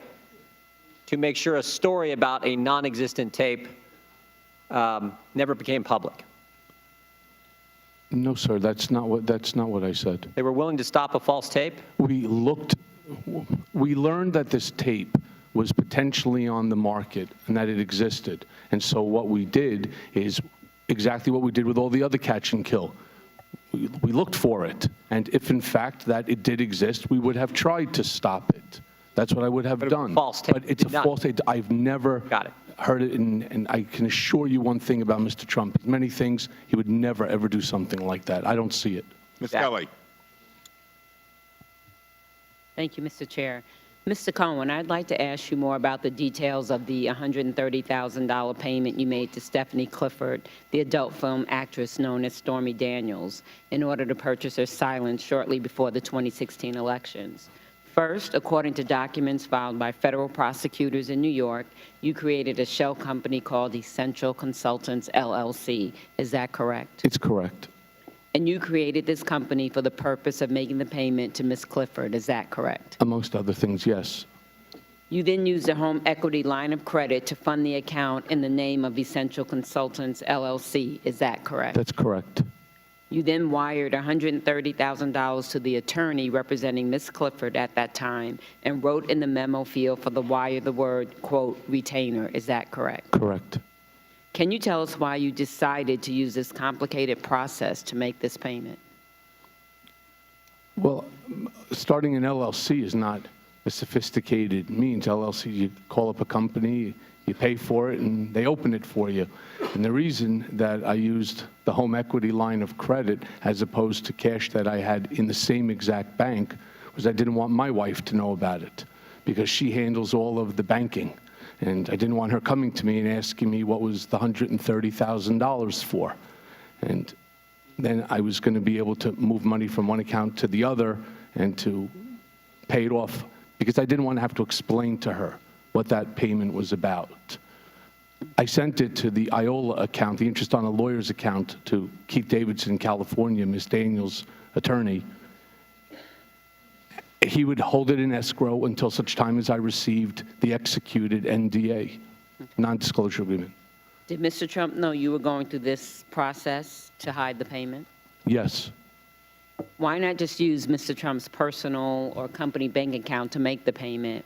to make sure a story about a non-existent tape never became public? No, sir, that's not what I said. They were willing to stop a false tape? We learned that this tape was potentially on the market and that it existed. And so what we did is exactly what we did with all the other catch and kill. We looked for it. And if in fact that it did exist, we would have tried to stop it. That's what I would have done. False tape. But it's a false tape. I've never heard it, and I can assure you one thing about Mr. Trump. Many things, he would never, ever do something like that. I don't see it. Ms. Kelly. Thank you, Mr. Chair. Mr. Cohen, I'd like to ask you more about the details of the $130,000 payment you made to Stephanie Clifford, the adult film actress known as Stormy Daniels, in order to purchase her silence shortly before the 2016 elections. First, according to documents filed by federal prosecutors in New York, you created a shell company called Essential Consultants, LLC. Is that correct? It's correct. And you created this company for the purpose of making the payment to Ms. Clifford. Is that correct? Amongst other things, yes. You then used a home equity line of credit to fund the account in the name of Essential Consultants, LLC. Is that correct? That's correct. You then wired $130,000 to the attorney representing Ms. Clifford at that time and wrote in the memo field for the wire the word, quote, retainer. Is that correct? Correct. Can you tell us why you decided to use this complicated process to make this payment? Well, starting an LLC is not a sophisticated means. LLC, you call up a company, you pay for it, and they open it for you. And the reason that I used the home equity line of credit as opposed to cash that I had in the same exact bank was I didn't want my wife to know about it because she handles all of the banking. And I didn't want her coming to me and asking me what was the $130,000 for. And then I was going to be able to move money from one account to the other and to pay it off because I didn't want to have to explain to her what that payment was about. I sent it to the IOLA account, the interest on a lawyer's account, to Keith Davidson, California, Ms. Daniels' attorney. He would hold it in escrow until such time as I received the executed NDA, non-disclosure agreement. Did Mr. Trump know you were going through this process to hide the payment? Yes. Why not just use Mr. Trump's personal or company bank account to make the payment?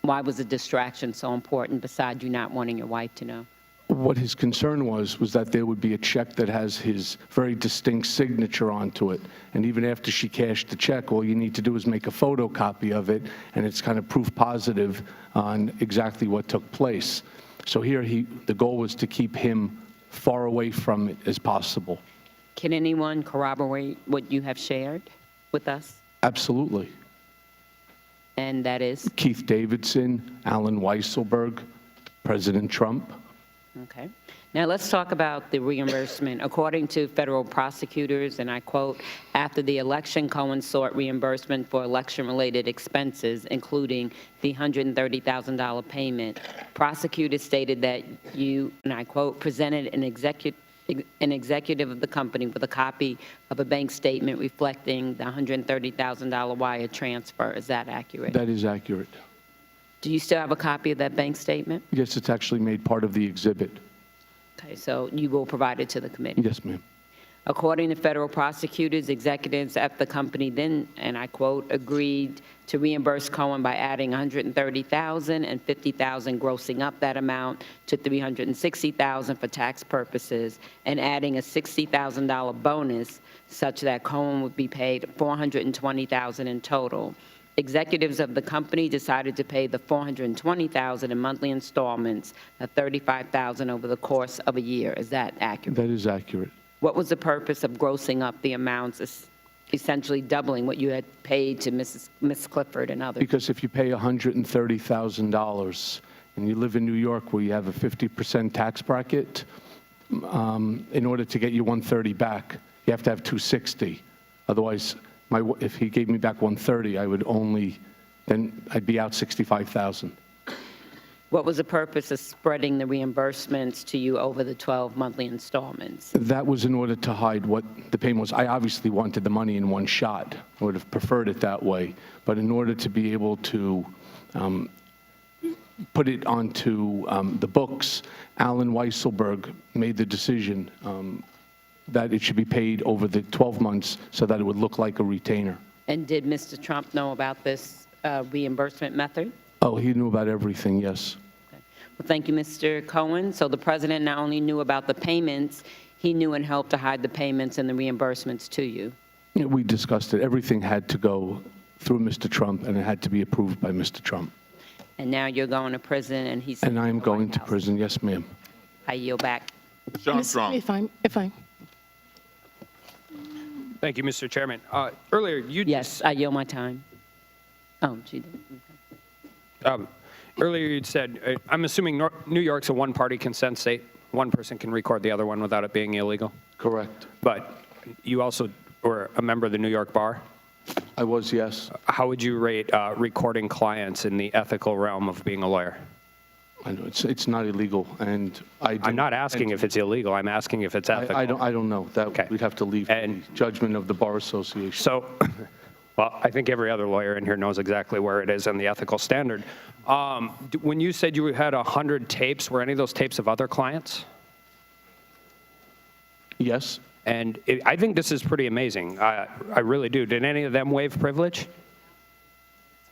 Why was the distraction so important besides you not wanting your wife to know? What his concern was that there would be a check that has his very distinct signature onto it. And even after she cashed the check, all you need to do is make a photocopy of it, and it's kind of proof positive on exactly what took place. So here the goal was to keep him far away from it as possible. Can anyone corroborate what you have shared with us? Absolutely. And that is? Keith Davidson, Alan Weisselberg, President Trump. Okay. Now let's talk about the reimbursement. According to federal prosecutors, and I quote, after the election, Cohen sought reimbursement for election-related expenses, including the $130,000 payment. Prosecutors stated that you, and I quote, presented an executive of the company with a copy of a bank statement reflecting the $130,000 wire transfer. Is that accurate? That is accurate. Do you still have a copy of that bank statement? Yes, it's actually made part of the exhibit. Okay, so you will provide it to the committee? Yes, ma'am. According to federal prosecutors, executives at the company then, and I quote, agreed to reimburse Cohen by adding $130,000 and $50,000, grossing up that amount to $360,000 for tax purposes, and adding a $60,000 bonus such that Cohen would be paid $420,000 in total. Executives of the company decided to pay the $420,000 in monthly installments of $35,000 over the course of a year. Is that accurate? That is accurate. What was the purpose of grossing up the amounts, essentially doubling what you had paid to Ms. Clifford and others? Because if you pay $130,000 and you live in New York where you have a 50% tax bracket, in order to get your 130 back, you have to have 260. Otherwise, if he gave me back 130, I'd be out 65,000. What was the purpose of spreading the reimbursements to you over the 12 monthly installments? That was in order to hide what the payment was. I obviously wanted the money in one shot. I would have preferred it that way. But in order to be able to put it onto the books, Alan Weisselberg made the decision that it should be paid over the 12 months so that it would look like a retainer. And did Mr. Trump know about this reimbursement method? Oh, he knew about everything, yes. Well, thank you, Mr. Cohen. So the president not only knew about the payments, he knew and helped to hide the payments and the reimbursements to you. Yeah, we discussed it. Everything had to go through Mr. Trump, and it had to be approved by Mr. Trump. And now you're going to prison, and he's... And I am going to prison, yes, ma'am. I yield back. John Trump. If I. Thank you, Mr. Chairman. Earlier, you... Yes, I yield my time. Oh, she did. Okay. Earlier, you'd said, I'm assuming New York's a one-party consent state. One person can record the other one without it being illegal. Correct. But you also were a member of the New York Bar? I was, yes. How would you rate recording clients in the ethical realm of being a lawyer? I know it's not illegal, and I'm not asking if it's illegal. I'm asking if it's ethical. I don't know. That we'd have to leave the judgment of the Bar Association. So, well, I think every other lawyer in here knows exactly where it is in the ethical standard. When you said you had 100 tapes, were any of those tapes of other clients? Yes. And I think this is pretty amazing. I really do. Did any of them waive privilege?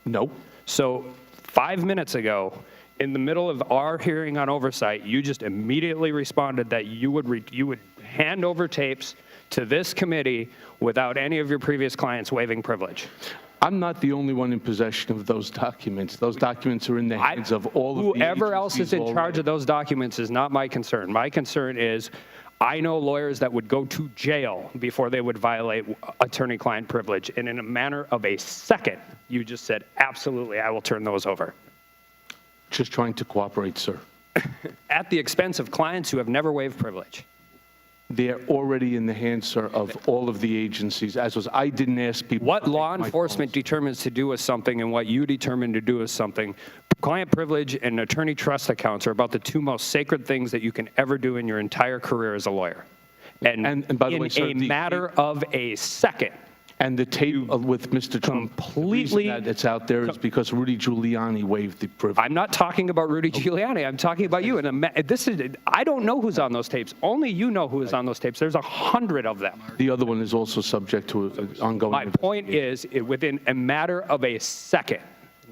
No. So 5 minutes ago, in the middle of our hearing on oversight, you just immediately responded that you would hand over tapes to this committee without any of your previous clients waiving privilege. I'm not the only one in possession of those documents. Those documents are in the hands of all of the Whoever else is in agencies charge of those documents is not my concern. My concern is I know lawyers that would go to jail before they would violate attorney-client privilege. And in a matter of a second, you just said, absolutely, I will turn those over. Just trying to cooperate, sir. At the expense of clients who have never waived privilege. They're already in the hands, sir, of all of the agencies, as was, I didn't ask people. What law enforcement determines to do with something and what you determine to do with something, client privilege and attorney trust accounts are about the two most sacred things that you can ever do in your entire career as a lawyer. And by the way, sir, in a matter of a second. And the tape with Mr. Trump, completely, the reason that it's out there is because Rudy Giuliani waived the privilege. I'm not talking about Rudy Giuliani. I'm talking about you. And I don't know who's on those tapes. Only you know who is on those tapes. There's 100 of them. The other one is also subject to an ongoing My point is, within a matter of a second,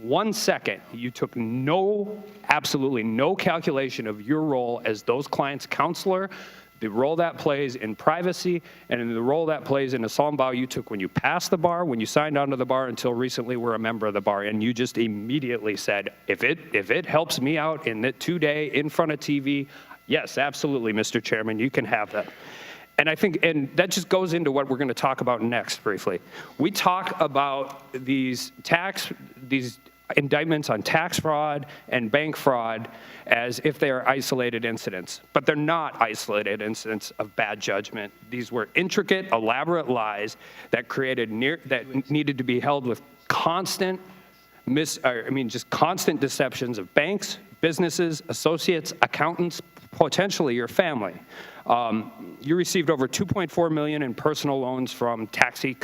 1 second, you took absolutely no calculation of your role as those clients' counselor, the role that plays in privacy, and in the role that plays in a solemn vow you took when you passed the bar, when you signed on to the bar, until recently were a member of the bar. And you just immediately said, if it helps me out in that today in front of TV, yes, absolutely, Mr. Chairman, you can have that. And I think, and that just goes into what we're going to talk about next briefly. We talk about these indictments on tax fraud and bank fraud as if they are isolated incidents, but they're not isolated incidents of bad judgment. These were intricate, elaborate lies that that needed to be held with constant constant deceptions of banks, businesses, associates, accountants, potentially your family. You received over $2.4 million in personal loans from Taxi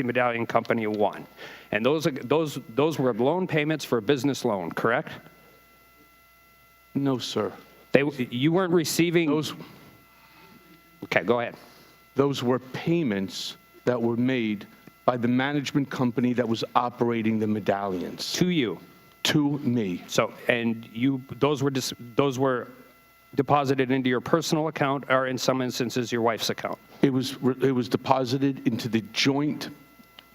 Medallion Company 1. And those were loan payments for a business loan, correct? No, sir. You weren't receiving those. Okay, go ahead. Those were payments that were made by the management company that was operating the medallions. To you? To me. So, and those were deposited into your personal account, or in some instances, your wife's account? It was deposited into the joint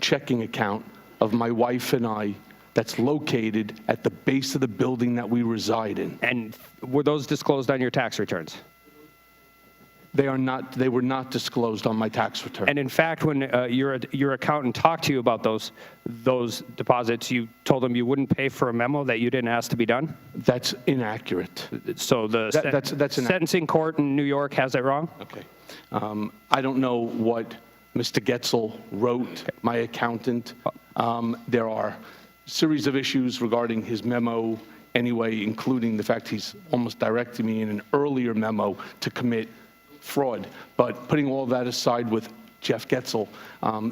checking account of my wife and I that's located at the base of the building that we reside in. And were those disclosed on your tax returns? They were not disclosed on my tax return. And in fact, when your accountant talked to you about those deposits, you told him you wouldn't pay for a memo that you didn't ask to be done? That's inaccurate. So the that's sentencing court in New York has it wrong? Okay. I don't know what Mr. Getzel wrote, my accountant. There are a series of issues regarding his memo anyway, including the fact he's almost directing me in an earlier memo to commit fraud. But putting all that aside with Jeff Getzel,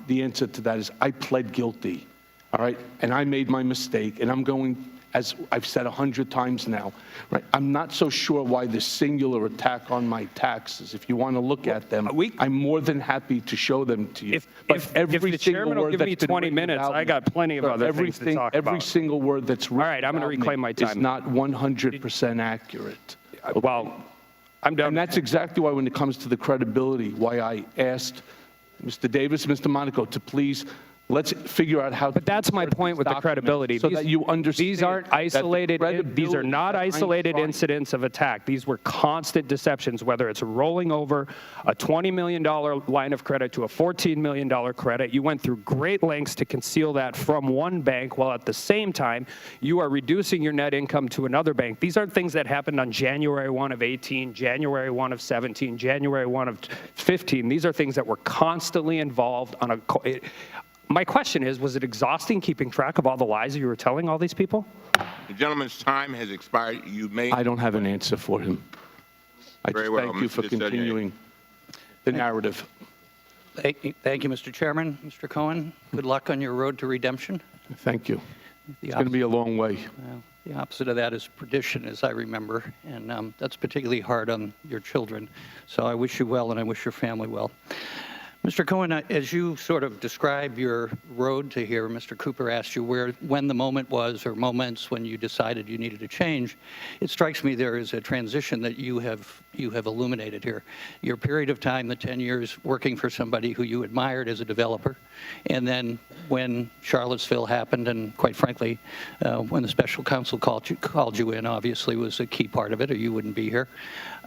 the answer to that is I pled guilty, all right? And I made my mistake, and I'm going, as I've said 100 times now, right? I'm not so sure why this singular attack on my taxes. If you want to look at them, I'm more than happy to show them to you. If the chairman will give me 20 minutes, I got plenty of other things to talk about. Every single word that's written All right, I'm going to reclaim my time. is not 100% accurate. Well, I'm done. And that's exactly why, when it comes to the credibility, why I asked Mr. Davis, Mr. Monaco, to please, let's figure out how. But that's my point with the credibility. So that you understand. These aren't isolated. These are not isolated incidents of attack. These were constant deceptions. Whether it's rolling over a $20 million line of credit to a $14 million credit, you went through great lengths to conceal that from one bank, while at the same time you are reducing your net income to another bank. These aren't things that happened on January 1 of 18, January 1 of 17, January 1 of 15. These are things that were constantly involved on a. My question is, was it exhausting keeping track of all the lies you were telling all these people? The gentleman's time has expired. You may. I don't have an answer for him. I just thank you for continuing the narrative. Thank you, Mr. Chairman. Mr. Cohen, good luck on your road to redemption. Thank you. It's going to be a long way. The opposite of that is perdition, as I remember, and that's particularly hard on your children. So I wish you well, and I wish your family well. Mr. Cohen, as you sort of describe your road to here, Mr. Cooper asked you when the moment was, or moments when you decided you needed to change. It strikes me there is a transition that you have illuminated here. Your period of time, the 10 years working for somebody who you admired as a developer, and then when Charlottesville happened, and quite frankly, when the special counsel called you in, obviously was a key part of it, or you wouldn't be here.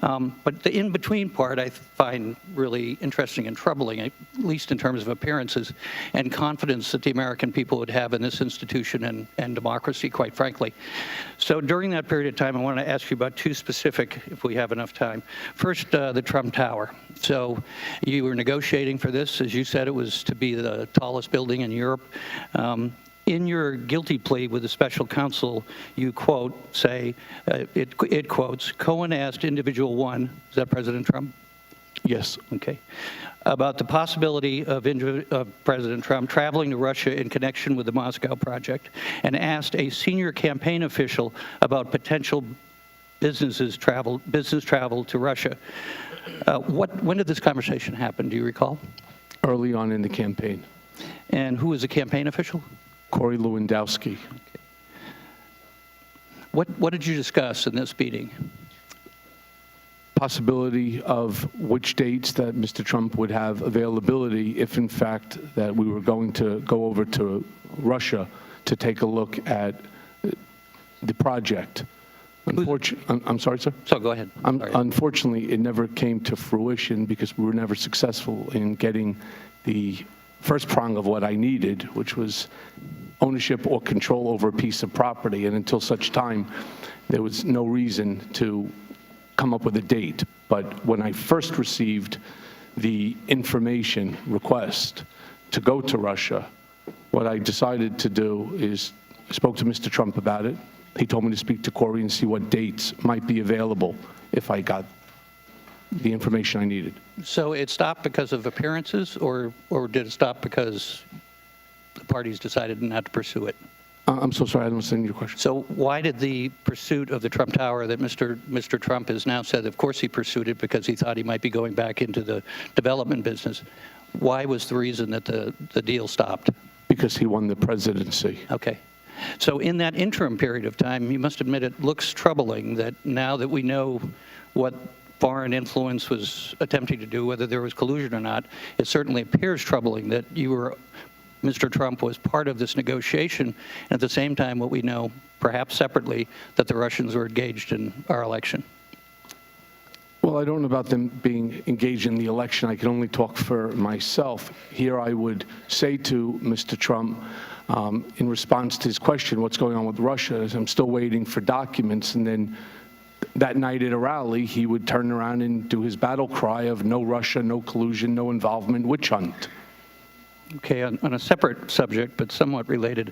But the in-between part I find really interesting and troubling, at least in terms of appearances and confidence that the American people would have in this institution and democracy, quite frankly. So during that period of time, I want to ask you about two specific, if we have enough time. First, the Trump Tower. So you were negotiating for this. As you said, it was to be the tallest building in Europe. In your guilty plea with the special counsel, you quote, it quotes, Cohen asked individual one, is that President Trump? Yes. Okay. About the possibility of President Trump traveling to Russia in connection with the Moscow project, and asked a senior campaign official about potential business travel to Russia. When did this conversation happen? Do you recall? Early on in the campaign. And who was the campaign official? Corey Lewandowski. Okay. What did you discuss in this meeting? Possibility of which dates that Mr. Trump would have availability if, in fact, that we were going to go over to Russia to take a look at the project. I'm sorry, sir? So go ahead. Unfortunately, it never came to fruition because we were never successful in getting the first prong of what I needed, which was ownership or control over a piece of property. And until such time, there was no reason to come up with a date. But when I first received the information request to go to Russia, what I decided to do is I spoke to Mr. Trump about it. He told me to speak to Corey and see what dates might be available if I got the information I needed. So it stopped because of appearances, or did it stop because the parties decided not to pursue it? I'm so sorry, I don't understand your question. So why did the pursuit of the Trump Tower that Mr. Trump has now said, of course he pursued it because he thought he might be going back into the development business. Why was the reason that the deal stopped? Because he won the presidency. Okay. So in that interim period of time, you must admit it looks troubling that now that we know what foreign influence was attempting to do, whether there was collusion or not, it certainly appears troubling that Mr. Trump was part of this negotiation, and at the same time, what we know, perhaps separately, that the Russians were engaged in our election. Well, I don't know about them being engaged in the election. I can only talk for myself. Here I would say to Mr. Trump, in response to his question, what's going on with Russia, is I'm still waiting for documents, and then that night at a rally, he would turn around and do his battle cry of no Russia, no collusion, no involvement, witch hunt. Okay, on a separate subject, but somewhat related,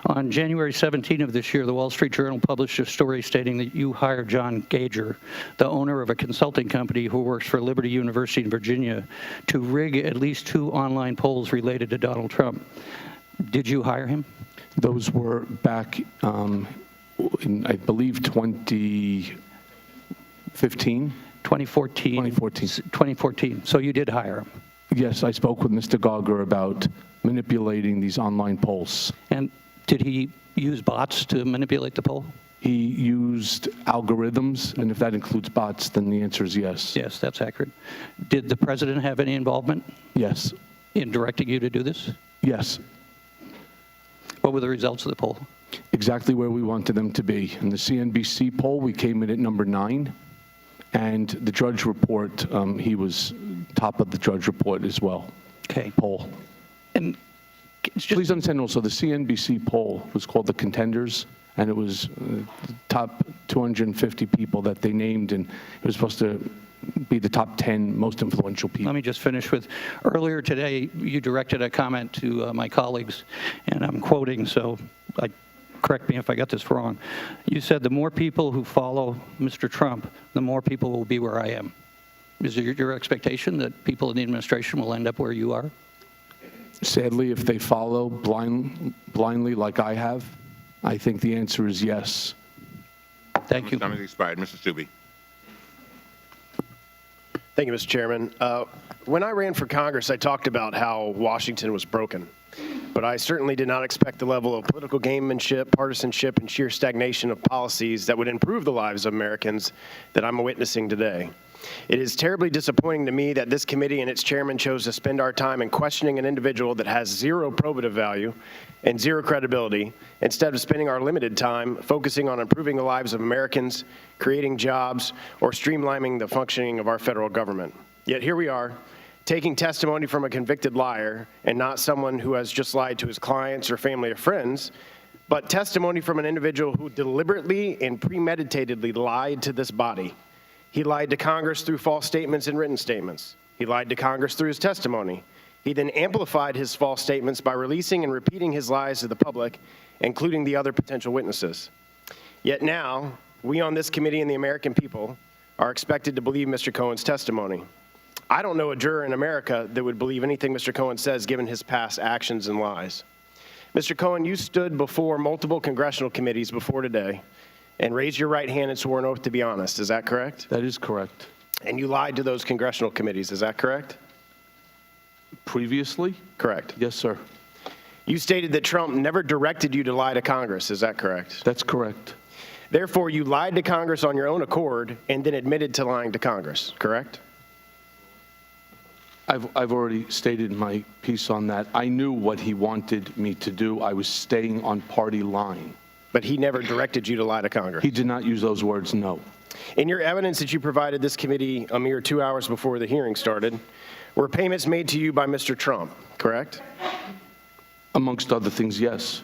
on January 17 of this year, the Wall Street Journal published a story stating that you hired John Gager, the owner of a consulting company who works for Liberty University in Virginia, to rig at least 2 online polls related to Donald Trump. Did you hire him? Those were back in, I believe, 2015? 2014. 2014. So you did hire him? Yes, I spoke with Mr. Gauger about manipulating these online polls. And did he use bots to manipulate the poll? He used algorithms, and if that includes bots, then the answer is yes. Yes, that's accurate. Did the president have any involvement? Yes. In directing you to do this? Yes. What were the results of the poll? Exactly where we wanted them to be. In the CNBC poll, we came in at number 9. And the Drudge Report, he was top of the Drudge Report as well. Okay. Poll. And please understand also, the CNBC poll was called The Contenders, and it was the top 250 people that they named, and it was supposed to be the top 10 most influential people. Let me just finish with, earlier today, you directed a comment to my colleagues, and I'm quoting, so correct me if I got this wrong. You said the more people who follow Mr. Trump, the more people will be where I am. Is it your expectation that people in the administration will end up where you are? Sadly, if they follow blindly like I have, I think the answer is yes. Thank you. Time has expired. Mr. Stubbe. Thank you, Mr. Chairman. When I ran for Congress, I talked about how Washington was broken. But I certainly did not expect the level of political gamemanship, partisanship, and sheer stagnation of policies that would improve the lives of Americans that I'm witnessing today. It is terribly disappointing to me that this committee and its chairman chose to spend our time in questioning an individual that has zero probative value and zero credibility, instead of spending our limited time focusing on improving the lives of Americans, creating jobs, or streamlining the functioning of our federal government. Yet here we are, taking testimony from a convicted liar, and not someone who has just lied to his clients or family or friends, but testimony from an individual who deliberately and premeditatedly lied to this body. He lied to Congress through false statements and written statements. He lied to Congress through his testimony. He then amplified his false statements by releasing and repeating his lies to the public, including the other potential witnesses. Yet now, we on this committee and the American people are expected to believe Mr. Cohen's testimony. I don't know a juror in America that would believe anything Mr. Cohen says given his past actions and lies. Mr. Cohen, you stood before multiple congressional committees before today and raised your right hand and swore an oath to be honest. Is that correct? That is correct. And you lied to those congressional committees. Is that correct? Previously? Correct. Yes, sir. You stated that Trump never directed you to lie to Congress. Is that correct? That's correct. Therefore, you lied to Congress on your own accord and then admitted to lying to Congress, correct? I've already stated my piece on that. I knew what he wanted me to do. I was staying on party line. But he never directed you to lie to Congress? He did not use those words, no. In your evidence that you provided this committee a mere 2 hours before the hearing started, were payments made to you by Mr. Trump, correct? Amongst other things, yes.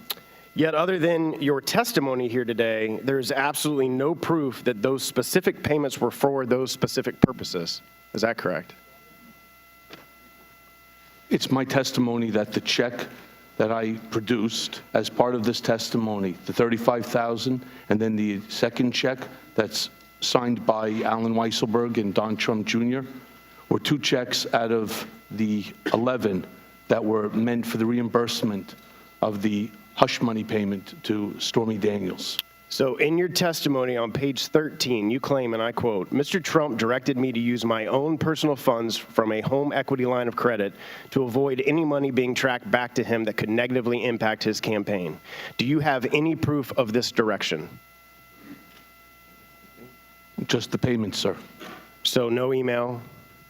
Yet other than your testimony here today, there is absolutely no proof that those specific payments were for those specific purposes. Is that correct? It's my testimony that the check that I produced as part of this testimony, the $35,000, and then the second check that's signed by Alan Weisselberg and Don Trump Jr., were 2 checks out of the 11 that were meant for the reimbursement of the hush money payment to Stormy Daniels. So in your testimony on page 13, you claim, and I quote, Mr. Trump directed me to use my own personal funds from a home equity line of credit to avoid any money being tracked back to him that could negatively impact his campaign. Do you have any proof of this direction? Just the payment, sir. So no email?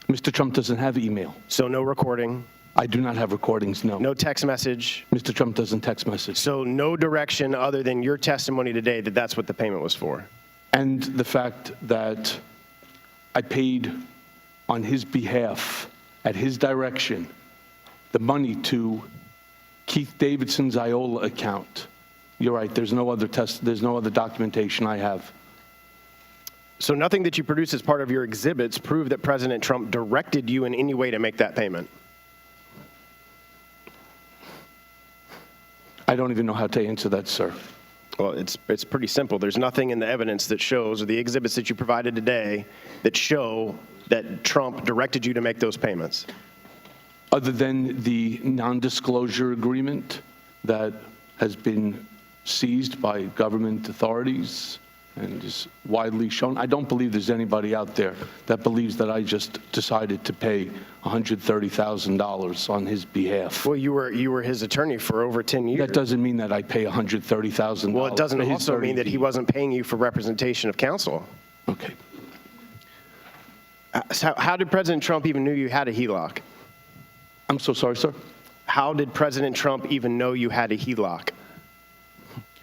Mr. Trump doesn't have email. So no recording? I do not have recordings, no. No text message? Mr. Trump doesn't text message. So no direction other than your testimony today that that's what the payment was for? And the fact that I paid on his behalf, at his direction, the money to Keith Davidson's IOLA account. You're right, there's no other documentation I have. So nothing that you produce as part of your exhibits prove that President Trump directed you in any way to make that payment? I don't even know how to answer that, sir. Well, it's pretty simple. There's nothing in the evidence that shows, or the exhibits that you provided today, that show that Trump directed you to make those payments. Other than the non-disclosure agreement that has been seized by government authorities and is widely shown, I don't believe there's anybody out there that believes that I just decided to pay $130,000 on his behalf. Well, you were his attorney for over 10 years. That doesn't mean that I pay $130,000. Well, it doesn't for his also mean that he fees. wasn't paying you for representation of counsel. Okay. So how did President Trump even know you had a HELOC? I'm so sorry, sir? How did President Trump even know you had a HELOC?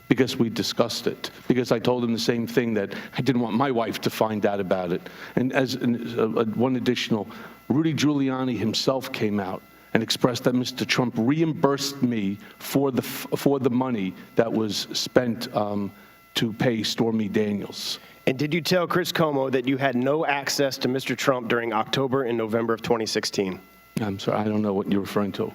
Because we discussed it. Because I told him the same thing, that I didn't want my wife to find out about it. And as one additional, Rudy Giuliani himself came out and expressed that Mr. Trump reimbursed me for the money that was spent to pay Stormy Daniels. And did you tell Chris Cuomo that you had no access to Mr. Trump during October and November of 2016? I'm sorry, I don't know what you're referring to.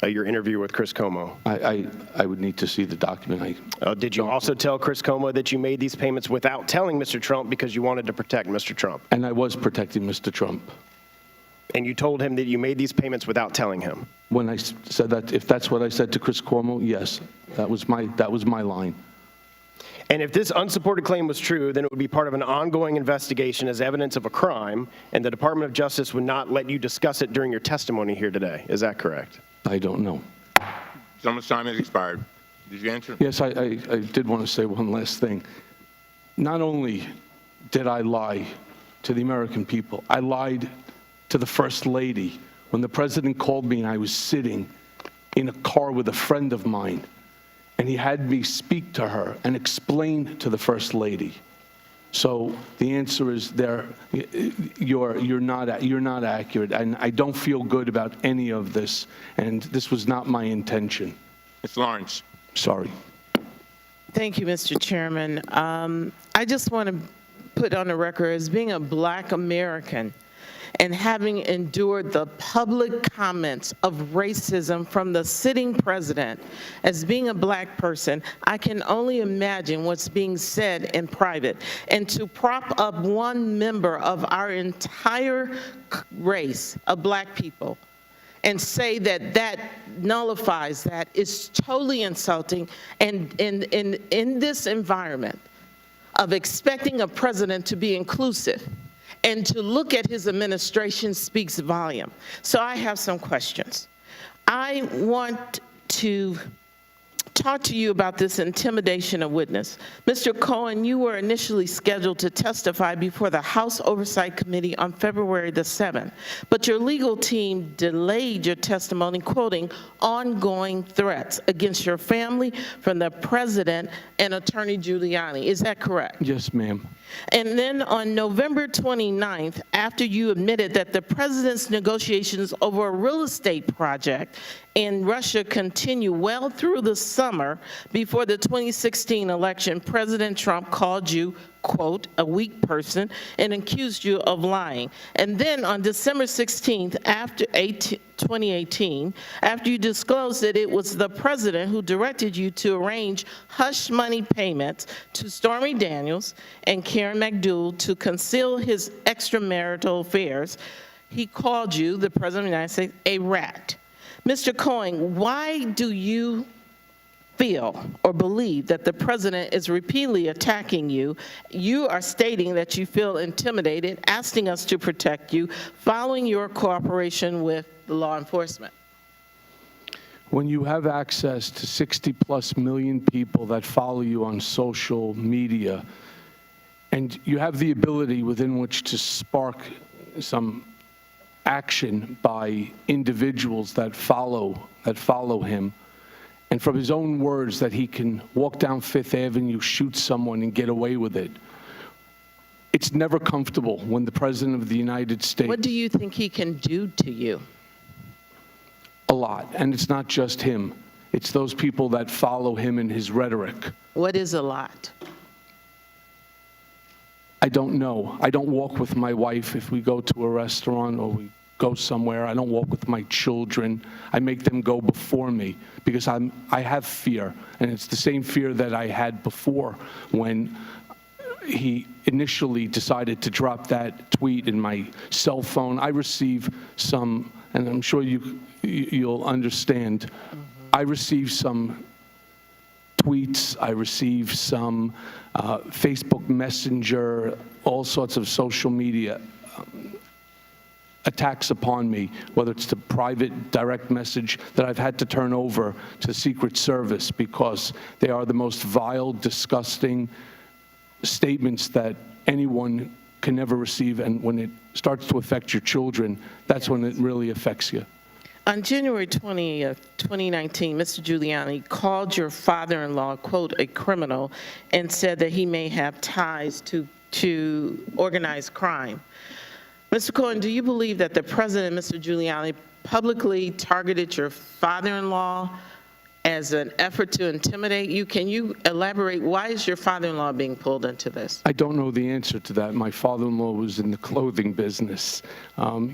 Your interview with Chris Cuomo. I would need to see the document. Did you also tell Chris Cuomo that you made these payments without telling Mr. Trump because you wanted to protect Mr. Trump? And I was protecting Mr. Trump. And you told him that you made these payments without telling him? When I said that, if that's what I said to Chris Cuomo, yes, that was my line. And if this unsupported claim was true, then it would be part of an ongoing investigation as evidence of a crime, and the Department of Justice would not let you discuss it during your testimony here today. Is that correct? I don't know. Gentleman's time has expired. Did you answer? Yes, I did want to say one last thing. Not only did I lie to the American people, I lied to the First Lady. When the president called me and I was sitting in a car with a friend of mine, and he had me speak to her and explain to the First Lady. So the answer is you're not accurate, and I don't feel good about any of this, and this was not my intention. Ms. Lawrence. Sorry. Thank you, Mr. Chairman. I just want to put on the record, as being a Black American and having endured the public comments of racism from the sitting president, as being a Black person, I can only imagine what's being said in private. And to prop up one member of our entire race of Black people and say that that nullifies that is totally insulting. And in this environment of expecting a president to be inclusive and to look at his administration speaks volume. So I have some questions. I want to talk to you about this intimidation of witness. Mr. Cohen, you were initially scheduled to testify before the House Oversight Committee on February the 7th, but your legal team delayed your testimony, quoting ongoing threats against your family from the president and Attorney Giuliani. Is that correct? Yes, ma'am. And then on November 29th, after you admitted that the president's negotiations over a real estate project in Russia continue well through the summer before the 2016 election, President Trump called you, quote, a weak person and accused you of lying. And then on December 16th, after 2018, after you disclosed that it was the president who directed you to arrange hush money payments to Stormy Daniels and Karen McDougal to conceal his extramarital affairs, he called you, the president of the United States, a rat. Mr. Cohen, why do you feel or believe that the president is repeatedly attacking you. You are stating that you feel intimidated, asking us to protect you, following your cooperation with the law enforcement. When you have access to 60+ million people that follow you on social media, and you have the ability within which to spark some action by individuals that follow him, and from his own words that he can walk down Fifth Avenue, shoot someone, and get away with it. It's never comfortable when the President of the United States... What do you think he can do to you? A lot. And it's not just him. It's those people that follow him in his rhetoric. What is a lot? I don't know. I don't walk with my wife if we go to a restaurant or we go somewhere. I don't walk with my children. I make them go before me because I have fear. And it's the same fear that I had before when he initially decided to drop that tweet in my cell phone. I receive some, and I'm sure you'll understand, I receive some tweets, I receive some Facebook Messenger, all sorts of social media attacks upon me, whether it's the private direct message that I've had to turn over to the Secret Service because they are the most vile, disgusting statements that anyone can never receive. And when it starts to affect your children, that's when it really affects you. On January 20th, 2019, Mr. Giuliani called your father-in-law, quote, a criminal, and said that he may have ties to organized crime. Mr. Cohen, do you believe that the president, Mr. Giuliani, publicly targeted your father-in-law as an effort to intimidate you? Can you elaborate? Why is your father-in-law being pulled into this? I don't know the answer to that. My father-in-law was in the clothing business,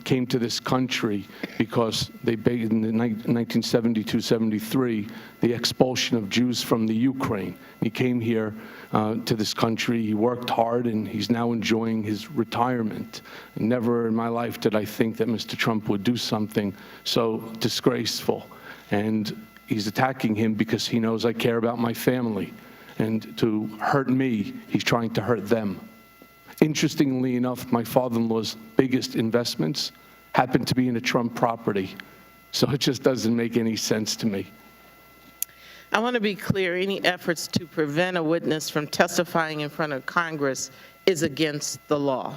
came to this country because they in the 1972-73, the expulsion of Jews from the Ukraine. He came here to this country. He worked hard, and he's now enjoying his retirement. Never in my life did I think that Mr. Trump would do something so disgraceful. And he's attacking him because he knows I care about my family. And to hurt me, he's trying to hurt them. Interestingly enough, my father-in-law's biggest investments happen to be in a Trump property. So it just doesn't make any sense to me. I want to be clear, any efforts to prevent a witness from testifying in front of Congress is against the law.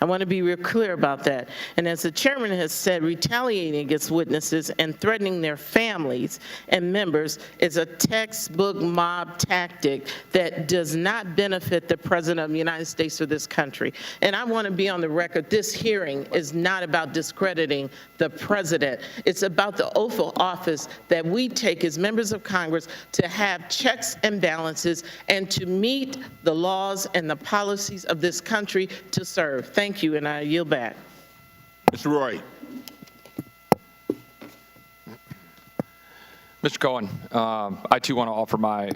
I want to be real clear about that. And as the chairman has said, retaliating against witnesses and threatening their families and members is a textbook mob tactic that does not benefit the president of the United States or this country. And I want to be on the record, this hearing is not about discrediting the president. It's about the oath of office that we take as members of Congress to have checks and balances and to meet the laws and the policies of this country to serve. Thank you, and I yield back. Mr. Roy. Mr. Cohen, I too want to offer my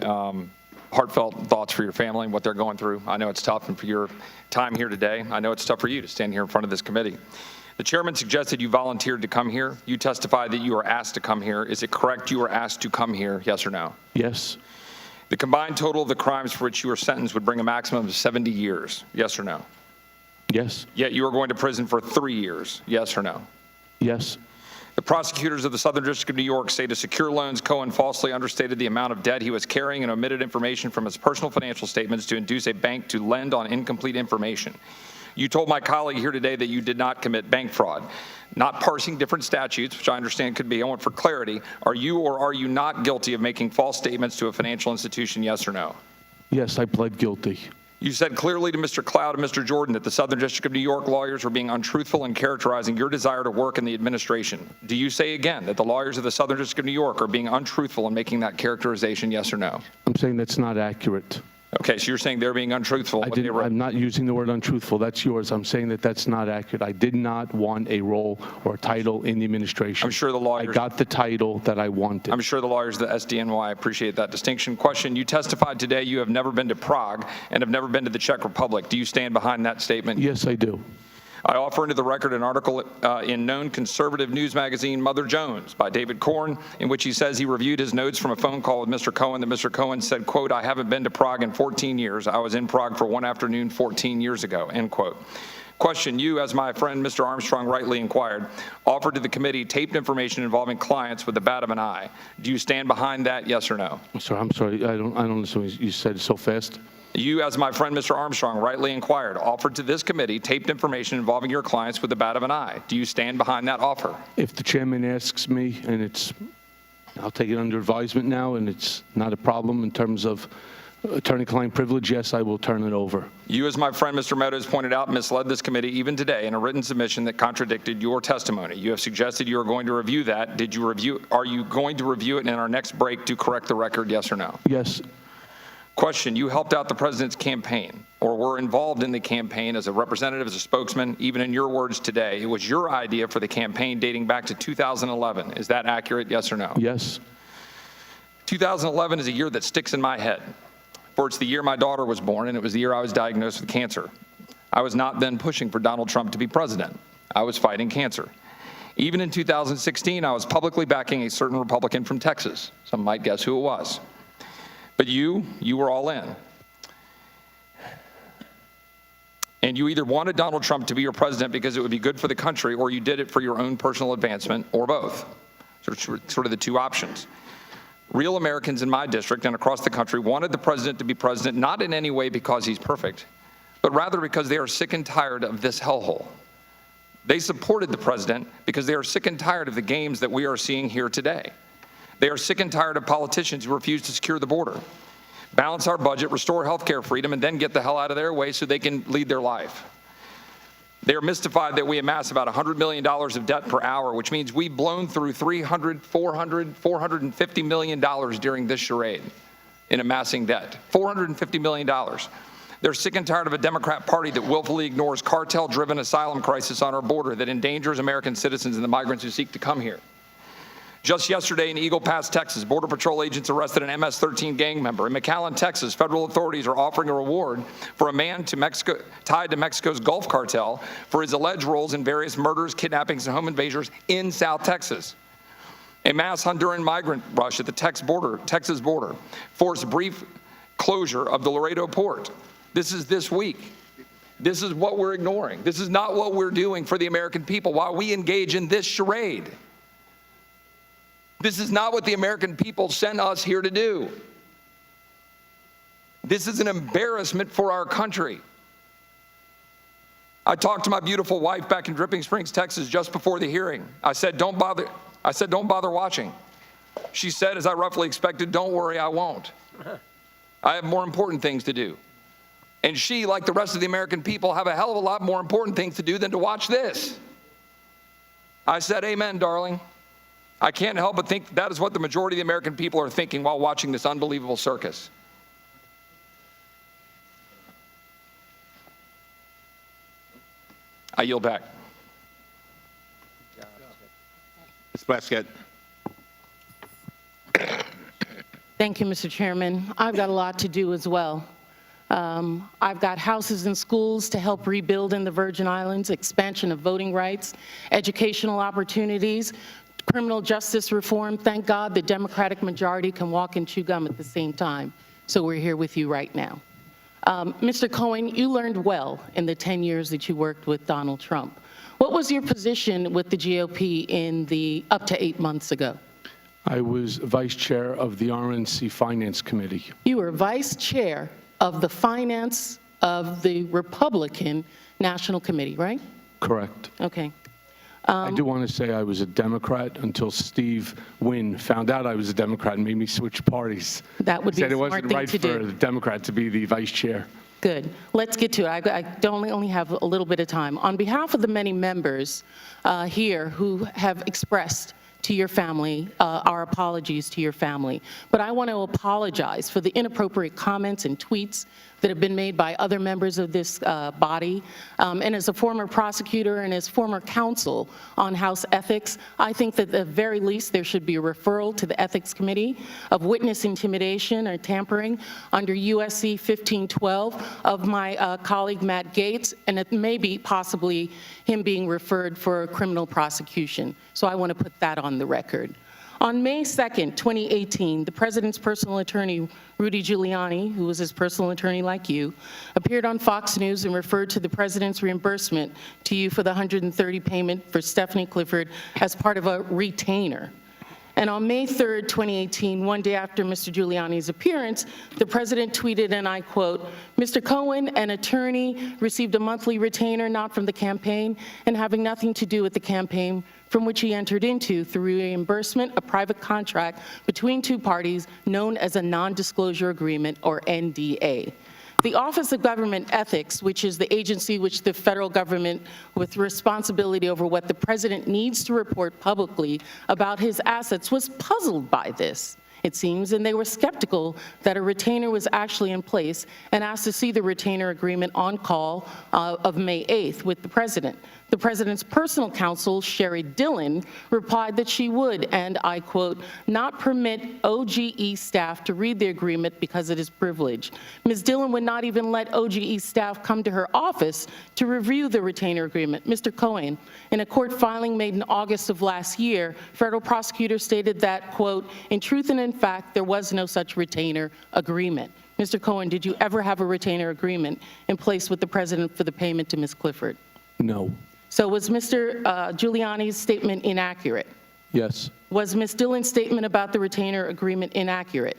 heartfelt thoughts for your family and what they're going through. I know it's tough, and for your time here today, I know it's tough for you to stand here in front of this committee. The chairman suggested you volunteered to come here. You testified that you were asked to come here. Is it correct you were asked to come here, yes or no? Yes. The combined total of the crimes for which you were sentenced would bring a maximum of 70 years, yes or no? Yes. Yet you are going to prison for 3 years, yes or no? Yes. The prosecutors of the Southern District of New York say to secure loans, Cohen falsely understated the amount of debt he was carrying and omitted information from his personal financial statements to induce a bank to lend on incomplete information. You told my colleague here today that you did not commit bank fraud. Not parsing different statutes, which I understand could be. I want for clarity, are you or are you not guilty of making false statements to a financial institution, yes or no? Yes, I pled guilty. You said clearly to Mr. Cloud and Mr. Jordan that the Southern District of New York lawyers were being untruthful in characterizing your desire to work in the administration. Do you say again that the lawyers of the Southern District of New York are being untruthful in making that characterization, yes or no? I'm saying that's not accurate. Okay, so you're saying they're being untruthful. I'm not using the word untruthful. That's yours. I'm saying that that's not accurate. I did not want a role or a title in the administration. I'm sure the lawyers... I got the title that I wanted. I'm sure the lawyers of the SDNY appreciate that distinction. Question, you testified today you have never been to Prague and have never been to the Czech Republic. Do you stand behind that statement? Yes, I do. I offer into the record an article in known conservative news magazine Mother Jones by David Korn, in which he says he reviewed his notes from a phone call with Mr. Cohen, that Mr. Cohen said, quote, "I haven't been to Prague in 14 years. I was in Prague for one afternoon 14 years ago," end quote. Question: you, as my friend Mr. Armstrong rightly inquired, offered to the committee taped information involving clients with the bat of an eye. Do you stand behind that, yes or no? I'm sorry, I don't understand. You said it so fast. You, as my friend Mr. Armstrong rightly inquired, offered to this committee taped information involving your clients with the bat of an eye. Do you stand behind that offer? If the chairman asks me, and I'll take it under advisement now, and it's not a problem in terms of attorney-client privilege, yes, I will turn it over. You, as my friend Mr. Meadows pointed out, misled this committee even today in a written submission that contradicted your testimony. You have suggested you are going to review that. Are you going to review it in our next break to correct the record, yes or no? Yes. Question: you helped out the president's campaign, or were involved in the campaign as a representative, as a spokesman, even in your words today. It was your idea for the campaign dating back to 2011. Is that accurate, yes or no? Yes. 2011 is a year that sticks in my head, for it's the year my daughter was born, and it was the year I was diagnosed with cancer. I was not then pushing for Donald Trump to be president. I was fighting cancer. Even in 2016, I was publicly backing a certain Republican from Texas. Some might guess who it was. But you were all in. And you either wanted Donald Trump to be your president because it would be good for the country, or you did it for your own personal advancement, or both. Sort of the two options. Real Americans in my district and across the country wanted the president to be president, not in any way because he's perfect, but rather because they are sick and tired of this hellhole. They supported the president because they are sick and tired of the games that we are seeing here today. They are sick and tired of politicians who refuse to secure the border, balance our budget, restore health care freedom, and then get the hell out of their way so they can lead their life. They are mystified that we amass about $100 million of debt per hour, which means we've blown through $450 million during this charade in amassing debt. $450 million. They're sick and tired of a Democrat Party that willfully ignores cartel-driven asylum crisis on our border that endangers American citizens and the migrants who seek to come here. Just yesterday in Eagle Pass, Texas, Border Patrol agents arrested an MS-13 gang member. In McAllen, Texas, federal authorities are offering a reward for a man tied to Mexico's Gulf Cartel for his alleged roles in various murders, kidnappings, and home invasions in South Texas. A mass Honduran migrant rush at the Texas border forced brief closure of the Laredo port. This is this week. This is what we're ignoring. This is not what we're doing for the American people while we engage in this charade. This is not what the American people sent us here to do. This is an embarrassment for our country. I talked to my beautiful wife back in Dripping Springs, Texas, just before the hearing. I said, don't bother watching. She said, as I roughly expected, don't worry, I won't. I have more important things to do. And she, like the rest of the American people, have a hell of a lot more important things to do than to watch this. I said, amen, darling. I can't help but think that is what the majority of the American people are thinking while watching this unbelievable circus. I yield back. Ms. Plaskett. Thank you, Mr. Chairman. I've got a lot to do as well. I've got houses and schools to help rebuild in the Virgin Islands, expansion of voting rights, educational opportunities, criminal justice reform. Thank God the Democratic majority can walk and chew gum at the same time. So we're here with you right now. Mr. Cohen, you learned well in the 10 years that you worked with Donald Trump. What was your position with the GOP in the up to 8 months ago? I was vice chair of the RNC Finance Committee. You were vice chair of the finance of the Republican National Committee, right? Correct. Okay. I do want to say I was a Democrat until Steve Wynn found out I was a Democrat and made me switch parties. That would be a Said it smart wasn't thing right to for do. the Democrat to be the vice chair. Good. Let's get to it. I only have a little bit of time. On behalf of the many members here who have expressed to your family, our apologies to your family. But I want to apologize for the inappropriate comments and tweets that have been made by other members of this body. And as a former prosecutor and as former counsel on House ethics, I think that at the very least there should be a referral to the Ethics Committee of witness intimidation or tampering under USC 1512 of my colleague Matt Gaetz, and it may be possibly him being referred for a criminal prosecution. So I want to put that on the record. On May 2nd, 2018, the president's personal attorney, Rudy Giuliani, who was his personal attorney like you, appeared on Fox News and referred to the president's reimbursement to you for the $130 payment for Stephanie Clifford as part of a retainer. And on May 3rd, 2018, one day after Mr. Giuliani's appearance, the president tweeted, and I quote, "Mr. Cohen, an attorney, received a monthly retainer not from the campaign and having nothing to do with the campaign from which he entered into through reimbursement, a private contract between two parties known as a non-disclosure agreement, or NDA." The Office of Government Ethics, which is the agency which the federal government with responsibility over what the president needs to report publicly about his assets, was puzzled by this, it seems, and they were skeptical that a retainer was actually in place and asked to see the retainer agreement on call of May 8th with the president. The president's personal counsel, Sherry Dillon, replied that she would, and I quote, "not permit OGE staff to read the agreement because it is privileged." Ms. Dillon would not even let OGE staff come to her office to review the retainer agreement. Mr. Cohen, in a court filing made in August of last year, federal prosecutors stated that, quote, "in truth and in fact, there was no such retainer agreement." Mr. Cohen, did you ever have a retainer agreement in place with the president for the payment to Ms. Clifford? No. So was Mr. Giuliani's statement inaccurate? Yes. Was Ms. Dillon's statement about the retainer agreement inaccurate?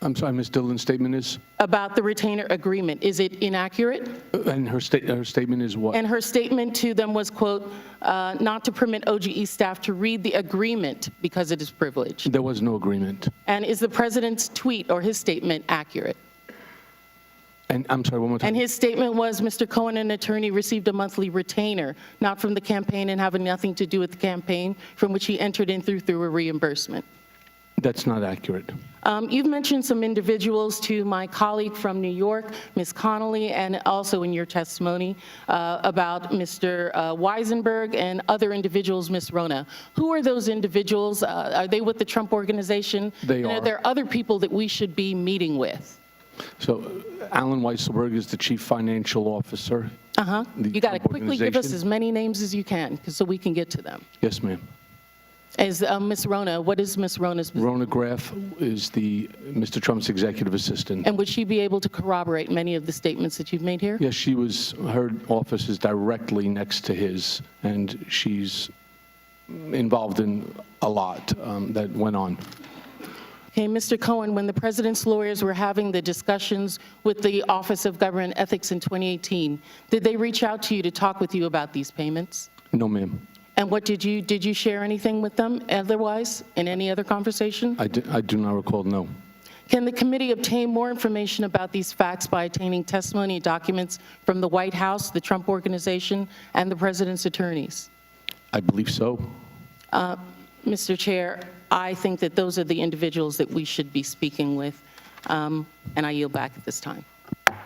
I'm sorry, Ms. Dillon's statement is? About the retainer agreement, is it inaccurate? And her statement is what? And her statement to them was, quote, "not to permit OGE staff to read the agreement because it is privileged." There was no agreement. And is the president's tweet or his statement accurate? And I'm sorry, one more time. And his statement was, "Mr. Cohen, an attorney, received a monthly retainer, not from the campaign and having nothing to do with the campaign from which he entered in through a reimbursement." That's not accurate. You've mentioned some individuals to my colleague from New York, Ms. Connolly, and also in your testimony about Mr. Weisenberg and other individuals, Ms. Rona. Who are those individuals? Are they with the Trump Organization? They and are. Are there other people that we should be meeting with? So Alan Weisselberg is the chief financial officer. Uh-huh. The You got to Trump quickly give us Organization. as many names as you can so we can get to them. Yes, ma'am. As Ms. Rona, what is Ms. Rona's position? Rona Graff is Mr. Trump's executive assistant. And would she be able to corroborate many of the statements that you've made here? Yes, her office is directly next to his, and she's involved in a lot that went on. Okay, Mr. Cohen, when the president's lawyers were having the discussions with the Office of Government Ethics in 2018, did they reach out to you to talk with you about these payments? No, ma'am. And what did you share anything with them otherwise in any other conversation? I do not recall, no. Can the committee obtain more information about these facts by obtaining testimony and documents from the White House, the Trump Organization, and the president's attorneys? I believe so. Mr. Chair, I think that those are the individuals that we should be speaking with, and I yield back at this time.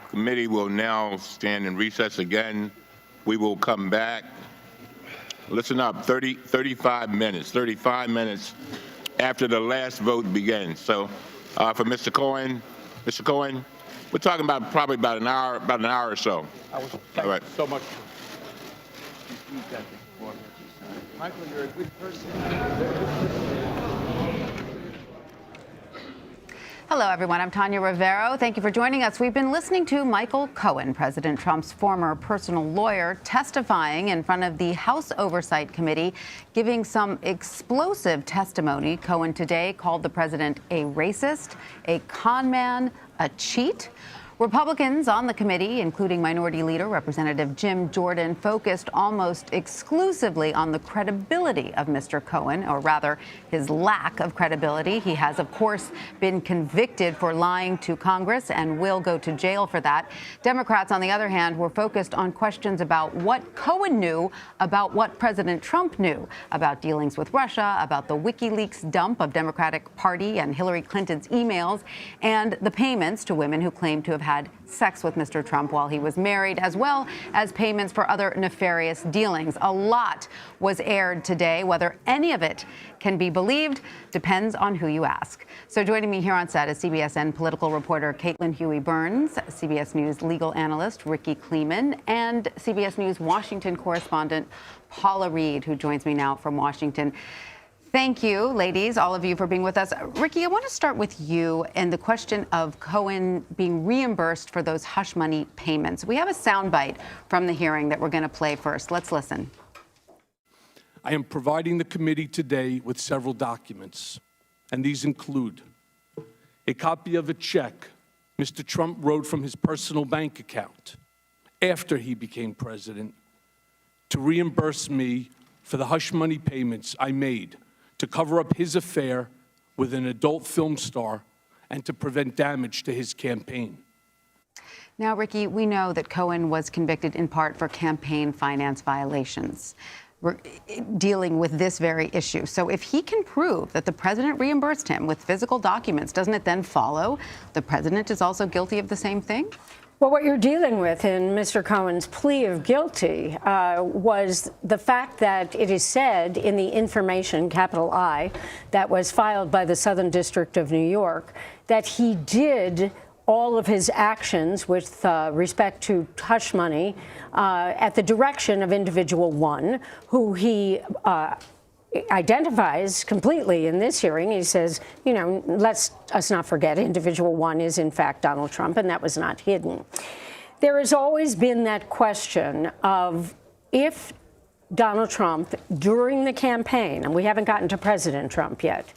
Committee will now stand in recess again. We will come back. Listen up, 35 minutes after the last vote begins. So for Mr. Cohen, we're talking about probably about an hour or so. All right. So much. Michael, you're a good person. Hello, everyone. I'm Tanya Rivero. Thank you for joining us. We've been listening to Michael Cohen, President Trump's former personal lawyer, testifying in front of the House Oversight Committee, giving some explosive testimony. Cohen today called the president a racist, a con man, a cheat. Republicans on the committee, including Minority Leader Representative Jim Jordan, focused almost exclusively on the credibility of Mr. Cohen, or rather, his lack of credibility. He has, of course, been convicted for lying to Congress and will go to jail for that. Democrats, on the other hand, were focused on questions about what Cohen knew about what President Trump knew about dealings with Russia, about the WikiLeaks dump of Democratic Party and Hillary Clinton's emails, and the payments to women who claim to have had had sex with Mr. Trump while he was married, as well as payments for other nefarious dealings. A lot was aired today. Whether any of it can be believed depends on who you ask. So joining me here on set is CBSN political reporter Caitlin Huey-Burns, CBS News legal analyst Ricky Kleeman, and CBS News Washington correspondent Paula Reed, who joins me now from Washington. Thank you, ladies, all of you, for being with us. Ricky, I want to start with you and the question of Cohen being reimbursed for those hush money payments. We have a soundbite from the hearing that we're going to play first. Let's listen. I am providing the committee today with several documents, and these include a copy of a check Mr. Trump wrote from his personal bank account after he became president to reimburse me for the hush money payments I made to cover up his affair with an adult film star and to prevent damage to his campaign. Now, Ricky, we know that Cohen was convicted in part for campaign finance violations. We're dealing with this very issue. So if he can prove that the president reimbursed him with physical documents, doesn't it then follow the president is also guilty of the same thing? Well, what you're dealing with in Mr. Cohen's plea of guilty was the fact that it is said in the information, capital I, that was filed by the Southern District of New York, that he did all of his actions with respect to hush money at the direction of individual one, who he identifies completely in this hearing. He says, you know, let's us not forget individual one is in fact Donald Trump, and that was not hidden. There has always been that question of if Donald Trump, during the campaign, and we haven't gotten to President Trump yet,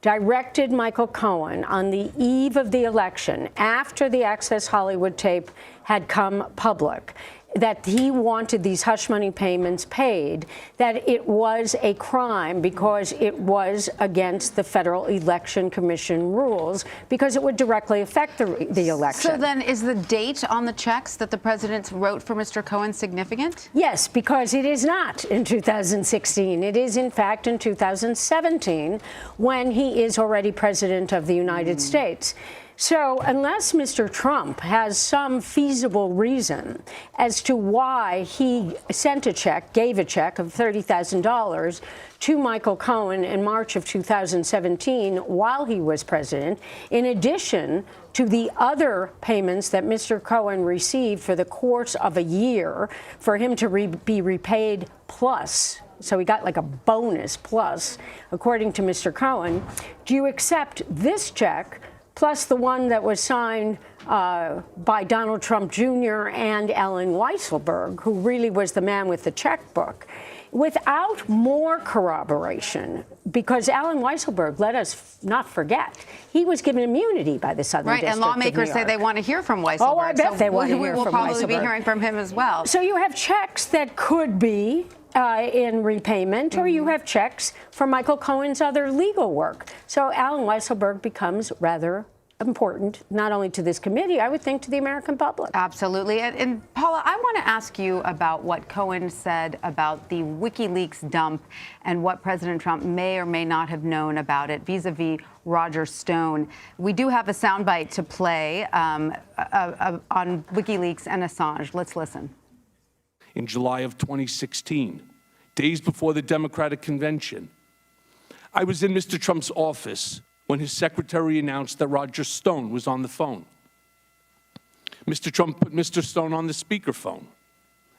directed Michael Cohen on the eve of the election, after the Access Hollywood tape had come public, that he wanted these hush money payments paid, that it was a crime because it was against the Federal Election Commission rules, because it would directly affect the election. So then is the date on the checks that the president wrote for Mr. Cohen significant? Yes, because it is not in 2016. It is, in fact, in 2017, when he is already president of the United States. So unless Mr. Trump has some feasible reason as to why he sent a check, gave a check of $30,000 to Michael Cohen in March of 2017 while he was president, in addition to the other payments that Mr. Cohen received for the course of a year for him to be repaid plus, so he got like a bonus plus, according to Mr. Cohen, do you accept this check plus the one that was signed by Donald Trump Jr. and Allen Weisselberg, who really was the man with the checkbook, without more corroboration? Because Allen Weisselberg, let us not forget, he was given immunity by the Southern District of New York. And lawmakers say they want to hear from Weisselberg. Oh, I bet they want to hear from Weisselberg. We will probably be hearing from him as well. So you have checks that could be in repayment, or you have checks for Michael Cohen's other legal work. So Allen Weisselberg becomes rather important, not only to this committee, I would think to the American public. Absolutely. And Paula, I want to ask you about what Cohen said about the WikiLeaks dump and what President Trump may or may not have known about it vis-a-vis Roger Stone. We do have a soundbite to play on WikiLeaks and Assange. Let's listen. In July of 2016, days before the Democratic convention, I was in Mr. Trump's office when his secretary announced that Roger Stone was on the phone. Mr. Trump put Mr. Stone on the speakerphone.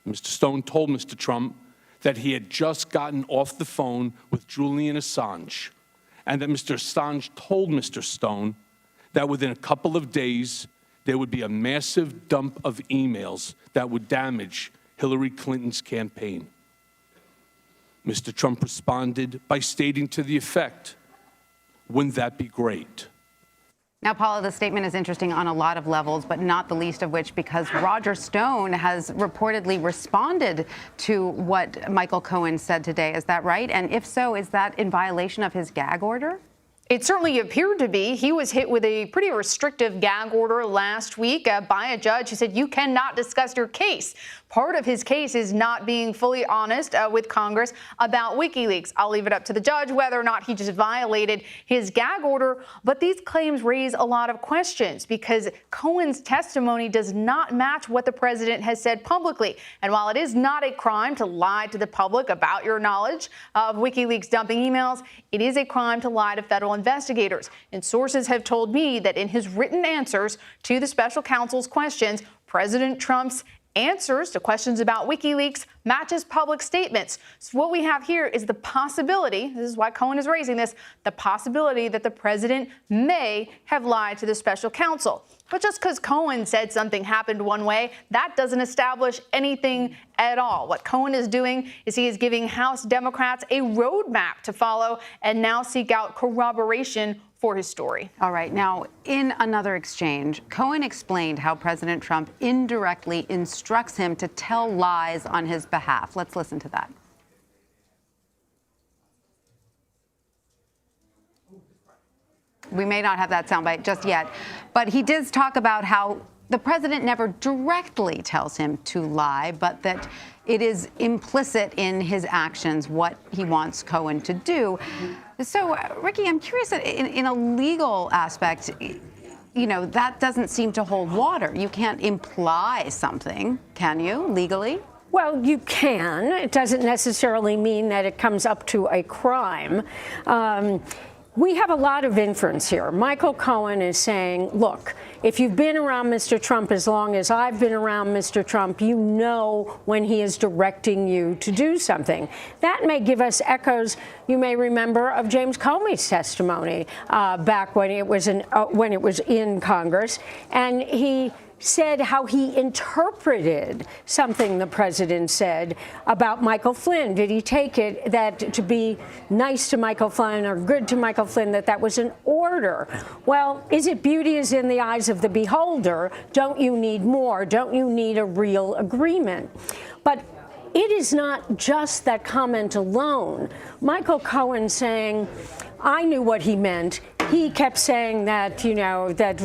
Mr. Stone told Mr. Trump that he had just gotten off the phone with Julian Assange, and that Mr. Assange told Mr. Stone that within a couple of days, there would be a massive dump of emails that would damage Hillary Clinton's campaign. Mr. Trump responded by stating to the effect, "Wouldn't that be great?" Now, Paula, the statement is interesting on a lot of levels, but not the least of which because Roger Stone has reportedly responded to what Michael Cohen said today. Is that right? And if so, is that in violation of his gag order? It certainly appeared to be. He was hit with a pretty restrictive gag order last week by a judge who said you cannot discuss your case. Part of his case is not being fully honest with Congress about WikiLeaks. I'll leave it up to the judge whether or not he just violated his gag order. But these claims raise a lot of questions because Cohen's testimony does not match what the president has said publicly. And while it is not a crime to lie to the public about your knowledge of WikiLeaks dumping emails, it is a crime to lie to federal investigators. And sources have told me that in his written answers to the special counsel's questions, President Trump's answers to questions about WikiLeaks matches public statements. So what we have here is the possibility, this is why Cohen is raising this, the possibility that the president may have lied to the special counsel. But just because Cohen said something happened one way, that doesn't establish anything at all. What Cohen is doing is he is giving House Democrats a roadmap to follow and now seek out corroboration for his story. All right. Now, in another exchange, Cohen explained how President Trump indirectly instructs him to tell lies on his behalf. Let's listen to that. We may not have that soundbite just yet, but he does talk about how the president never directly tells him to lie, but that it is implicit in his actions what he wants Cohen to do. So, Ricky, I'm curious, in a legal aspect, you know, that doesn't seem to hold water. You can't imply something, can you, legally? Well, you can. It doesn't necessarily mean that it comes up to a crime. We have a lot of inference here. Michael Cohen is saying, look, if you've been around Mr. Trump as long as I've been around Mr. Trump, you know when he is directing you to do something. That may give us echoes, you may remember, of James Comey's testimony back when it was in Congress. And he said how he interpreted something the president said about Michael Flynn. Did he take it that to be nice to Michael Flynn or good to Michael Flynn, that was an order? Well, is it beauty is in the eyes of the beholder? Don't you need more? Don't you need a real agreement? But it is not just that comment alone. Michael Cohen saying, I knew what he meant. He kept saying that, you know, that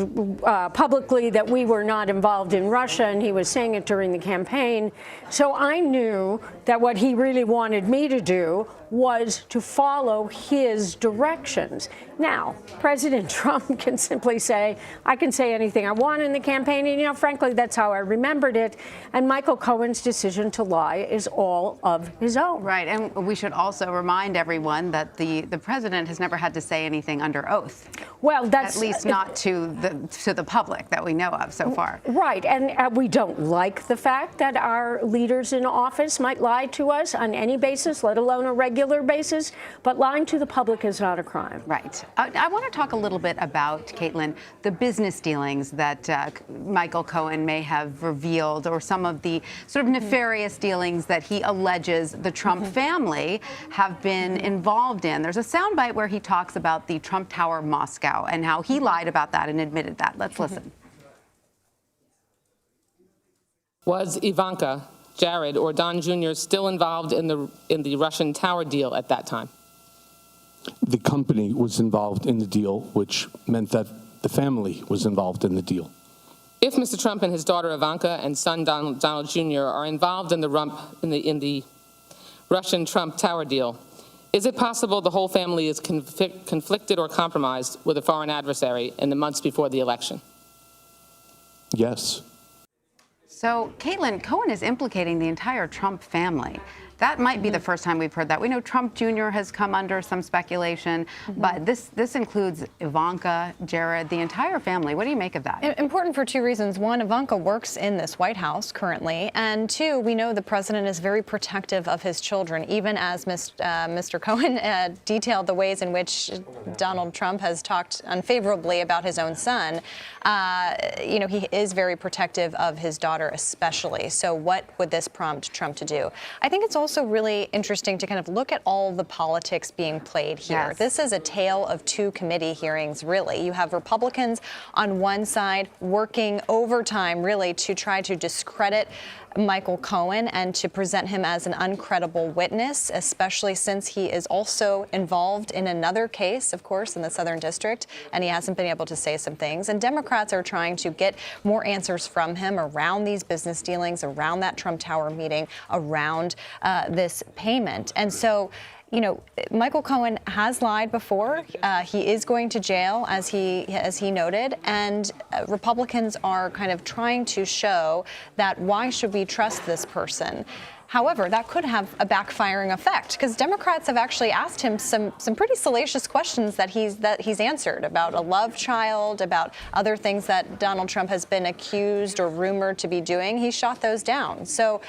publicly that we were not involved in Russia, and he was saying it during the campaign. So I knew that what he really wanted me to do was to follow his directions. Now, President Trump can simply say, I can say anything I want in the campaign, and, you know, frankly, that's how I remembered it. And Michael Cohen's decision to lie is all of his own. Right, and we should also remind everyone that the president has never had to say anything under oath. Well, that's at least not to the public that we know of so far. Right, and we don't like the fact that our leaders in office might lie to us on any basis, let alone a regular basis, but lying to the public is not a crime. Right. I want to talk a little bit about, Caitlin, the business dealings that Michael Cohen may have revealed, or some of the sort of nefarious dealings that he alleges the Trump family have been involved in. There's a soundbite where he talks about the Trump Tower Moscow and how he lied about that and admitted that. Let's listen. Was Ivanka, Jared, or Don Jr. still involved in the Russian tower deal at that time? The company was involved in the deal, which meant that the family was involved in the deal. If Mr. Trump and his daughter Ivanka and son Donald Jr. are involved in the Russian Trump tower deal, is it possible the whole family is conflicted or compromised with a foreign adversary in the months before the election? Yes. So, Caitlin, Cohen is implicating the entire Trump family. That might be the first time we've heard that. We know Trump Jr. has come under some speculation, but this includes Ivanka, Jared, the entire family. What do you make of that? Important for two reasons. One, Ivanka works in this White House currently, and two, we know the president is very protective of his children, even as Mr. Cohen detailed the ways in which Donald Trump has talked unfavorably about his own son. You know, he is very protective of his daughter especially. So what would this prompt Trump to do? I think it's also really interesting to kind of look at all the politics being played here. Yes. This is a tale of two committee hearings, really. You have Republicans on one side working overtime, really, to try to discredit Michael Cohen and to present him as an uncredible witness, especially since he is also involved in another case, of course, in the Southern District, and he hasn't been able to say some things. And Democrats are trying to get more answers from him around these business dealings, around that Trump Tower meeting, around this payment. And so, you know, Michael Cohen has lied before. He is going to jail, as he noted, and Republicans are kind of trying to show that why should we trust this person? However, that could have a backfiring effect because Democrats have actually asked him some pretty salacious questions that he's answered about a love child, about other things that Donald Trump has been accused or rumored to be doing. He shot those down. So,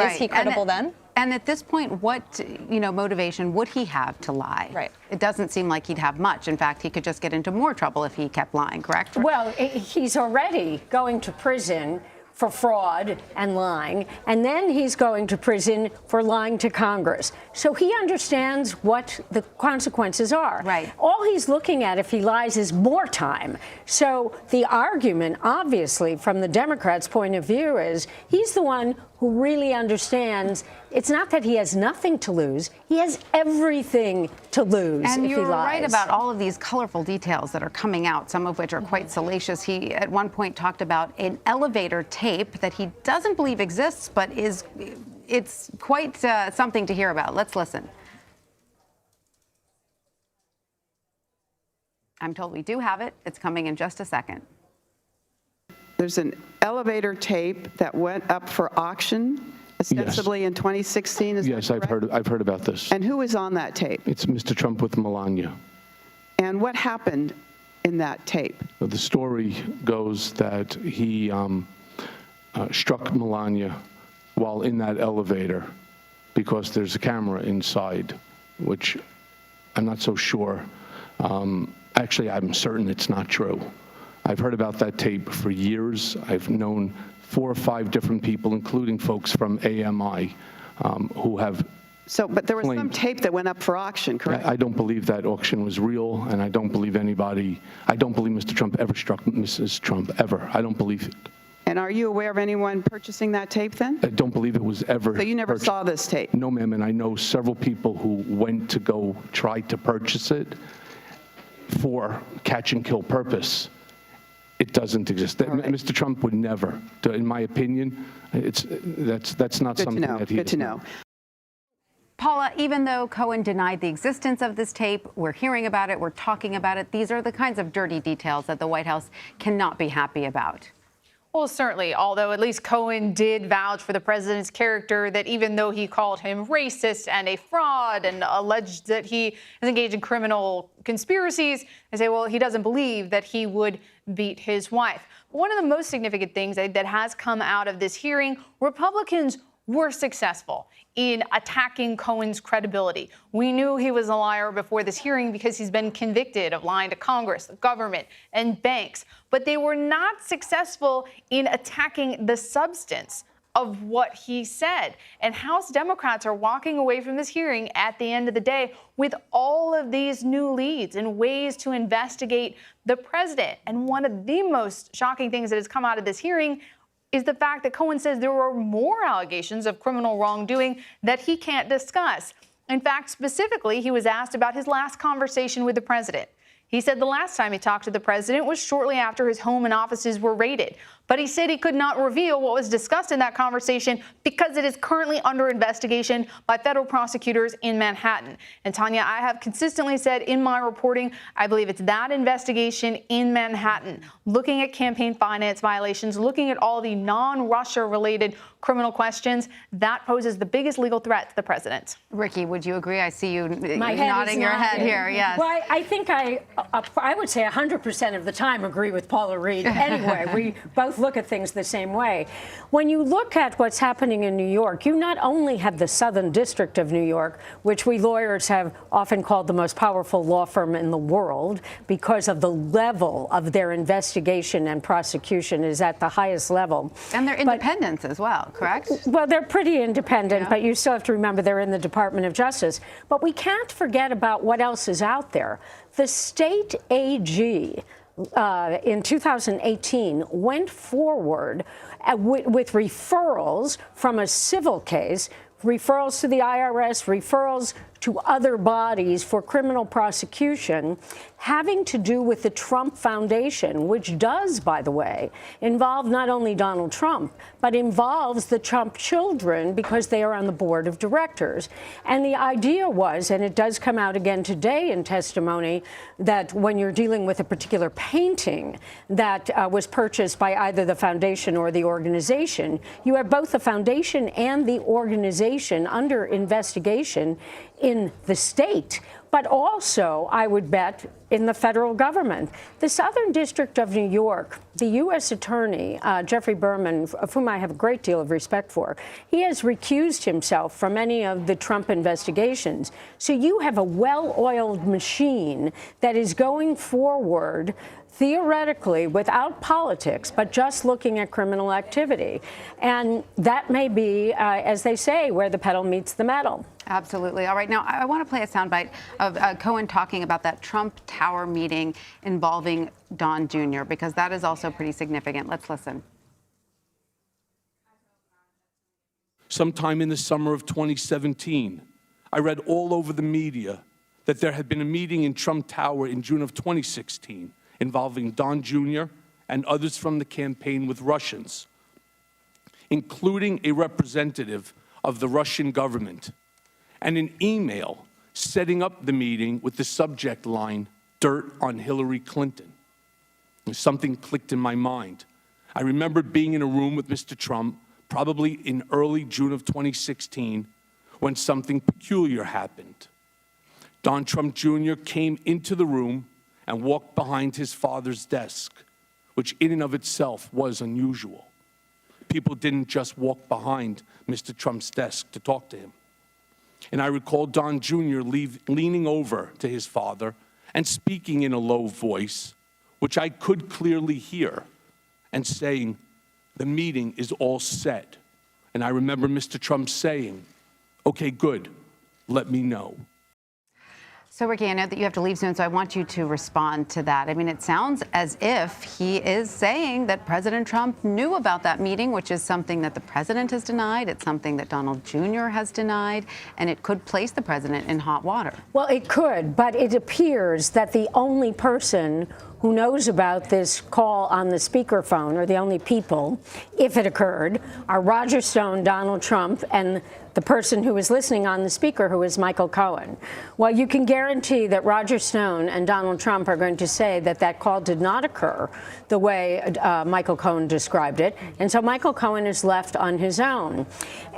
is he credible then? And at this point, what, motivation would he have to lie? Right. It doesn't seem like he'd have much. In fact, he could just get into more trouble if he kept lying, correct? Well, he's already going to prison for fraud and lying, and then he's going to prison for lying to Congress. So he understands what the consequences are. Right. All he's looking at if he lies is more time. So the argument, obviously, from the Democrats' point of view is he's the one who really understands it's not that he has nothing to lose, he has everything to lose if he lies. And you're right about all of these colorful details that are coming out, some of which are quite salacious. He, at one point, talked about an elevator tape that he doesn't believe exists, but it's quite something to hear about. Let's listen. I'm told we do have it. It's coming in just a second. There's an elevator tape that went up for auction, ostensibly in 2016. Yes, I've heard about this. And who is on that tape? It's Mr. Trump with Melania. And what happened in that tape? The story goes that he struck Melania while in that elevator because there's a camera inside, which I'm not so sure. Actually, I'm certain it's not true. I've heard about that tape for years. I've known 4 or 5 different people, including folks from AMI, who have But there was some claimed. tape that went up for auction, correct? I don't believe that auction was real, and I don't believe Mr. Trump ever struck Mrs. Trump, ever. I don't believe it. And are you aware of anyone purchasing that tape then? I don't believe it was ever So you never purchased. saw this tape? No, ma'am, and I know several people who went to go try to purchase it for catch and kill purpose. It doesn't exist. Right. Mr. Trump would never, in my opinion, that's not something that he Good does to not. know. Paula, even though Cohen denied the existence of this tape, we're hearing about it, we're talking about it. These are the kinds of dirty details that the White House cannot be happy about. Well, certainly, although at least Cohen did vouch for the president's character, that even though he called him racist and a fraud and alleged that he is engaged in criminal conspiracies, they say, well, he doesn't believe that he would beat his wife. But one of the most significant things that has come out of this hearing, Republicans were successful in attacking Cohen's credibility. We knew he was a liar before this hearing because he's been convicted of lying to Congress, the government, and banks. But they were not successful in attacking the substance of what he said. And House Democrats are walking away from this hearing at the end of the day with all of these new leads and ways to investigate the president. And one of the most shocking things that has come out of this hearing is the fact that Cohen says there are more allegations of criminal wrongdoing that he can't discuss. In fact, specifically, he was asked about his last conversation with the president. He said the last time he talked to the president was shortly after his home and offices were raided. But he said he could not reveal what was discussed in that conversation because it is currently under investigation by federal prosecutors in Manhattan. And Tanya, I have consistently said in my reporting, I believe it's that investigation in Manhattan, looking at campaign finance violations, looking at all the non-Russia related criminal questions, that poses the biggest legal threat to the president. Ricky, would you agree? I see you My head nodding is your head nodding. here. Yes. Well, I think I would say 100% of the time agree with Paula Reed. Anyway, we both look at things the same way. When you look at what's happening in New York, you not only have the Southern District of New York, which we lawyers have often called the most powerful law firm in the world because of the level of their investigation and prosecution is at the highest level. And their independence as well, correct? Well, they're pretty independent, but you still have to remember they're in the Department of Justice. But we can't forget about what else is out there. The state AG in 2018 went forward with referrals from a civil case, referrals to the IRS, referrals to other bodies for criminal prosecution, having to do with the Trump Foundation, which does, by the way, involve not only Donald Trump, but involves the Trump children because they are on the board of directors. And the idea was, and it does come out again today in testimony, that when you're dealing with a particular painting that was purchased by either the foundation or the organization, you have both the foundation and the organization under investigation in the state, but also, I would bet, in the federal government. The Southern District of New York, the U.S. Attorney, Jeffrey Berman, of whom I have a great deal of respect for, he has recused himself from any of the Trump investigations. So you have a well-oiled machine that is going forward theoretically without politics, but just looking at criminal activity. And that may be, as they say, where the pedal meets the metal. Absolutely. All right. Now, I want to play a soundbite of Cohen talking about that Trump Tower meeting involving Don Jr., because that is also pretty significant. Let's listen. Sometime in the summer of 2017, I read all over the media that there had been a meeting in Trump Tower in June of 2016 involving Don Jr. and others from the campaign with Russians, including a representative of the Russian government, and an email setting up the meeting with the subject line, "Dirt on Hillary Clinton." And something clicked in my mind. I remembered being in a room with Mr. Trump, probably in early June of 2016, when something peculiar happened. Don Trump Jr. came into the room and walked behind his father's desk, which in and of itself was unusual. People didn't just walk behind Mr. Trump's desk to talk to him. And I recall Don Jr. leaning over to his father and speaking in a low voice, which I could clearly hear, and saying, "The meeting is all set." And I remember Mr. Trump saying, "Okay, good, let me know." So, Ricky, I know that you have to leave soon, so I want you to respond to that. I mean, it sounds as if he is saying that President Trump knew about that meeting, which is something that the president has denied. It's something that Donald Jr. has denied, and it could place the president in hot water. Well, it could, but it appears that the only person who knows about this call on the speakerphone, or the only people, if it occurred, are Roger Stone, Donald Trump, and the person who is listening on the speaker, who is Michael Cohen. Well, you can guarantee that Roger Stone and Donald Trump are going to say that that call did not occur the way Michael Cohen described it. And so Michael Cohen is left on his own.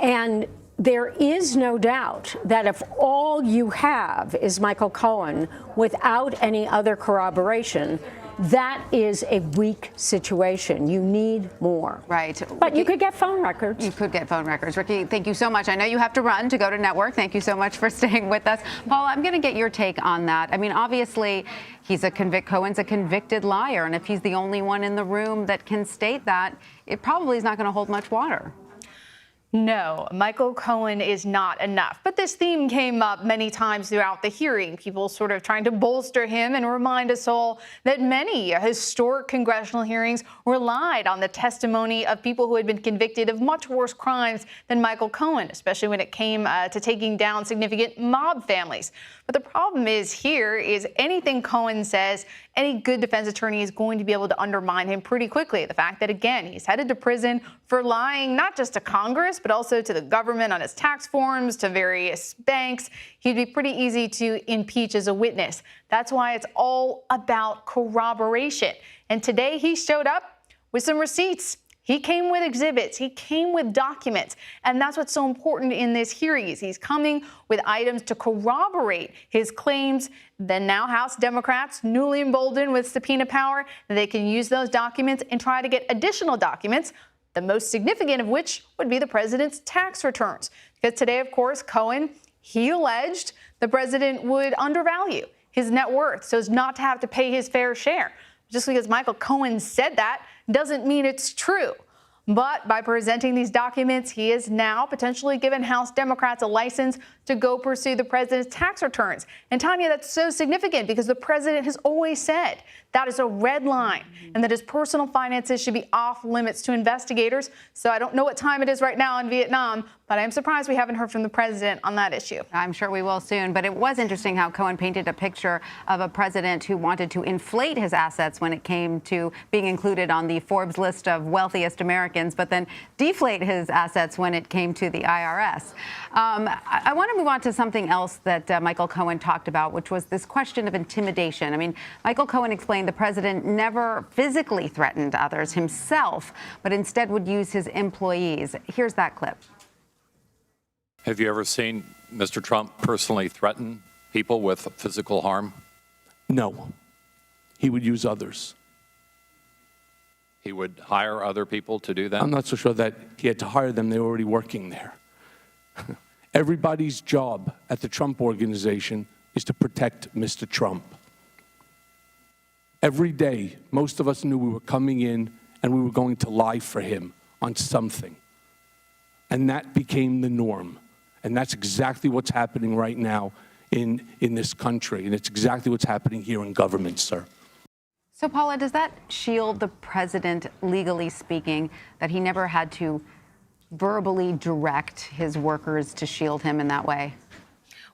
And there is no doubt that if all you have is Michael Cohen without any other corroboration, that is a weak situation. You need more. Right. But you could get phone records. You could get phone records. Ricky, thank you so much. I know you have to run to go to network. Thank you so much for staying with us. Paul, I'm going to get your take on that. I mean, obviously, Cohen's a convicted liar. And if he's the only one in the room that can state that, it probably is not going to hold much water. No, Michael Cohen is not enough. But this theme came up many times throughout the hearing, people sort of trying to bolster him and remind us all that many historic congressional hearings relied on the testimony of people who had been convicted of much worse crimes than Michael Cohen, especially when it came to taking down significant mob families. But the problem is anything Cohen says, any good defense attorney is going to be able to undermine him pretty quickly. The fact that, again, he's headed to prison for lying not just to Congress, but also to the government on his tax forms, to various banks. He'd be pretty easy to impeach as a witness. That's why it's all about corroboration. And today he showed up with some receipts. He came with exhibits. He came with documents. And that's what's so important in this hearing is he's coming with items to corroborate his claims. Then now House Democrats, newly emboldened with subpoena power, they can use those documents and try to get additional documents, the most significant of which would be the president's tax returns. Because today, of course, Cohen, he alleged the president would undervalue his net worth so as not to have to pay his fair share. Just because Michael Cohen said that doesn't mean it's true. But by presenting these documents, he is now potentially given House Democrats a license to go pursue the president's tax returns. And Tanya, that's so significant because the president has always said that is a red line and that his personal finances should be off limits to investigators. So I don't know what time it is right now in Vietnam, but I'm surprised we haven't heard from the president on that issue. I'm sure we will soon. But it was interesting how Cohen painted a picture of a president who wanted to inflate his assets when it came to being included on the Forbes list of wealthiest Americans, but then deflate his assets when it came to the IRS. I want to move on to something else that Michael Cohen talked about, which was this question of intimidation. I mean, Michael Cohen explained the president never physically threatened others himself, but instead would use his employees. Here's that clip. Have you ever seen Mr. Trump personally threaten people with physical harm? No. He would use others. He would hire other people to do that? I'm not so sure that he had to hire them. They were already working there. Everybody's job at the Trump Organization is to protect Mr. Trump. Every day, most of us knew we were coming in and we were going to lie for him on something. And that became the norm. And that's exactly what's happening right now in this country. And it's exactly what's happening here in government, sir. So, Paula, does that shield the president, legally speaking, that he never had to verbally direct his workers to shield him in that way?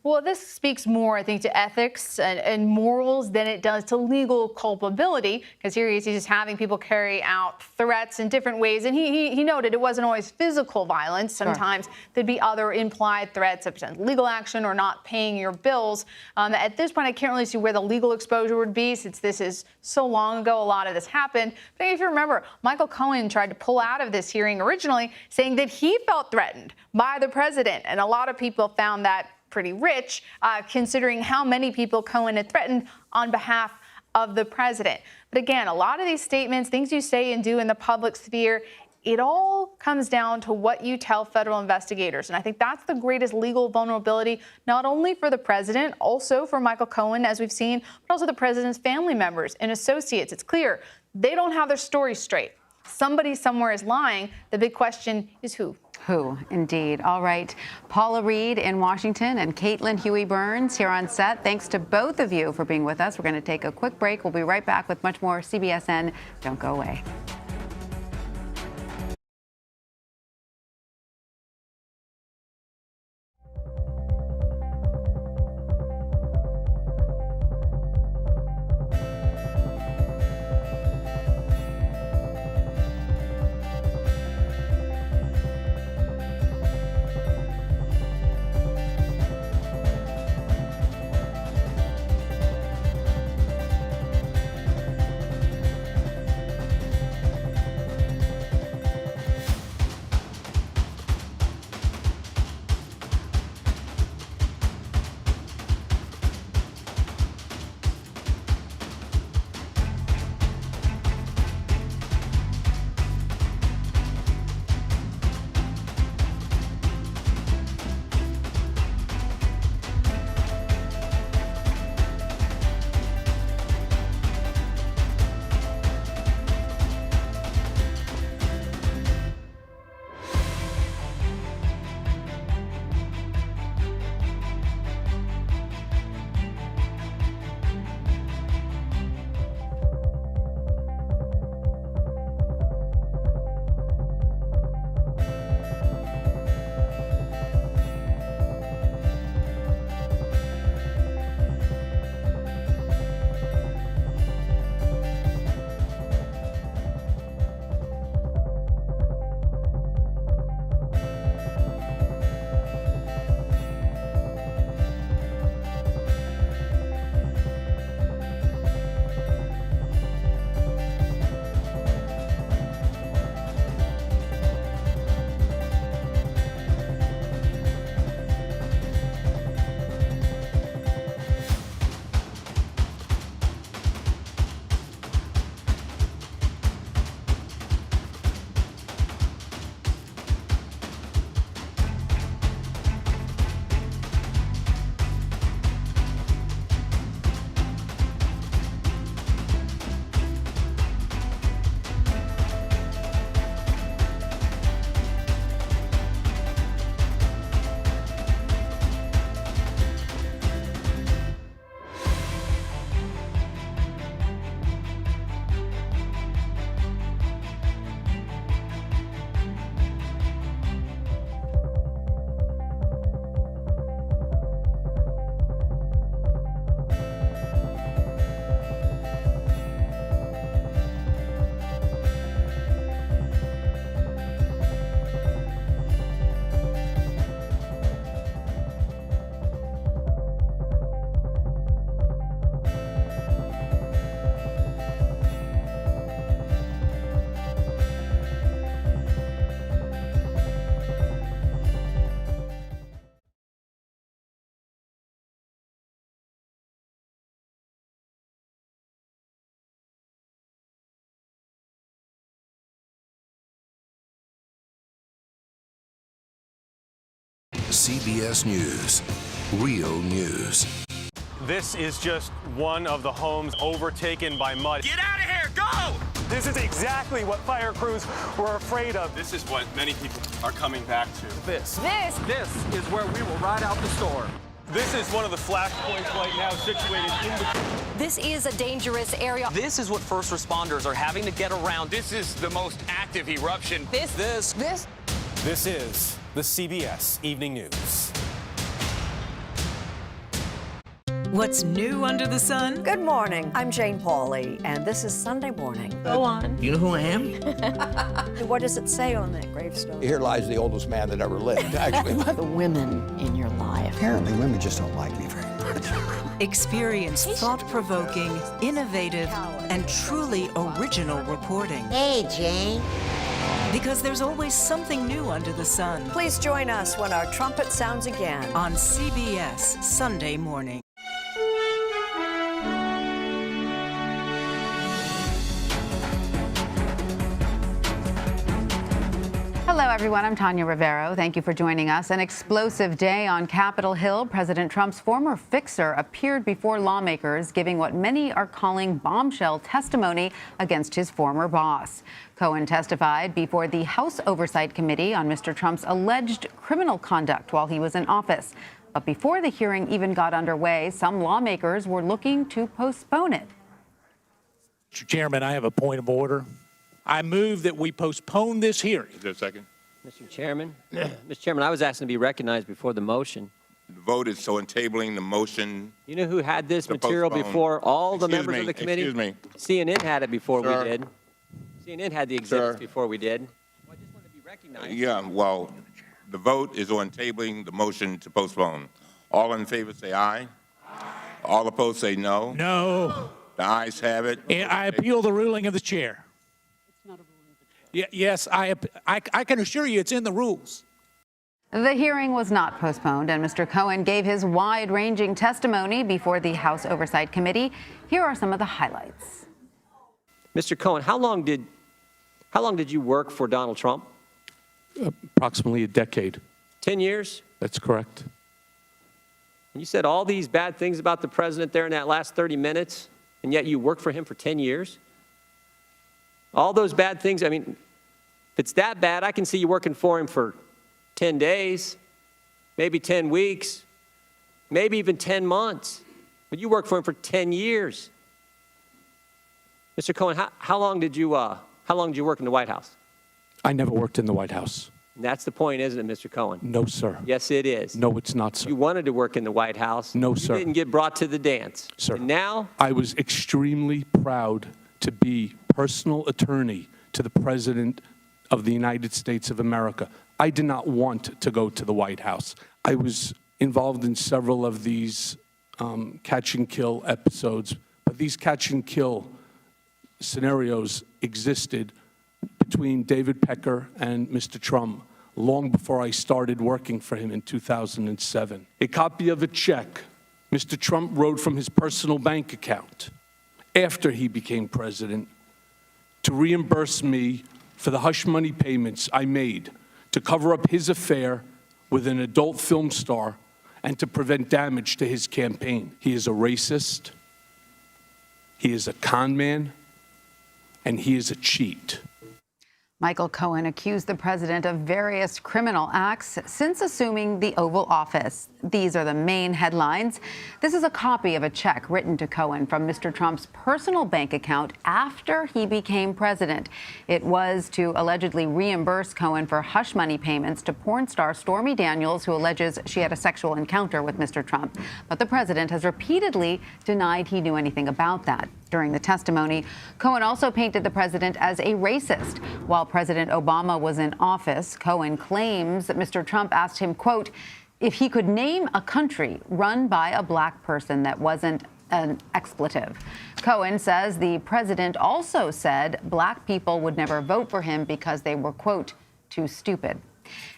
Well, this speaks more, I think, to ethics and morals than it does to legal culpability, because here he's just having people carry out threats in different ways. And he noted it wasn't always physical violence. Sometimes there'd be other implied threats of potential legal action or not paying your bills. At this point, I can't really see where the legal exposure would be, since this is so long ago. A lot of this happened. But if you remember, Michael Cohen tried to pull out of this hearing originally, saying that he felt threatened by the president. And a lot of people found that pretty rich, considering how many people Cohen had threatened on behalf of the president. But again, a lot of these statements, things you say and do in the public sphere, it all comes down to what you tell federal investigators. And I think that's the greatest legal vulnerability, not only for the president, also for Michael Cohen, as we've seen, but also the president's family members and associates. It's clear they don't have their story straight. Somebody somewhere is lying. The big question is who? Who, indeed. All right. Paula Reed in Washington and Caitlin Huey Burns here on set. Thanks to both of you for being with us. We're going to take a quick break. We'll be right back with much more CBSN. Don't go away. CBS News. Real news. This is just one of the homes overtaken by mud. Get out of here! Go! This is exactly what fire crews were afraid of. This is what many people are coming back to. This is where we will ride out the storm. This is one of the flashpoints right now situated in the... This is a dangerous area. This is what first responders are having to get around. This is the most active eruption. This is the CBS Evening News. What's new under the sun? Good morning. I'm Jane Pauley, and this is Sunday Morning. Go on. You know who I am? What does it say on that gravestone? Here lies the oldest man that ever lived, actually. The women in your life. Apparently, women just don't like me very much. Experience thought-provoking, innovative, and truly original reporting. Hey, Jane. Because there's always something new under the sun. Please join us when our trumpet sounds again. On CBS Sunday Morning. Hello, everyone. I'm Tanya Rivero. Thank you for joining us. An explosive day on Capitol Hill. President Trump's former fixer appeared before lawmakers, giving what many are calling bombshell testimony against his former boss. Cohen testified before the House Oversight Committee on Mr. Trump's alleged criminal conduct while he was in office. But before the hearing even got underway, some lawmakers were looking to postpone it. Mr. Chairman, I have a point of order. I move that we postpone this hearing. Is there a second? Mr. Chairman, Mr. Chairman, I was asking to be recognized before the motion. The vote is so in tabling the motion. You know who had this to material postpone. before all the Excuse members me, of the committee? Excuse me. CNN had it before Sir. we did. CNN had the exhibits Sir. before we did. I just want to be recognized. Yeah, well, the vote is on tabling the motion to postpone. All in favor say aye. All opposed say no. No. The ayes have it. I appeal the ruling of the chair. Yes, I can assure you it's in the rules. The hearing was not postponed, and Mr. Cohen gave his wide-ranging testimony before the House Oversight Committee. Here are some of the highlights. Mr. Cohen, how long did you work for Donald Trump? Approximately a decade. 10 years? That's correct. And you said all these bad things about the president there in that last 30 minutes, and yet you worked for him for 10 years? All those bad things, I mean, if it's that bad, I can see you working for him for 10 days, maybe 10 weeks, maybe even 10 months. But you worked for him for 10 years. Mr. Cohen, how long did you work in the White House? I never worked in the White House. And that's the point, isn't it, Mr. Cohen? No, sir. Yes, it is. No, it's not, sir. You wanted to work in the White House. No, sir. You didn't get brought to the dance. Sir. And now? I was extremely proud to be personal attorney to the President of the United States of America. I did not want to go to the White House. I was involved in several of these catch and kill episodes, but these catch and kill scenarios existed between David Pecker and Mr. Trump long before I started working for him in 2007. A copy of a check Mr. Trump wrote from his personal bank account after he became president to reimburse me for the hush money payments I made to cover up his affair with an adult film star and to prevent damage to his campaign. He is a racist, he is a con man, and he is a cheat. Michael Cohen accused the president of various criminal acts since assuming the Oval Office. These are the main headlines. This is a copy of a check written to Cohen from Mr. Trump's personal bank account after he became president. It was to allegedly reimburse Cohen for hush money payments to porn star Stormy Daniels, who alleges she had a sexual encounter with Mr. Trump. But the president has repeatedly denied he knew anything about that. During the testimony, Cohen also painted the president as a racist. While President Obama was in office, Cohen claims that Mr. Trump asked him, quote, if he could name a country run by a black person that wasn't an expletive. Cohen says the president also said black people would never vote for him because they were, quote, too stupid.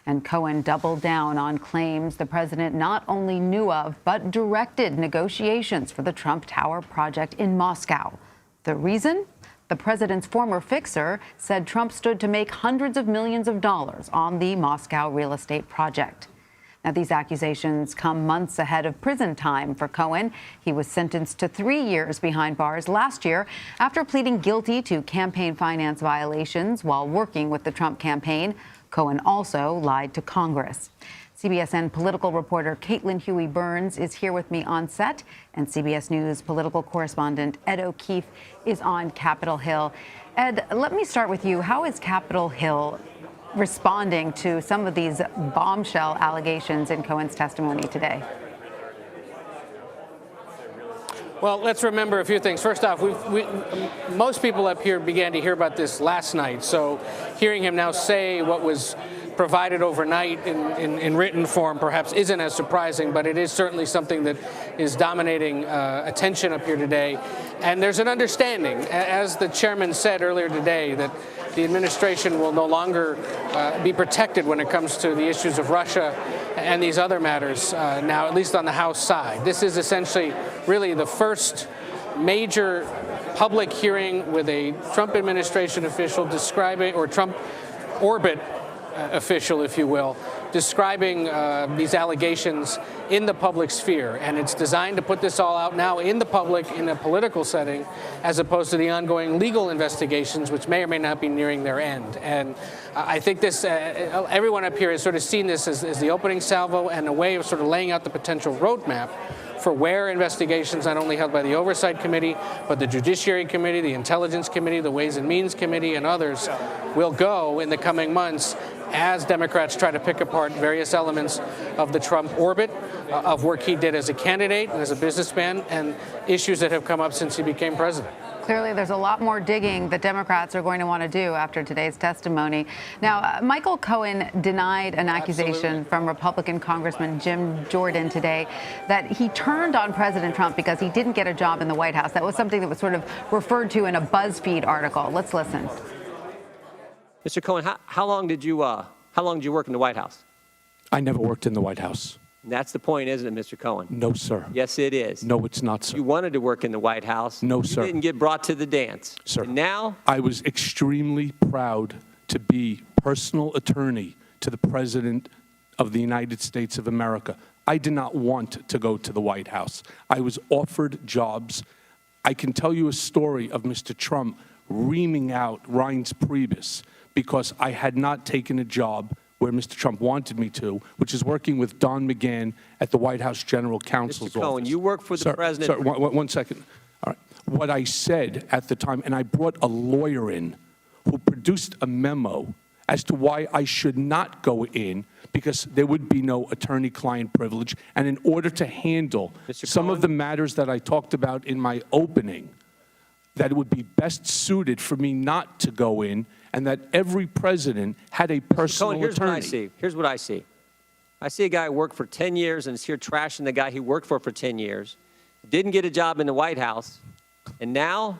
And Cohen doubled down on claims the president not only knew of, but directed negotiations for the Trump Tower project in Moscow. The reason? The president's former fixer said Trump stood to make hundreds of millions of dollars on the Moscow real estate project. Now, these accusations come months ahead of prison time for Cohen. He was sentenced to 3 years behind bars last year after pleading guilty to campaign finance violations while working with the Trump campaign. Cohen also lied to Congress. CBSN political reporter Caitlin Huey-Burns is here with me on set, and CBS News political correspondent Ed O'Keefe is on Capitol Hill. Ed, let me start with you. How is Capitol Hill responding to some of these bombshell allegations in Cohen's testimony today? Well, let's remember a few things. First off, most people up here began to hear about this last night, so hearing him now say what was provided overnight in written form perhaps isn't as surprising, but it is certainly something that is dominating attention up here today. And there's an understanding, as the chairman said earlier today, that the administration will no longer be protected when it comes to the issues of Russia and these other matters now, at least on the House side. This is essentially really the first major public hearing with a Trump administration official describing, or Trump orbit official, if you will, describing these allegations in the public sphere. And it's designed to put this all out now in the public in a political setting, as opposed to the ongoing legal investigations, which may or may not be nearing their end. And I think this, everyone up here has sort of seen this as the opening salvo and a way of sort of laying out the potential roadmap for where investigations, not only held by the Oversight Committee, but the Judiciary Committee, the Intelligence Committee, the Ways and Means Committee, and others will go in the coming months as Democrats try to pick apart various elements of the Trump orbit, of work he did as a candidate and as a businessman, and issues that have come up since he became president. Clearly, there's a lot more digging that Democrats are going to want to do after today's testimony. Now, Michael Cohen denied an accusation from Republican Congressman Jim Jordan today that he turned on President Trump because he didn't get a job in the White House. That was something that was sort of referred to in a BuzzFeed article. Let's listen. Mr. Cohen, how long did you work in the White House? I never worked in the White House. And that's the point, isn't it, Mr. Cohen? No, sir. Yes, it is. No, it's not, sir. You wanted to work in the White House. No, sir. You didn't get brought to the dance. Sir. And now? I was extremely proud to be personal attorney to the President of the United States of America. I did not want to go to the White House. I was offered jobs. I can tell you a story of Mr. Trump reaming out Reince Priebus because I had not taken a job where Mr. Trump wanted me to, which is working with Don McGahn at the White House General Counsel's office. Mr. Cohen, you work for the president. Sir, one second. All right. What I said at the time, and I brought a lawyer in who produced a memo as to why I should not go in, because there would be no attorney-client privilege. And in order to handle some of the matters that I talked about in my opening, that it would be best suited for me not to go in, and that every president had a personal Cohen, here's attorney. what I see. Here's what I see. I see a guy who worked for 10 years and is here trashing the guy he worked for 10 years, didn't get a job in the White House, and now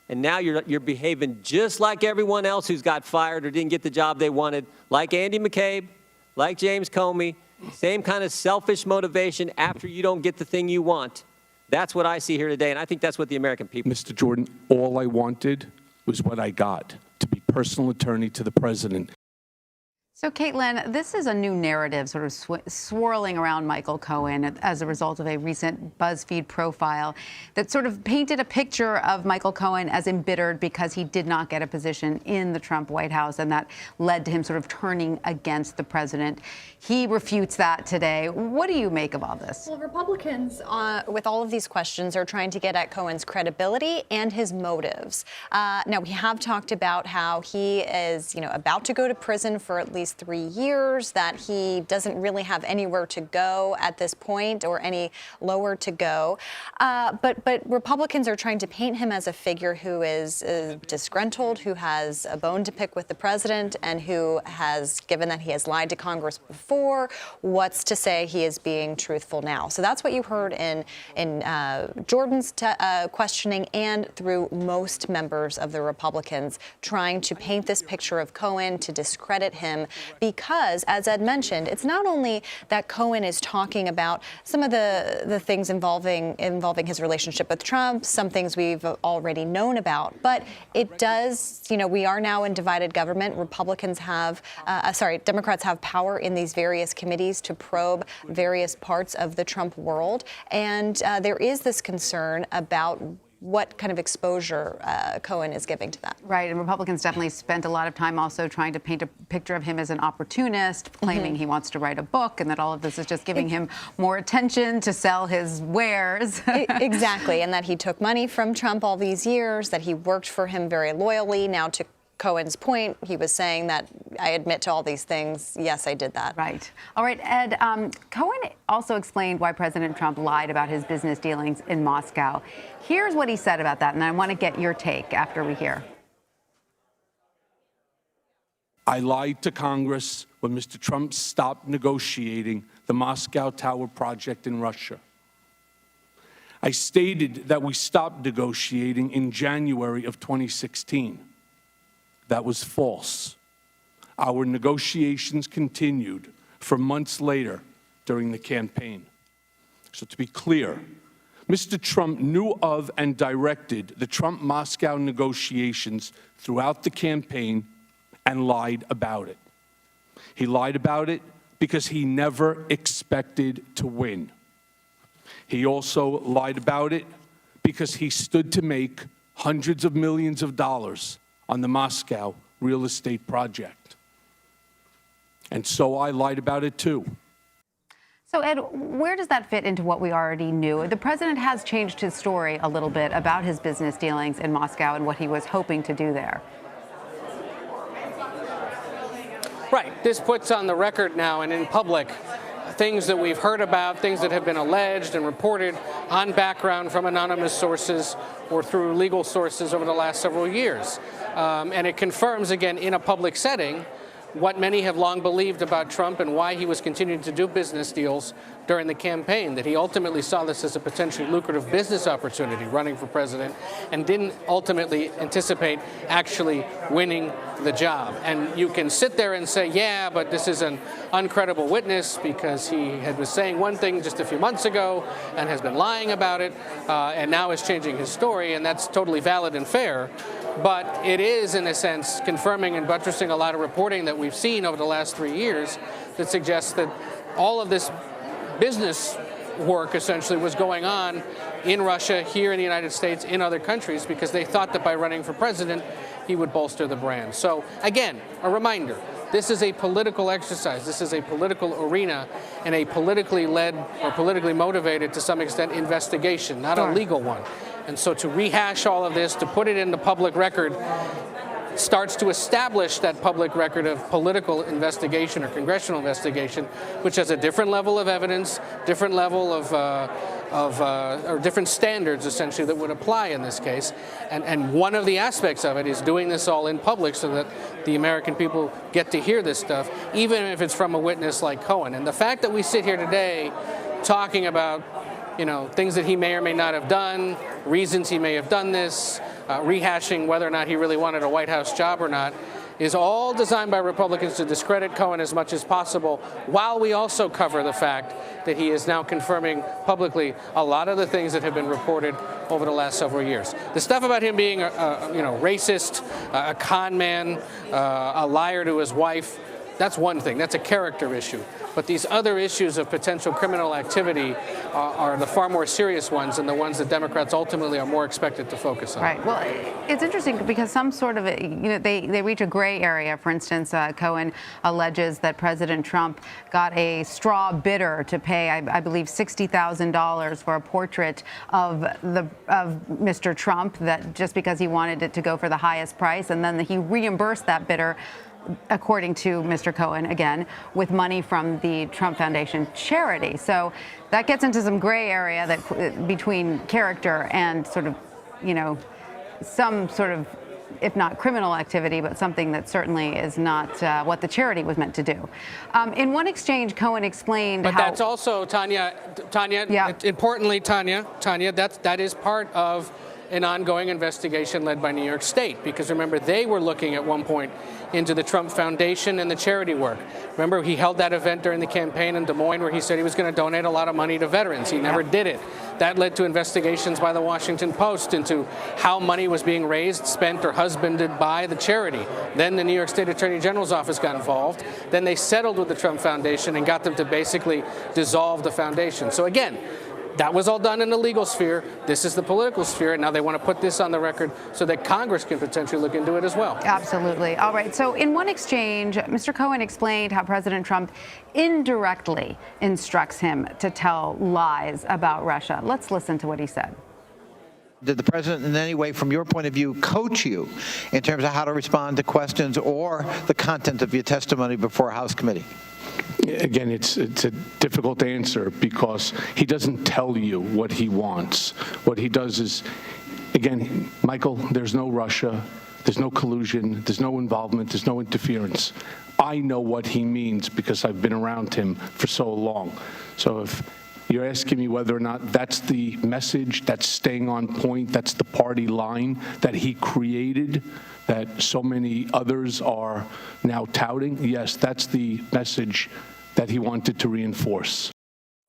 you're behaving just like everyone else who's got fired or didn't get the job they wanted, like Andy McCabe, like James Comey, same kind of selfish motivation after you don't get the thing you want. That's what I see here today, and I think that's what the American people. Mr. Jordan, all I wanted was what I got, to be personal attorney to the president. So, Caitlin, this is a new narrative sort of swirling around Michael Cohen as a result of a recent BuzzFeed profile that sort of painted a picture of Michael Cohen as embittered because he did not get a position in the Trump White House, and that led to him sort of turning against the president. He refutes that today. What do you make of all this? Well, Republicans, with all of these questions, are trying to get at Cohen's credibility and his motives. Now, we have talked about how he is, about to go to prison for at least 3 years, that he doesn't really have anywhere to go at this point or any lower to go. But Republicans are trying to paint him as a figure who is disgruntled, who has a bone to pick with the president, and who has, given that he has lied to Congress before, what's to say he is being truthful now. So that's what you heard in Jordan's questioning and through most members of the Republicans trying to paint this picture of Cohen, to discredit him, because, as Ed mentioned, it's not only that Cohen is talking about some of the things involving his relationship with Trump, some things we've already known about, but it does, we are now in divided government. Democrats have power in these various committees to probe various parts of the Trump world, and there is this concern about what kind of exposure Cohen is giving to that. Right, and Republicans definitely spent a lot of time also trying to paint a picture of him as an opportunist, claiming he wants to write a book and that all of this is just giving him more attention to sell his wares. Exactly, and that he took money from Trump all these years, that he worked for him very loyally. Now, to Cohen's point, he was saying that I admit to all these things. Yes, I did that. Right. All right, Ed, Cohen also explained why President Trump lied about his business dealings in Moscow. Here's what he said about that, and I want to get your take after we hear. I lied to Congress when Mr. Trump stopped negotiating the Moscow Tower project in Russia. I stated that we stopped negotiating in January of 2016. That was false. Our negotiations continued for months later during the campaign. So to be clear, Mr. Trump knew of and directed the Trump-Moscow negotiations throughout the campaign and lied about it. He lied about it because he never expected to win. He also lied about it because he stood to make hundreds of millions of dollars on the Moscow real estate project. And so I lied about it too. So, Ed, where does that fit into what we already knew? The president has changed his story a little bit about his business dealings in Moscow and what he was hoping to do there. Right. This puts on the record now and in public things that we've heard about, things that have been alleged and reported on background from anonymous sources or through legal sources over the last several years. And it confirms, again, in a public setting, what many have long believed about Trump and why he was continuing to do business deals during the campaign, that he ultimately saw this as a potentially lucrative business opportunity running for president and didn't ultimately anticipate actually winning the job. And you can sit there and say, yeah, but this is an uncredible witness because he was saying one thing just a few months ago and has been lying about it and now is changing his story, and that's totally valid and fair. But it is, in a sense, confirming and buttressing a lot of reporting that we've seen over the last 3 years that suggests that all of this business work essentially was going on in Russia, here in the United States, in other countries, because they thought that by running for president, he would bolster the brand. So, again, a reminder, this is a political exercise. This is a political arena and a politically led or politically motivated, to some extent, investigation, not a legal one. And so to rehash all of this, to put it in the public record, starts to establish that public record of political investigation or congressional investigation, which has a different level of evidence, different level or different standards, essentially, that would apply in this case. And one of the aspects of it is doing this all in public so that the American people get to hear this stuff, even if it's from a witness like Cohen. And the fact that we sit here today talking about things that he may or may not have done, reasons he may have done this, rehashing whether or not he really wanted a White House job or not, is all designed by Republicans to discredit Cohen as much as possible, while we also cover the fact that he is now confirming publicly a lot of the things that have been reported over the last several years. The stuff about him being a racist, a con man, a liar to his wife, that's one thing. That's a character issue. But these other issues of potential criminal activity are the far more serious ones, and the ones that Democrats ultimately are more expected to focus on. Right. Well, it's interesting because some sort of, they reach a gray area. For instance, Cohen alleges that President Trump got a straw bidder to pay, I believe, $60,000 for a portrait of Mr. Trump, that just because he wanted it to go for the highest price, and then he reimbursed that bidder, according to Mr. Cohen, again, with money from the Trump Foundation charity. So that gets into some gray area that between character and sort of, some sort of, if not criminal activity, but something that certainly is not what the charity was meant to do. In one exchange, Cohen explained But that's also, Tanya, Yeah. importantly, Tanya, that is part of an ongoing investigation led by New York State, because remember, they were looking at one point into the Trump Foundation and the charity work. Remember, he held that event during the campaign in Des Moines where he said he was going to donate a lot of money to veterans. He never did it. That led to investigations by the Washington Post into how money was being raised, spent, or husbanded by the charity. Then the New York State Attorney General's office got involved. Then they settled with the Trump Foundation and got them to basically dissolve the foundation. So again, that was all done in the legal sphere. This is the political sphere, and now they want to put this on the record so that Congress can potentially look into it as well. Absolutely. All right. So in one exchange, Mr. Cohen explained how President Trump indirectly instructs him to tell lies about Russia. Let's listen to what he said. Did the president in any way, from your point of view, coach you in terms of how to respond to questions or the content of your testimony before a House committee? Again, it's a difficult answer because he doesn't tell you what he wants. What he does is, again, Michael, there's no Russia, there's no collusion, there's no involvement, there's no interference. I know what he means because I've been around him for so long. So if you're asking me whether or not that's the message, that's staying on point, that's the party line that he created, that so many others are now touting, yes, that's the message that he wanted to reinforce.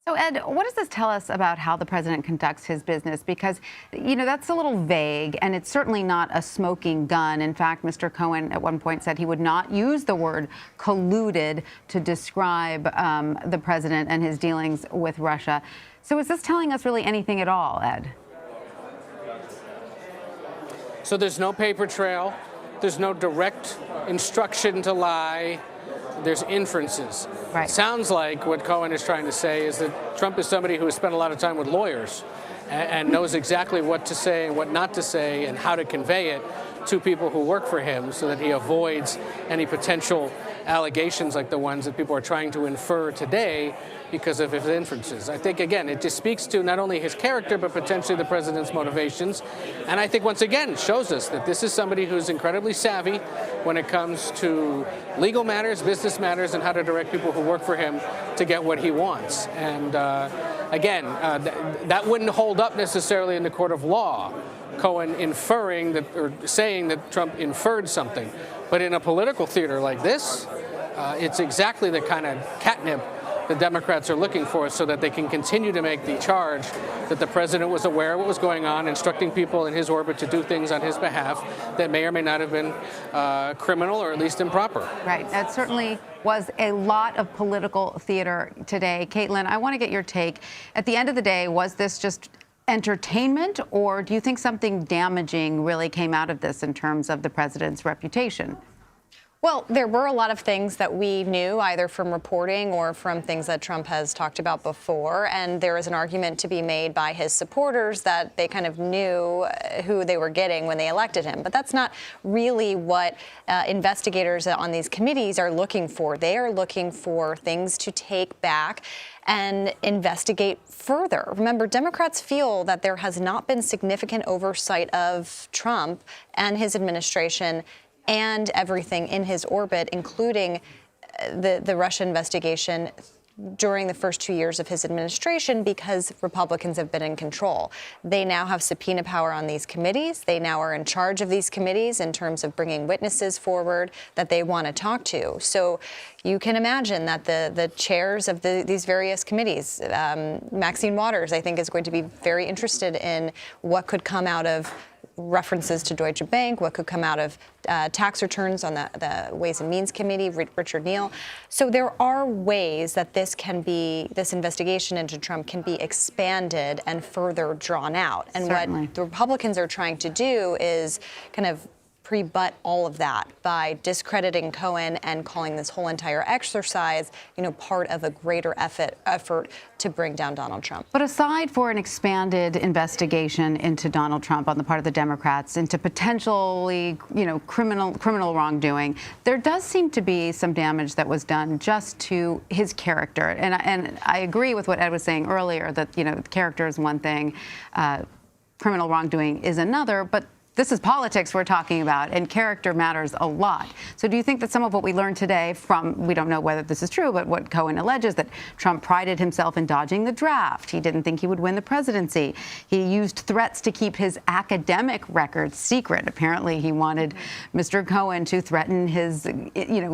So, Ed, what does this tell us about how the president conducts his business? Because, you know, that's a little vague, and it's certainly not a smoking gun. In fact, Mr. Cohen at one point said he would not use the word colluded to describe the president and his dealings with Russia. So is this telling us really anything at all, Ed? So there's no paper trail. There's no direct instruction to lie. There's inferences. Right. Sounds like what Cohen is trying to say is that Trump is somebody who has spent a lot of time with lawyers and knows exactly what to say and what not to say and how to convey it to people who work for him so that he avoids any potential allegations like the ones that people are trying to infer today because of his inferences. I think, again, it just speaks to not only his character, but potentially the president's motivations. And I think, once again, shows us that this is somebody who's incredibly savvy when it comes to legal matters, business matters, and how to direct people who work for him to get what he wants. And again, that wouldn't hold up necessarily in the court of law, Cohen inferring that or saying that Trump inferred something. But in a political theater like this, it's exactly the kind of catnip the Democrats are looking for so that they can continue to make the charge that the president was aware of what was going on, instructing people in his orbit to do things on his behalf that may or may not have been criminal or at least improper. Right. That certainly was a lot of political theater today. Caitlin, I want to get your take. At the end of the day, was this just entertainment, or do you think something damaging really came out of this in terms of the president's reputation? Well, there were a lot of things that we knew, either from reporting or from things that Trump has talked about before. And there is an argument to be made by his supporters that they kind of knew who they were getting when they elected him. But that's not really what investigators on these committees are looking for. They are looking for things to take back and investigate further. Remember, Democrats feel that there has not been significant oversight of Trump and his administration and everything in his orbit, including the Russia investigation during the first 2 years of his administration, because Republicans have been in control. They now have subpoena power on these committees. They now are in charge of these committees in terms of bringing witnesses forward that they want to talk to. So you can imagine that the chairs of these various committees, Maxine Waters, I think, is going to be very interested in what could come out of references to Deutsche Bank, what could come out of tax returns on the Ways and Means Committee, Richard Neal. So there are ways that this investigation into Trump can be expanded and further drawn out. And Certainly. What the Republicans are trying to do is kind of rebut all of that by discrediting Cohen and calling this whole entire exercise, part of a greater effort to bring down Donald Trump. But aside for an expanded investigation into Donald Trump on the part of the Democrats, into potentially, criminal wrongdoing, there does seem to be some damage that was done just to his character. And I agree with what Ed was saying earlier, that, character is one thing, criminal wrongdoing is another, but This is politics we're talking about, and character matters a lot. So do you think that some of what we learned today from, we don't know whether this is true, but what Cohen alleges, that Trump prided himself in dodging the draft. He didn't think he would win the presidency. He used threats to keep his academic records secret. Apparently, he wanted Mr. Cohen to threaten his,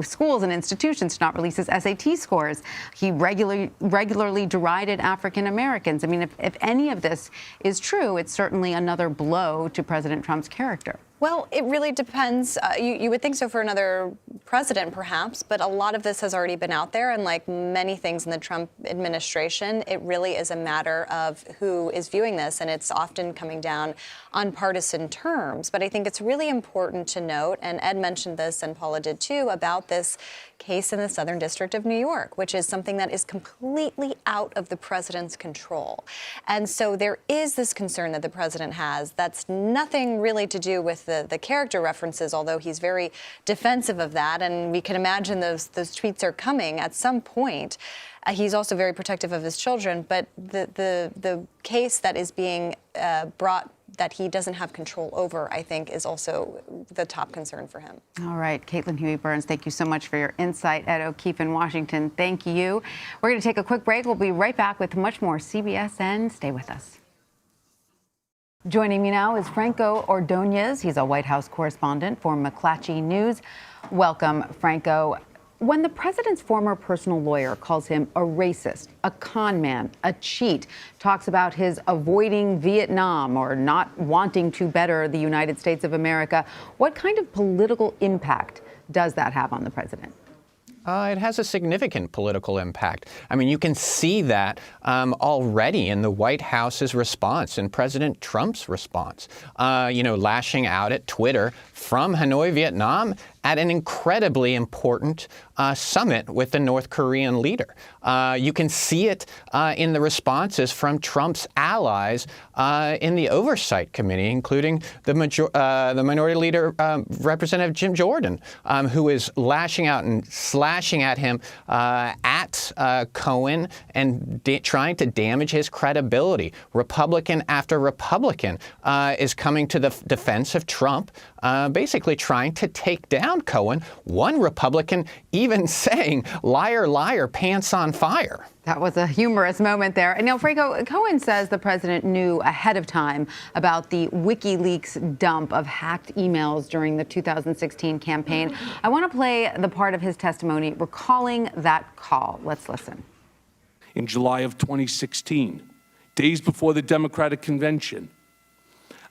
schools and institutions to not release his SAT scores. He regularly derided African Americans. I mean, if any of this is true, it's certainly another blow to President Trump's character. Well, it really depends. You would think so for another president, perhaps, but a lot of this has already been out there. And like many things in the Trump administration, it really is a matter of who is viewing this. And it's often coming down on partisan terms. But I think it's really important to note, and Ed mentioned this and Paula did too, about this case in the Southern District of New York, which is something that is completely out of the president's control. And so there is this concern that the president has that's nothing really to do with the character references, although he's very defensive of that. And we can imagine those tweets are coming at some point. He's also very protective of his children. But the case that is being brought that he doesn't have control over, I think, is also the top concern for him. All right, Caitlin Huey-Burns, thank you so much for your insight. Ed O'Keefe in Washington, thank you. We're going to take a quick break. We'll be right back with much more CBSN. Stay with us. Joining me now is Franco Ordonez. He's a White House correspondent for McClatchy News. Welcome, Franco. When the president's former personal lawyer calls him a racist, a con man, a cheat, talks about his avoiding Vietnam or not wanting to better the United States of America, what kind of political impact does that have on the president? It has a significant political impact. I mean, you can see that already in the White House's response and President Trump's response, lashing out at Twitter from Hanoi, Vietnam, at an incredibly important summit with the North Korean leader. You can see it in the responses from Trump's allies in the Oversight Committee, including the Minority Leader, Representative Jim Jordan, who is lashing out and slashing at him at Cohen and trying to damage his credibility. Republican after Republican is coming to the defense of Trump, basically trying to take down Cohen. One Republican even saying, liar, liar, pants on fire. That was a humorous moment there. Now, Franco, Cohen says the president knew ahead of time about the WikiLeaks dump of hacked emails during the 2016 campaign. I want to play the part of his testimony recalling that call. Let's listen. In July of 2016, days before the Democratic convention,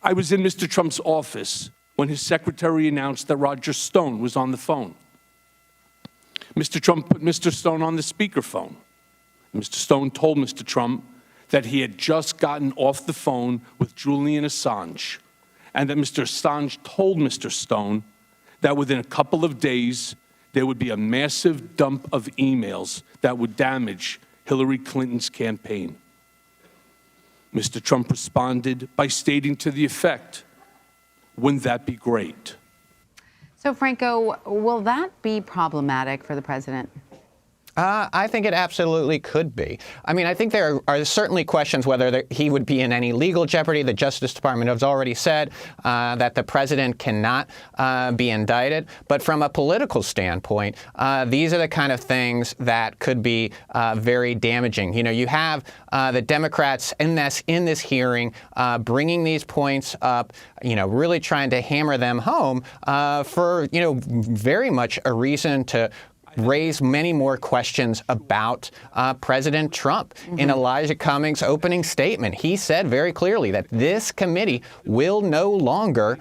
I was in Mr. Trump's office when his secretary announced that Roger Stone was on the phone. Mr. Trump put Mr. Stone on the speakerphone. Mr. Stone told Mr. Trump that he had just gotten off the phone with Julian Assange, and that Mr. Assange told Mr. Stone that within a couple of days, there would be a massive dump of emails that would damage Hillary Clinton's campaign. Mr. Trump responded by stating to the effect, "Wouldn't that be great?" So, Franco, will that be problematic for the president? I think it absolutely could be. I mean, I think there are certainly questions whether he would be in any legal jeopardy. The Justice Department has already said that the president cannot be indicted. But from a political standpoint, these are the kind of things that could be very damaging. You know, you have the Democrats in this hearing bringing these points up, really trying to hammer them home for, very much a reason to raise many more questions about President Trump. Mm-hmm. In Elijah Cummings' opening statement, he said very clearly that this committee will no longer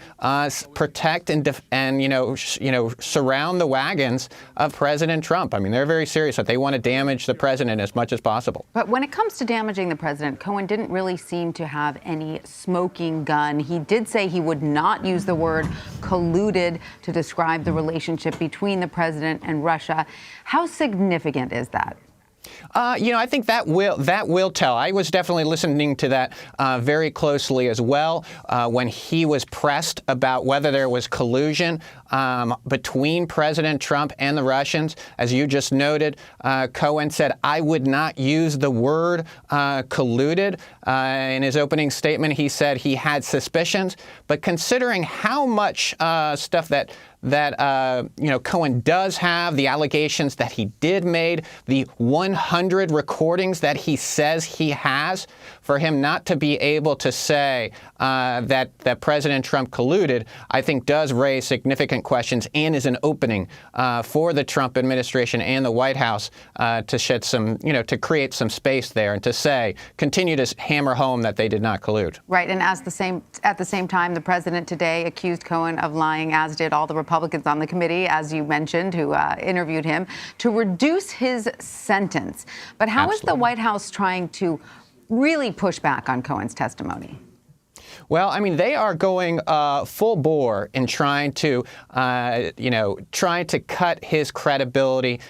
protect and surround the wagons of President Trump. I mean, they're very serious that they want to damage the president as much as possible. But when it comes to damaging the president, Cohen didn't really seem to have any smoking gun. He did say he would not use the word colluded to describe the relationship between the president and Russia. How significant is that? I think that will tell. I was definitely listening to that very closely as well when he was pressed about whether there was collusion between President Trump and the Russians. As you just noted, Cohen said, "I would not use the word colluded." In his opening statement, he said he had suspicions. But considering how much stuff that Cohen does have, the allegations that he did made, the 100 recordings that he says he has, for him not to be able to say that President Trump colluded, I think does raise significant questions and is an opening for the Trump administration and the White House to shed some, to create some space there and to continue to hammer home that they did not collude. Right, and at the same time, the president today accused Cohen of lying, as did all the Republicans on the committee, as you mentioned, who interviewed him, to reduce his sentence. But how is the White House trying to really push back on Cohen's testimony? Well, I mean, they are going full bore in trying to cut his credibility.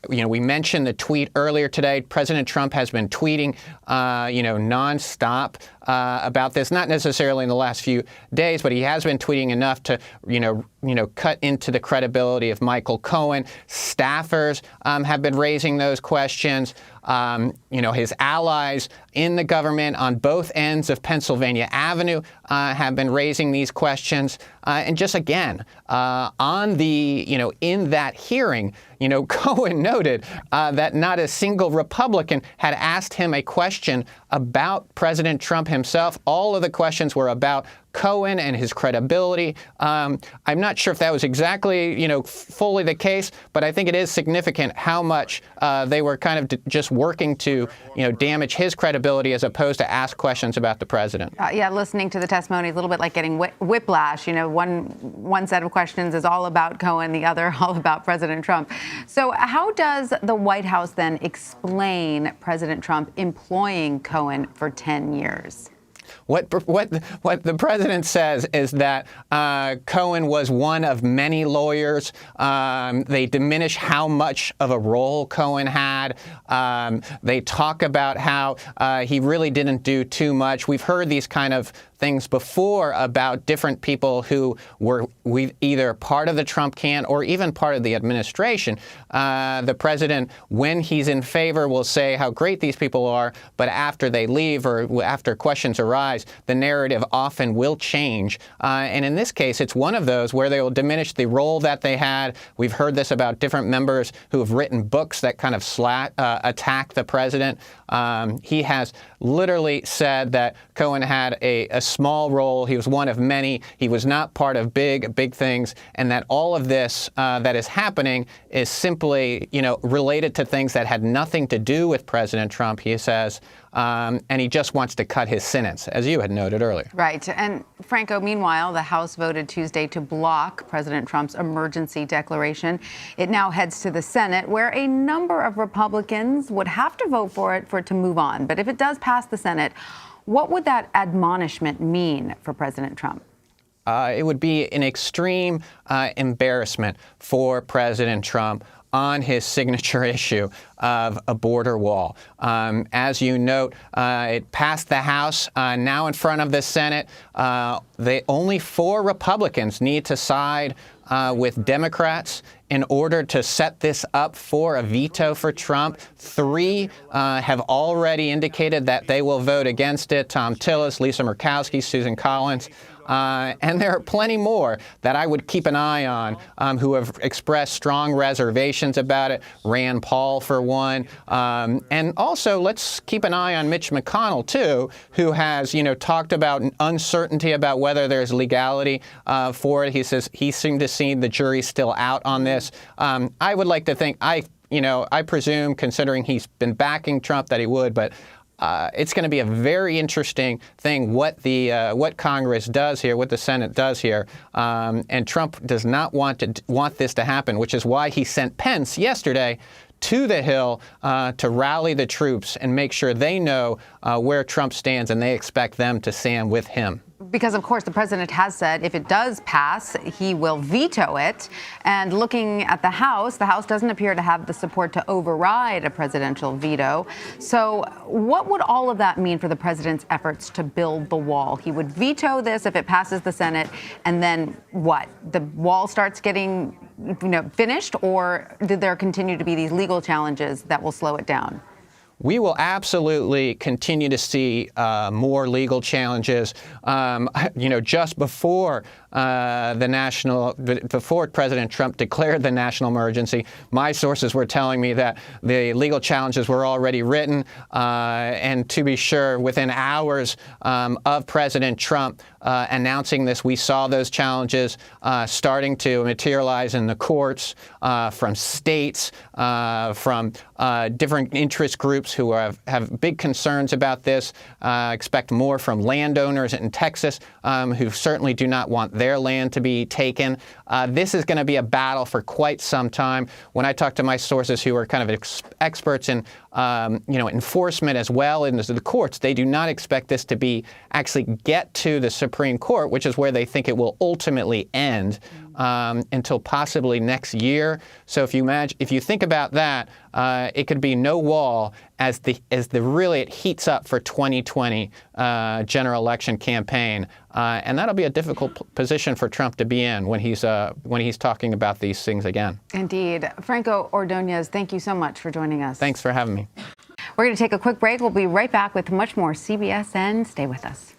We mentioned the tweet earlier today. President Trump has been tweeting, nonstop about this, not necessarily in the last few days, but he has been tweeting enough to, cut into the credibility of Michael Cohen. Staffers have been raising those questions. His allies in the government on both ends of Pennsylvania Avenue have been raising these questions. And just again, in that hearing, Cohen noted that not a single Republican had asked him a question about President Trump himself. All of the questions were about Cohen and his credibility. I'm not sure if that was exactly, fully the case, but I think it is significant how much they were kind of just working to, damage his credibility as opposed to ask questions about the president. Listening to the testimony is a little bit like getting whiplash. One set of questions is all about Cohen, the other all about President Trump. So how does the White House then explain President Trump employing Cohen for 10 years? What the president says is that Cohen was one of many lawyers. They diminish how much of a role Cohen had. They talk about how he really didn't do too much. We've heard these kind of things before about different people who were either part of the Trump camp or even part of the administration. The president, when he's in favor, will say how great these people are, but after they leave or after questions arise, the narrative often will change. And in this case, it's one of those where they will diminish the role that they had. We've heard this about different members who have written books that kind of attack the president. He has literally said that Cohen had a small role. He was one of many. He was not part of big things, and that all of this that is happening is simply, related to things that had nothing to do with President Trump, he says, and he just wants to cut his sentence, as you had noted earlier. Right. And Franco, meanwhile, the House voted Tuesday to block President Trump's emergency declaration. It now heads to the Senate, where a number of Republicans would have to vote for it to move on. But if it does pass the Senate, what would that admonishment mean for President Trump? It would be an extreme embarrassment for President Trump on his signature issue of a border wall. As you note, it passed the House, now in front of the Senate. Only 4 Republicans need to side with Democrats in order to set this up for a veto for Trump. 3 have already indicated that they will vote against it: Tom Tillis, Lisa Murkowski, Susan Collins. And there are plenty more that I would keep an eye on who have expressed strong reservations about it. Rand Paul, for one. And also, let's keep an eye on Mitch McConnell, too, who has, talked about uncertainty about whether there's legality for it. He says he seemed to see the jury still out on this. I would like to think, I presume, considering he's been backing Trump, that he would, but it's going to be a very interesting thing what Congress does here, what the Senate does here, and Trump does not want this to happen, which is why he sent Pence yesterday to the Hill to rally the troops and make sure they know where Trump stands, and they expect them to stand with him. Because, of course, the president has said if it does pass, he will veto it. And looking at the House doesn't appear to have the support to override a presidential veto. So what would all of that mean for the president's efforts to build the wall? He would veto this if it passes the Senate, and then what? The wall starts getting, finished, or did there continue to be these legal challenges that will slow it down? We will absolutely continue to see more legal challenges. Just before before President Trump declared the national emergency, my sources were telling me that the legal challenges were already written. And to be sure, within hours of President Trump announcing this, we saw those challenges starting to materialize in the courts from states, from different interest groups who have big concerns about this. Expect more from landowners in Texas who certainly do not want their land to be taken. This is going to be a battle for quite some time. When I talk to my sources who are kind of experts in enforcement as well into the courts, they do not expect this to be actually get to the Supreme Court, which is where they think it will ultimately end, until possibly next year. So if you think about that, it could be no wall as it heats up for 2020 general election campaign, and that'll be a difficult position for Trump to be in when he's talking about these things again. Indeed. Franco Ordonez, thank you so much for joining us. Thanks for having me. We're going to take a quick break. We'll be right back with much more CBSN. Stay with us.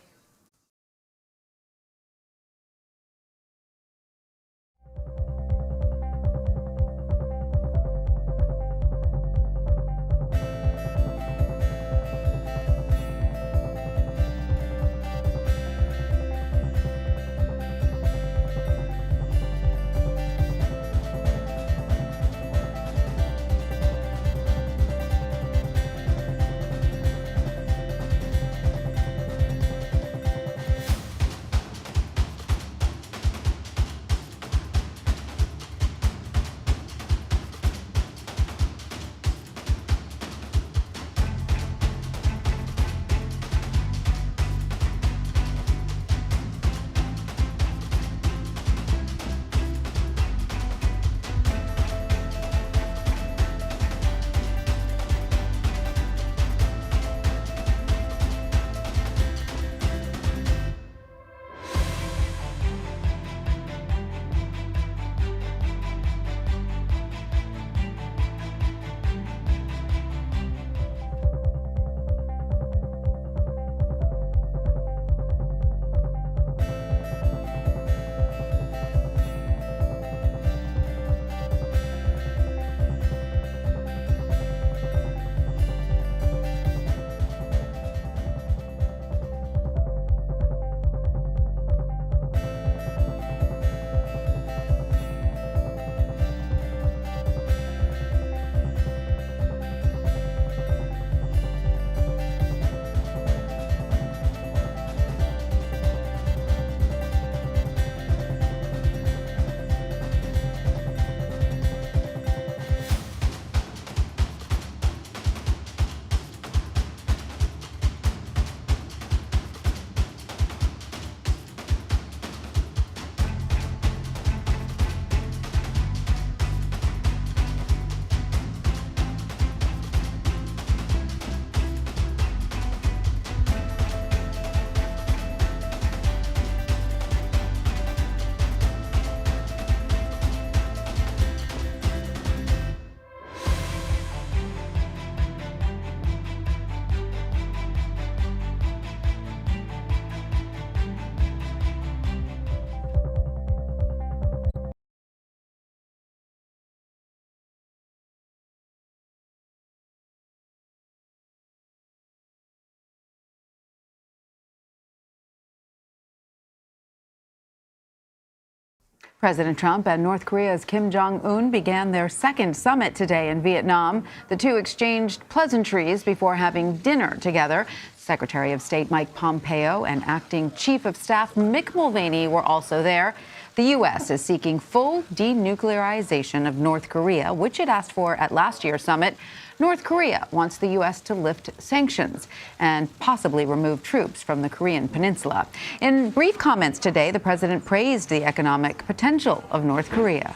President Trump and North Korea's Kim Jong-un began their second summit today in Vietnam. The two exchanged pleasantries before having dinner together. Secretary of State Mike Pompeo and Acting Chief of Staff Mick Mulvaney were also there. The U.S. is seeking full denuclearization of North Korea, which it asked for at last year's summit. North Korea wants the U.S. to lift sanctions and possibly remove troops from the Korean peninsula. In brief comments today, the president praised the economic potential of North Korea.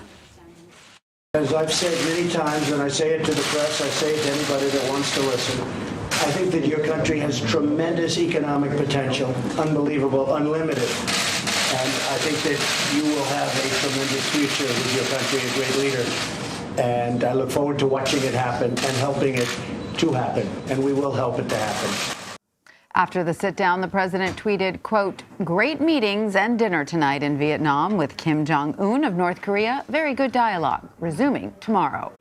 As I've said many times, and I say it to the press, I say it to anybody that wants to listen, I think that your country has tremendous economic potential, unbelievable, unlimited. And I think that you will have a tremendous future with your country, a great leader. And I look forward to watching it happen and helping it to happen. And we will help it to happen. After the sit-down, the president tweeted, quote, "Great meetings and dinner tonight in Vietnam with Kim Jong-un of North Korea. Very good dialogue. Resuming tomorrow."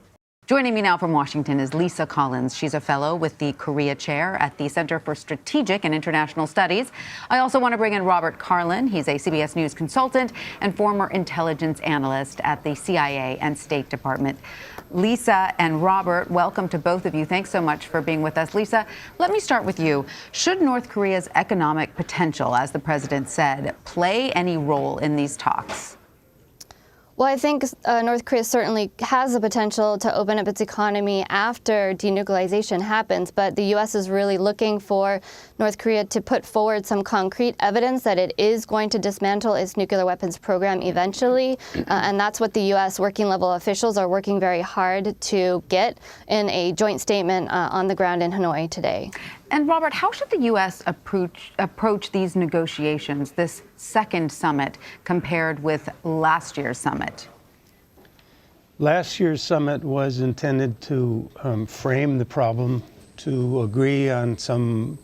Joining me now from Washington is Lisa Collins. She's a fellow with the Korea Chair at the Center for Strategic and International Studies. I also want to bring in Robert Carlin. He's a CBS News consultant and former intelligence analyst at the CIA and State Department. Lisa and Robert, welcome to both of you. Thanks so much for being with us. Lisa, let me start with you. Should North Korea's economic potential, as the president said, play any role in these talks? Well, I think North Korea certainly has the potential to open up its economy after denuclearization happens, but the U.S. is really looking for North Korea to put forward some concrete evidence that it is going to dismantle its nuclear weapons program eventually, and that's what the U.S. working-level officials are working very hard to get in a joint statement on the ground in Hanoi today. And Robert, how should the U.S. approach these negotiations, this second summit, compared with last year's summit? Last year's summit was intended to frame the problem, to agree on some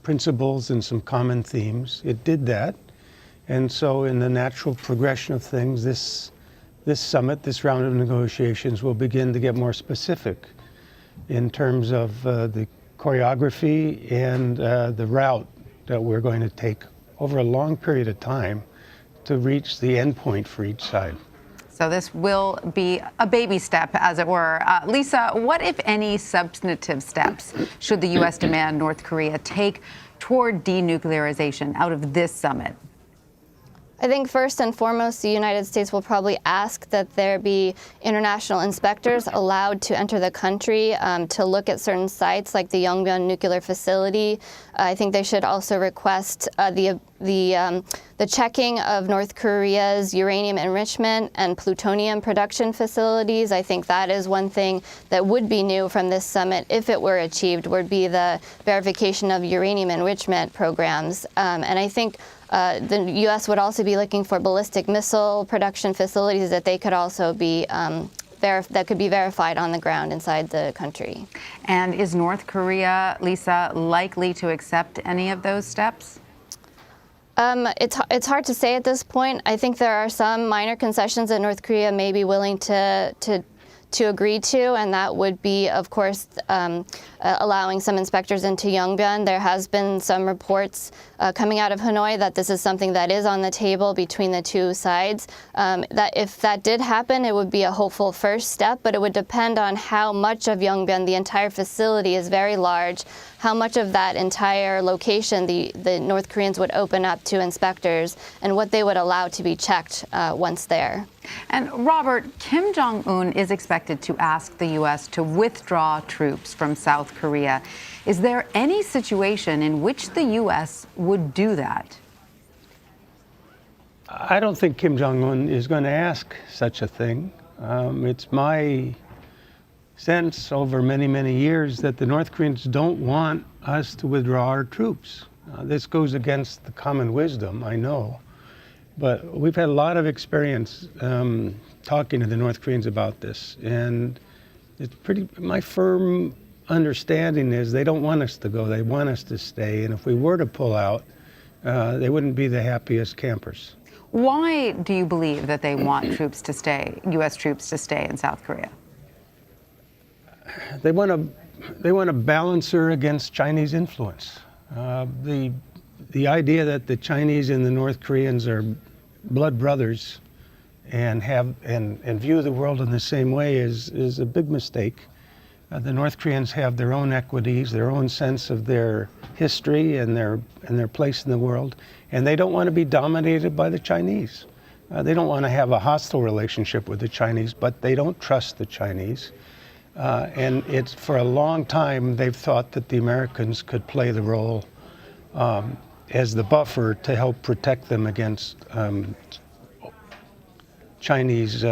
principles and some common themes. It did that. And so in the natural progression of things, this summit, this round of negotiations, will begin to get more specific in terms of the choreography and the route that we're going to take over a long period of time to reach the end point for each side. So this will be a baby step, as it were. Lisa, what, if any, substantive steps should the U.S. demand North Korea take toward denuclearization out of this summit? I think first and foremost, the United States will probably ask that there be international inspectors allowed to enter the country to look at certain sites like the Yongbyon nuclear facility. I think they should also request the checking of North Korea's uranium enrichment and plutonium production facilities. I think that is one thing that would be new from this summit, if it were achieved, would be the verification of uranium enrichment programs. And I think the U.S. would also be looking for ballistic missile production facilities that they could also be that could be verified on the ground inside the country. And is North Korea, Lisa, likely to accept any of those steps? It's hard to say at this point. I think there are some minor concessions that North Korea may be willing to agree to, and that would be, of course, allowing some inspectors into Yongbyon. There has been some reports coming out of Hanoi that this is something that is on the table between the two sides. That if that did happen, it would be a hopeful first step, but it would depend on how much of Yongbyon, the entire facility is very large, how much of that entire location the North Koreans would open up to inspectors and what they would allow to be checked once there. And Robert, Kim Jong-un is expected to ask the U.S. to withdraw troops from South Korea. Is there any situation in which the U.S. would do that? I don't think Kim Jong-un is going to ask such a thing. It's my sense over many, many years that the North Koreans don't want us to withdraw our troops. This goes against the common wisdom, I know. But we've had a lot of experience talking to the North Koreans about this. And it's my firm understanding is they don't want us to go. They want us to stay. And if we were to pull out, they wouldn't be the happiest campers. Why do you believe that they want troops to stay, U.S. troops to stay in South Korea? They want a balancer against Chinese influence. The idea that the Chinese and the North Koreans are blood brothers and view the world in the same way is a big mistake. The North Koreans have their own equities, their own sense of their history and their place in the world, and they don't want to be dominated by the Chinese. They don't want to have a hostile relationship with the Chinese, but they don't trust the Chinese. And it's for a long time they've thought that the Americans could play the role as the buffer to help protect them against Chinese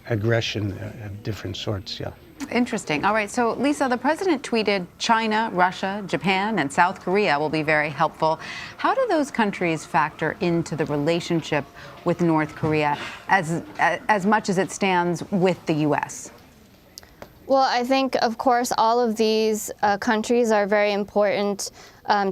aggression of different sorts. Yeah. Interesting. All right. So, Lisa, the president tweeted China, Russia, Japan, and South Korea will be very helpful. How do those countries factor into the relationship with North Korea as much as it stands with the U.S.? Well, I think, of course, all of these countries are very important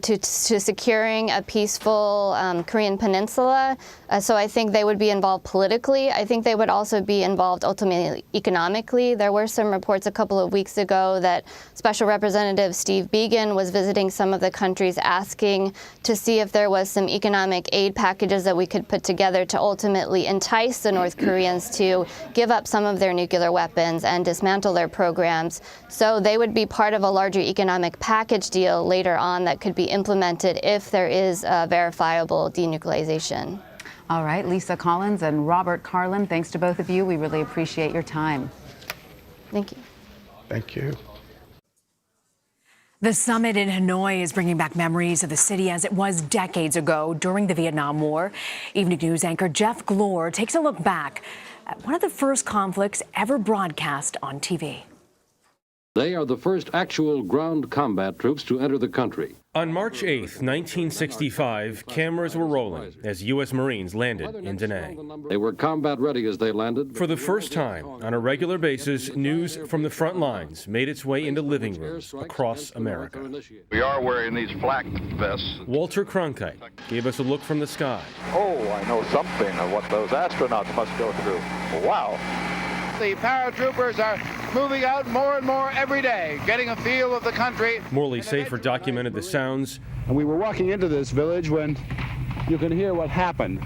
to securing a peaceful Korean peninsula. So I think they would be involved politically. I think they would also be involved ultimately economically. There were some reports a couple of weeks ago that Special Representative Steve Biegun was visiting some of the countries asking to see if there was some economic aid packages that we could put together to ultimately entice the North Koreans to give up some of their nuclear weapons and dismantle their programs. So they would be part of a larger economic package deal later on that could be implemented if there is verifiable denuclearization. All right, Lisa Collins and Robert Carlin, thanks to both of you. We really appreciate your time. Thank you. Thank you. The summit in Hanoi is bringing back memories of the city as it was decades ago during the Vietnam War. Evening News anchor Jeff Glor takes a look back at one of the first conflicts ever broadcast on TV. They are the first actual ground combat troops to enter the country. On March 8, 1965, cameras were rolling as U.S. Marines landed in Da Nang. They were combat ready as they landed. For the first time, on a regular basis, news from the front lines made its way into living rooms across America. We are wearing these flak vests. Walter Cronkite gave us a look from the sky. Oh, I know something of what those astronauts must go through. Wow. The paratroopers are moving out more and more every day, getting a feel of the country. Morley Safer documented the sounds. And we were walking into this village when you can hear what happened.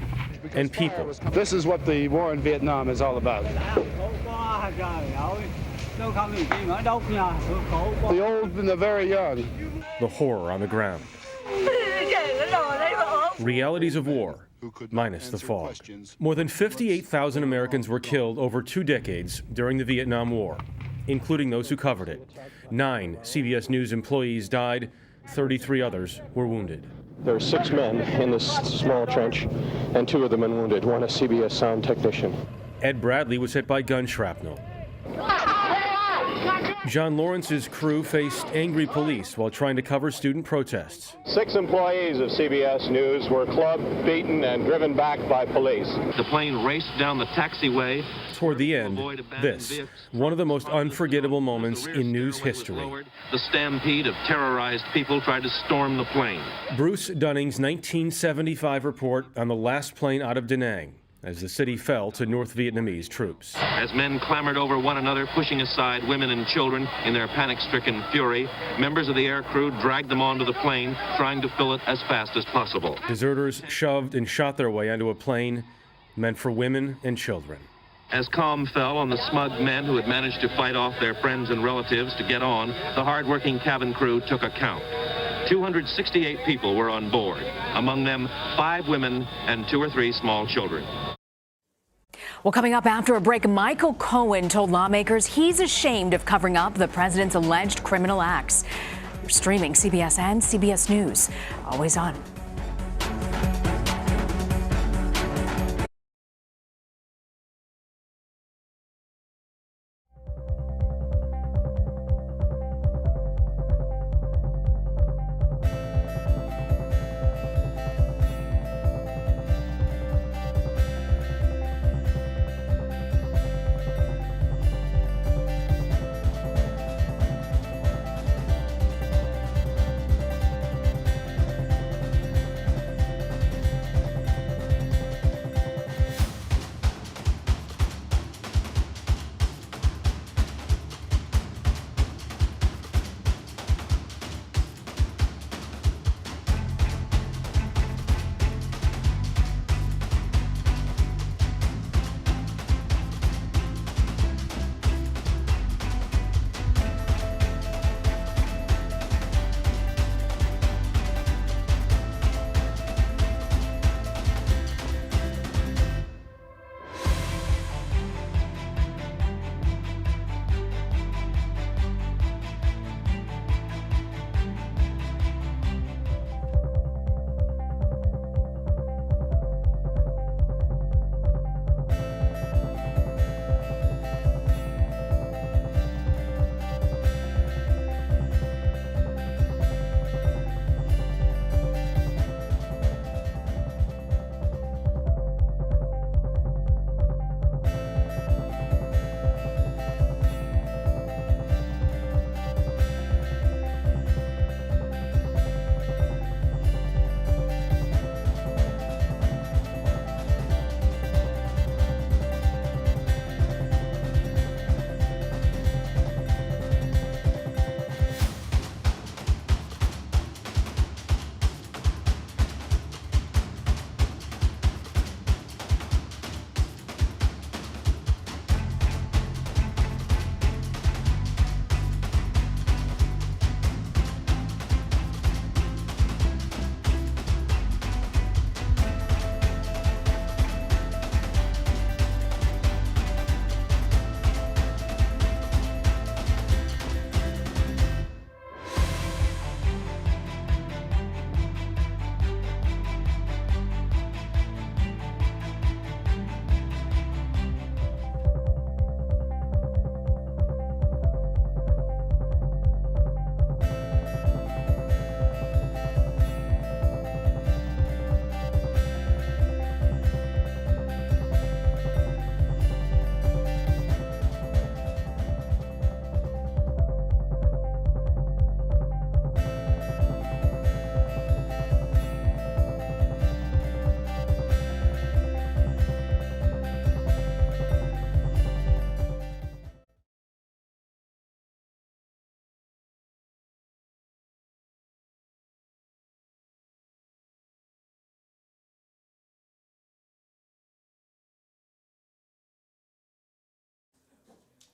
And people. This is what the war in Vietnam is all about. The old and the very young. The horror on the ground. Realities of war, minus the fog. More than 58,000 Americans were killed over 2 decades during the Vietnam War, including those who covered it. 9 CBS News employees died, 33 others were wounded. There are 6 men in this small trench, and 2 of them are wounded, one a CBS sound technician. Ed Bradley was hit by gun shrapnel. John Lawrence's crew faced angry police while trying to cover student protests. 6 employees of CBS News were clubbed, beaten, and driven back by police. The plane raced down the taxiway. Toward the end, this, one of the most unforgettable moments in news history. The stampede of terrorized people tried to storm the plane. Bruce Dunning's 1975 report on the last plane out of Da Nang as the city fell to North Vietnamese troops. As men clambered over one another, pushing aside women and children in their panic-stricken fury, members of the air crew dragged them onto the plane, trying to fill it as fast as possible. Deserters shoved and shot their way onto a plane meant for women and children. As calm fell on the smug men who had managed to fight off their friends and relatives to get on, the hard-working cabin crew took account. 268 people were on board, among them 5 women and 2 or 3 small children. Well, coming up after a break, Michael Cohen told lawmakers he's ashamed of covering up the president's alleged criminal acts. We're streaming CBS and CBS News. Always on.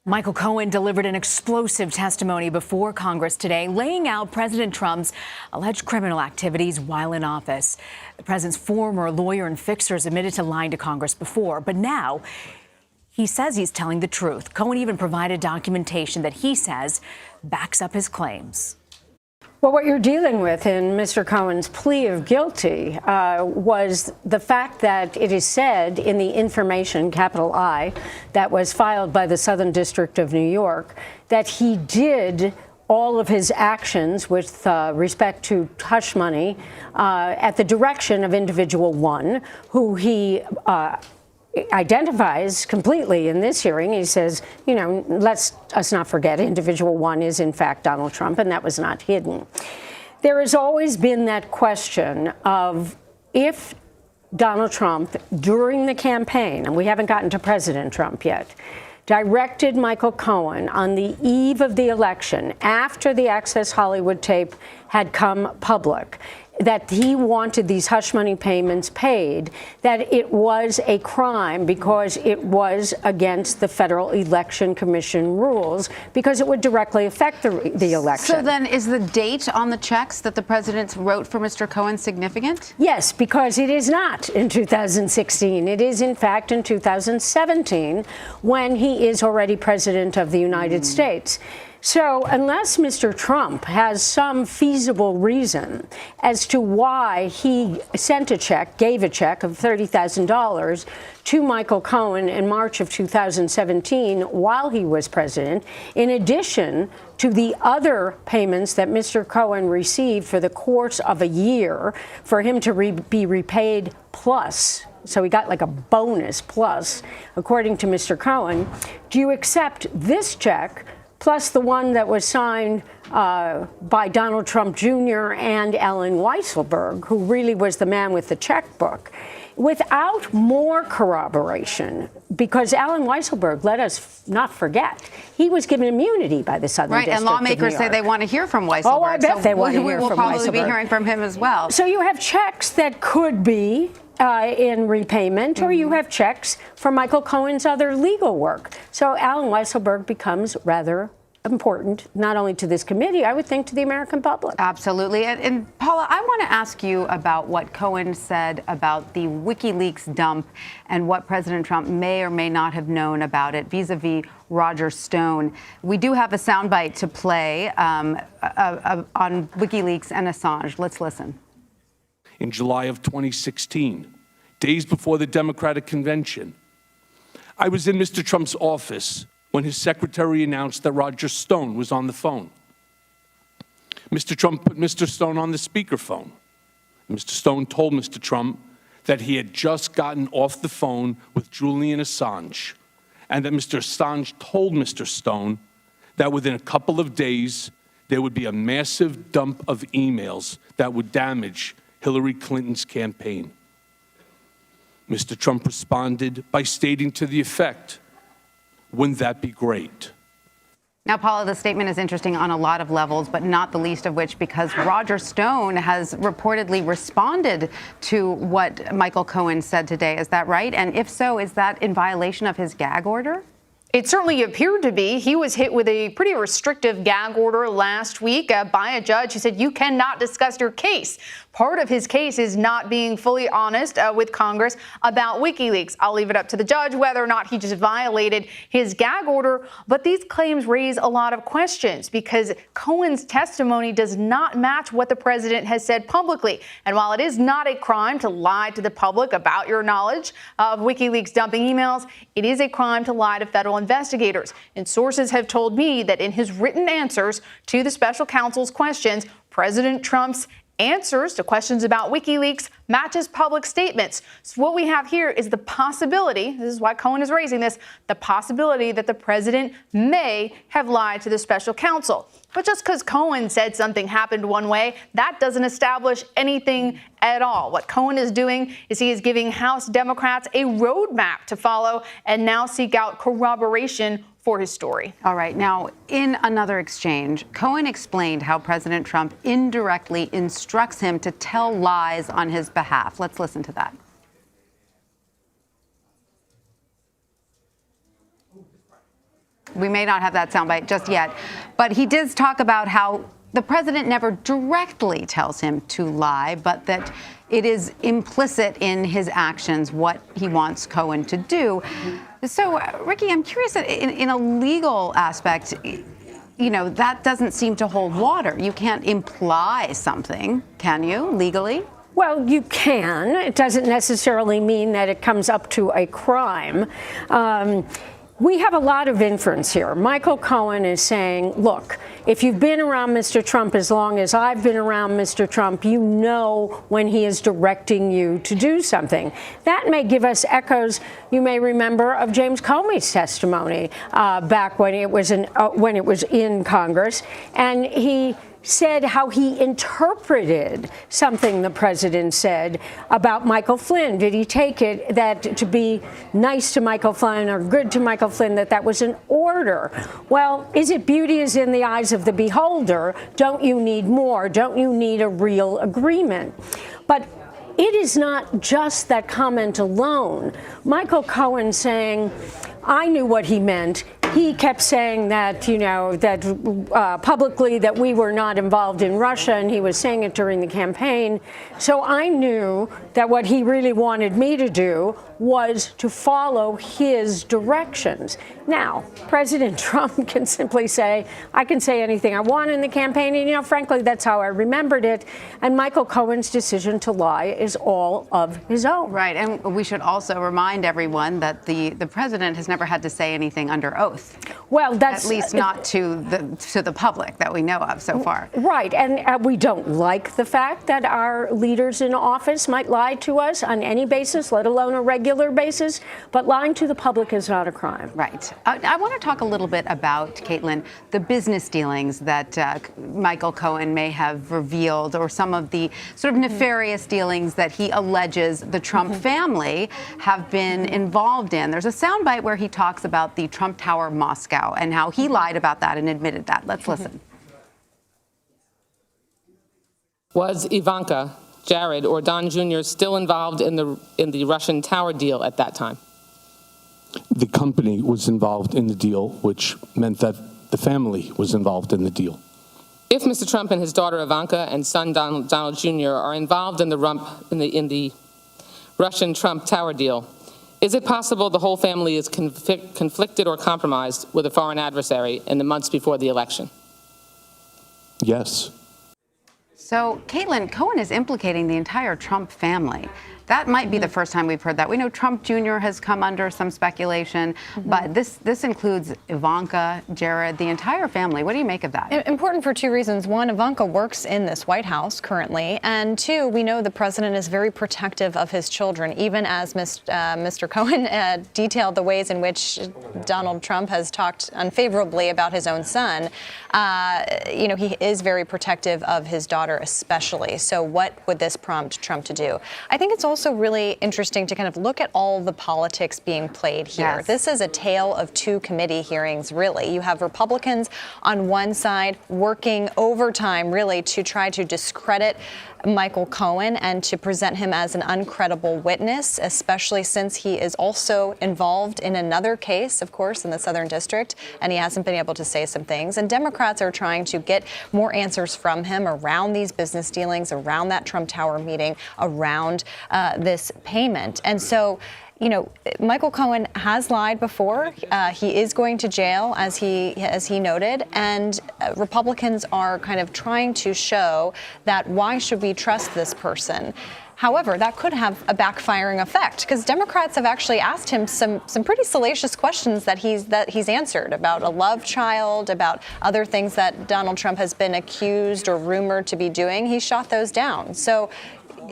Michael Cohen delivered an explosive testimony before Congress today, laying out President Trump's alleged criminal activities while in office. The president's former lawyer and fixers admitted to lying to Congress before, but now he says he's telling the truth. Cohen even provided documentation that he says backs up his claims. Well, what you're dealing with in Mr. Cohen's plea of guilty was the fact that it is said in the information, capital I, that was filed by the Southern District of New York, that he did all of his actions with respect to hush money at the direction of individual one, who he identifies completely in this hearing. He says, you know, let's us not forget individual one is in fact Donald Trump, and that was not hidden. There has always been that question of if Donald Trump, during the campaign, and we haven't gotten to President Trump yet, directed Michael Cohen on the eve of the election, after the Access Hollywood tape had come public, that he wanted these hush money payments paid, that it was a crime because it was against the Federal Election Commission rules, because it would directly affect the election. So then is the date on the checks that the president wrote for Mr. Cohen significant? Yes, because it is not in 2016. It is, in fact, in 2017, when he is already president of the United States. So unless Mr. Trump has some feasible reason as to why he sent a check, gave a check of $30,000 to Michael Cohen in March of 2017 while he was president, in addition to the other payments that Mr. Cohen received for the course of a year for him to be repaid plus, so he got like a bonus plus, according to Mr. Cohen, do you accept this check plus the one that was signed by Donald Trump Jr. and Allen Weisselberg, who really was the man with the checkbook, without more corroboration? Because Allen Weisselberg, let us not forget, he was given immunity by the Southern District and lawmakers of New say they York. want to hear from Weisselberg. Oh, I bet they want to hear from Weisselberg. We'll probably be hearing from him as well. So you have checks that could be in repayment, or you have checks for Michael Cohen's other legal work. So Allen Weisselberg becomes rather important, not only to this committee, I would think to the American public. Absolutely. And Paula, I want to ask you about what Cohen said about the WikiLeaks dump and what President Trump may or may not have known about it vis-a-vis Roger Stone. We do have a soundbite to play on WikiLeaks and Assange. Let's listen. In July of 2016, days before the Democratic convention, I was in Mr. Trump's office when his secretary announced that Roger Stone was on the phone. Mr. Trump put Mr. Stone on the speakerphone. Mr. Stone told Mr. Trump that he had just gotten off the phone with Julian Assange, and that Mr. Assange told Mr. Stone that within a couple of days, there would be a massive dump of emails that would damage Hillary Clinton's campaign. Mr. Trump responded by stating to the effect, "Wouldn't that be great?" Now, Paula, the statement is interesting on a lot of levels, but not the least of which because Roger Stone has reportedly responded to what Michael Cohen said today. Is that right? And if so, is that in violation of his gag order? It certainly appeared to be. He was hit with a pretty restrictive gag order last week by a judge who said you cannot discuss your case. Part of his case is not being fully honest with Congress about WikiLeaks. I'll leave it up to the judge whether or not he just violated his gag order. But these claims raise a lot of questions because Cohen's testimony does not match what the president has said publicly. And while it is not a crime to lie to the public about your knowledge of WikiLeaks dumping emails, it is a crime to lie to federal investigators. And sources have told me that in his written answers to the special counsel's questions, President Trump's answers to questions about WikiLeaks matches public statements. So what we have here is the possibility, this is why Cohen is raising this, the possibility that the president may have lied to the special counsel. But just because Cohen said something happened one way, that doesn't establish anything at all. What Cohen is doing is he is giving House Democrats a roadmap to follow and now seek out corroboration for his story. All right. Now, in another exchange, Cohen explained how President Trump indirectly instructs him to tell lies on his behalf. Let's listen to that. We may not have that soundbite just yet, but he did talk about how the president never directly tells him to lie, but that it is implicit in his actions what he wants Cohen to do. So, Ricky, I'm curious, in a legal aspect, you know, that doesn't seem to hold water. You can't imply something, can you, legally? Well, you can. It doesn't necessarily mean that it comes up to a crime. We have a lot of inference here. Michael Cohen is saying, look, if you've been around Mr. Trump as long as I've been around Mr. Trump, you know when he is directing you to do something. That may give us echoes, you may remember, of James Comey's testimony back when it was in Congress. And he said how he interpreted something the president said about Michael Flynn. Did he take it that to be nice to Michael Flynn or good to Michael Flynn, that was an order? Well, is it beauty is in the eyes of the beholder? Don't you need more? Don't you need a real agreement? But it is not just that comment alone. Michael Cohen saying, I knew what he meant. He kept saying that, you know, that publicly that we were not involved in Russia, and he was saying it during the campaign. So I knew that what he really wanted me to do was to follow his directions. Now, President Trump can simply say, I can say anything I want in the campaign, and, you know, frankly, that's how I remembered it. And Michael Cohen's decision to lie is all of his own. Right, and we should also remind everyone that the president has never had to say anything under oath. Well, that's at least not to the public that we know of so far. Right, and we don't like the fact that our leaders in office might lie to us on any basis, let alone a regular basis. But lying to the public is not a crime. Right. I want to talk a little bit about, Caitlin, the business dealings that Michael Cohen may have revealed, or some of the sort of nefarious dealings that he alleges the Trump family have been involved in. There's a soundbite where he talks about the Trump Tower Moscow and how he lied about that and admitted that. Let's listen. Was Ivanka, Jared, or Don Jr. still involved in the Russian tower deal at that time? The company was involved in the deal, which meant that the family was involved in the deal. If Mr. Trump and his daughter Ivanka and son Donald Jr. are involved in the Russian Trump tower deal, is it possible the whole family is conflicted or compromised with a foreign adversary in the months before the election? Yes. So, Caitlin, Cohen is implicating the entire Trump family. That might be the first time we've heard that. We know Trump Jr. has come under some speculation, but this includes Ivanka, Jared, the entire family. What do you make of that? Important for two reasons. One, Ivanka works in this White House currently. And two, we know the president is very protective of his children, even as Mr. Cohen detailed the ways in which Donald Trump has talked unfavorably about his own son. You know, he is very protective of his daughter especially. So what would this prompt Trump to do? I think it's also really interesting to kind of look at all the politics being played here. Yes. This is a tale of two committee hearings, really. You have Republicans on one side working overtime, really, to try to discredit Michael Cohen and to present him as an uncredible witness, especially since he is also involved in another case, of course, in the Southern District, and he hasn't been able to say some things. And Democrats are trying to get more answers from him around these business dealings, around that Trump Tower meeting, around this payment. And so, you know, Michael Cohen has lied before. He is going to jail, as he noted, and Republicans are kind of trying to show that why should we trust this person? However, that could have a backfiring effect, because Democrats have actually asked him some pretty salacious questions that he's answered about a love child, about other things that Donald Trump has been accused or rumored to be doing. He shot those down. So,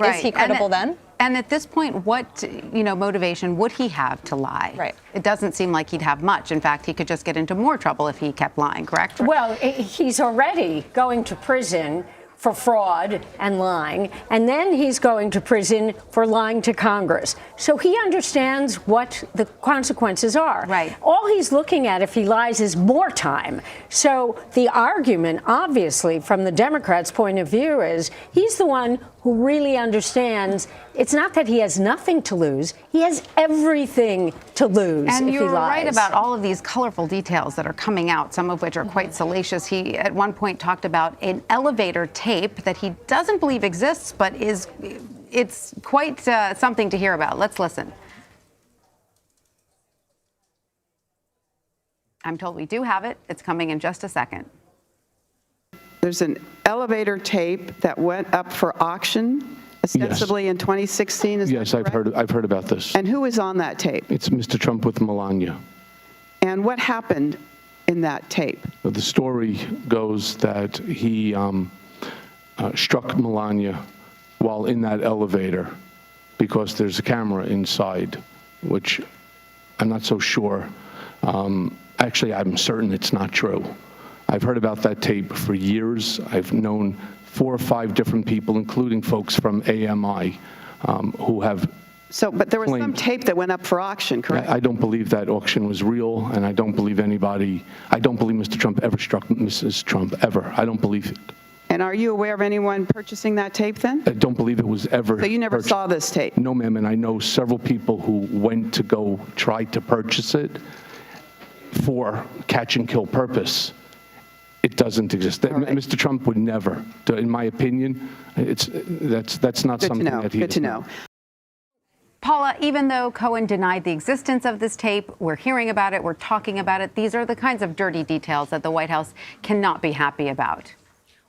is he credible then? And at this point, what, motivation would he have to lie? Right. It doesn't seem like he'd have much. In fact, he could just get into more trouble if he kept lying, correct? Well, he's already going to prison for fraud and lying, and then he's going to prison for lying to Congress. So he understands what the consequences are. Right. All he's looking at if he lies is more time. So the argument, obviously, from the Democrats' point of view is he's the one who really understands it's not that he has nothing to lose, he has everything to lose and if he lies. you're right about all of these colorful details that are coming out, some of which are quite salacious. He at one point talked about an elevator tape that he doesn't believe exists, but it's quite something to hear about. Let's listen. I'm told we do have it. It's coming in just a second. There's an elevator tape that went up for auction, ostensibly in 2016. Is Yes, that correct? I've heard about this. And who was on that tape? It's Mr. Trump with Melania. And what happened in that tape? The story goes that he struck Melania while in that elevator because there's a camera inside, which I'm not so sure. Actually, I'm certain it's not true. I've heard about that tape for years. I've known 4 or 5 different people, including folks from AMI, who have. But there was some tape that went up for auction, correct? I don't believe that auction was real, and I don't believe Mr. Trump ever struck Mrs. Trump, ever. I don't believe it. And are you aware of anyone purchasing that tape then? I don't believe it was ever. So you never purchased. saw this tape? No, ma'am, and I know several people who went to go try to purchase it for catch and kill purpose. It doesn't exist. Right. Mr. Trump would never, in my opinion, that's not Good something to know. that he Good to know. Paula, even though Cohen denied the existence of this tape, we're hearing about it, we're talking about it. These are the kinds of dirty details that the White House cannot be happy about.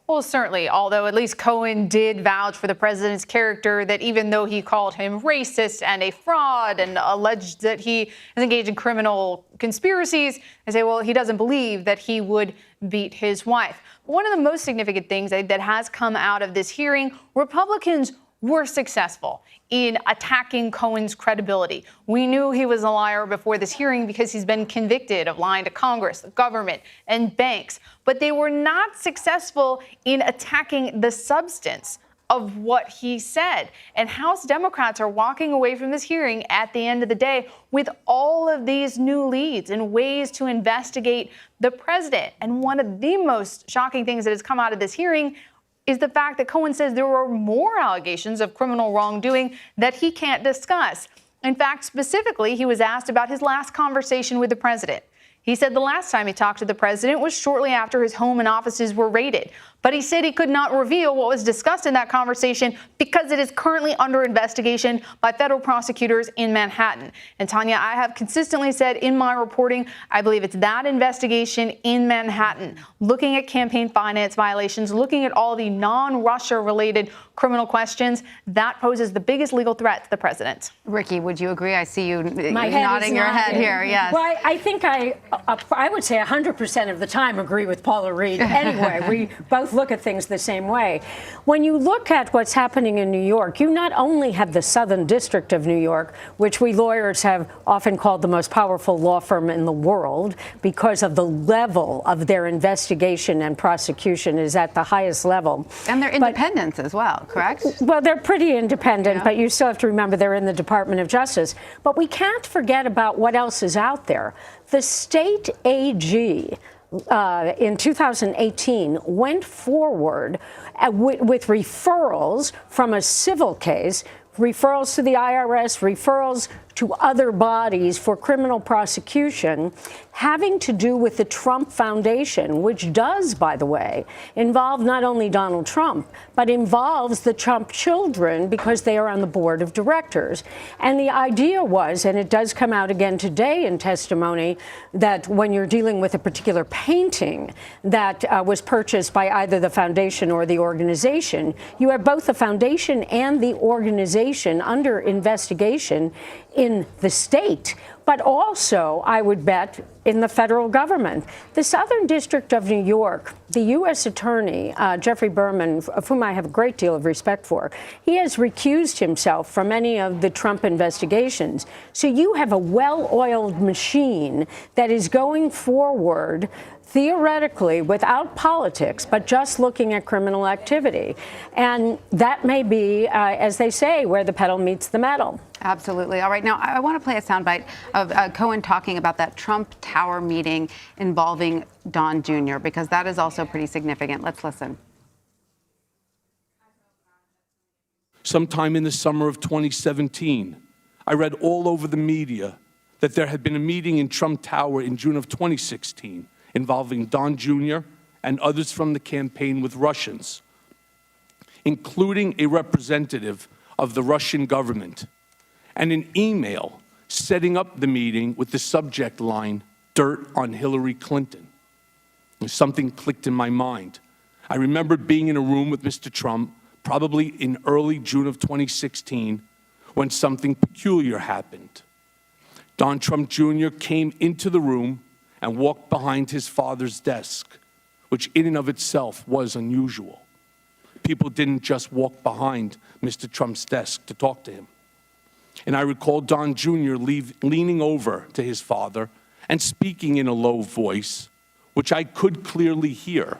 Well, certainly, although at least Cohen did vouch for the president's character, that even though he called him racist and a fraud and alleged that he is engaged in criminal conspiracies, they say, well, he doesn't believe that he would beat his wife. But one of the most significant things that has come out of this hearing, Republicans were successful in attacking Cohen's credibility. We knew he was a liar before this hearing because he's been convicted of lying to Congress, the government, and banks. But they were not successful in attacking the substance of what he said. And House Democrats are walking away from this hearing at the end of the day with all of these new leads and ways to investigate the president. And one of the most shocking things that has come out of this hearing is the fact that Cohen says there are more allegations of criminal wrongdoing that he can't discuss. In fact, specifically, he was asked about his last conversation with the president. He said the last time he talked to the president was shortly after his home and offices were raided. But he said he could not reveal what was discussed in that conversation because it is currently under investigation by federal prosecutors in Manhattan. And Tanya, I have consistently said in my reporting, I believe it's that investigation in Manhattan, looking at campaign finance violations, looking at all the non-Russia related criminal questions, that poses the biggest legal threat to the president. Ricky, would you agree? I see you My nodding your head here. Yes. Well, I think I would say 100% of the time agree with Paula Reed. Anyway, we both look at things the same way. When you look at what's happening in New York, you not only have the Southern District of New York, which we lawyers have often called the most powerful law firm in the world because of the level of their investigation and prosecution is at the highest level. And their independence as well, correct? Well, they're pretty independent, but you still have to remember they're in the Department of Justice. But we can't forget about what else is out there. The state AG in 2018 went forward with referrals from a civil case, referrals to the IRS, referrals to other bodies for criminal prosecution having to do with the Trump Foundation, which does, by the way, involve not only Donald Trump, but involves the Trump children because they are on the board of directors. And the idea was, and it does come out again today in testimony, that when you're dealing with a particular painting that was purchased by either the foundation or the organization, you have both the foundation and the organization under investigation in the state, but also, I would bet, in the federal government. The Southern District of New York, the U.S. Attorney, Jeffrey Berman, of whom I have a great deal of respect for, he has recused himself from any of the Trump investigations. So you have a well-oiled machine that is going forward theoretically without politics, but just looking at criminal activity. And that may be, as they say, where the pedal meets the metal. Absolutely. All right. Now, I want to play a soundbite of Cohen talking about that Trump Tower meeting involving Don Jr., because that is also pretty significant. Let's listen. Sometime in the summer of 2017, I read all over the media that there had been a meeting in Trump Tower in June of 2016 involving Don Jr. and others from the campaign with Russians, including a representative of the Russian government, and an email setting up the meeting with the subject line, "Dirt on Hillary Clinton." And something clicked in my mind. I remembered being in a room with Mr. Trump, probably in early June of 2016, when something peculiar happened. Don Trump Jr. came into the room and walked behind his father's desk, which in and of itself was unusual. People didn't just walk behind Mr. Trump's desk to talk to him. And I recall Don Jr. leaning over to his father and speaking in a low voice, which I could clearly hear,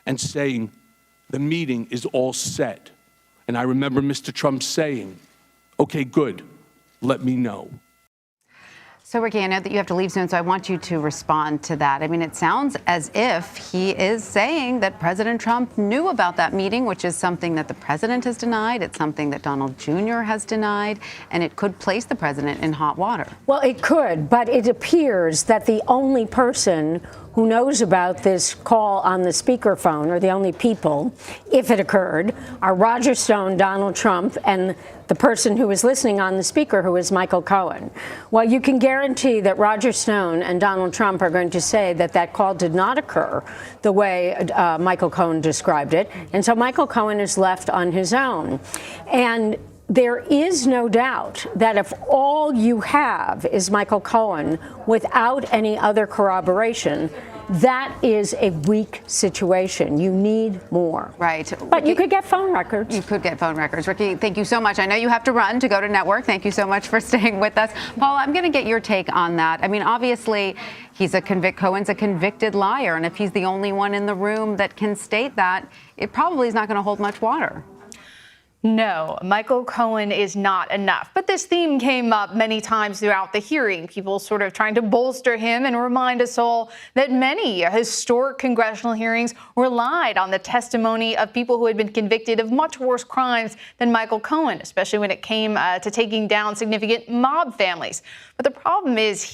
and saying, "The meeting is all set." And I remember Mr. Trump saying, "Okay, good, let me know." So, Ricky, I know that you have to leave soon, so I want you to respond to that. I mean, it sounds as if he is saying that President Trump knew about that meeting, which is something that the president has denied. It's something that Donald Jr. has denied, and it could place the president in hot water. Well, it could, but it appears that the only person who knows about this call on the speakerphone, or the only people, if it occurred, are Roger Stone, Donald Trump, and the person who was listening on the speaker, who is Michael Cohen. Well, you can guarantee that Roger Stone and Donald Trump are going to say that that call did not occur the way Michael Cohen described it. And so Michael Cohen is left on his own. And there is no doubt that if all you have is Michael Cohen without any other corroboration, that is a weak situation. You need more. Right. But Ricky, you could get phone records. You could get phone records. Ricky, thank you so much. I know you have to run to go to network. Thank you so much for staying with us. Paul, I'm going to get your take on that. I mean, obviously, Cohen's a convicted liar. And if he's the only one in the room that can state that, it probably is not going to hold much water. No, Michael Cohen is not enough. But this theme came up many times throughout the hearing, people sort of trying to bolster him and remind us all that many historic congressional hearings relied on the testimony of people who had been convicted of much worse crimes than Michael Cohen, especially when it came to taking down significant mob families. But the problem is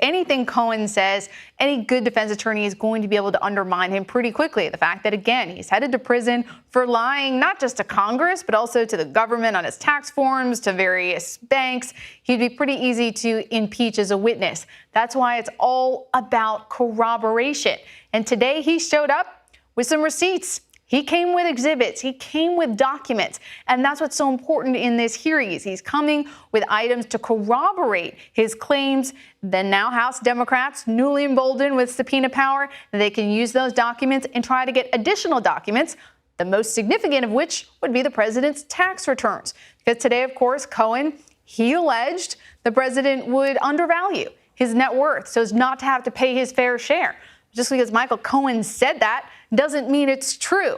anything Cohen says, any good defense attorney is going to be able to undermine him pretty quickly. The fact that, again, he's headed to prison for lying not just to Congress, but also to the government on his tax forms, to various banks. He'd be pretty easy to impeach as a witness. That's why it's all about corroboration. And today he showed up with some receipts. He came with exhibits. He came with documents. And that's what's so important in this hearing is he's coming with items to corroborate his claims. Then now House Democrats, newly emboldened with subpoena power, they can use those documents and try to get additional documents, the most significant of which would be the president's tax returns. Because today, of course, Cohen, he alleged the president would undervalue his net worth so as not to have to pay his fair share. Just because Michael Cohen said that doesn't mean it's true.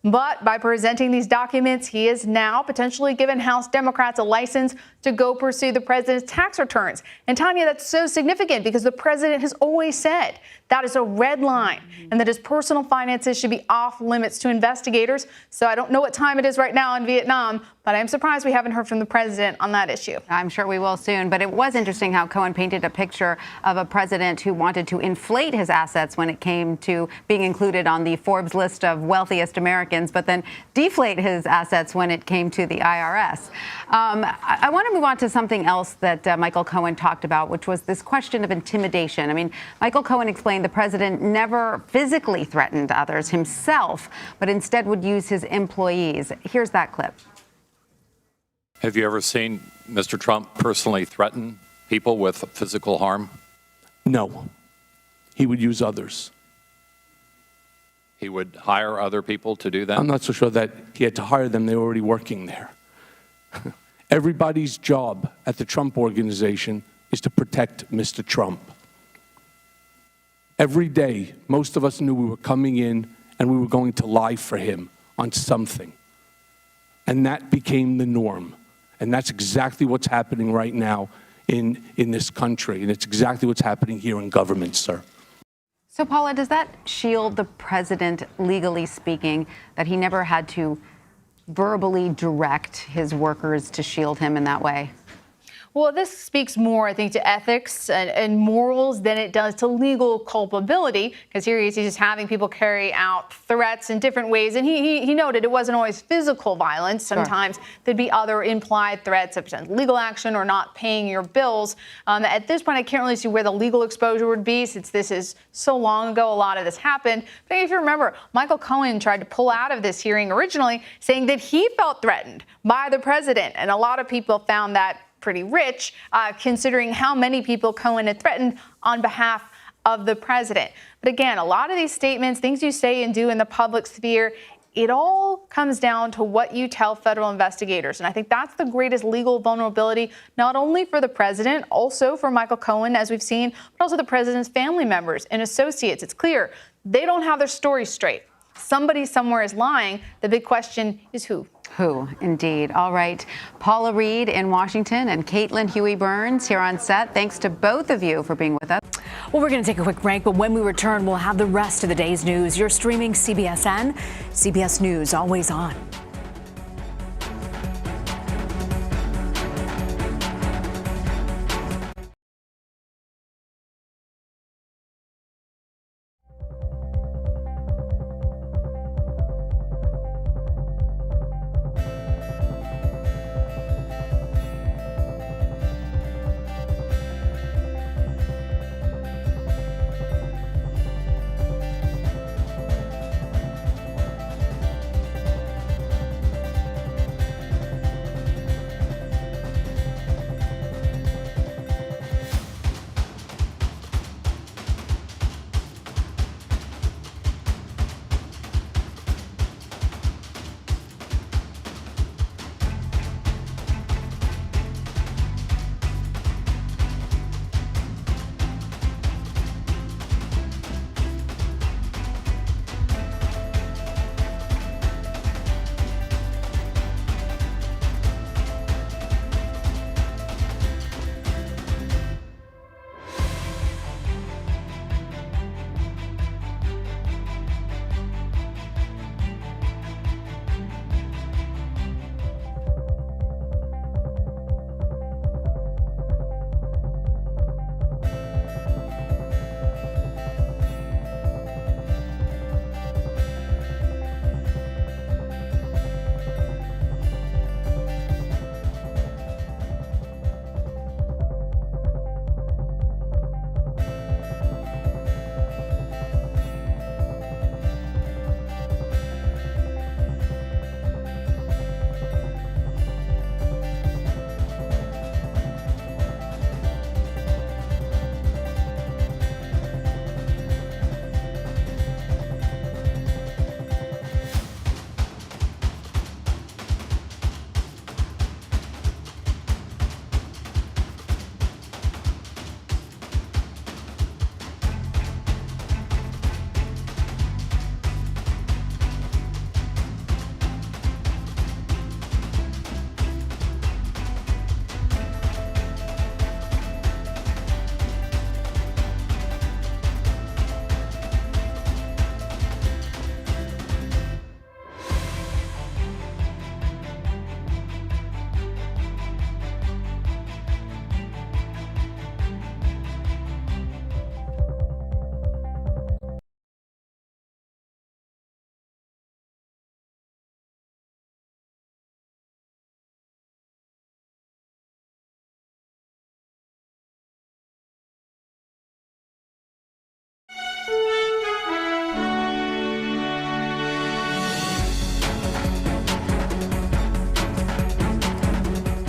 But by presenting these documents, he has now potentially given House Democrats a license to go pursue the president's tax returns. And Tanya, that's so significant because the president has always said that is a red line and that his personal finances should be off limits to investigators. So I don't know what time it is right now in Vietnam, but I'm surprised we haven't heard from the president on that issue. I'm sure we will soon. But it was interesting how Cohen painted a picture of a president who wanted to inflate his assets when it came to being included on the Forbes list of wealthiest Americans, but then deflate his assets when it came to the IRS. I want to move on to something else that Michael Cohen talked about, which was this question of intimidation. I mean, Michael Cohen explained the president never physically threatened others himself, but instead would use his employees. Here's that clip. Have you ever seen Mr. Trump personally threaten people with physical harm? No. He would use others. He would hire other people to do that? I'm not so sure that he had to hire them. They were already working there. Everybody's job at the Trump Organization is to protect Mr. Trump. Every day, most of us knew we were coming in and we were going to lie for him on something. And that became the norm. And that's exactly what's happening right now in this country. And it's exactly what's happening here in government, sir. So, Paula, does that shield the president, legally speaking, that he never had to verbally direct his workers to shield him in that way? Well, this speaks more, I think, to ethics and morals than it does to legal culpability, because here he's just having people carry out threats in different ways. And he noted it wasn't always physical violence. Sometimes there'd be other implied threats of legal action or not paying your bills. At this point, I can't really see where the legal exposure would be, since this is so long ago. A lot of this happened. But if you remember, Michael Cohen tried to pull out of this hearing originally, saying that he felt threatened by the president. And a lot of people found that pretty rich, considering how many people Cohen had threatened on behalf of the president. But again, a lot of these statements, things you say and do in the public sphere, it all comes down to what you tell federal investigators. And I think that's the greatest legal vulnerability, not only for the president, also for Michael Cohen, as we've seen, but also the president's family members and associates. It's clear they don't have their story straight. Somebody somewhere is lying. The big question is who? Who, indeed. All right. Paula Reed in Washington and Caitlin Huey Burns here on set. Thanks to both of you for being with us. Well, we're going to take a quick break, but when we return, we'll have the rest of the day's news. You're streaming CBSN, CBS News, always on.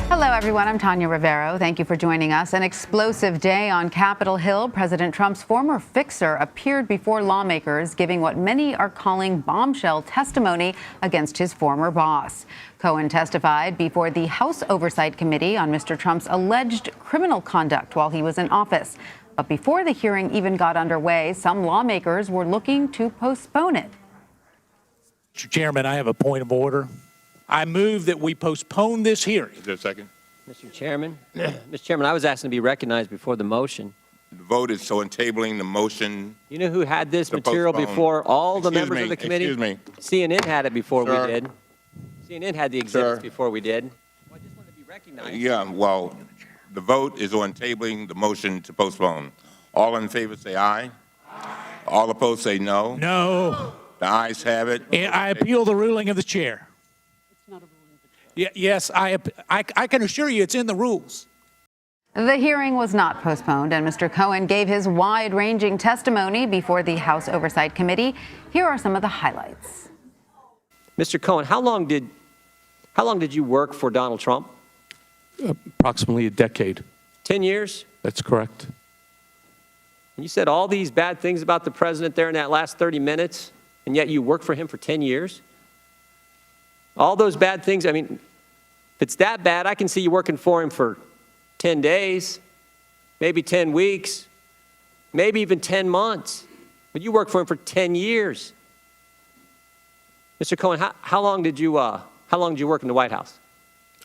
Hello, everyone. I'm Tanya Rivero. Thank you for joining us. An explosive day on Capitol Hill. President Trump's former fixer appeared before lawmakers, giving what many are calling bombshell testimony against his former boss. Cohen testified before the House Oversight Committee on Mr. Trump's alleged criminal conduct while he was in office. But before the hearing even got underway, some lawmakers were looking to postpone it. Mr. Chairman, I have a point of order. I move that we postpone this hearing. Is there a second? Mr. Chairman, Mr. Chairman, I was asking to be recognized before the motion. The vote is so in tabling the motion. You know who had this material before all the members of the committee? Excuse me. CNN had it before we did. CNN had the exhibits before we did. Well, I just wanted to be recognized. Yeah, well, the vote is on tabling the motion to postpone. All in favor say aye. All opposed say no. No. The ayes have it. I appeal the ruling of the chair. Yes, I can assure you it's in the rules. The hearing was not postponed, and Mr. Cohen gave his wide-ranging testimony before the House Oversight Committee. Here are some of the highlights. Mr. Cohen, how long did you work for Donald Trump? Approximately a decade. 10 years? That's correct. You said all these bad things about the president there in that last 30 minutes, and yet you worked for him for 10 years? All those bad things, I mean, if it's that bad, I can see you working for him for 10 days, maybe 10 weeks, maybe even 10 months. But you worked for him for 10 years. Mr. Cohen, how long did you work in the White House?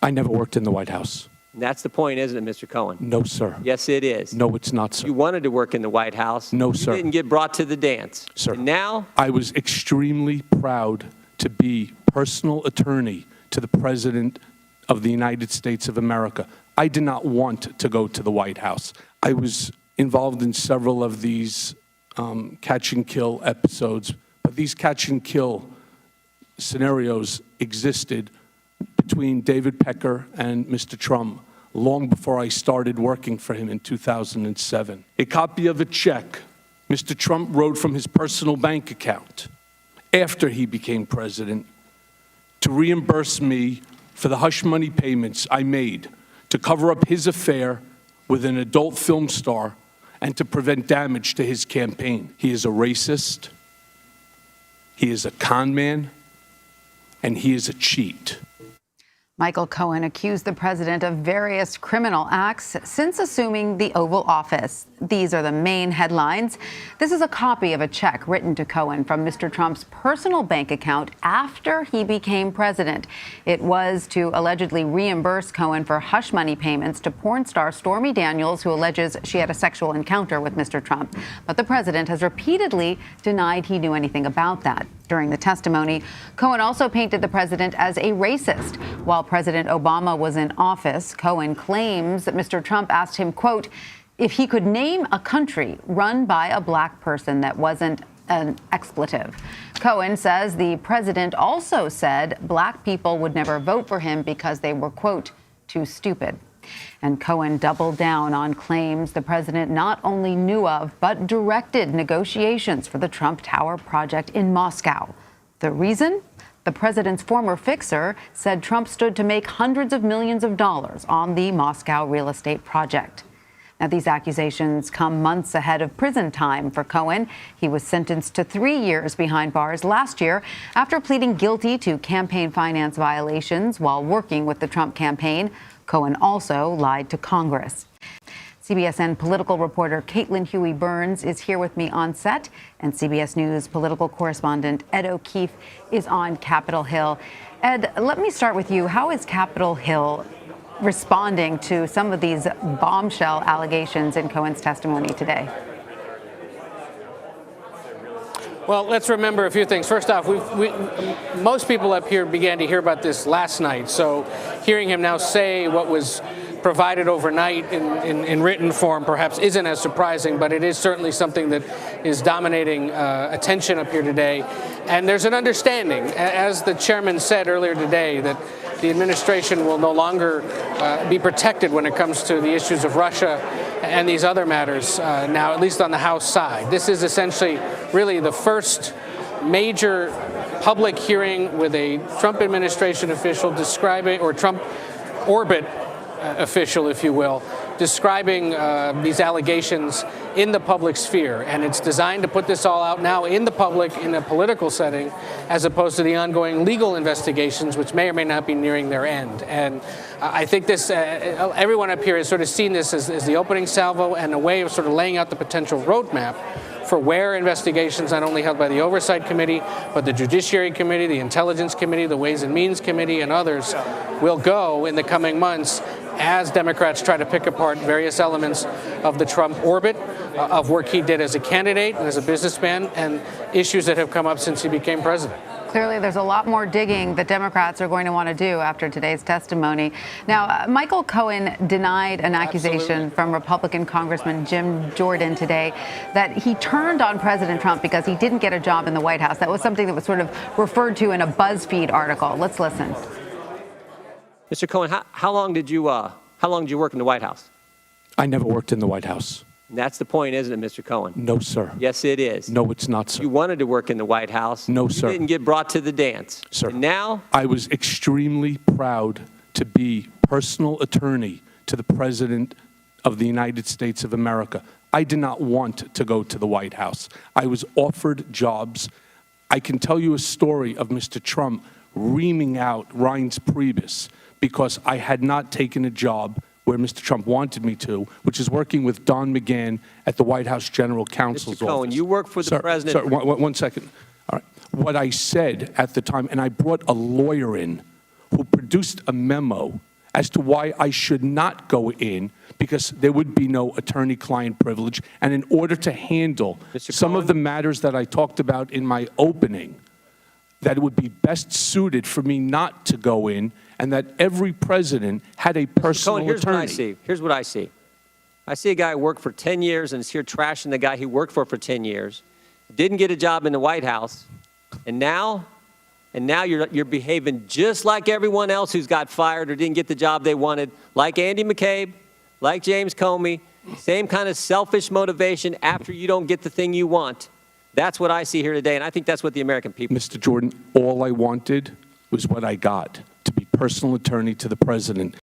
I never worked in the White House. And that's the point, isn't it, Mr. Cohen? No, sir. Yes, it is. No, it's not, sir. You wanted to work in the White House. No, sir. You didn't get brought to the dance. Sir. And now? I was extremely proud to be personal attorney to the President of the United States of America. I did not want to go to the White House. I was involved in several of these catch and kill episodes, but these catch and kill scenarios existed between David Pecker and Mr. Trump long before I started working for him in 2007. A copy of a check Mr. Trump wrote from his personal bank account after he became president to reimburse me for the hush money payments I made to cover up his affair with an adult film star and to prevent damage to his campaign. He is a racist, he is a con man, and he is a cheat. Michael Cohen accused the president of various criminal acts since assuming the Oval Office. These are the main headlines. This is a copy of a check written to Cohen from Mr. Trump's personal bank account after he became president. It was to allegedly reimburse Cohen for hush money payments to porn star Stormy Daniels, who alleges she had a sexual encounter with Mr. Trump. But the president has repeatedly denied he knew anything about that. During the testimony, Cohen also painted the president as a racist. While President Obama was in office, Cohen claims that Mr. Trump asked him, quote, if he could name a country run by a black person that wasn't an expletive. Cohen says the president also said black people would never vote for him because they were, quote, too stupid. And Cohen doubled down on claims the president not only knew of, but directed negotiations for the Trump Tower project in Moscow. The reason? The president's former fixer said Trump stood to make hundreds of millions of dollars on the Moscow real estate project. Now, these accusations come months ahead of prison time for Cohen. He was sentenced to 3 years behind bars last year after pleading guilty to campaign finance violations while working with the Trump campaign. Cohen also lied to Congress. CBSN political reporter Caitlin Huey Burns is here with me on set, and CBS News political correspondent Ed O'Keefe is on Capitol Hill. Ed, let me start with you. How is Capitol Hill responding to some of these bombshell allegations in Cohen's testimony today? Well, let's remember a few things. First off, most people up here began to hear about this last night, so hearing him now say what was provided overnight in written form perhaps isn't as surprising, but it is certainly something that is dominating attention up here today. And there's an understanding, as the chairman said earlier today, that the administration will no longer be protected when it comes to the issues of Russia and these other matters now, at least on the House side. This is essentially really the first major public hearing with a Trump administration official describing, or Trump orbit official, if you will, describing these allegations in the public sphere. And it's designed to put this all out now in the public, in a political setting, as opposed to the ongoing legal investigations, which may or may not be nearing their end. And I think this, everyone up here has sort of seen this as the opening salvo and a way of sort of laying out the potential roadmap for where investigations, not only held by the Oversight Committee, but the Judiciary Committee, the Intelligence Committee, the Ways and Means Committee, and others, will go in the coming months as Democrats try to pick apart various elements of the Trump orbit, of work he did as a candidate and as a businessman, and issues that have come up since he became president. Clearly, there's a lot more digging that Democrats are going to want to do after today's testimony. Now, Michael Cohen denied an accusation from Republican Congressman Jim Jordan today that he turned on President Trump because he didn't get a job in the White House. That was something that was sort of referred to in a BuzzFeed article. Let's listen. Mr. Cohen, how long did you work in the White House? I never worked in the White House. And that's the point, isn't it, Mr. Cohen? No, sir. Yes, it is. No, it's not, sir. You wanted to work in the White House. No, sir. You didn't get brought to the dance. Sir. And now? I was extremely proud to be personal attorney to the President of the United States of America. I did not want to go to the White House. I was offered jobs. I can tell you a story of Mr. Trump reaming out Reince Priebus because I had not taken a job where Mr. Trump wanted me to, which is working with Don McGahn at the White House General Counsel's Mr. Cohen, office. you work for the president. Sir, one second. All right. What I said at the time, and I brought a lawyer in who produced a memo as to why I should not go in because there would be no attorney-client privilege. And in order to handle some of the matters that I talked about in my opening, that it would be best suited for me not to go in, and that every president had a personal Cohen, here's attorney. what I see. Here's what I see. I see a guy who worked for 10 years and is here trashing the guy he worked for 10 years, didn't get a job in the White House, and now you're behaving just like everyone else who's got fired or didn't get the job they wanted, like Andy McCabe, like James Comey, same kind of selfish motivation after you don't get the thing you want. That's what I see here today, and I think that's what the American people. Mr. Jordan, all I wanted was what I got, to be personal attorney to the president.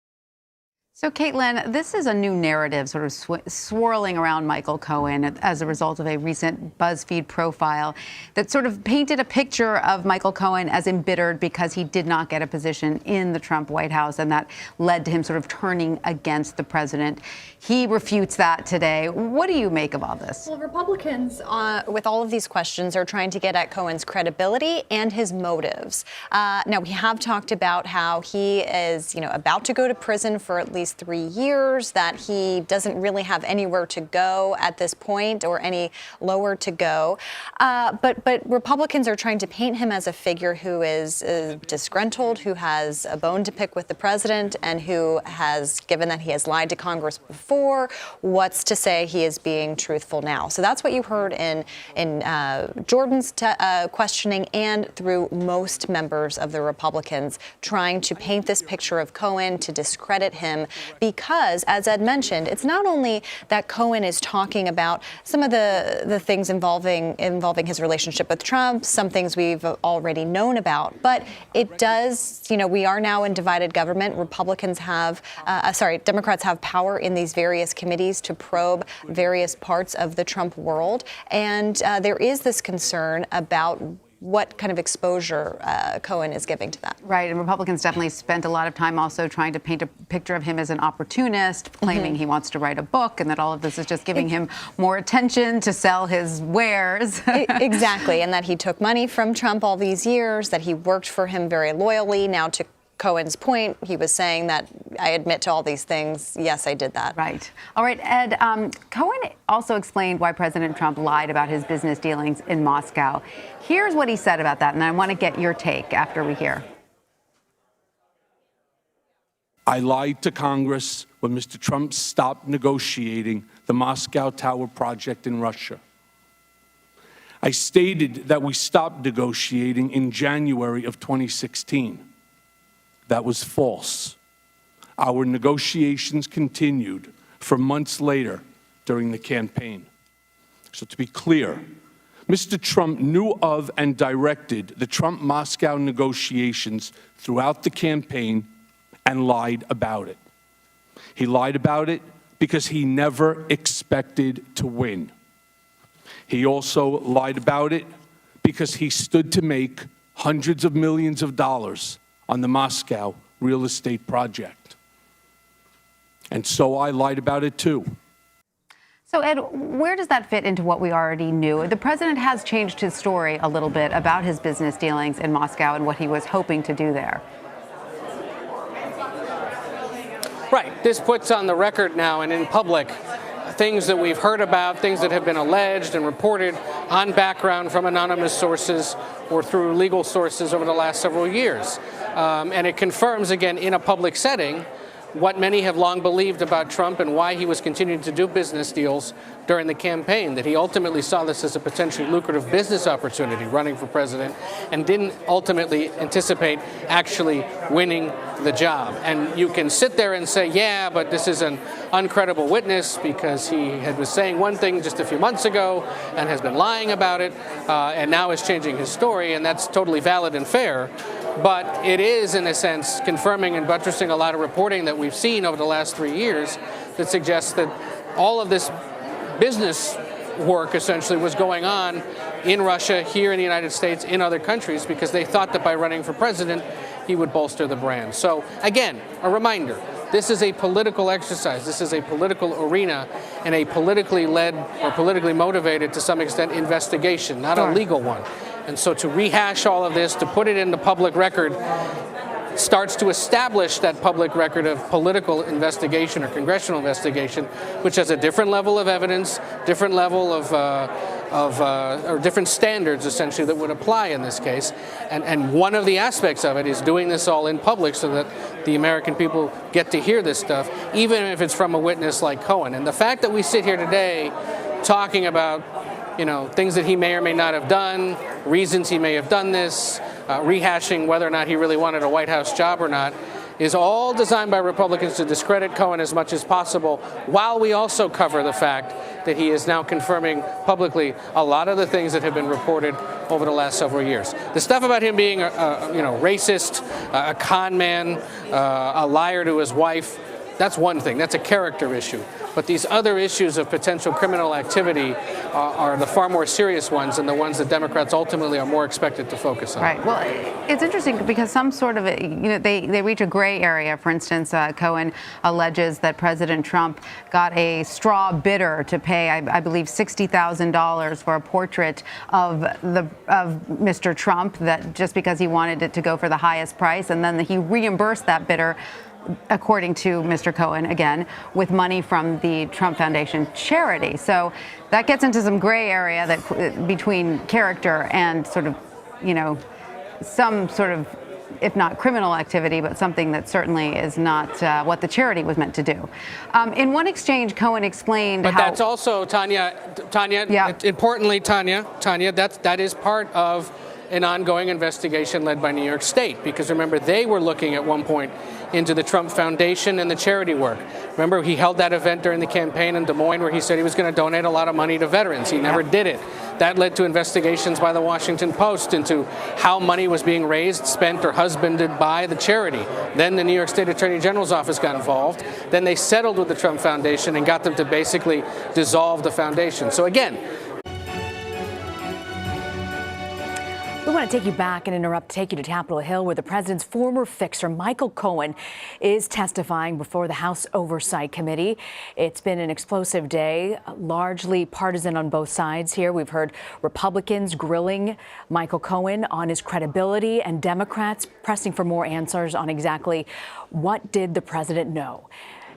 So, Caitlin, this is a new narrative sort of swirling around Michael Cohen as a result of a recent BuzzFeed profile that sort of painted a picture of Michael Cohen as embittered because he did not get a position in the Trump White House, and that led to him sort of turning against the president. He refutes that today. What do you make of all this? Well, Republicans, with all of these questions, are trying to get at Cohen's credibility and his motives. Now, we have talked about how he is, about to go to prison for at least 3 years, that he doesn't really have anywhere to go at this point or any lower to go. But Republicans are trying to paint him as a figure who is disgruntled, who has a bone to pick with the president, and who has, given that he has lied to Congress before, what's to say he is being truthful now. So that's what you heard in Jordan's questioning and through most members of the Republicans trying to paint this picture of Cohen, to discredit him, because, as Ed mentioned, it's not only that Cohen is talking about some of the things involving his relationship with Trump, some things we've already known about, but it does, we are now in divided government. Democrats have power in these various committees to probe various parts of the Trump world, and there is this concern about what kind of exposure Cohen is giving to that. Right, and Republicans definitely spent a lot of time also trying to paint a picture of him as an opportunist, claiming he wants to write a book and that all of this is just giving him more attention to sell his wares. Exactly, and that he took money from Trump all these years, that he worked for him very loyally. Now, to Cohen's point, he was saying that I admit to all these things. Yes, I did that. Right. All right, Ed, Cohen also explained why President Trump lied about his business dealings in Moscow. Here's what he said about that, and I want to get your take after we hear. I lied to Congress when Mr. Trump stopped negotiating the Moscow Tower project in Russia. I stated that we stopped negotiating in January of 2016. That was false. Our negotiations continued for months later during the campaign. So to be clear, Mr. Trump knew of and directed the Trump-Moscow negotiations throughout the campaign and lied about it. He lied about it because he never expected to win. He also lied about it because he stood to make hundreds of millions of dollars on the Moscow real estate project. And so I lied about it too. So, Ed, where does that fit into what we already knew? The president has changed his story a little bit about his business dealings in Moscow and what he was hoping to do there. Right. This puts on the record now and in public things that we've heard about, things that have been alleged and reported on background from anonymous sources or through legal sources over the last several years. And it confirms, again, in a public setting, what many have long believed about Trump and why he was continuing to do business deals during the campaign, that he ultimately saw this as a potentially lucrative business opportunity running for president and didn't ultimately anticipate actually winning the job. And you can sit there and say, yeah, but this is an uncredible witness because he was saying one thing just a few months ago and has been lying about it and now is changing his story, and that's totally valid and fair. But it is, in a sense, confirming and buttressing a lot of reporting that we've seen over the last 3 years that suggests that all of this business work essentially was going on in Russia, here in the United States, in other countries, because they thought that by running for president, he would bolster the brand. So, again, a reminder. This is a political exercise. This is a political arena and a politically led or politically motivated, to some extent, investigation, not a legal one. And so to rehash all of this, to put it in the public record, starts to establish that public record of political investigation or congressional investigation, which has a different level of evidence, different level of or different standards, essentially, that would apply in this case. And one of the aspects of it is doing this all in public so that the American people get to hear this stuff, even if it's from a witness like Cohen. And the fact that we sit here today talking about, things that he may or may not have done, reasons he may have done this, rehashing whether or not he really wanted a White House job or not, is all designed by Republicans to discredit Cohen as much as possible, while we also cover the fact that he is now confirming publicly a lot of the things that have been reported over the last several years. The stuff about him being racist, a con man, a liar to his wife, that's one thing. That's a character issue. But these other issues of potential criminal activity are the far more serious ones, and the ones that Democrats ultimately are more expected to focus on. Right. Well, it's interesting because some sort of, they reach a gray area. For instance, Cohen alleges that President Trump got a straw bidder to pay, I believe, $60,000 for a portrait of Mr. Trump, that just because he wanted it to go for the highest price, and then he reimbursed that bidder, according to Mr. Cohen, again, with money from the Trump Foundation charity. So that gets into some gray area that between character and sort of, some sort of, if not criminal activity, but something that certainly is not what the charity was meant to do. In one exchange, Cohen explained But that's also, Tanya, Yeah. importantly, Tanya, that is part of an ongoing investigation led by New York State, because remember, they were looking at one point into the Trump Foundation and the charity work. Remember, he held that event during the campaign in Des Moines where he said he was going to donate a lot of money to veterans. He never did it. That led to investigations by the Washington Post into how money was being raised, spent, or husbanded by the charity. Then the New York State Attorney General's office got involved. Then they settled with the Trump Foundation and got them to basically dissolve the foundation. So again, we want to take you back and take you to Capitol Hill, where the president's former fixer, Michael Cohen, is testifying before the House Oversight Committee. It's been an explosive day, largely partisan on both sides here. We've heard Republicans grilling Michael Cohen on his credibility, and Democrats pressing for more answers on exactly what did the president know.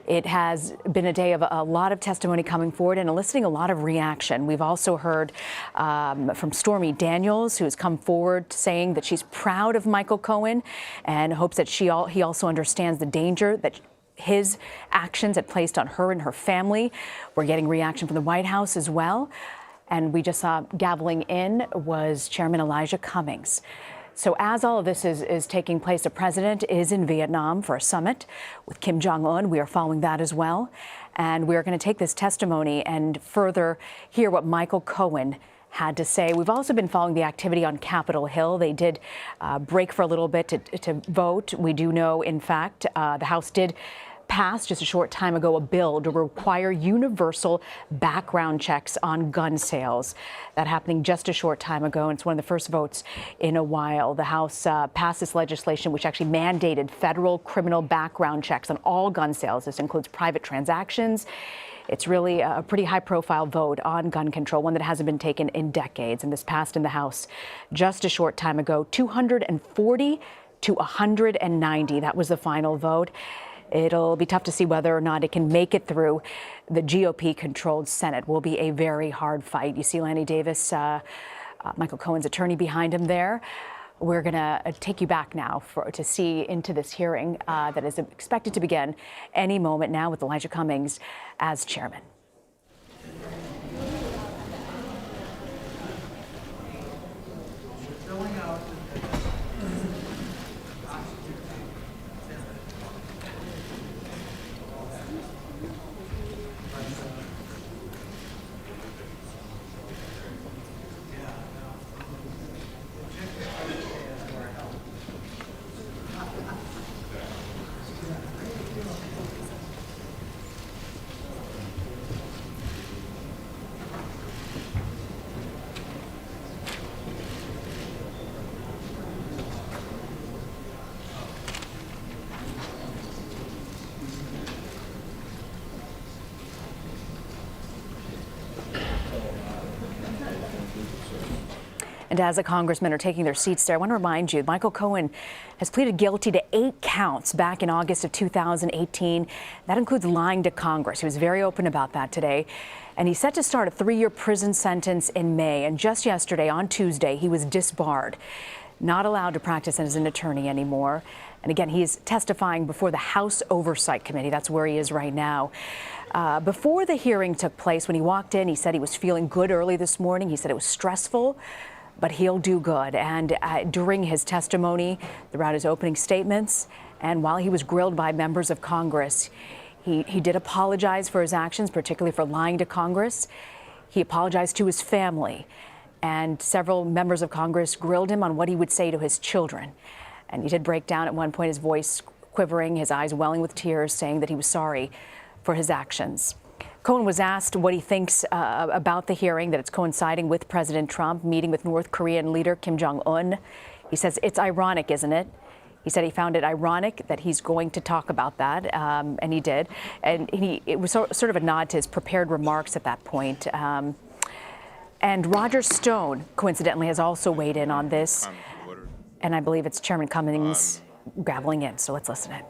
It has been a day of a lot of testimony coming forward and eliciting a lot of reaction. We've also heard from Stormy Daniels, who has come forward saying that she's proud of Michael Cohen and hopes that he also understands the danger that his actions had placed on her and her family. We're getting reaction from the White House as well. And we just saw gaveling in was Chairman Elijah Cummings. So as all of this is taking place, the president is in Vietnam for a summit with Kim Jong-un. We are following that as well. And we are going to take this testimony and further hear what Michael Cohen had to say. We've also been following the activity on Capitol Hill. They did break for a little bit to vote. We do know, in fact, the House did passed just a short time ago a bill to require universal background checks on gun sales. That happening just a short time ago, and it's one of the first votes in a while. The House passed this legislation which actually mandated federal criminal background checks on all gun sales. This includes private transactions. It's really a pretty high-profile vote on gun control, one that hasn't been taken in decades, and this passed in the House just a short time ago, 240 to 190. That was the final vote. It'll be tough to see whether or not it can make it through the GOP-controlled Senate. Will be a very hard fight. You see Lanny Davis, Michael Cohen's attorney, behind him there. We're going to take you back now to see into this hearing that is expected to begin any moment now with Elijah Cummings as chairman. And as the congressmen are taking their seats there, I want to remind you, Michael Cohen has pleaded guilty to 8 counts back in August of 2018. That includes lying to Congress. He was very open about that today. And he's set to start a 3-year prison sentence in May. And just yesterday, on Tuesday, he was disbarred, not allowed to practice as an attorney anymore. And again, he is testifying before the House Oversight Committee. That's where he is right now. Before the hearing took place, when he walked in, he said he was feeling good early this morning. He said it was stressful, but he'll do good. And during his testimony, throughout his opening statements, and while he was grilled by members of Congress, he did apologize for his actions, particularly for lying to Congress. He apologized to his family, and several members of Congress grilled him on what he would say to his children. And he did break down at one point, his voice quivering, his eyes welling with tears, saying that he was sorry for his actions. Cohen was asked what he thinks about the hearing, that it's coinciding with President Trump meeting with North Korean leader Kim Jong-un. He says, it's ironic, isn't it? He said he found it ironic that he's going to talk about that, and he did. And it was sort of a nod to his prepared remarks at that point. And Roger Stone, coincidentally, has also weighed in on this. And I believe it's Chairman Cummings gaveling in, so let's listen in.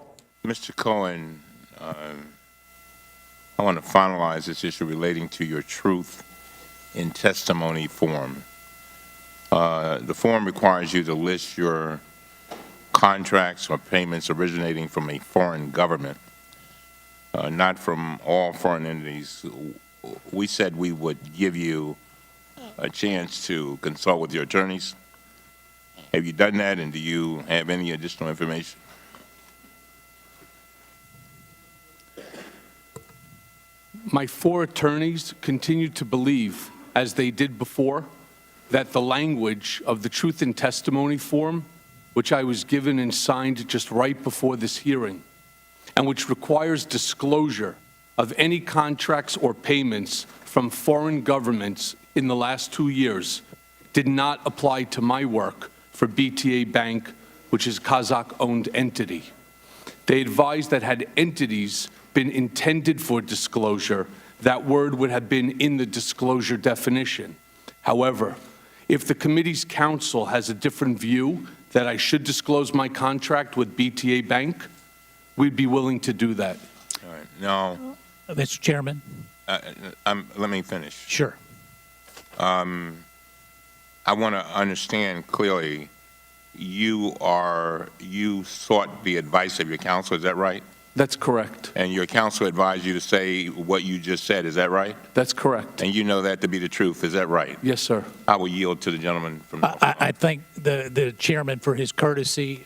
Mr. Cohen, I want to finalize this issue relating to your truth in testimony form. The form requires you to list your contracts or payments originating from a foreign government, not from all foreign entities. We said we would give you a chance to consult with your attorneys. Have you done that, and do you have any additional information? My 4 attorneys continue to believe, as they did before, that the language of the truth in testimony form, which I was given and signed just right before this hearing, and which requires disclosure of any contracts or payments from foreign governments in the last 2 years, did not apply to my work for BTA Bank, which is a Kazakh-owned entity. They advised that had entities been intended for disclosure, that word would have been in the disclosure definition. However, if the committee's counsel has a different view that I should disclose my contract with BTA Bank, we'd be willing to do that. All right. Now, Mr. Chairman. Let me finish. Sure. I want to understand clearly, you sought the advice of your counsel, is that right? That's correct. And your counsel advised you to say what you just said, is that right? That's correct. And you know that to be the truth, is that right? Yes, sir. I will yield to the gentleman from I thank the chairman for his courtesy.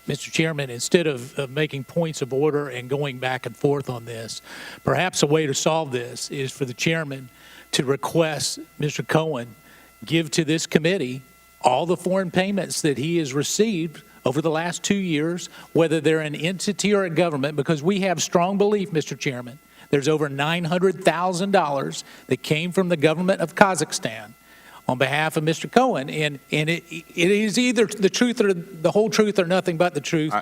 Mr. Chairman, instead of making points of order and going back and forth on this, perhaps a way to solve this is for the chairman to request Mr. Cohen give to this committee all the foreign payments that he has received over the last 2 years, whether they're an entity or a government, because we have strong belief, Mr. Chairman, there's over $900,000 that came from the government of Kazakhstan on behalf of Mr. Cohen, and it is either the truth or the whole truth or nothing but the truth.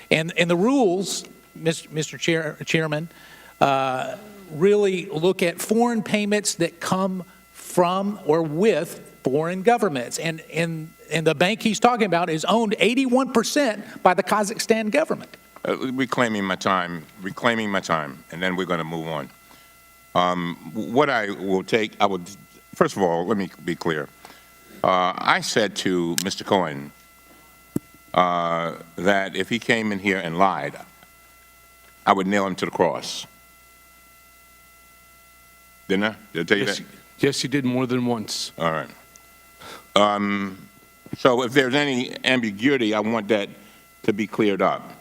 And the rules, Mr. Chairman, really look at foreign payments that come from or with foreign governments. And the bank he's talking about is owned 81% by the Kazakhstan government. reclaiming my time, and then we're going to move on. What I will take, first of all, let me be clear. I said to Mr. Cohen that if he came in here and lied, I would nail him to the cross. Didn't I? Did I tell you that? Yes, you did more than once. All right. So if there's any ambiguity, I want that to be cleared up.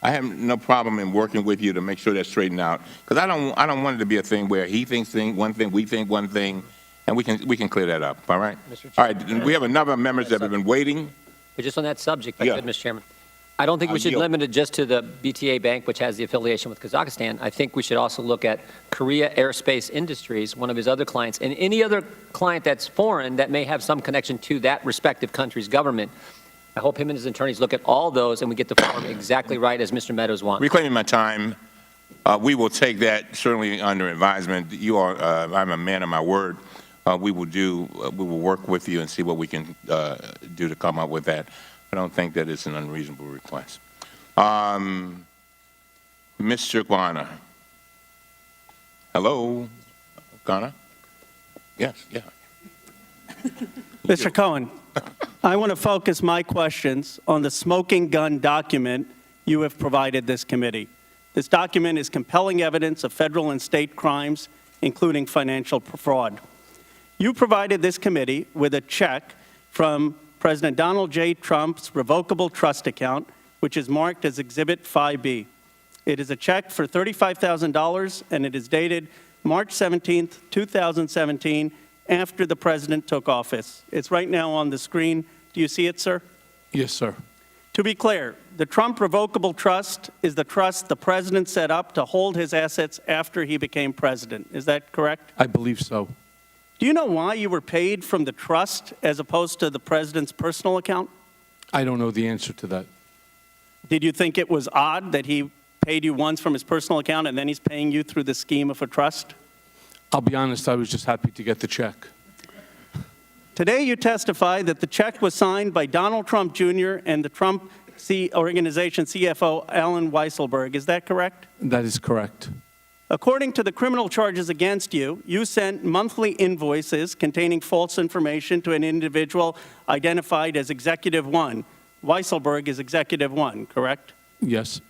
I have no problem in working with you to make sure that's straightened out, because I don't want it to be a thing where he thinks one thing, we think one thing, and we can clear that up. All right. All right. We have another members that have been waiting. But just on that subject, if I could, Mr. Chairman, I don't think we should limit it just to the BTA Bank, which has the affiliation with Kazakhstan. I think we should also look at Korea Aerospace Industries, one of his other clients, and any other client that's foreign that may have some connection to that respective country's government. I hope him and his attorneys look at all those and we get the form exactly right as Mr. Meadows wants. Reclaiming my time, we will take that certainly under advisement. I'm a man of my word. We will work with you and see what we can do to come up with that. I don't think that it's an unreasonable request. Mr. Guana. Hello? Guana? Yes, yeah. Mr. Cohen, I want to focus my questions on the smoking gun document you have provided this committee. This document is compelling evidence of federal and state crimes, including financial fraud. You provided this committee with a check from President Donald J. Trump's revocable trust account, which is marked as Exhibit 5B. It is a check for $35,000, and it is dated March 17, 2017, after the president took office. It's right now on the screen. Do you see it, sir? Yes, sir. To be clear, the Trump Revocable Trust is the trust the president set up to hold his assets after he became president. Is that correct? I believe so. Do you know why you were paid from the trust as opposed to the president's personal account? I don't know the answer to that. Did you think it was odd that he paid you once from his personal account and then he's paying you through the scheme of a trust? I'll be honest, I was just happy to get the check. Today you testified that the check was signed by Donald Trump Jr. and the Trump Organization CFO Alan Weisselberg. Is that correct? That is correct. According to the criminal charges against you, you sent monthly invoices containing false information to an individual identified as Executive 1. Weisselberg is Executive 1, correct? Yes.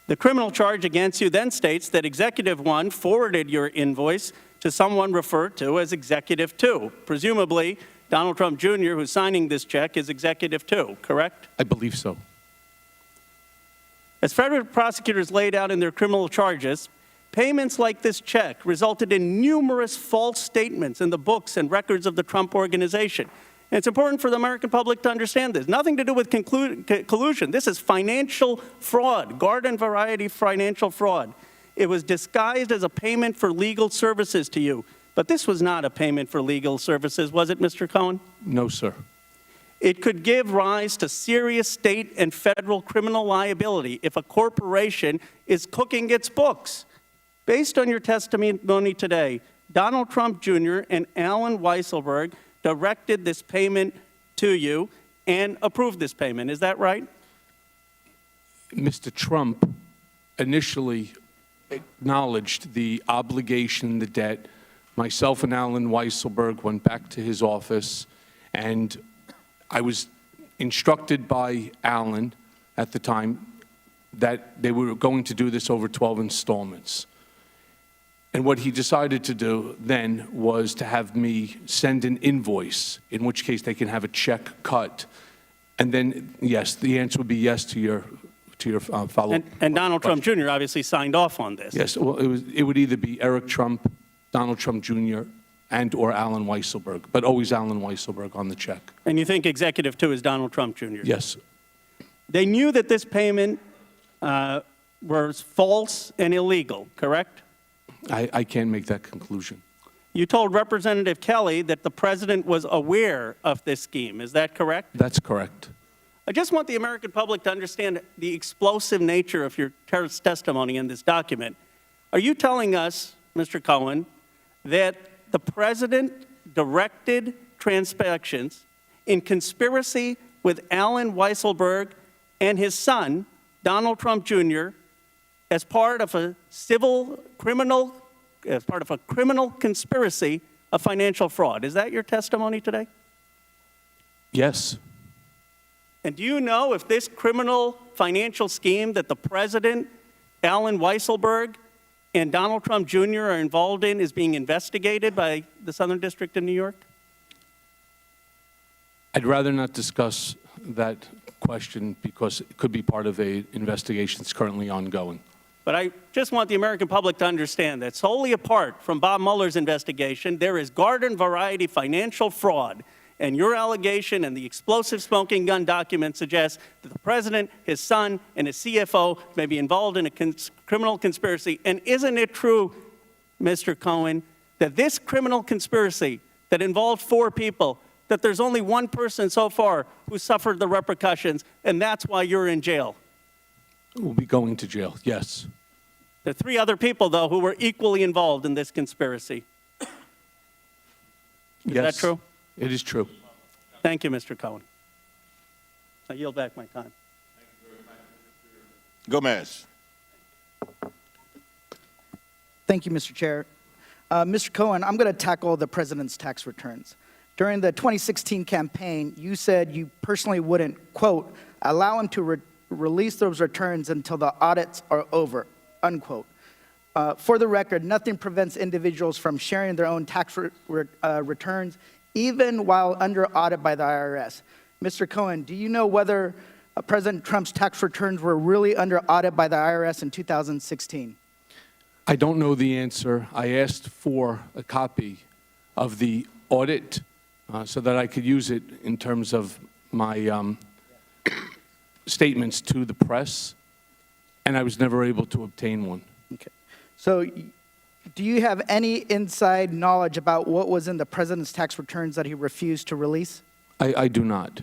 The criminal charge against you then states that Executive 1 forwarded your invoice to someone referred to as Executive 2. Presumably, Donald Trump Jr., who's signing this check, is Executive 2, correct? I believe so. As federal prosecutors laid out in their criminal charges, payments like this check resulted in numerous false statements in the books and records of the Trump Organization. And it's important for the American public to understand this. Nothing to do with collusion. This is financial fraud, garden variety financial fraud. It was disguised as a payment for legal services to you. But this was not a payment for legal services, was it, Mr. Cohen? No, sir. It could give rise to serious state and federal criminal liability if a corporation is cooking its books. Based on your testimony today, Donald Trump Jr. and Alan Weisselberg directed this payment to you and approved this payment. Is that right? Mr. Trump initially acknowledged the obligation, the debt. Myself and Alan Weisselberg went back to his office, and I was instructed by Alan at the time that they were going to do this over 12 installments. And what he decided to do then was to have me send an invoice, in which case they can have a check cut. And then, yes, the answer would be yes to your follow-up. And Donald Trump Jr. obviously signed off on this. Yes, well, it would either be Eric Trump, Donald Trump Jr., and or Alan Weisselberg, but always Alan Weisselberg on the check. And you think Executive 2 is Donald Trump Jr.? Yes. They knew that this payment was false and illegal, correct? I can't make that conclusion. You told Representative Kelly that the president was aware of this scheme. Is that correct? That's correct. I just want the American public to understand the explosive nature of your testimony in this document. Are you telling us, Mr. Cohen, that the president directed transactions in conspiracy with Alan Weisselberg and his son Donald Trump Jr. as part of a criminal conspiracy of financial fraud. Is that your testimony today? Yes. And do you know if this criminal financial scheme that the president, Alan Weisselberg, and Donald Trump Jr. are involved in is being investigated by the Southern District of New York? I'd rather not discuss that question because it could be part of an investigation that's currently ongoing. But I just want the American public to understand that solely apart from Bob Mueller's investigation, there is garden variety financial fraud. And your allegation and the explosive smoking gun document suggests that the president, his son, and his CFO may be involved in a criminal conspiracy. And isn't it true, Mr. Cohen, that this criminal conspiracy that involved 4 people, that there's only one person so far who suffered the repercussions, and that's why you're in jail? We'll be going to jail, yes. There are 3 other people, though, who were equally involved in this conspiracy. Is that true? It is true. Thank you, Mr. Cohen. I yield back my time. Gomez. Thank you, Mr. Chair. Mr. Cohen, I'm going to tackle the president's tax returns. During the 2016 campaign, you said you personally wouldn't, quote, allow him to release those returns until the audits are over, unquote. For the record, nothing prevents individuals from sharing their own tax returns, even while under audit by the IRS. Mr. Cohen, do you know whether President Trump's tax returns were really under audit by the IRS in 2016? I don't know the answer. I asked for a copy of the audit so that I could use it in terms of my statements to the press, and I was never able to obtain one. Okay. So do you have any inside knowledge about what was in the president's tax returns that he refused to release? I do not.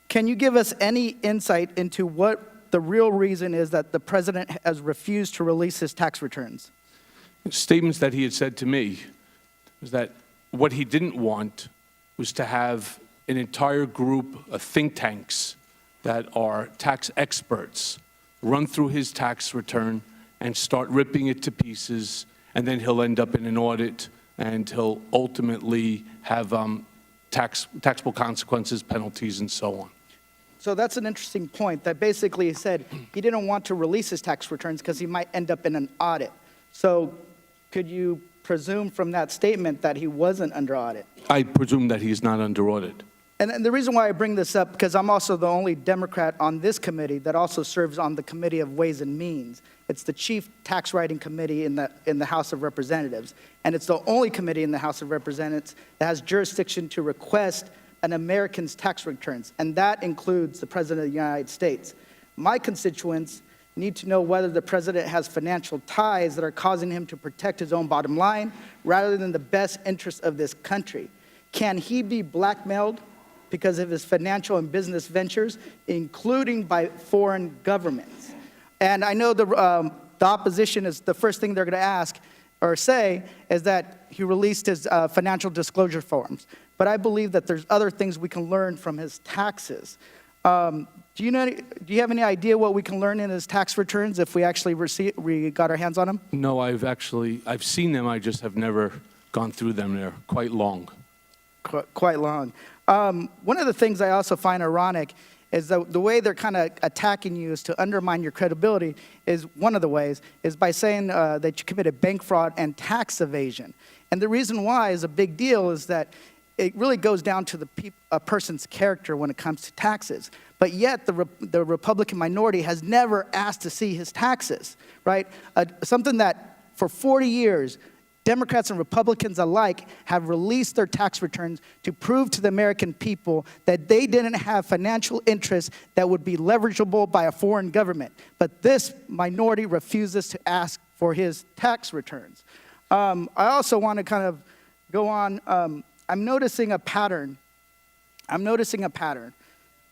Can you give us any insight into what the real reason is that the president has refused to release his tax returns? Statements that he had said to me was that what he didn't want was to have an entire group of think tanks that are tax experts run through his tax return and start ripping it to pieces, and then he'll end up in an audit, and he'll ultimately have taxable consequences, penalties, and so on. So that's an interesting point, that basically he said he didn't want to release his tax returns because he might end up in an audit. So could you presume from that statement that he wasn't under audit? I presume that he's not under audit. And the reason why I bring this up, because I'm also the only Democrat on this committee that also serves on the Committee of Ways and Means. It's the chief tax writing committee in the House of Representatives. And it's the only committee in the House of Representatives that has jurisdiction to request an American's tax returns. And that includes the President of the United States. My constituents need to know whether the president has financial ties that are causing him to protect his own bottom line rather than the best interests of this country. Can he be blackmailed because of his financial and business ventures, including by foreign governments? And I know the opposition is the first thing they're going to ask or say is that he released his financial disclosure forms. But I believe that there's other things we can learn from his taxes. Do you have any idea what we can learn in his tax returns if we actually got our hands on them? No, I've seen them. I just have never gone through them. They're quite long. Quite long. One of the things I also find ironic is the way they're kind of attacking you is to undermine your credibility is one of the ways is by saying that you committed bank fraud and tax evasion. And the reason why is a big deal is that it really goes down to a person's character when it comes to taxes. But yet the Republican minority has never asked to see his taxes, right? Something that for 40 years, Democrats and Republicans alike have released their tax returns to prove to the American people that they didn't have financial interests that would be leverageable by a foreign government. But this minority refuses to ask for his tax returns. I also want to kind of go on. I'm noticing a pattern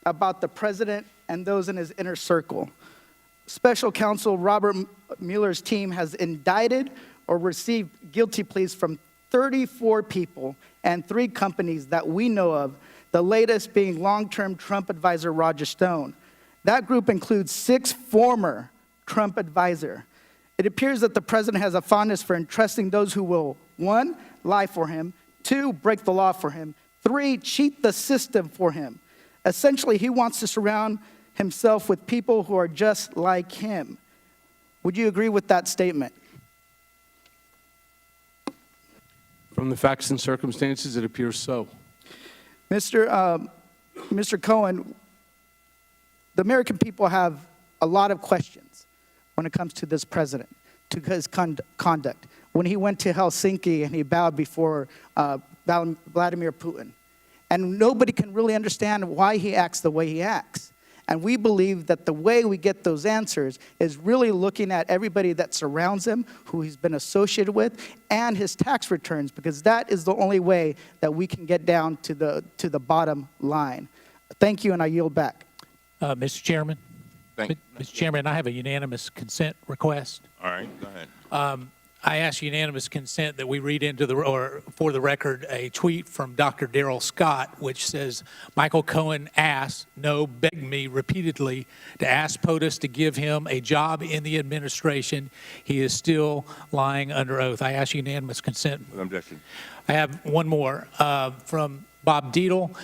about the president and those in his inner circle. Special counsel Robert Mueller's team has indicted or received guilty pleas from 34 people and 3 companies that we know of, the latest being long-term Trump advisor Roger Stone. That group includes 6 former Trump advisors. It appears that the president has a fondness for entrusting those who will, 1, lie for him, 2, break the law for him, 3, cheat the system for him. Essentially, he wants to surround himself with people who are just like him. Would you agree with that statement? From the facts and circumstances, it appears so. Mr. Cohen, the American people have a lot of questions when it comes to this president, to his conduct. When he went to Helsinki and he bowed before Vladimir Putin. And nobody can really understand why he acts the way he acts. And we believe that the way we get those answers is really looking at everybody that surrounds him, who he's been associated with, and his tax returns, because that is the only way that we can get down to the bottom line. Thank you, and I yield back. Mr. Chairman. Mr. Chairman, I have a unanimous consent request. All right, go ahead. I ask unanimous consent that we read into for the record, a tweet from Dr. Darrell Scott, which says, Michael Cohen begged me repeatedly to ask POTUS to give him a job in the administration. He is still lying under oath. I ask unanimous consent. Objection. I have one more from Bob Deedle.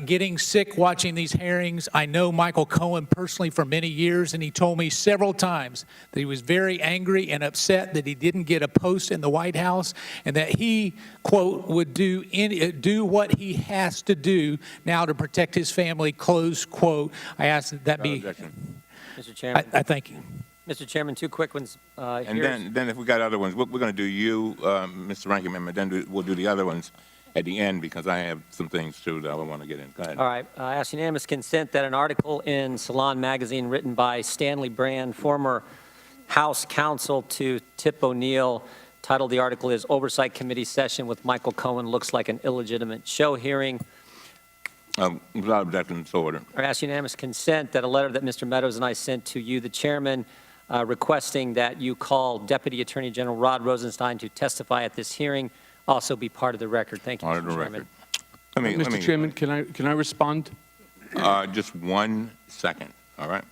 Getting sick watching these hearings. I know Michael Cohen personally for many years, and he told me several times that he was very angry and upset that he didn't get a post in the White House, and that he, quote, would do what he has to do now to protect his family, close quote. I ask that that be. Mr. Chairman. I thank you. Mr. Chairman, 2 quick ones. And then if we got other ones, we're going to do you, Mr. Ranking Member, then we'll do the other ones at the end, because I have some things, too, that I want to get in. Go ahead. All right. I ask unanimous consent that an article in Salon Magazine written by Stanley Brand, former House counsel to Tip O'Neill, titled the article is Oversight Committee Session with Michael Cohen Looks Like an Illegitimate Show Hearing. Without objection, so ordered. I ask unanimous consent that a letter that Mr. Meadows and I sent to you, the chairman, requesting that you call Deputy Attorney General Rod Rosenstein to testify at this hearing also be part of the record. Thank you, Mr. Chairman. Mr. Chairman, can I respond? Just 1 second, all right?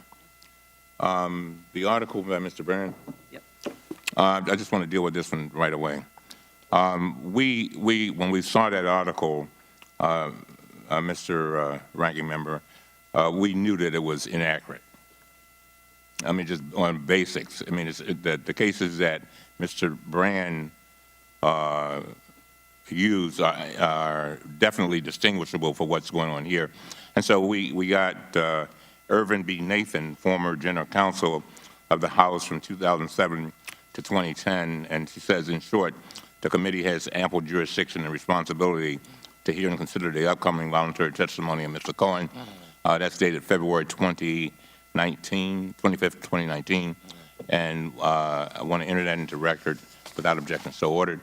The article by Mr. Brand. Yep. I just want to deal with this one right away. When we saw that article, Mr. Ranking Member, we knew that it was inaccurate. I mean, just on basics. I mean, the cases that Mr. Brand used are definitely distinguishable for what's going on here. And so we got Irvin B. Nathan, former general counsel of the House from 2007 to 2010, and she says, in short, the committee has ample jurisdiction and responsibility to hear and consider the upcoming voluntary testimony of Mr. Cohen. That's dated February 25th, 2019, and I want to enter that into record without objection. So ordered.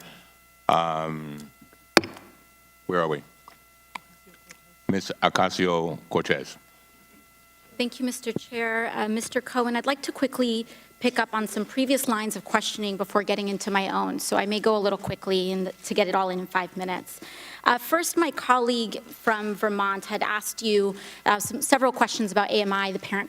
Where are we? Ms. Ocasio-Cortez. Thank you, Mr. Chair. Mr. Cohen, I'd like to quickly pick up on some previous lines of questioning before getting into my own, so I may go a little quickly to get it all in 5 minutes. First, my colleague from Vermont had asked you several questions about AMI, the parent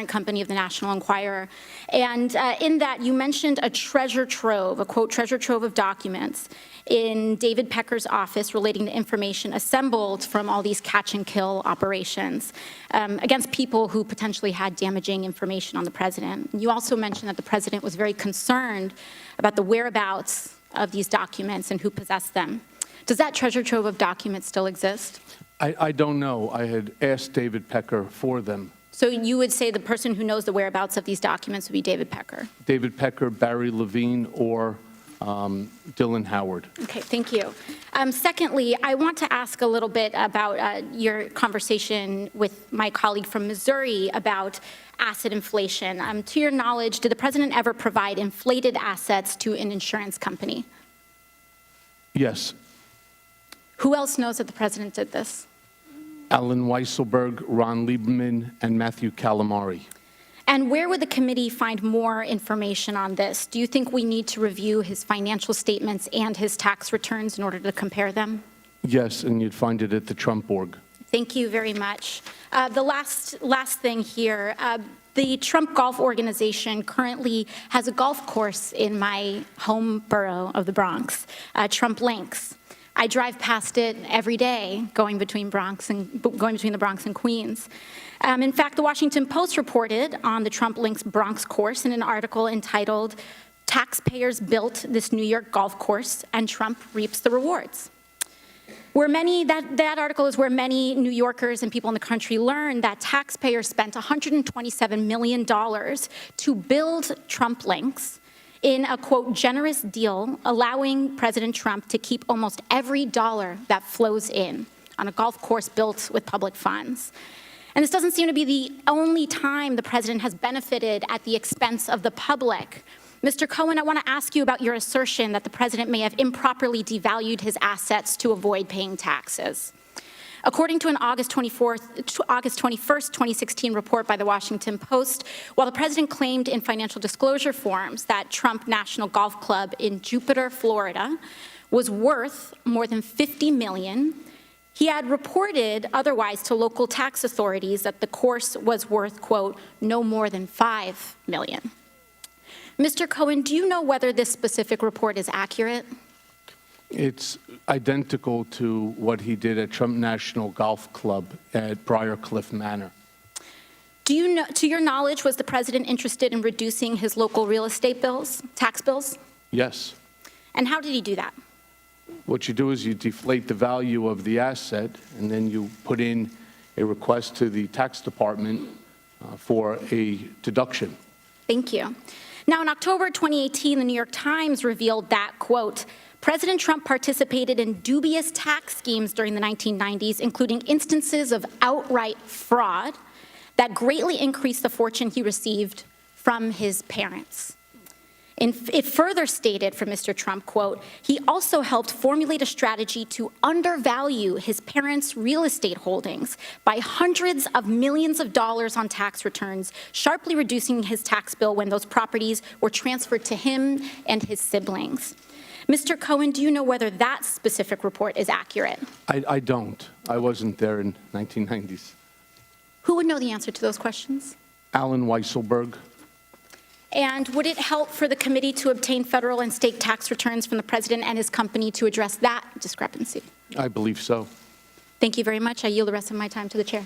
company of the National Enquirer. And in that, you mentioned a treasure trove, a quote, treasure trove of documents in David Pecker's office relating to information assembled from all these catch and kill operations against people who potentially had damaging information on the president. You also mentioned that the president was very concerned about the whereabouts of these documents and who possessed them. Does that treasure trove of documents still exist? I don't know. I had asked David Pecker for them. So you would say the person who knows the whereabouts of these documents would be David Pecker? David Pecker, Barry Levine, or Dylan Howard. Okay, thank you. Secondly, I want to ask a little bit about your conversation with my colleague from Missouri about asset inflation. To your knowledge, did the president ever provide inflated assets to an insurance company? Yes. Who else knows that the president did this? Alan Weisselberg, Ron Lieberman, and Matthew Calamari. And where would the committee find more information on this? Do you think we need to review his financial statements and his tax returns in order to compare them? Yes, and you'd find it at the Trump org. Thank you very much. The last thing here, the Trump Golf Organization currently has a golf course in my home borough of the Bronx, Trump Links. I drive past it every day, going between the Bronx and Queens. In fact, the Washington Post reported on the Trump Links Bronx course in an article entitled, "Taxpayers Built This New York Golf Course and Trump Reaps the Rewards." That article is where many New Yorkers and people in the country learned that taxpayers spent $127 million to build Trump Links in a, quote, generous deal, allowing President Trump to keep almost every dollar that flows in on a golf course built with public funds. And this doesn't seem to be the only time the president has benefited at the expense of the public. Mr. Cohen, I want to ask you about your assertion that the president may have improperly devalued his assets to avoid paying taxes. According to an August 21st, 2016 report by the Washington Post, while the president claimed in financial disclosure forms that Trump National Golf Club in Jupiter, Florida, was worth more than $50 million, he had reported otherwise to local tax authorities that the course was worth, quote, no more than $5 million. Mr. Cohen, do you know whether this specific report is accurate? It's identical to what he did at Trump National Golf Club at Briarcliff Manor. Do you know, to your knowledge, was the president interested in reducing his local real estate bills, tax bills? Yes. And how did he do that? What you do is you deflate the value of the asset, and then you put in a request to the tax department for a deduction. Thank you. Now, in October 2018, the New York Times revealed that, quote, President Trump participated in dubious tax schemes during the 1990s, including instances of outright fraud that greatly increased the fortune he received from his parents. It further stated from Mr. Trump, quote, he also helped formulate a strategy to undervalue his parents' real estate holdings by hundreds of millions of dollars on tax returns, sharply reducing his tax bill when those properties were transferred to him and his siblings. Mr. Cohen, do you know whether that specific report is accurate? I don't. I wasn't there in 1990s. Who would know the answer to those questions? Alan Weisselberg. And would it help for the committee to obtain federal and state tax returns from the president and his company to address that discrepancy? I believe so. Thank you very much. I yield the rest of my time to the chair.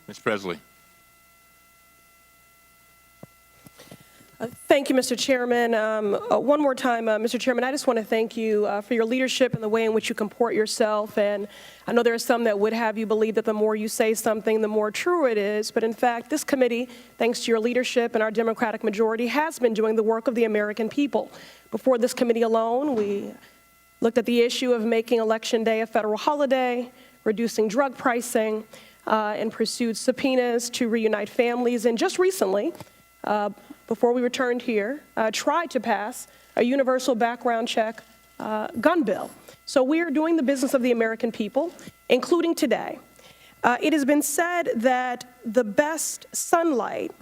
Ms. Presley. Thank you, Mr. Chairman. One more time, Mr. Chairman, I just want to thank you for your leadership and the way in which you comport yourself. And I know there are some that would have you believe that the more you say something, the more true it is. But in fact, this committee, thanks to your leadership and our Democratic majority, has been doing the work of the American people. Before this committee alone, we looked at the issue of making Election Day a federal holiday, reducing drug pricing, and pursued subpoenas to reunite families. And just recently, before we returned here, tried to pass a universal background check gun bill. So we are doing the business of the American people, including today. It has been said that the best sunlight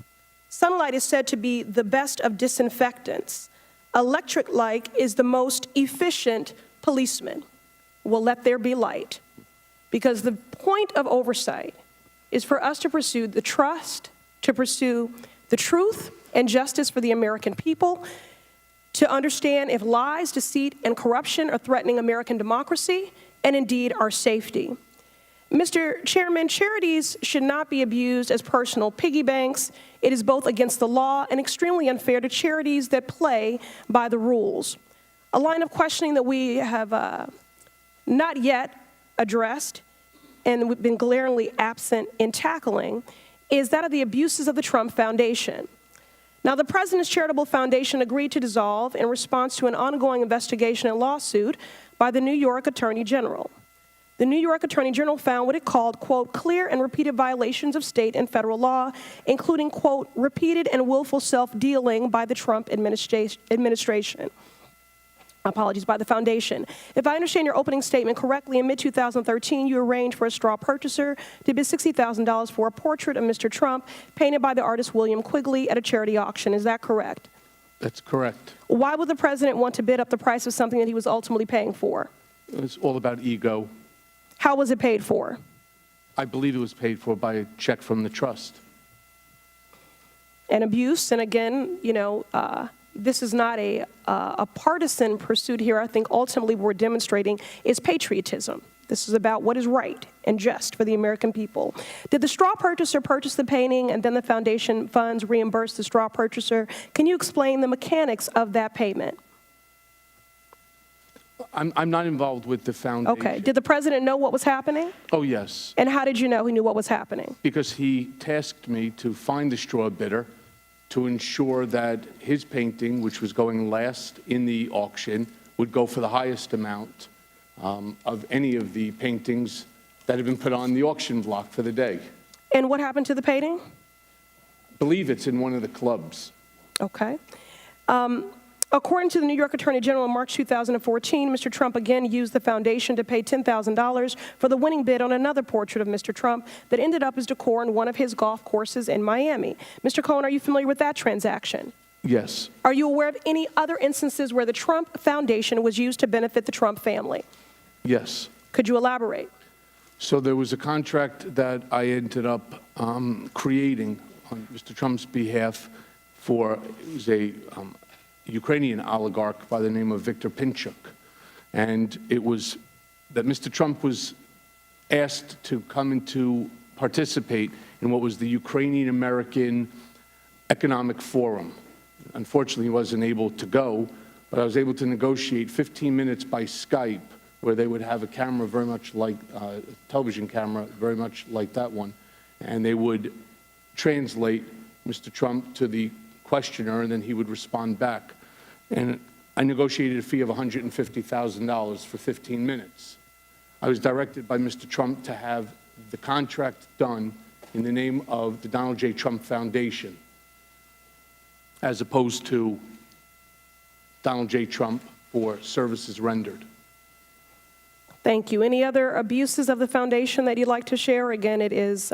is said to be the best of disinfectants. Electric light is the most efficient policeman. Well, let there be light. Because the point of oversight is for us to pursue the trust, to pursue the truth and justice for the American people, to understand if lies, deceit, and corruption are threatening American democracy and indeed our safety. Mr. Chairman, charities should not be abused as personal piggy banks. It is both against the law and extremely unfair to charities that play by the rules. A line of questioning that we have not yet addressed and we've been glaringly absent in tackling is that of the abuses of the Trump Foundation. Now, the President's Charitable Foundation agreed to dissolve in response to an ongoing investigation and lawsuit by the New York Attorney General. The New York Attorney General found what it called, quote, clear and repeated violations of state and federal law, including, quote, repeated and willful self-dealing by the Trump administration. Apologies, by the foundation. If I understand your opening statement correctly, in mid-2013, you arranged for a straw purchaser to bid $60,000 for a portrait of Mr. Trump painted by the artist William Quigley at a charity auction. Is that correct? That's correct. Why would the president want to bid up the price of something that he was ultimately paying for? It's all about ego. How was it paid for? I believe it was paid for by a check from the trust. And abuse, and again, this is not a partisan pursuit here. I think ultimately what we're demonstrating is patriotism. This is about what is right and just for the American people. Did the straw purchaser purchase the painting and then the foundation funds reimburse the straw purchaser? Can you explain the mechanics of that payment? I'm not involved with the foundation. Okay. Did the president know what was happening? Oh, yes. And how did you know he knew what was happening? Because he tasked me to find the straw bidder to ensure that his painting, which was going last in the auction, would go for the highest amount of any of the paintings that have been put on the auction block for the day. And what happened to the painting? I believe it's in one of the clubs. Okay. According to the New York Attorney General in March 2014, Mr. Trump again used the foundation to pay $10,000 for the winning bid on another portrait of Mr. Trump that ended up as decor on one of his golf courses in Miami. Mr. Cohen, are you familiar with that transaction? Yes. Are you aware of any other instances where the Trump Foundation was used to benefit the Trump family? Yes. Could you elaborate? So there was a contract that I ended up creating on Mr. Trump's behalf for, it was a Ukrainian oligarch by the name of Viktor Pinchuk. And it was that Mr. Trump was asked to come and to participate in what was the Ukrainian-American Economic Forum. Unfortunately, he wasn't able to go, but I was able to negotiate 15 minutes by Skype where they would have a camera very much like, a television camera very much like that one, and they would translate Mr. Trump to the questioner, and then he would respond back. And I negotiated a fee of $150,000 for 15 minutes. I was directed by Mr. Trump to have the contract done in the name of the Donald J. Trump Foundation, as opposed to Donald J. Trump for services rendered. Thank you. Any other abuses of the foundation that you'd like to share? Again, it is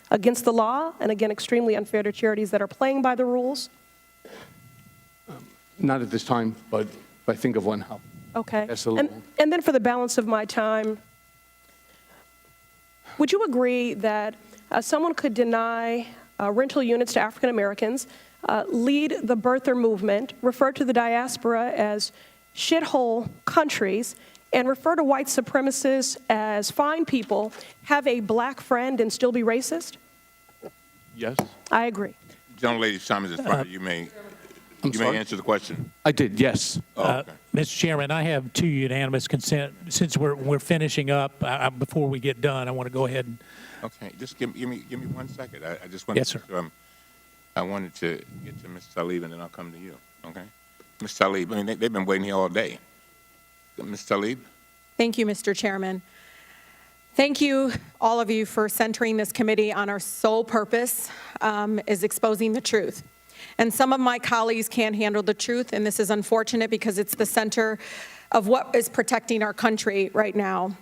against the law, and again, extremely unfair to charities that are playing by the rules. Not at this time, but if I think of one, I'll Okay. pass it along. And then for the balance of my time, would you agree that someone could deny rental units to African Americans, lead the birther movement, refer to the diaspora as shithole countries, and refer to white supremacists as fine people, have a black friend, and still be racist? Yes. I agree. Gentlelady's time is expired. You may answer the question. I did, yes. Okay. Mr. Chairman, I have two unanimous consent. Since we're finishing up, before we get done, I want to go ahead and. Okay, just give me 1 second. I just wanted Yes, sir. to, I wanted to get to Ms. Tlaib, and then I'll come to you. Okay, Ms. Tlaib. I mean, they've been waiting here all day. Ms. Tlaib. Thank you, Mr. Chairman. Thank you, all of you, for centering this committee on our sole purpose is exposing the truth. And some of my colleagues can't handle the truth, and this is unfortunate because it's the center of what is protecting our country right now.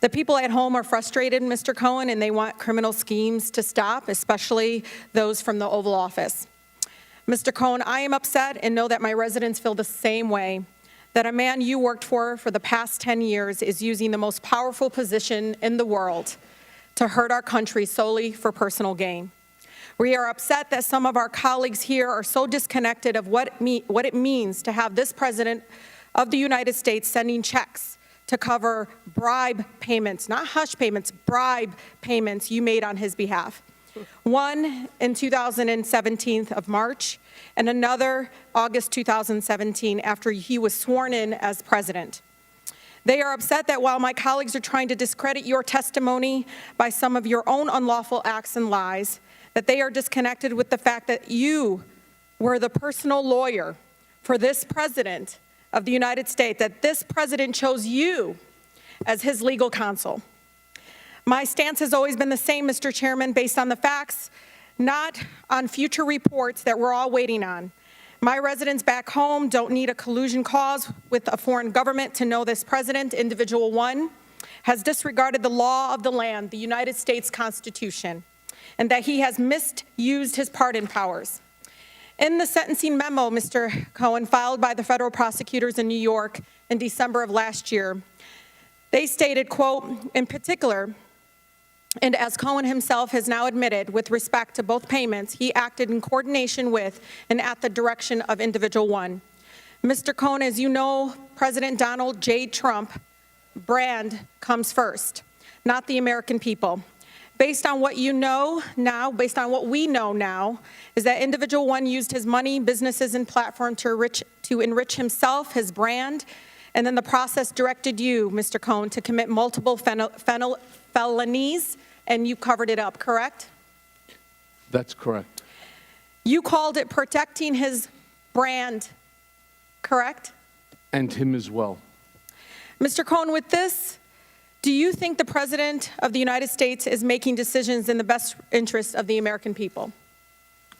The people at home are frustrated, Mr. Cohen, and they want criminal schemes to stop, especially those from the Oval Office. Mr. Cohen, I am upset and know that my residents feel the same way, that a man you worked for the past 10 years is using the most powerful position in the world to hurt our country solely for personal gain. We are upset that some of our colleagues here are so disconnected of what it means to have this President of the United States sending checks to cover bribe payments, not hush payments, bribe payments you made on his behalf. One in 2017 of March, and another August 2017 after he was sworn in as president. They are upset that while my colleagues are trying to discredit your testimony by some of your own unlawful acts and lies, that they are disconnected with the fact that you were the personal lawyer for this president of the United States, that this president chose you as his legal counsel. My stance has always been the same, Mr. Chairman, based on the facts, not on future reports that we're all waiting on. My residents back home don't need a collusion clause with a foreign government to know this president, individual one, has disregarded the law of the land, the United States Constitution, and that he has misused his pardon powers. In the sentencing memo, Mr. Cohen, filed by the federal prosecutors in New York in December of last year, They stated, quote, in particular, and as Cohen himself has now admitted with respect to both payments, he acted in coordination with and at the direction of individual one. Mr. Cohen, as you know, President Donald J. Trump brand comes first, not the American people. Based on what you know now, based on what we know now, is that individual one used his money, businesses, and platform to enrich himself, his brand, and then the process directed you, Mr. Cohen, to commit multiple felonies, and you covered it up, correct? That's correct. You called it protecting his brand, correct? And him as well. Mr. Cohen, with this, do you think the President of the United States is making decisions in the best interest of the American people?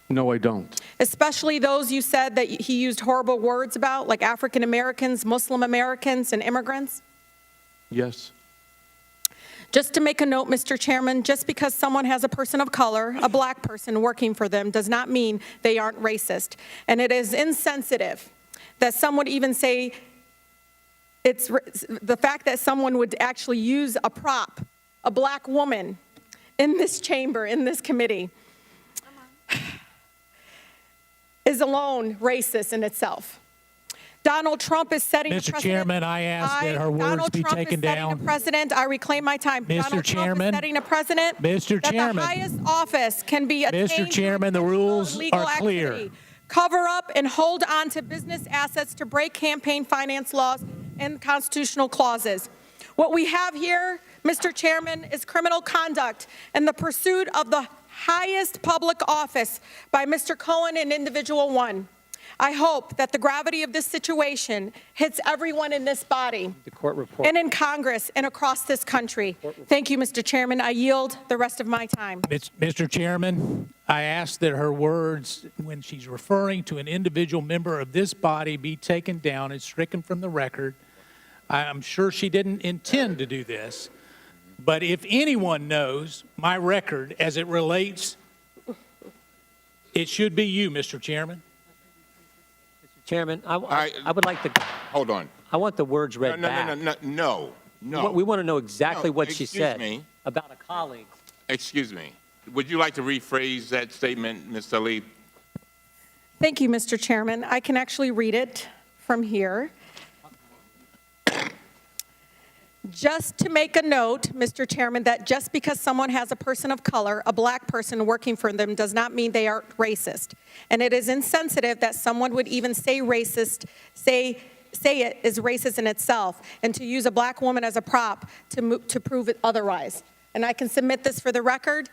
No, I don't. Especially those you said that he used horrible words about, like African Americans, Muslim Americans, and immigrants? Yes. Just to make a note, Mr. Chairman, just because someone has a person of color, a black person working for them, does not mean they aren't racist. And it is insensitive that some would even say it's the fact that someone would actually use a prop, a black woman, in this chamber, in this committee, is alone racist in itself. Donald Trump is setting a precedent. Mr. Chairman, I ask that her words be taken down. Donald Trump is setting a precedent. I reclaim my time. Mr. Chairman, Trump is setting a precedent Mr. Chairman, that the highest office can be attained. Mr. Chairman, the rules are clear. Activity. Cover up and hold on to business assets to break campaign finance laws and constitutional clauses. What we have here, Mr. Chairman, is criminal conduct and the pursuit of the highest public office by Mr. Cohen and individual one. I hope that the gravity of this situation hits everyone in this body, The court report. and in Congress and across this country. Thank you, Mr. Chairman. I yield the rest of my time. Mr. Chairman, I ask that her words, when she's referring to an individual member of this body, be taken down and stricken from the record. I'm sure she didn't intend to do this, but if anyone knows my record as it relates, it should be you, Mr. Chairman. Chairman, I would like to. Hold on. I want the words read back. No. We want to know exactly what she excuse said me. about a colleague. Excuse me. Would you like to rephrase that statement, Ms. Tlaib? Thank you, Mr. Chairman. I can actually read it from here. Just to make a note, Mr. Chairman, that just because someone has a person of color, a black person working for them, does not mean they are racist. And it is insensitive that someone would even say racist, say it is racist in itself, and to use a black woman as a prop to prove it otherwise. And I can submit this for the record.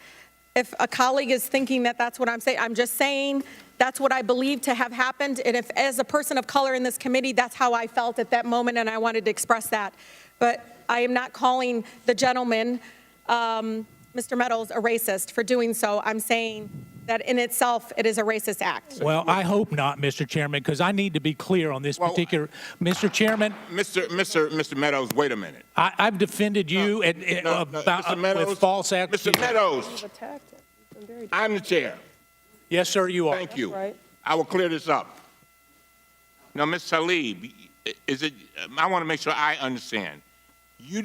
If a colleague is thinking that that's what I'm saying, I'm just saying that's what I believe to have happened. And if, as a person of color in this committee, that's how I felt at that moment, and I wanted to express that. But I am not calling the gentleman, Mr. Meadows, a racist for doing so. I'm saying that in itself, it is a racist act. Well, I hope not, Mr. Chairman, because I need to be clear on this particular. Mr. Chairman. Mr. Meadows, wait a minute. I've defended you with false accusations. Mr. Meadows, I'm the chair. Yes, sir, you are. Thank you. I will clear this up. Now, Ms. Tlaib, I want to make sure I understand. You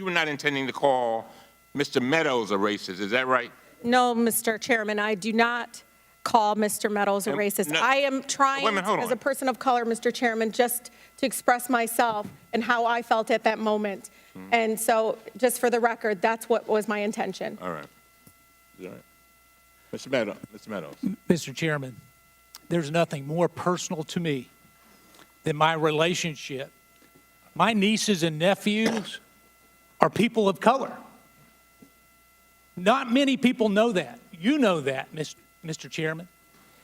were not intending to call Mr. Meadows a racist, is that right? No, Mr. Chairman, I do not call Mr. Meadows a racist. I am trying, as a person of color, Mr. Chairman, just to express myself and how I felt at that moment. And so, just for the record, that's what was my intention. All right. All right. Mr. Meadows. Mr. Chairman, there's nothing more personal to me than my relationship. My nieces and nephews are people of color. Not many people know that. You know that, Mr. Chairman.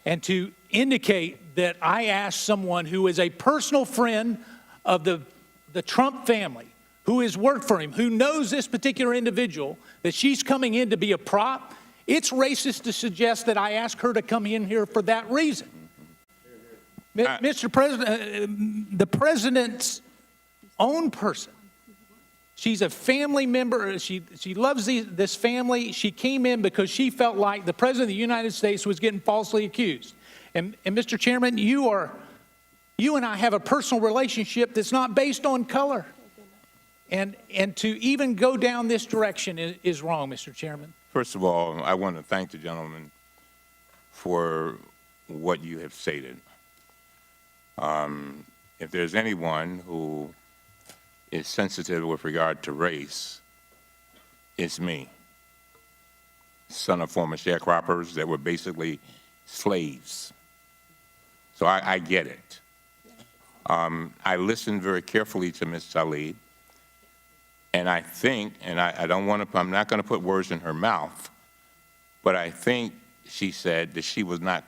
And to indicate that I asked someone who is a personal friend of the Trump family, who has worked for him, who knows this particular individual, that she's coming in to be a prop, it's racist to suggest that I asked her to come in here for that reason. Mr. President, the president's own person. She's a family member. She loves this family. She came in because she felt like the President of the United States was getting falsely accused. And Mr. Chairman, you and I have a personal relationship that's not based on color. And to even go down this direction is wrong, Mr. Chairman. First of all, I want to thank the gentleman for what you have stated. If there's anyone who is sensitive with regard to race, it's me. Son of former sharecroppers that were basically slaves. So I get it. I listened very carefully to Ms. Tlaib, and I think, and I don't want to, I'm not going to put words in her mouth, but I think she said that she was not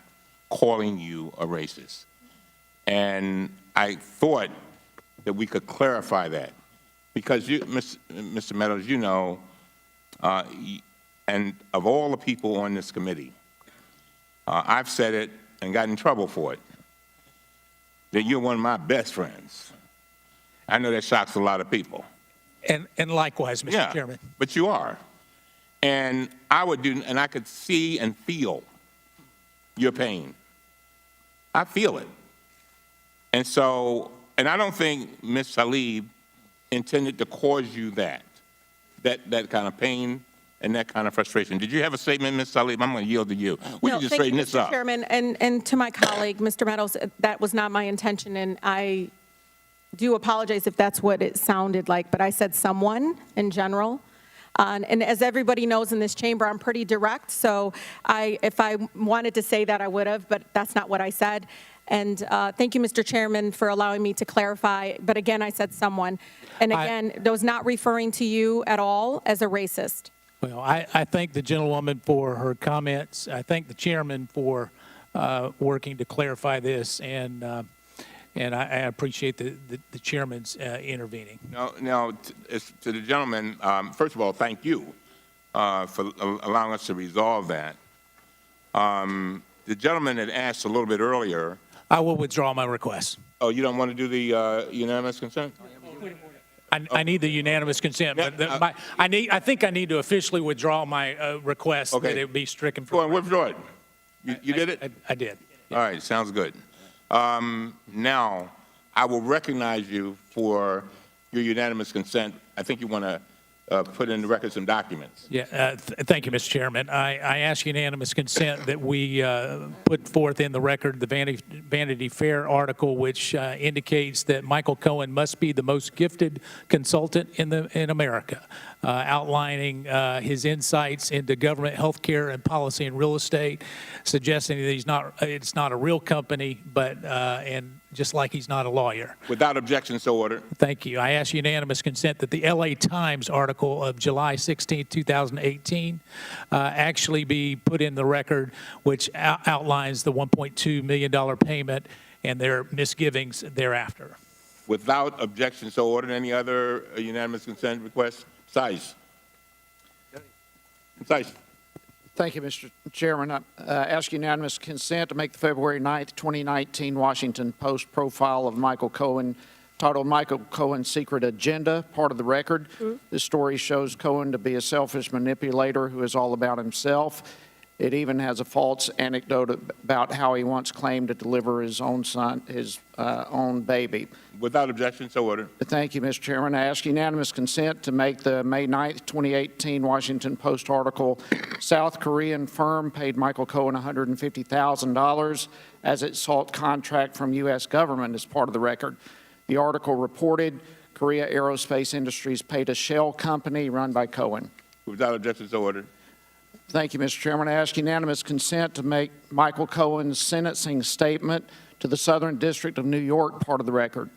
calling you a racist. And I thought that we could clarify that, because you, Mr. Meadows, you know, and of all the people on this committee, I've said it and got in trouble for it, that you're one of my best friends. I know that shocks a lot of people. And likewise, Mr. Chairman. But you are. And I would do, and I could see and feel your pain. I feel it. And so, and I don't think Ms. Tlaib intended to cause you that kind of pain and that kind of frustration. Did you have a statement, Ms. Tlaib? I'm going to yield to you. We can just straighten this up. Mr. Chairman, and to my colleague, Mr. Meadows, that was not my intention, and I do apologize if that's what it sounded like, but I said someone in general. And as everybody knows in this chamber, I'm pretty direct, so if I wanted to say that, I would have, but that's not what I said. And thank you, Mr. Chairman, for allowing me to clarify. But again, I said someone. And again, I was not referring to you at all as a racist. Well, I thank the gentlewoman for her comments. I thank the chairman for working to clarify this, and I appreciate the chairman's intervening. Now, to the gentleman, first of all, thank you for allowing us to resolve that. The gentleman had asked a little bit earlier. I will withdraw my request. Oh, you don't want to do the unanimous consent? I need the unanimous consent, but I think I need to officially withdraw my request that it be stricken from. Go on, withdraw it. You did it? I did. All right, sounds good. Now, I will recognize you for your unanimous consent. I think you want to put in the record some documents. Yeah, thank you, Mr. Chairman. I ask unanimous consent that we put forth in the record the Vanity Fair article, which indicates that Michael Cohen must be the most gifted consultant in America, outlining his insights into government, healthcare, and policy and real estate, suggesting that it's not a real company, but and just like he's not a lawyer. Without objection, so ordered. Thank you. I ask unanimous consent that the LA Times article of July 16, 2018 actually be put in the record, which outlines the $1.2 million payment and their misgivings thereafter. Without objection, so ordered. Any other unanimous consent requests? Size. Thank you, Mr. Chairman. I ask unanimous consent to make the February 9th, 2019 Washington Post profile of Michael Cohen titled Michael Cohen's Secret Agenda, part of the record. This story shows Cohen to be a selfish manipulator who is all about himself. It even has a false anecdote about how he once claimed to deliver his own son, his own baby. Without objection, so ordered. Thank you, Mr. Chairman. I ask unanimous consent to make the May 9th, 2018 Washington Post article, South Korean firm paid Michael Cohen $150,000 as it sought contract from U.S. government as part of the record. The article reported Korea Aerospace Industries paid a shell company run by Cohen. Without objection, so ordered. Thank you, Mr. Chairman. I ask unanimous consent to make Michael Cohen's sentencing statement to the Southern District of New York part of the record.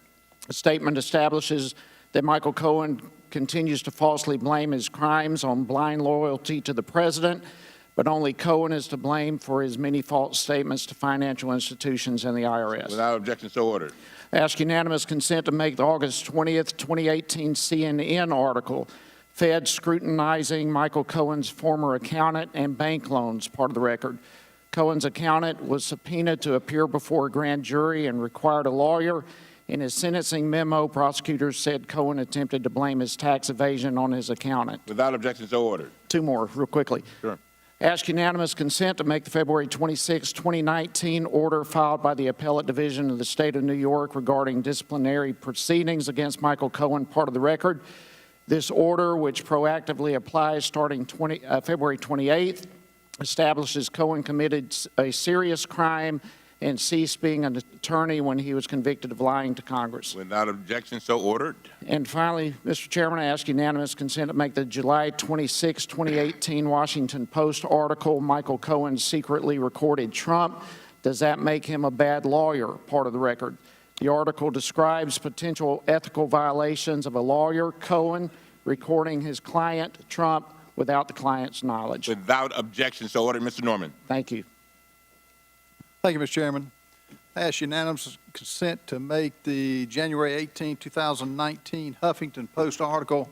The statement establishes that Michael Cohen continues to falsely blame his crimes on blind loyalty to the president, but only Cohen is to blame for his many false statements to financial institutions and the IRS. Without objection, so ordered. I ask unanimous consent to make the August 20th, 2018 CNN article, Fed scrutinizing Michael Cohen's former accountant and bank loans, part of the record. Cohen's accountant was subpoenaed to appear before a grand jury and required a lawyer. In his sentencing memo, prosecutors said Cohen attempted to blame his tax evasion on his accountant. Without objection, so ordered. Two more, real quickly. Sure. Ask unanimous consent to make the February 26, 2019 order filed by the Appellate Division of the State of New York regarding disciplinary proceedings against Michael Cohen part of the record. This order, which proactively applies starting February 28th, establishes Cohen committed a serious crime and ceased being an attorney when he was convicted of lying to Congress. Without objection, so ordered. And finally, Mr. Chairman, I ask unanimous consent to make the July 26, 2018 Washington Post article, Michael Cohen secretly recorded Trump. Does that make him a bad lawyer? Part of the record. The article describes potential ethical violations of a lawyer, Cohen, recording his client, Trump, without the client's knowledge. Without objection, so ordered. Mr. Norman. Thank you. Thank you, Mr. Chairman. I ask unanimous consent to make the January 18, 2019 Huffington Post article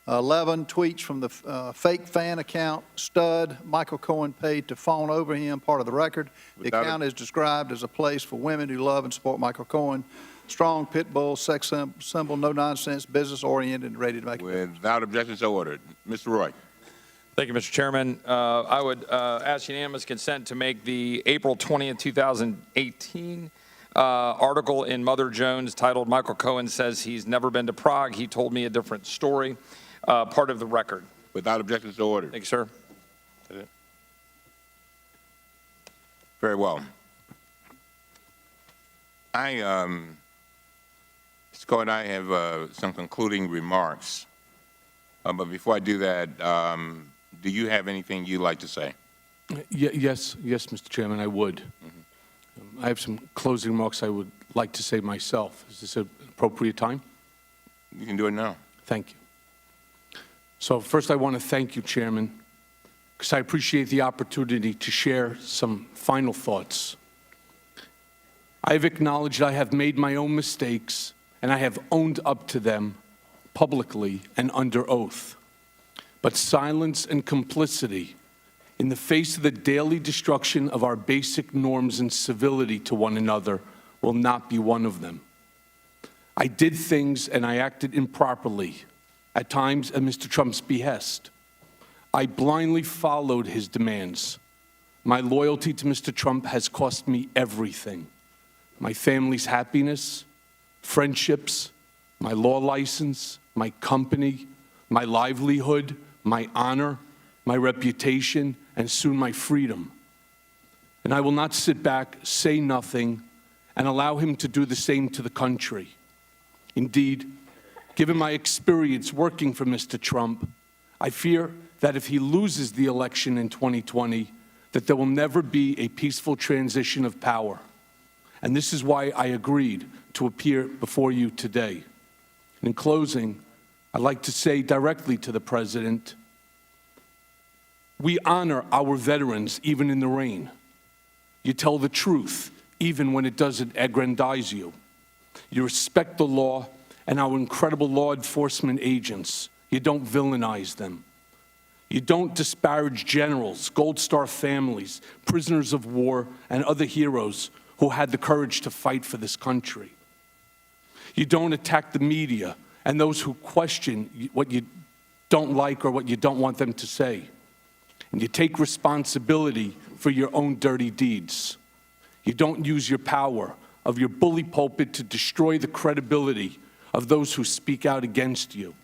11 tweets from the fake fan account, Stud, Michael Cohen paid to fawn over him, part of the record. The account is described as a place for women who love and support Michael Cohen. Strong pit bull, sex symbol, no nonsense, business oriented, and ready to make it. Without objection, so ordered. Mr. Roy. Thank you, Mr. Chairman. I would ask unanimous consent to make the April 20th, 2018 article in Mother Jones titled Michael Cohen Says He's Never Been to Prague. He Told Me a Different Story, part of the record. Without objection, so ordered. Thank you, sir. Very well. Scott and I have some concluding remarks. But before I do that, do you have anything you'd like to say? Yes, Mr. Chairman, I would. I have some closing remarks I would like to say myself. Is this an appropriate time? You can do it now. Thank you. So first I want to thank you, Chairman, because I appreciate the opportunity to share some final thoughts. I've acknowledged I have made my own mistakes, and I have owned up to them publicly and under oath. But silence and complicity in the face of the daily destruction of our basic norms and civility to one another will not be one of them. I did things and I acted improperly, at times at Mr. Trump's behest. I blindly followed his demands. My loyalty to Mr. Trump has cost me everything. My family's happiness, friendships, my law license, my company, my livelihood, my honor, my reputation, and soon my freedom. And I will not sit back, say nothing, and allow him to do the same to the country. Indeed, given my experience working for Mr. Trump, I fear that if he loses the election in 2020, that there will never be a peaceful transition of power. And this is why I agreed to appear before you today. In closing, I'd like to say directly to the President, we honor our veterans even in the rain. You tell the truth even when it doesn't aggrandize you. You respect the law and our incredible law enforcement agents. You don't villainize them. You don't disparage generals, Gold Star families, prisoners of war, and other heroes who had the courage to fight for this country. You don't attack the media and those who question what you don't like or what you don't want them to say. And you take responsibility for your own dirty deeds. You don't use your power of your bully pulpit to destroy the credibility of those who speak out against you.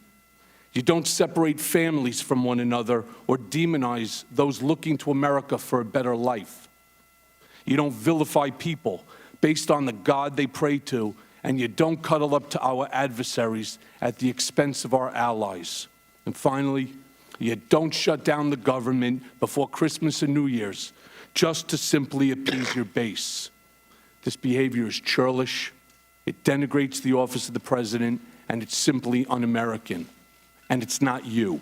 You don't separate families from one another or demonize those looking to America for a better life. You don't vilify people based on the God they pray to, and you don't cuddle up to our adversaries at the expense of our allies. And finally, you don't shut down the government before Christmas and New Year's just to simply appease your base. This behavior is churlish, it denigrates the office of the president, and it's simply un-American. And it's not you.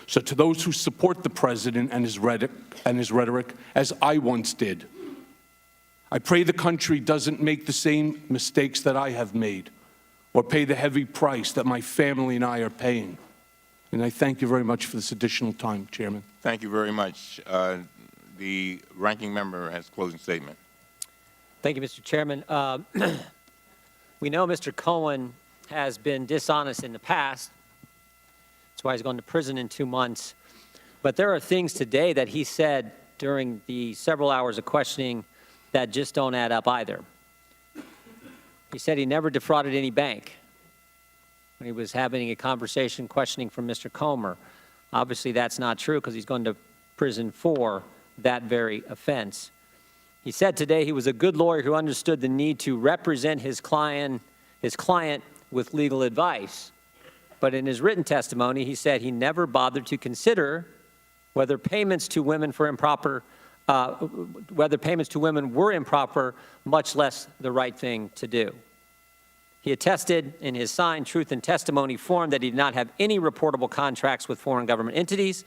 So to those who support the president and his rhetoric, as I once did, I pray the country doesn't make the same mistakes that I have made or pay the heavy price that my family and I are paying. And I thank you very much for this additional time, Chairman. Thank you very much. The ranking member has a closing statement. Thank you, Mr. Chairman. We know Mr. Cohen has been dishonest in the past. That's why he's going to prison in 2 months. But there are things today that he said during the several hours of questioning that just don't add up either. He said he never defrauded any bank. when he was having a conversation questioning from Mr. Comer. Obviously, that's not true because he's going to prison for that very offense. He said today he was a good lawyer who understood the need to represent his client with legal advice. But in his written testimony, he said he never bothered to consider whether payments to women were improper, much less the right thing to do. He attested in his signed truth and testimony form that he did not have any reportable contracts with foreign government entities.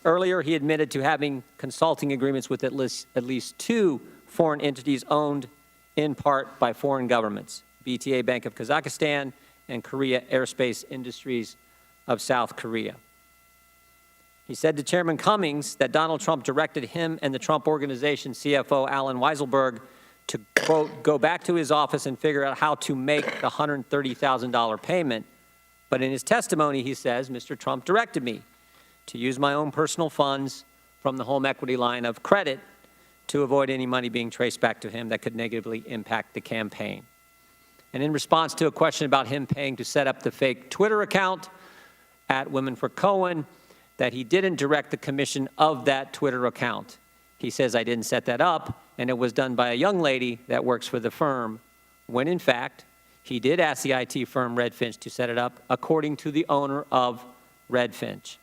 Earlier, he admitted to having consulting agreements with at least 2 foreign entities owned in part by foreign governments, BTA Bank of Kazakhstan and Korea Aerospace Industries of South Korea. He said to Chairman Cummings that Donald Trump directed him and the Trump Organization CFO Alan Weisselberg to, quote, go back to his office and figure out how to make the $130,000 payment. But in his testimony, he says, Mr. Trump directed me to use my own personal funds from the home equity line of credit to avoid any money being traced back to him that could negatively impact the campaign. And in response to a question about him paying to set up the fake Twitter account at Women for Cohen, that he didn't direct the commission of that Twitter account. He says, I didn't set that up, and it was done by a young lady that works for the firm, when in fact, he did ask the IT firm Redfinch to set it up, according to the owner of Redfinch.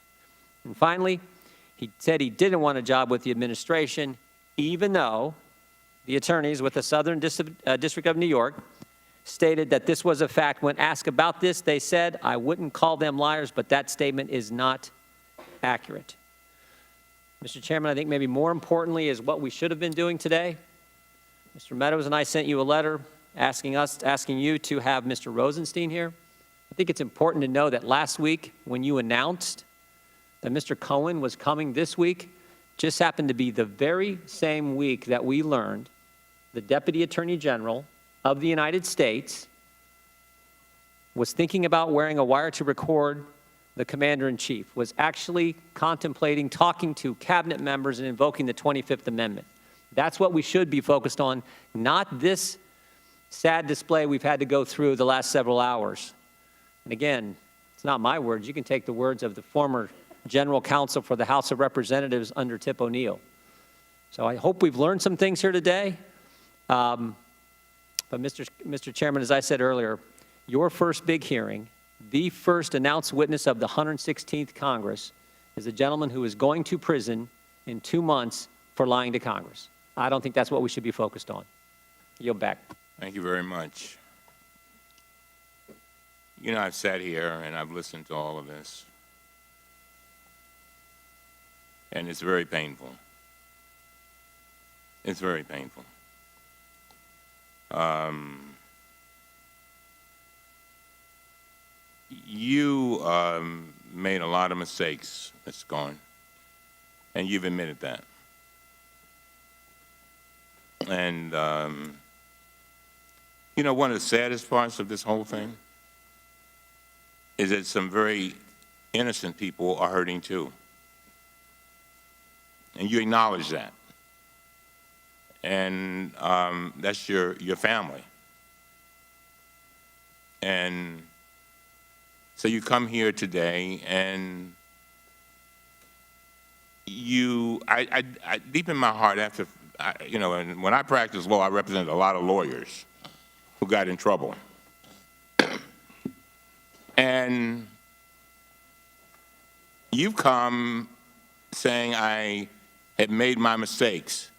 And finally, he said he didn't want a job with the administration, even though the attorneys with the Southern District of New York stated that this was a fact. When asked about this, they said, I wouldn't call them liars, but that statement is not accurate. Mr. Chairman, I think maybe more importantly is what we should have been doing today. Mr. Meadows and I sent you a letter asking you to have Mr. Rosenstein here. I think it's important to know that last week when you announced that Mr. Cohen was coming this week, just happened to be the very same week that we learned the Deputy Attorney General of the United States was thinking about wearing a wire to record the Commander-in-Chief, was actually contemplating talking to cabinet members and invoking the 25th Amendment. That's what we should be focused on, not this sad display we've had to go through the last several hours. And again, it's not my words. You can take the words of the former General Counsel for the House of Representatives under Tip O'Neill. So I hope we've learned some things here today. But Mr. Chairman, as I said earlier, your first big hearing, the first announced witness of the 116th Congress, is a gentleman who is going to prison in 2 months for lying to Congress. I don't think that's what we should be focused on. Yield back. Thank you very much. You know, I've sat here and I've listened to all of this, and it's very painful. It's very painful. You made a lot of mistakes, Mr. Cohen, and you've admitted that. And, you know, one of the saddest parts of this whole thing is that some very innocent people are hurting too. And you acknowledge that. And that's your family. And so you come here today and I deep in my heart, you know, and when I practiced law, I represented a lot of lawyers who got in trouble. And you've come saying I had made my mistakes,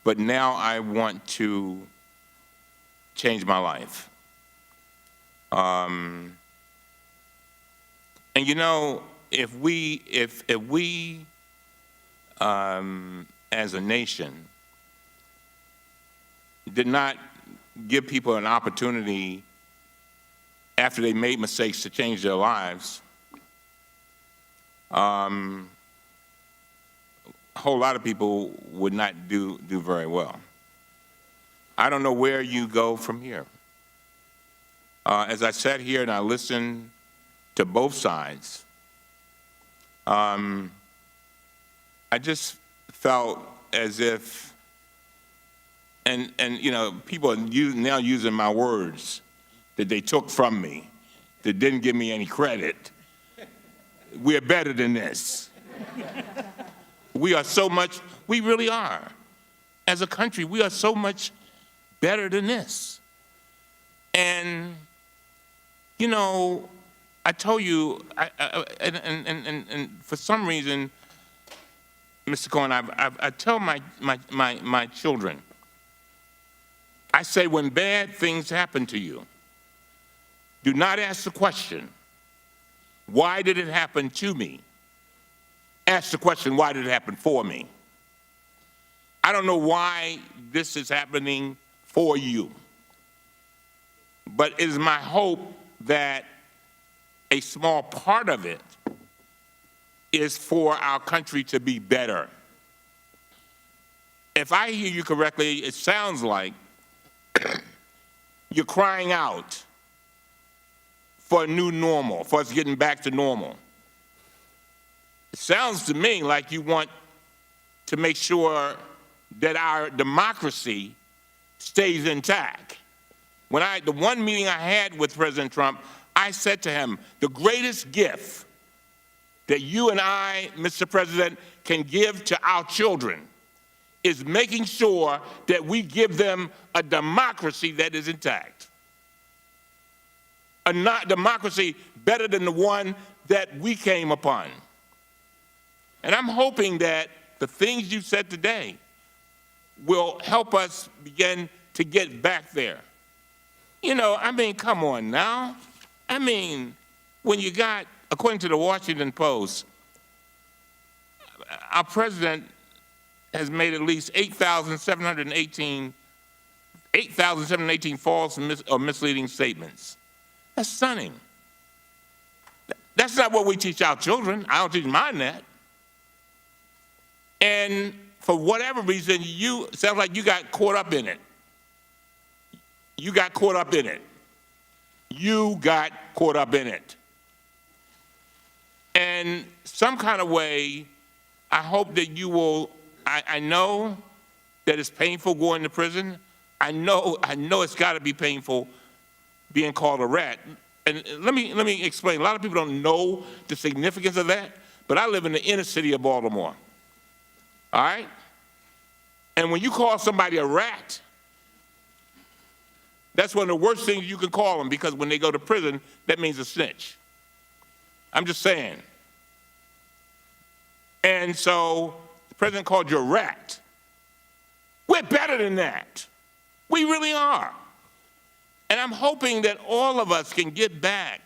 but now I want to change my life. And you know, if we as a nation did not give people an opportunity after they made mistakes to change their lives, a whole lot of people would not do very well. I don't know where you go from here. As I sat here and I listened to both sides, I just felt as if, and you know, people are now using my words that they took from me that didn't give me any credit. We are better than this. We are so much, we really are. As a country, we are so much better than this. And, you know, I told you, and for some reason, Mr. Cohen, I tell my children, I say when bad things happen to you, do not ask the question, why did it happen to me? Ask the question, why did it happen for me? I don't know why this is happening for you, but it is my hope that a small part of it is for our country to be better. If I hear you correctly, it sounds like you're crying out for a new normal, for us getting back to normal. It sounds to me like you want to make sure that our democracy stays intact. The one meeting I had with President Trump, I said to him, the greatest gift that you and I, Mr. President, can give to our children is making sure that we give them a democracy that is intact. A democracy better than the one that we came upon. And I'm hoping that the things you said today will help us begin to get back there. You know, I mean, come on now. I mean, when you got, according to the Washington Post, our president has made at least 8,718 false or misleading statements. That's stunning. That's not what we teach our children. I don't teach mine that. And for whatever reason, sounds like you got caught up in it. You got caught up in it. You got caught up in it. And some kind of way, I hope that you will, I know that it's painful going to prison. I know it's got to be painful being called a rat. And let me explain. A lot of people don't know the significance of that, but I live in the inner city of Baltimore. All right? And when you call somebody a rat, that's one of the worst things you can call them, because when they go to prison, that means a snitch. I'm just saying. And so the president called you a rat. We're better than that. We really are. And I'm hoping that all of us can get back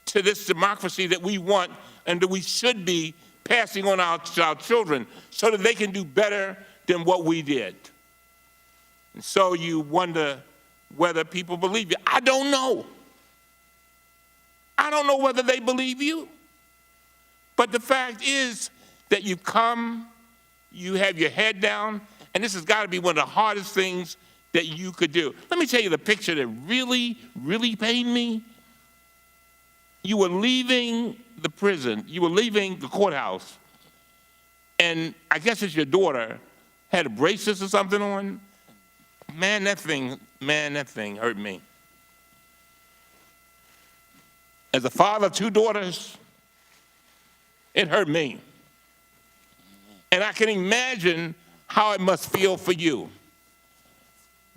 to this democracy that we want and that we should be passing on to our children so that they can do better than what we did. And so you wonder whether people believe you. I don't know. I don't know whether they believe you. But the fact is that you come, you have your head down, and this has got to be one of the hardest things that you could do. Let me tell you the picture that really, really pained me. You were leaving the prison, you were leaving the courthouse, and I guess it's your daughter had a braces or something on. Man, that thing hurt me. As a father of two daughters, it hurt me. And I can imagine how it must feel for you.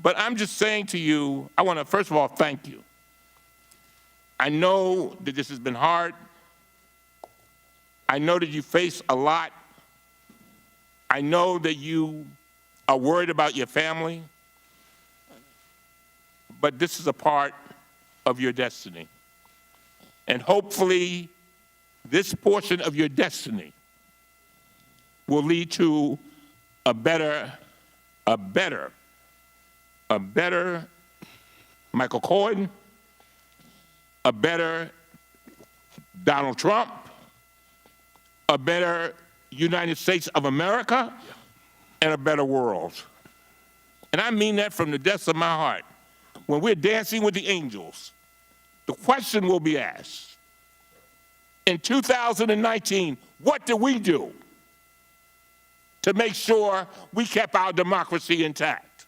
But I'm just saying to you, I want to first of all thank you. I know that this has been hard. I know that you face a lot. I know that you are worried about your family. But this is a part of your destiny. And hopefully, this portion of your destiny will lead to a better Michael Cohen, a better Donald Trump, a better United States of America, and a better world. And I mean that from the depths of my heart. When we're dancing with the angels, the question will be asked, in 2019, what did we do to make sure we kept our democracy intact?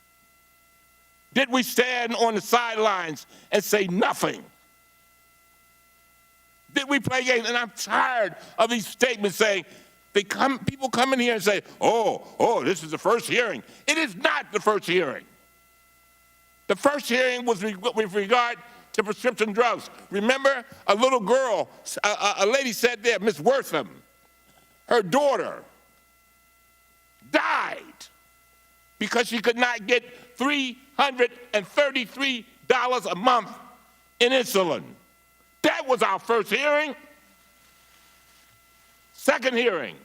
Did we stand on the sidelines and say nothing? Did we play games? And I'm tired of these statements saying, people come in here and say, oh, this is the first hearing. It is not the first hearing. The first hearing was with regard to prescription drugs. Remember, a little girl, a lady sat there, Miss Wortham, her daughter died because she could not get $333 a month in insulin. That was our first hearing. Second hearing,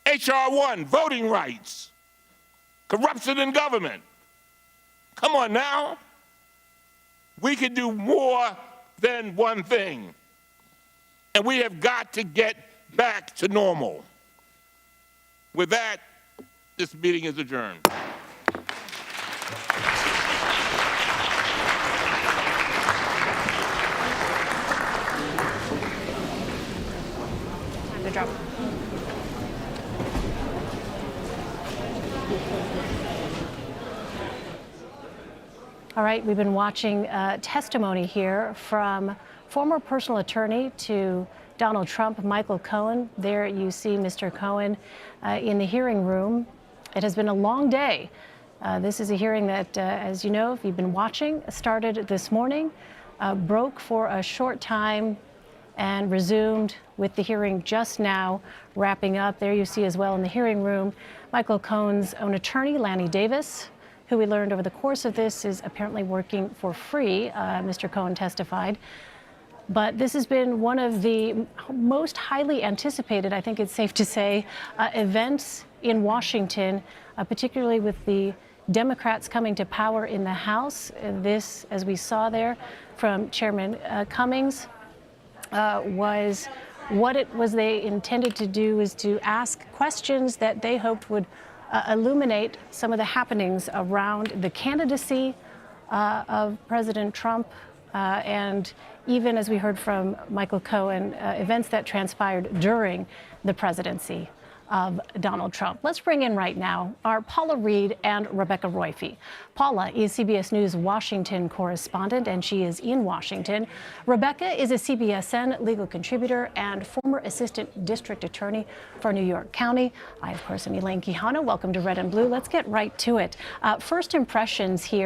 H.R. 1, voting rights, corruption in government. Come on now. We can do more than one thing. And we have got to get back to normal. With that, this meeting is adjourned. Good job. All right, we've been watching testimony here from former personal attorney to Donald Trump, Michael Cohen. There you see Mr. Cohen in the hearing room. It has been a long day. This is a hearing that, as you know, if you've been watching, started this morning, broke for a short time, and resumed with the hearing just now wrapping up. There you see as well in the hearing room Michael Cohen's own attorney, Lanny Davis, who we learned over the course of this is apparently working for free, Mr. Cohen testified. But this has been one of the most highly anticipated, I think it's safe to say, events in Washington, particularly with the Democrats coming to power in the House. This, as we saw there from Chairman Cummings, was what it was they intended to do is to ask questions that they hoped would illuminate some of the happenings around the candidacy of President Trump and even, as we heard from Michael Cohen, events that transpired during the presidency of Donald Trump. Let's bring in right now our Paula Reed and Rebecca Roiphe. Paula is CBS News Washington correspondent, and she is in Washington. Rebecca is a CBSN legal contributor and former assistant district attorney for New York County. I, of course, am Elaine Quijano. Welcome to Red and Blue. Let's get right to it. First impressions here.